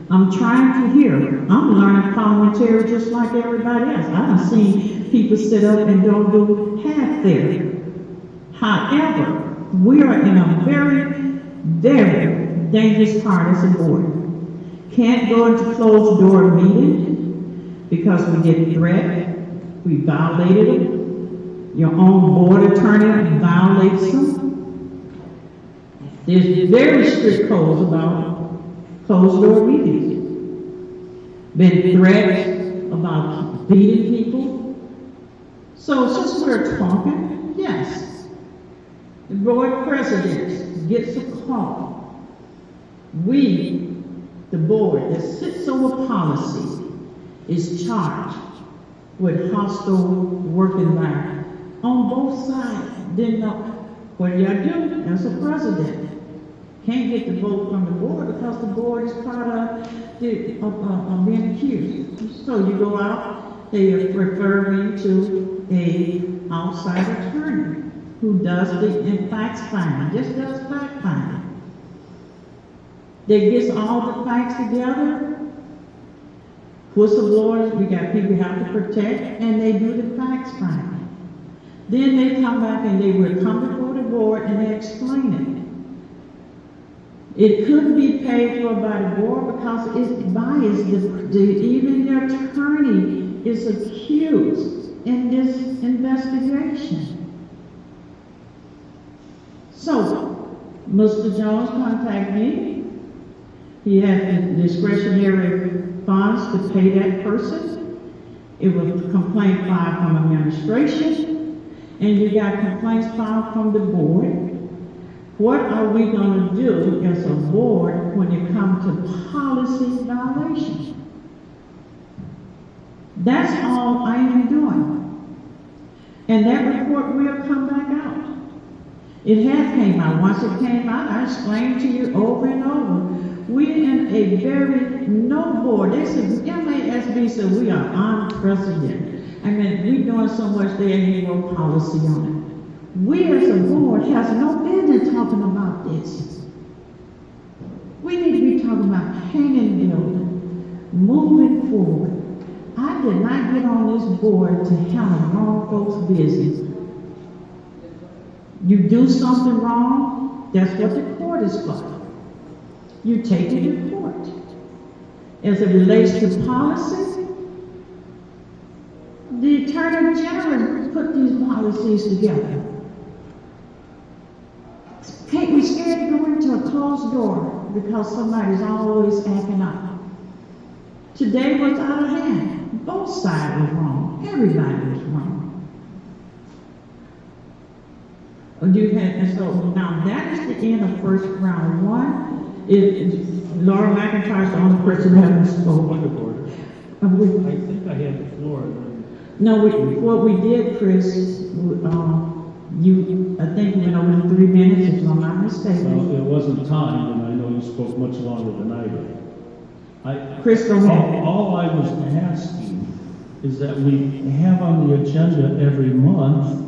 I'm trying to hear. I'm learning parliamentary just like everybody else. I done seen people sit up and don't do half there. However, we are in a very, very dangerous part as a board. Can't go into closed door meeting because we get threatened. We violated it. Your own board attorney violates them. There's very strict codes about closed door meetings. Been threats about beating people. So since we're talking, yes, the board president gets a call. We, the board that sits over policy, is charged with hostile work environment on both sides. Didn't know what do y'all do as a president? Can't get the vote from the board because the board is part of being accused. So you go out, they refer me to a outside attorney who does the facts finding, just does fact finding. They gets all the facts together. Whistleblowers, we got people we have to protect, and they do the facts finding. Then they come back and they will come before the board and they explain it. It couldn't be paid for by the board because it's biased. Even the attorney is accused in this investigation. So, Mr. Jones contacted me. He had the discretionary funds to pay that person. It was a complaint filed from administration, and you got complaints filed from the board. What are we going to do as a board when it comes to policy violations? That's all I am doing. And that report will come back out. It had came out. Once it came out, I explained to you over and over. We're in a very no board. They said, MASB said we are unprecedented. I mean, we're doing so much there ain't no policy on it. We as a board has no business talking about this. We need to be talking about hanging the building, moving forward. I did not get on this board to handle wrong folks' business. You do something wrong, that's what the court is for. You take it to court. As it relates to policy, the Attorney General put these policies together. Hey, we're scared to go into a closed door because somebody's always acting up. Today was out of hand. Both sides were wrong. Everybody was wrong. And so now that is the end of first round one. Laura McIntyre is the only person who hasn't spoken. I think I had the floor. No, what we did, Chris, I think went over 3 minutes, if I'm not mistaken. Well, it wasn't time, and I know you spoke much longer than I did. Chris, go ahead. All I was asking is that we have on the agenda every month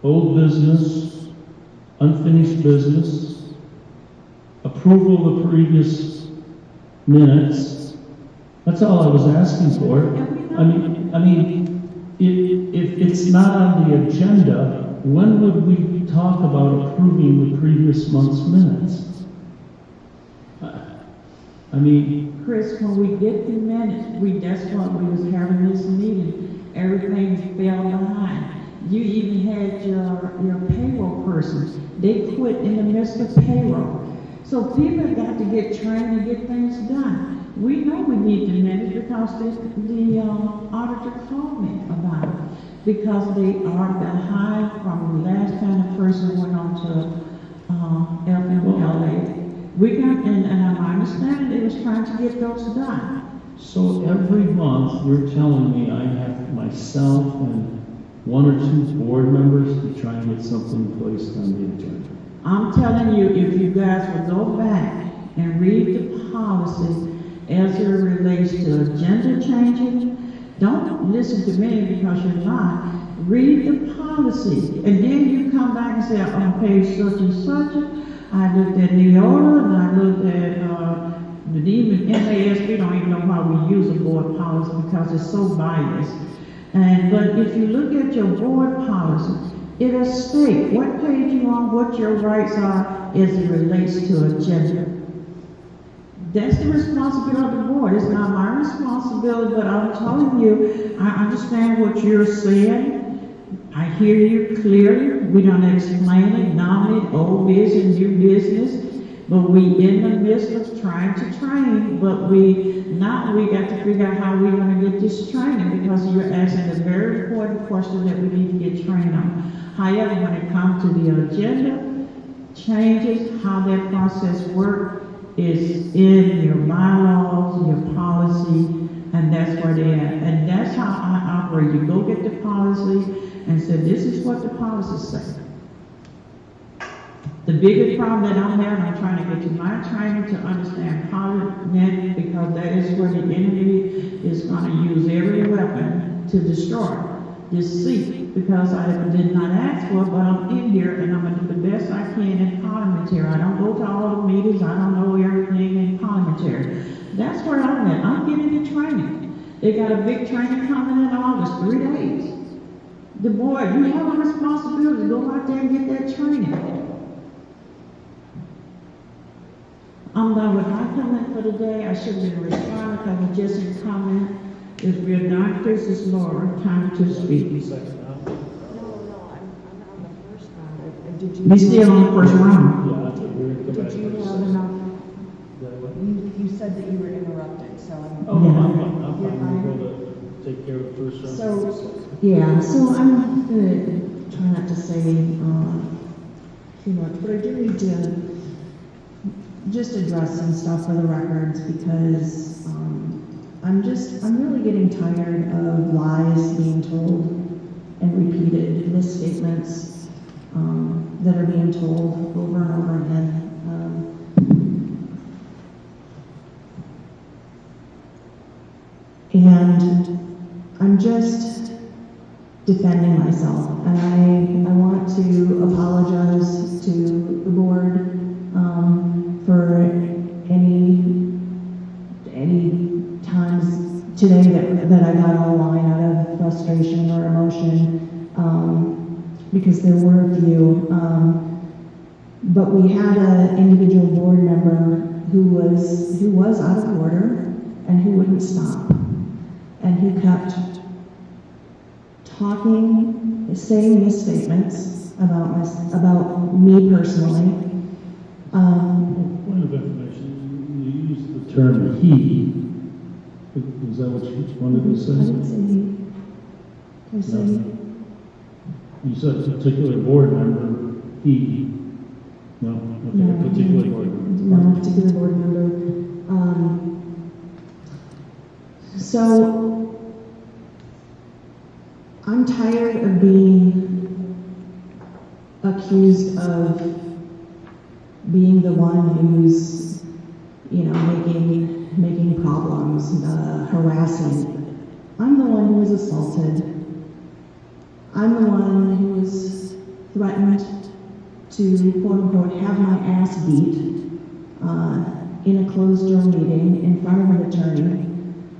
old business, unfinished business, approval of previous minutes. That's all I was asking for. I mean, if it's not on the agenda, when would we talk about approving the previous month's minutes? I mean, Chris, when we get the minutes, that's what we was having this meeting. Everything fell behind. You even had your payroll person. They quit in the midst of payroll. So people have got to get trained to get things done. We know we need the minutes because the auditor called me about it. Because they are behind from the last time the person went on to FMLA. We got, and I understand they was trying to get those done. So every month, you're telling me I have myself and 1 or 2 board members to try and get something placed on the agenda. I'm telling you, if you guys would go back and read the policy as it relates to agenda changing, don't listen to me because you're not. Read the policy, and then you come back and say, on page such and such, I looked at Neola, and I looked at even MASB don't even know how we use a board policy because it's so biased. But if you look at your board policy, it'll state what page you're on, what your rights are as it relates to agenda. That's the responsibility of the board. It's not my responsibility, but I'm telling you, I understand what you're saying. I hear you clearly. We don't explain it, nominate old business, new business, but we in the midst of trying to train, but we got to figure out how we're going to get this training because you're asking a very important question that we need to get trained on. However, when it comes to the agenda, changes, how that process works is in your bylaws, your policy, and that's where they at. And that's how I operate. You go get the policy and say, this is what the policy says. The biggest problem that I'm having, I'm trying to get to my training to understand PolyNet, because that is where the enemy is going to use every weapon to destroy this seat, because I did not ask for it, but I'm in here and I'm going to do the best I can in parliamentary. I don't go to all the meetings, I don't know everything in parliamentary. That's where I'm at. I'm getting the training. They got a big training coming in August, 3 days. The board, you have a responsibility to go out there and get that training. I'm done with my comment for today. I should have been responding because I'm just in comment. If we're not, this is Laura, time to speak. No, I'm on the first round. Did you? We still on the first round. Did you have enough? You said that you were interrupted, so I'm. Oh, no, I'm fine. We'll go to take care of the first round. So I'm gonna try not to say too much, but I do need to just address some stuff for the records, because I'm really getting tired of lies being told and repeated misstatements that are being told over and over again. And I'm just defending myself, and I want to apologize to the board for any times today that I got online out of frustration or emotion, because there were a few. But we had an individual board member who was out of order and who wouldn't stop, and who kept talking, saying misstatements about me personally. Point of information, you used the term he. Is that what you wanted to say? I didn't say he. Did I say he? You said a particular board member, he. No? Okay, No, a particular board member. No, a particular board member. So, I'm tired of being accused of being the one who's, making problems, harassing. I'm the one who was assaulted. I'm the one who was threatened to, quote unquote, have my ass beat in a closed door meeting in front of an attorney.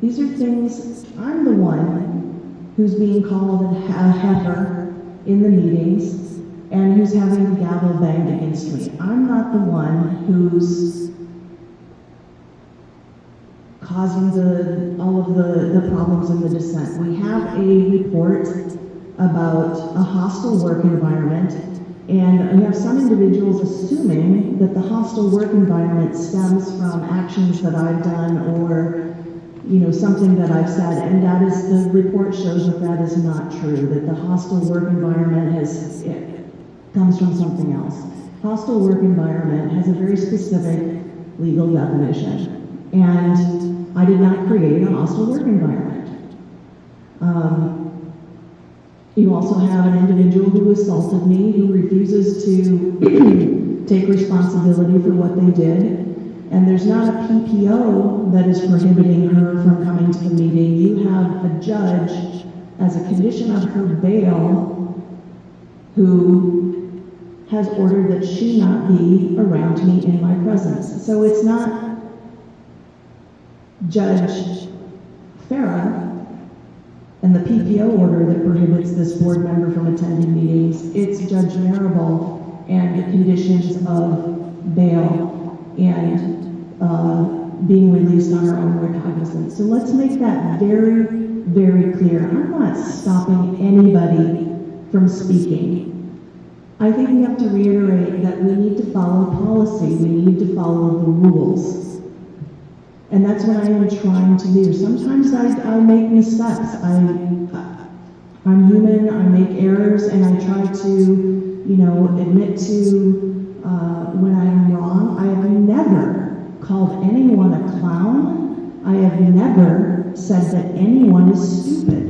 These are things, I'm the one who's being called a heifer in the meetings and who's having the gavel banged against me. I'm not the one who's causing all of the problems in the dissent. We have a report about a hostile work environment, and we have some individuals assuming that the hostile work environment stems from actions that I've done or something that I've said, and the report shows that is not true, that the hostile work environment comes from something else. Hostile work environment has a very specific legal definition, and I did not create a hostile work environment. You also have an individual who assaulted me, who refuses to take responsibility for what they did, and there's not a PPO that is prohibiting her from coming to the meeting. You have a judge, as a condition of her bail, who has ordered that she not be around me in my presence. So it's not Judge Farah and the PPO order that prohibits this board member from attending meetings. It's Judge Marable and the conditions of bail and being released on her own recognizance. So let's make that very, very clear. I'm not stopping anybody from speaking. I think we have to reiterate that we need to follow policy. We need to follow the rules. And that's what I am trying to do. Sometimes I make missteps. I'm human, I make errors, and I try to, admit to when I am wrong. I have never called anyone a clown. I have never said that anyone is stupid.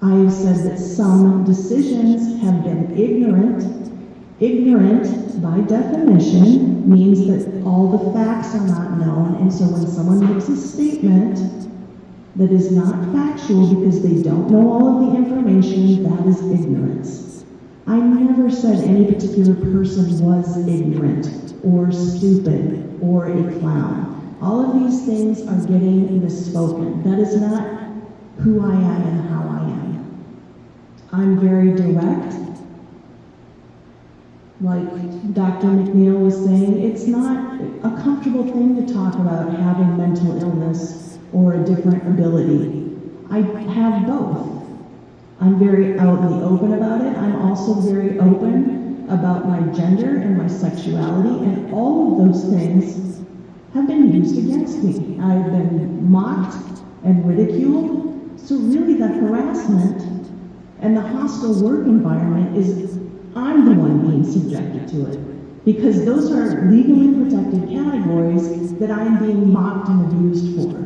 I have said that some decisions have been ignorant. Ignorant, by definition, means that all the facts are not known, and so when someone makes a statement that is not factual because they don't know all of the information, that is ignorance. I never said any particular person was ignorant or stupid or a clown. All of these things are getting misspoken. That is not who I am and how I am. I'm very direct. Like Dr. McNeil was saying, it's not a comfortable thing to talk about having mental illness or a different ability. I have both. I'm very out in the open about it. I'm also very open about my gender and my sexuality, and all of those things have been used against me. I've been mocked and ridiculed. So really that harassment and the hostile work environment is, I'm the one being subjected to it, because those are legally protected categories that I'm being mocked and abused for.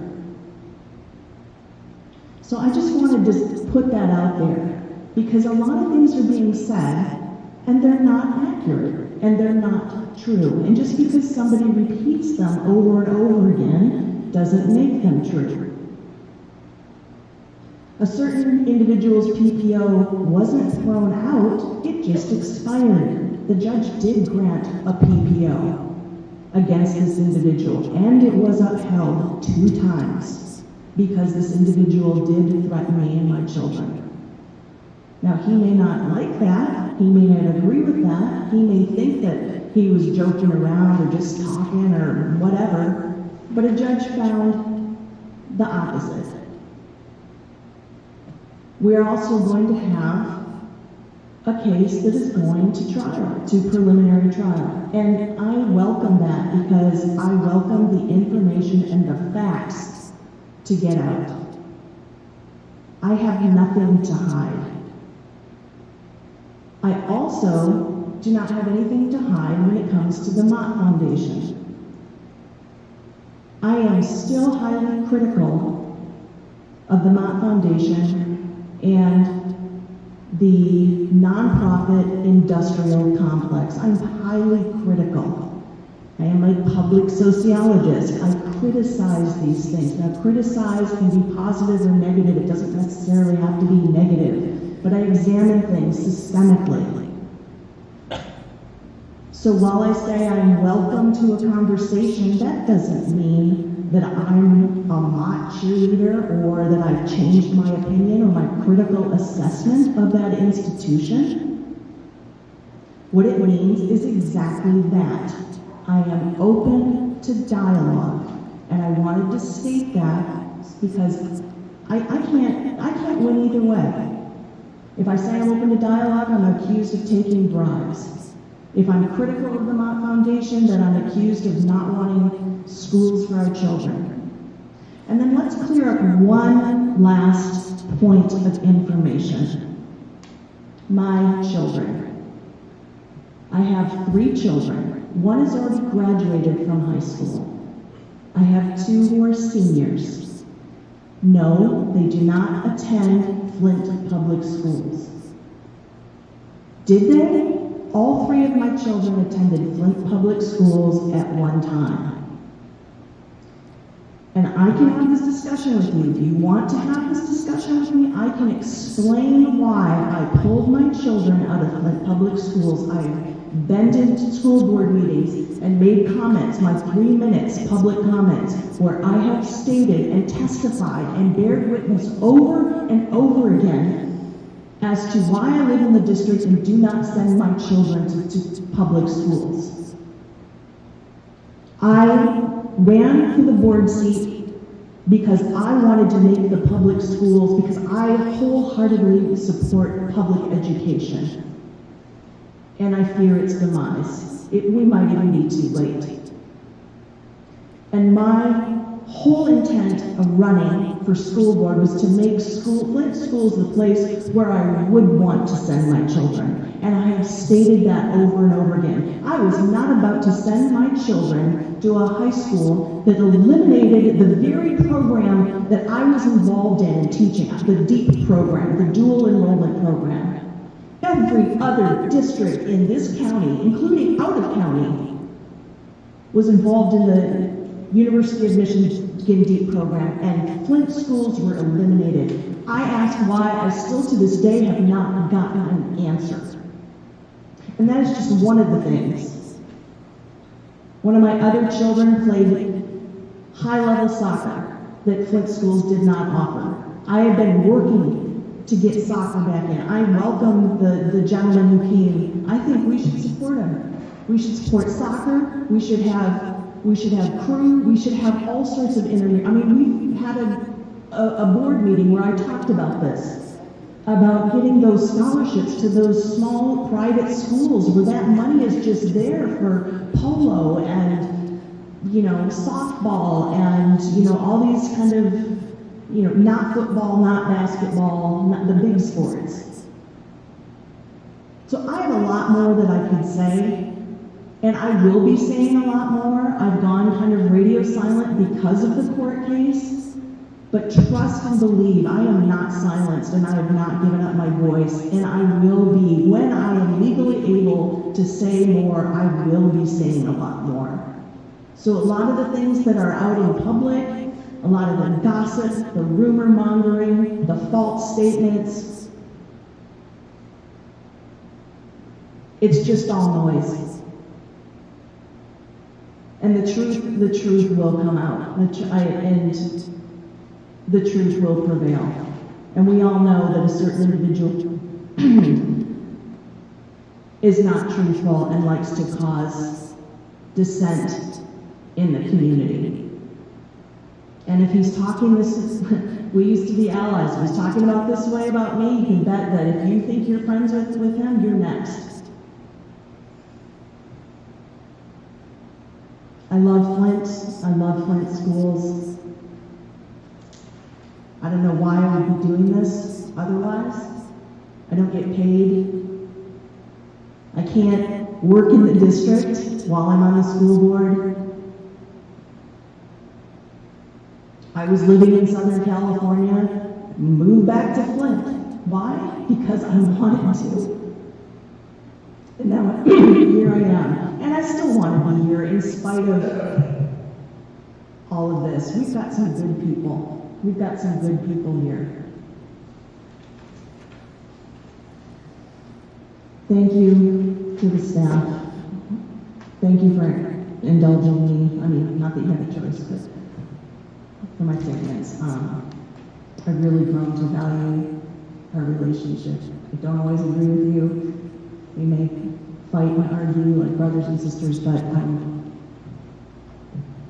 So I just wanted to put that out there, because a lot of things are being said, and they're not accurate, and they're not true. And just because somebody repeats them over and over again doesn't make them true. A certain individual's PPO wasn't thrown out, it just expired. The judge did grant a PPO against this individual, and it was upheld 2 times because this individual did threaten me and my children. Now, he may not like that, he may not agree with that, he may think that he was joking around or just talking or whatever, but a judge found the opposite. We're also going to have a case that is going to trial, to preliminary trial. And I welcome that, because I welcome the information and the facts to get out. I have nothing to hide. I also do not have anything to hide when it comes to the Mott Foundation. I am still highly critical of the Mott Foundation and the nonprofit industrial complex. I'm highly critical. I am a public sociologist. I criticize these things. Now, criticize can be positive or negative. It doesn't necessarily have to be negative. But I examine things systemically. So while I say I'm welcome to a conversation, that doesn't mean that I'm a Mott cheerleader or that I've changed my opinion or my critical assessment of that institution. What it means is exactly that. I am open to dialogue, and I wanted to state that because I can't win either way. If I say I'm open to dialogue, I'm accused of taking bribes. If I'm critical of the Mott Foundation, then I'm accused of not wanting schools for our children. And then let's clear up one last point of information. My children. I have 3 children. One has already graduated from high school. I have 2 who are seniors. No, they do not attend Flint Public Schools. Did they? All 3 of my children attended Flint Public Schools at one time. And I can have this discussion with you. If you want to have this discussion with me, I can explain why I pulled my children out of Flint Public Schools. I've been to school board meetings and made comments, my 3 minutes public comments, where I have stated and testified and bared witness over and over again as to why I live in the district and do not send my children to public schools. I ran for the board seat because I wanted to make the public schools, because I wholeheartedly support public education. And I fear its demise. We might even be too late. And my whole intent of running for school board was to make Flint schools the place where I would want to send my children. And I have stated that over and over again. I was not about to send my children to a high school that eliminated the very program that I was involved in teaching, the DEEP program, the dual enrollment program. Every other district in this county, including out of county, was involved in the University of Michigan DEEP program, and Flint schools were eliminated. I asked why. I still to this day have not gotten an answer. And that is just one of the things. One of my other children played high-level soccer that Flint schools did not offer. I have been working to get soccer back in. I welcome the gentleman who came. I think we should support him. We should support soccer. We should have crew. We should have all sorts of interviews. I mean, we had a board meeting where I talked about this, about getting those scholarships to those small private schools where that money is just there for polo and, softball and, all these kind of, not football, not basketball, not the big sports. So I have a lot more that I could say. And I will be saying a lot more. I've gone kind of radio silent because of the court case. But trust and believe, I am not silenced and I have not given up my voice. And I will be, when I am legally able to say more, I will be saying a lot more. So a lot of the things that are out in public, a lot of the gossip, the rumor mongering, the false statements, it's just all noise. And the truth will come out, and the truth will prevail. And we all know that a certain individual is not truthful and likes to cause dissent in the community. And if he's talking this, we used to be allies, if he's talking about this way about me, you can bet that if you think you're friends with him, you're next. I love Flint. I love Flint schools. I don't know why I would be doing this otherwise. I don't get paid. I can't work in the district while I'm on the school board. I was living in Southern California, moved back to Flint. Why? Because I wanted to. And now here I am. And I still want to be here in spite of all of this. We've got some good people. We've got some good people here. Thank you to the staff. Thank you for indulging me. I mean, not that you had a choice, but for my statements. I've really grown to value our relationship. I don't always agree with you. We may fight and argue like brothers and sisters, but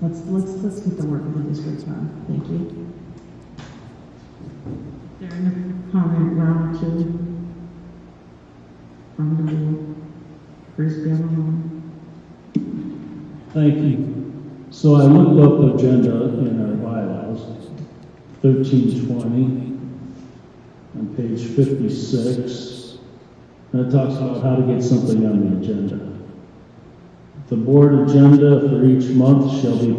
let's get the work of the district done. Thank you. During the comment round two, from the first gentleman. Thank you. So I looked up agenda in our bylaws, 1320, on page 56. And it talks about how to get something on the agenda. The board agenda for each month shall be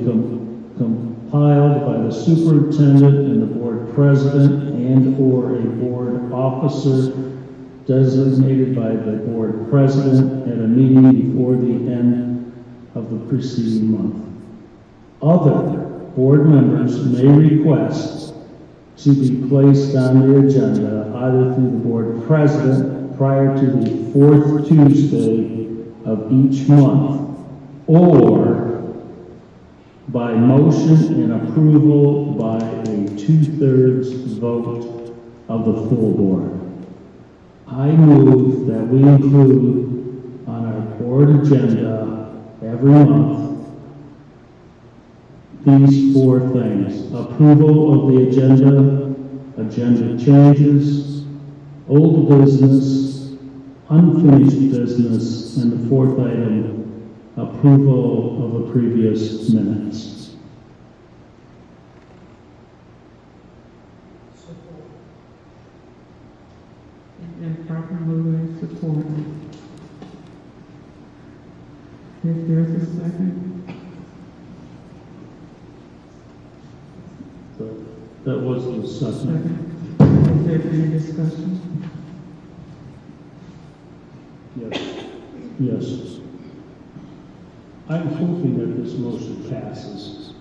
compiled by the superintendent and the board president and/or a board officer designated by the board president at a meeting before the end of the preceding month. Other board members may request to be placed on the agenda either through the board president prior to the fourth Tuesday of each month, or by motion and approval by a 2/3 vote of the full board. I move that we include on our board agenda every month these four things: approval of the agenda, agenda changes, old business, unfinished business, and the fourth item, approval of the previous minutes. Been properly moved and supported. If there's a second, So that was the second. is there any discussion? Yes. Yes. I'm hoping that this motion passes.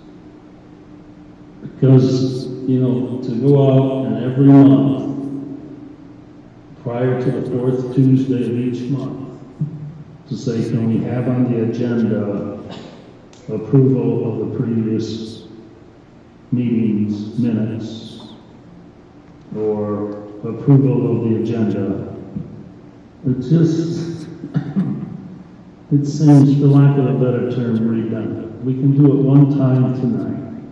Because, you know, to go out and every month, prior to the fourth Tuesday of each month, to say, can we have on the agenda approval of the previous meeting's minutes, or approval of the agenda? It just, it seems, for lack of a better term, redundant. We can do it one time tonight,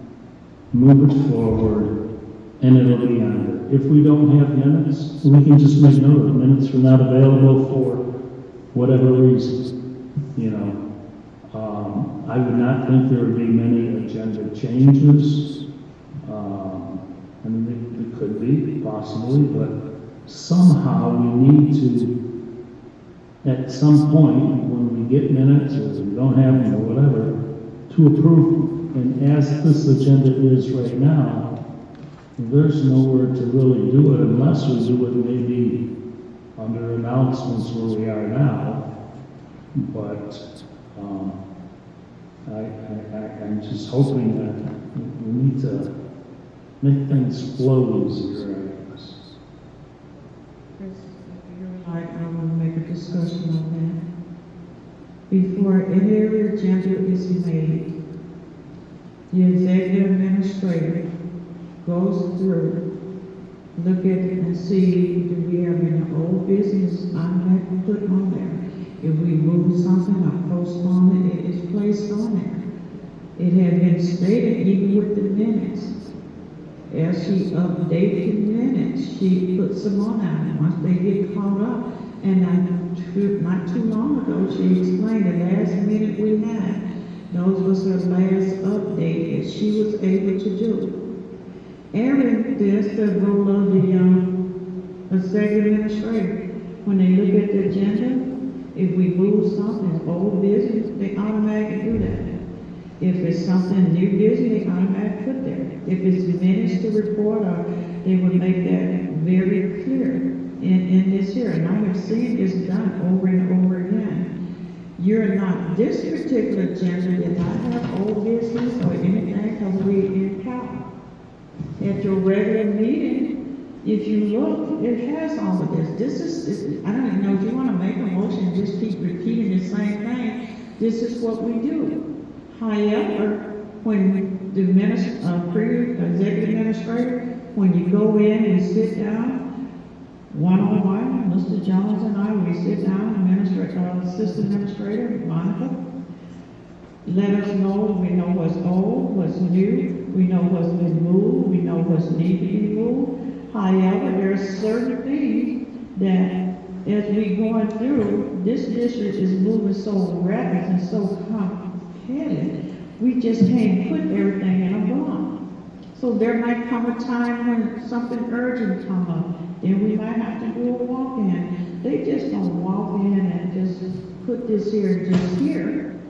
move it forward, and it'll be on there. If we don't have minutes, we can just make note of minutes are not available for whatever reason, you know. I would not think there would be many agenda changes. I mean, it could be, possibly, but somehow we need to, at some point, when we get minutes, or we don't have them, or whatever, to approve them. And as this agenda is right now, there's nowhere to really do it unless we do it maybe under announcements where we are now. But I'm just hoping that we need to make things flow easier, I guess. I want to make a discussion on that. Before any agenda is made, the executive administrator goes through, look at it and see, do we have any old business on that put on there? If we move something or postpone it, it is placed on there. It had been stated even with the minutes. As she updated the minutes, she puts them on there. Once they get caught up, and not too long ago, she explained the last minute we had. Those was her last update that she was able to do. Aaron, that's the role of the executive administrator. When they look at the agenda, if we move something, old business, they automatically do that. If it's something new business, they automatically put there. If it's minutes to report, they would make that very clear in this here. And I have seen this done over and over again. You're not, this particular agenda did not have old business or anything because we in power. At your regular meeting, if you look, it has all of this. This is, I don't even know, if you want to make a motion and just keep repeating the same thing, this is what we do. However, when the executive administrator, when you go in, we sit down, one-on-one, Mr. Jones and I, we sit down, assistant administrator, Monica, let us know, we know what's old, what's new, we know what's been moved, we know what's need to be moved. However, there are certain things that as we going through, this district is moving so rapid and so complicated, we just can't put everything in a block. So there might come a time when something urgent come up, then we might have to do a walk-in. They just don't walk in and just put this here, just here.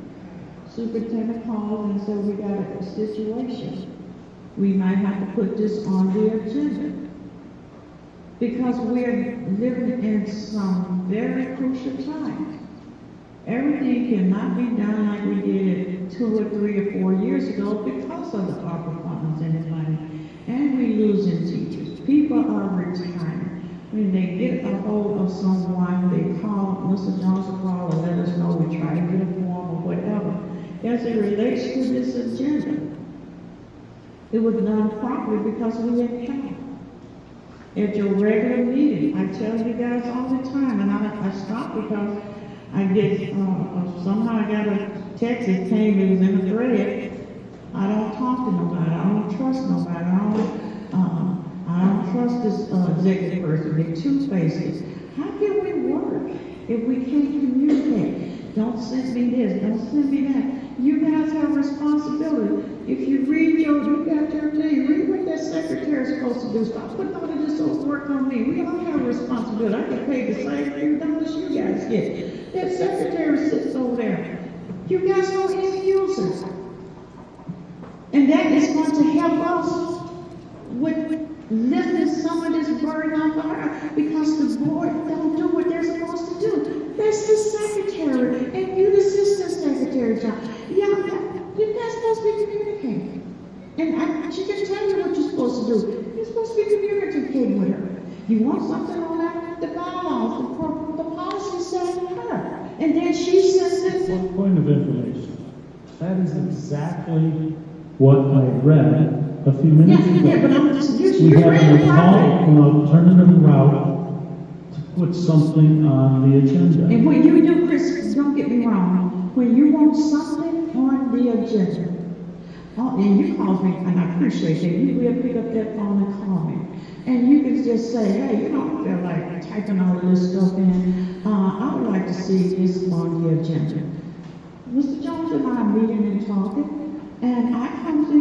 Superintendent calls and said, we got a situation. We might have to put this on the agenda. Because we're living in some very crucial times. Everything cannot be done like we did it 2 or 3 or 4 years ago because of the ARPA funds and the money. And we losing teachers. People are retiring. When they get a hold of someone, they call, Mr. Jones will call and let us know, we try to get a form or whatever. As it relates to this agenda, it was done properly because we had time. At your regular meeting, I tell you guys all the time, and I stop because I get, somehow I got a text that came, it was in a thread. I don't talk to nobody, I don't trust nobody, I don't trust this executive person, they're two faces. How can we work if we can't communicate? Don't send me this, don't send me that. You guys have responsibility. If you read you got your name, read what that secretary is supposed to do. Stop putting all of this old work on me. We all have a responsibility. I get paid the same few dollars you guys get. That secretary sits over there. You guys don't even use it. And that is going to help us with lifting some of this burden off of her, because the board don't do what they're supposed to do. That's the secretary, and you the assistant secretary, John. You're not supposed to be communicating. And she can tell you what you're supposed to do. You're supposed to be communicating with her. You want something on that, the bylaws, the policy says to her. And then she says this. One point of information. That is exactly what I read a few minutes ago. Yeah, but I'm just, We you're have reading an alternative route to put something on the agenda. And when you do, Chris, don't get me wrong, when you want something on the agenda, and you call me, and I appreciate that, you will pick up that phone and call me. And you can just say, hey, you don't feel like typing all of this stuff in. I would like to see this on the agenda. Mr. Jones and I are meeting and talking, and I comes to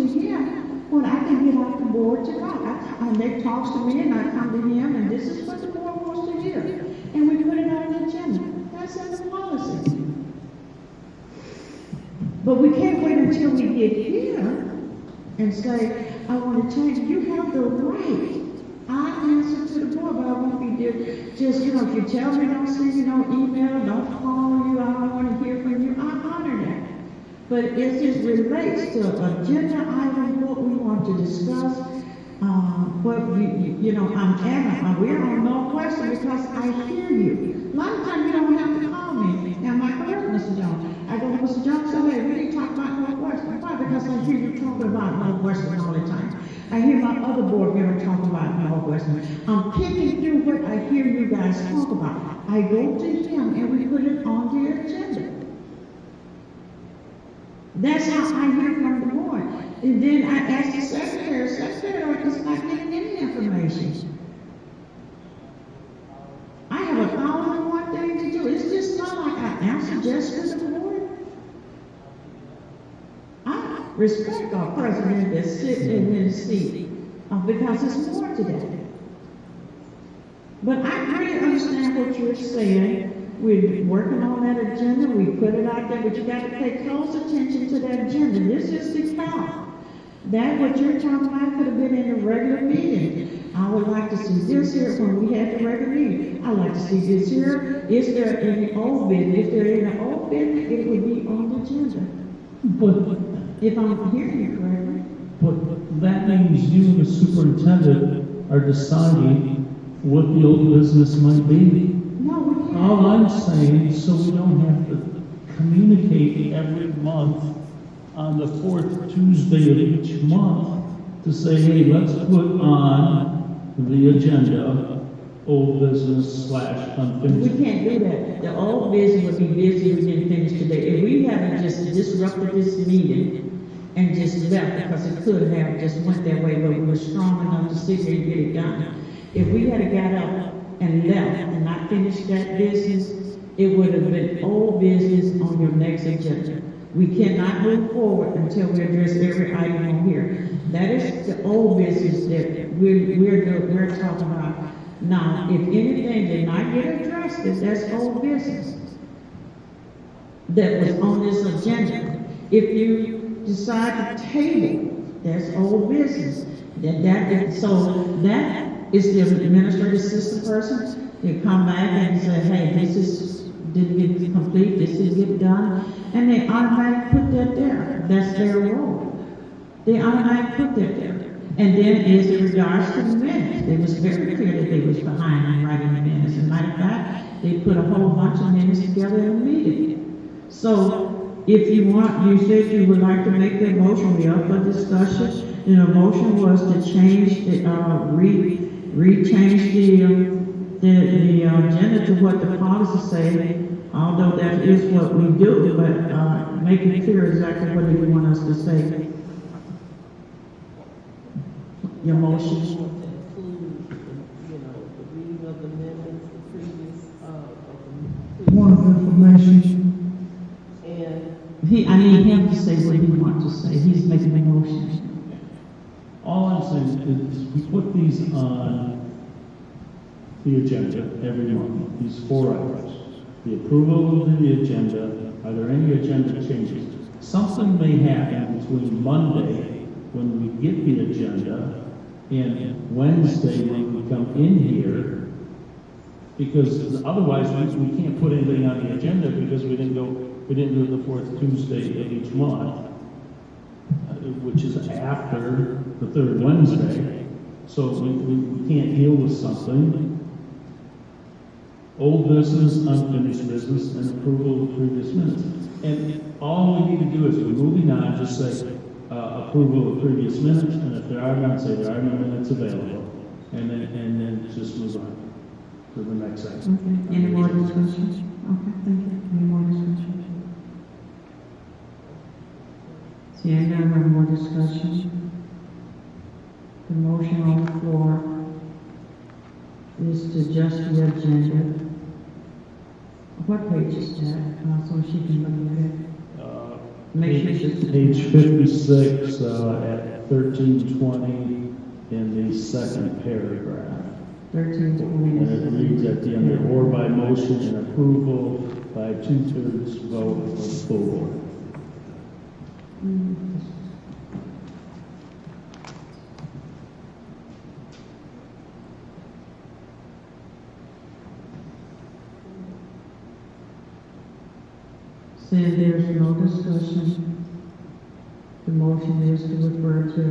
him when I can get off the board to talk. And they talk to me, and I come to him, and this is what the board wants to hear. And we put it on the agenda. That's in the policy. But we can't wait until we get here and say, I want to change. You have the right. I answer to the board, but I won't be just, if you tell me don't send you no email, don't call you, I don't want to hear from you, I honor that. But if it relates to agenda item, what we want to discuss, we're on no question because I hear you. A lot of times you don't have to call me. Am I correct, Mr. Jones? I go, Mr. Jones, say, hey, we didn't talk about Northwestern. Why? Because I hear you talking about Northwestern all the time. I hear my other board member talk about Northwestern. I'm picking through what I hear you guys talk about. I go to him and we put it on the agenda. That's how I hear from the board. And then I ask the secretary is not getting any information. I have 1,001 things to do. It's just not like I answer just for the board. I respect our president that's sitting in his seat because it's more to that. But I really understand what you're saying. We're working on that agenda. We put it out there, but you got to pay close attention to that agenda. This is the count. That what you're talking about could have been in a regular meeting. I would like to see this here when we had the regular meeting. I'd like to see this here. Is there any old business? If there is an old business, it would be on the agenda. But if I'm hearing you correctly. But that means you and the superintendent are deciding what the old business might be. No, we can't. All I'm saying, so we don't have to communicate every month on the fourth Tuesday of each month to say, hey, let's put on the agenda old business / unfinished. We can't do that. The old business would be busy, we didn't finish today. If we haven't just disrupted this meeting and just left, because it could have just went that way, but we were strong enough to sit here and get it done. If we had got up and left and not finished that business, it would have been old business on your next agenda. We cannot move forward until we address every item on here. That is the old business that we're talking about. Now, if anything did not get addressed, that's old business that was on this agenda. If you decide to table, that's old business. That is the administrative assistant person. They come back and say, hey, this didn't get complete, this didn't get done, and they automatically put that there. That's their role. They automatically put that there. And then as in regards to the minutes, it was very clear that they was behind on writing the minutes. As a matter of fact, they put a whole bunch of minutes together in a meeting. So if you want, you said you would like to make that motion, we up for discussion. And the motion was to change the, rechange the agenda to what the policy say, although that is what we do, but make it clear exactly what you want us to say. Your motion. Point of information. And him to say what he wants to say. He's making a motion. All I'm saying is we put these on the agenda every month, these 4 items. The approval of the agenda, are there any agenda changes? Something may happen between Monday, when we get the agenda, and Wednesday, when we come in here, because otherwise we can't put anything on the agenda because we didn't do it the 4th Tuesday of each month, which is after the 3rd Wednesday. So we can't deal with something. Old business, unfinished business, and approval of previous minutes. And all we need to do is, we're moving on, just say approval of previous minutes, and if there are none, say there are no minutes available, and then just move on to the next section. Okay, any more discussion? Okay, thank you. Any more discussion? Seeing none, no more discussion. The motion on the floor is to adjust the agenda. What page is that, so she can look at it? Make sure it's Page 56 at 1320 in the second paragraph. 1320. And it reads at the end, or by motion and approval by 2/3 vote of the full board. Seeing there's no discussion, the motion is to refer to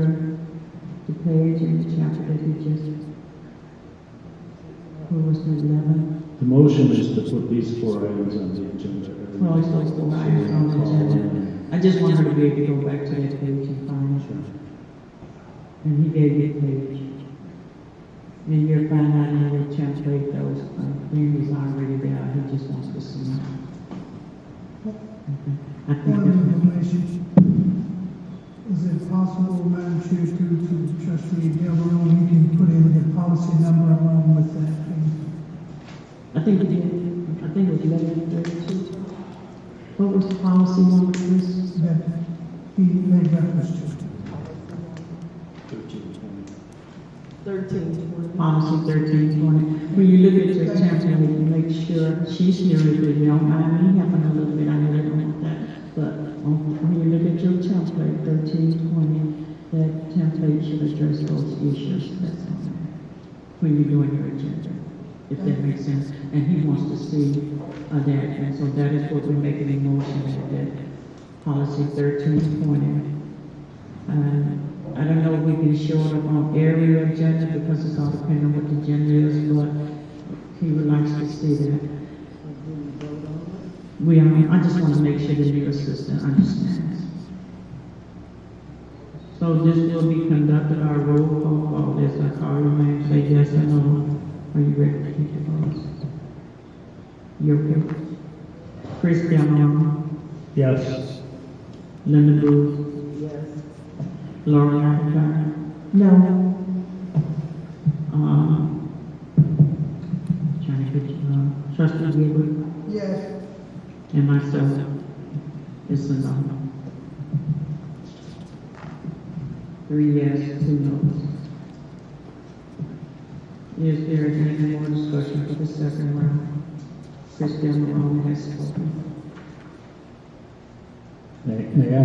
the page and the chapter that we just, who was the 11? The motion is to put these 4 items on the agenda. Well, it's those 4 items on the agenda. I just want her to be able to go back to that page and find it. And he gave you the page. And you'll find out in your template, those things already there, he just wants to see them. I think Point of information, is it possible, Madam Chair, to Trustee Delveron, you can put in the policy number along with that, please? I think it did. I think it was 1132. What was the policy number, Chris? That he made reference to. 1320. Policy 1320. When you look at your template, you make sure she's here with you. You don't mind me helping a little bit. I know they don't want that. But when you look at your template, 1320, that template should address those issues. That's all there. When you're doing your agenda, if that makes sense. And he wants to see that. And so that is what we're making a motion at, that policy 1320. I don't know if we can show it up on every agenda because it's all depending on what the agenda is, but he would like to see that. I just want to make sure the new assistant understands. So this will be conducted, our roll call this. I call your name, say yes or no. Are you ready to take the votes? You okay? Chris Delmon? Yes. Linda Booth? Yes. Laura Martin? No. Trying to get Trustee Gilbert? Yes. And myself, it's a no. 3 yes, 2 no's. Is there any more discussion for the second round? Chris Delmarone has spoken. May I?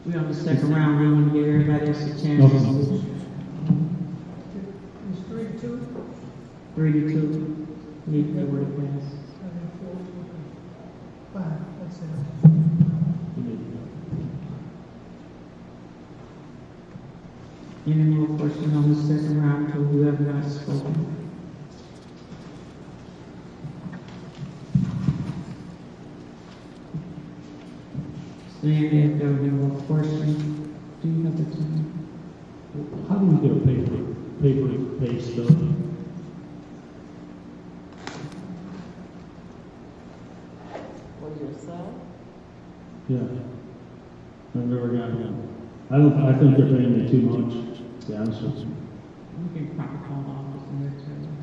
We're on the second round, we want to give everybody else a chance to speak. It's 3-2. 3-2. Need the word pass. 5, that's it. Any more questions on the second round for whoever has spoken? Seeing if there are no more questions, do you have the time? How do we get a paper pay stub? For yourself? Yeah. I've never gotten one. I think they're paying me too much, to be honest with you. We can probably call the office and let you know.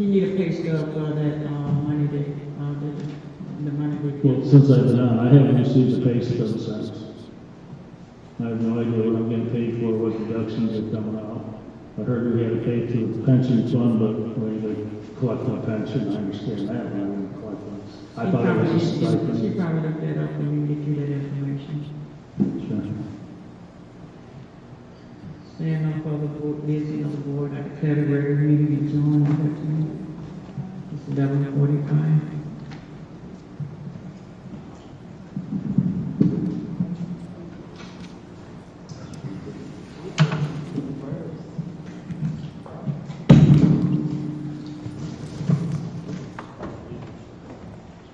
You need a pay stub for that, money that, the money that. Well, since I've been on, I haven't received a pay stub since. I have no idea what I'm getting paid for, what deductions are coming out. I heard we had to pay to the pension fund, but when they collect my pension, I understand that, when I didn't collect one. I thought it was a stipend. She probably looked that up when you get you that information. Sure. Stand up for the board, business of the board, I declare the regular meeting adjourned. It's 11:45.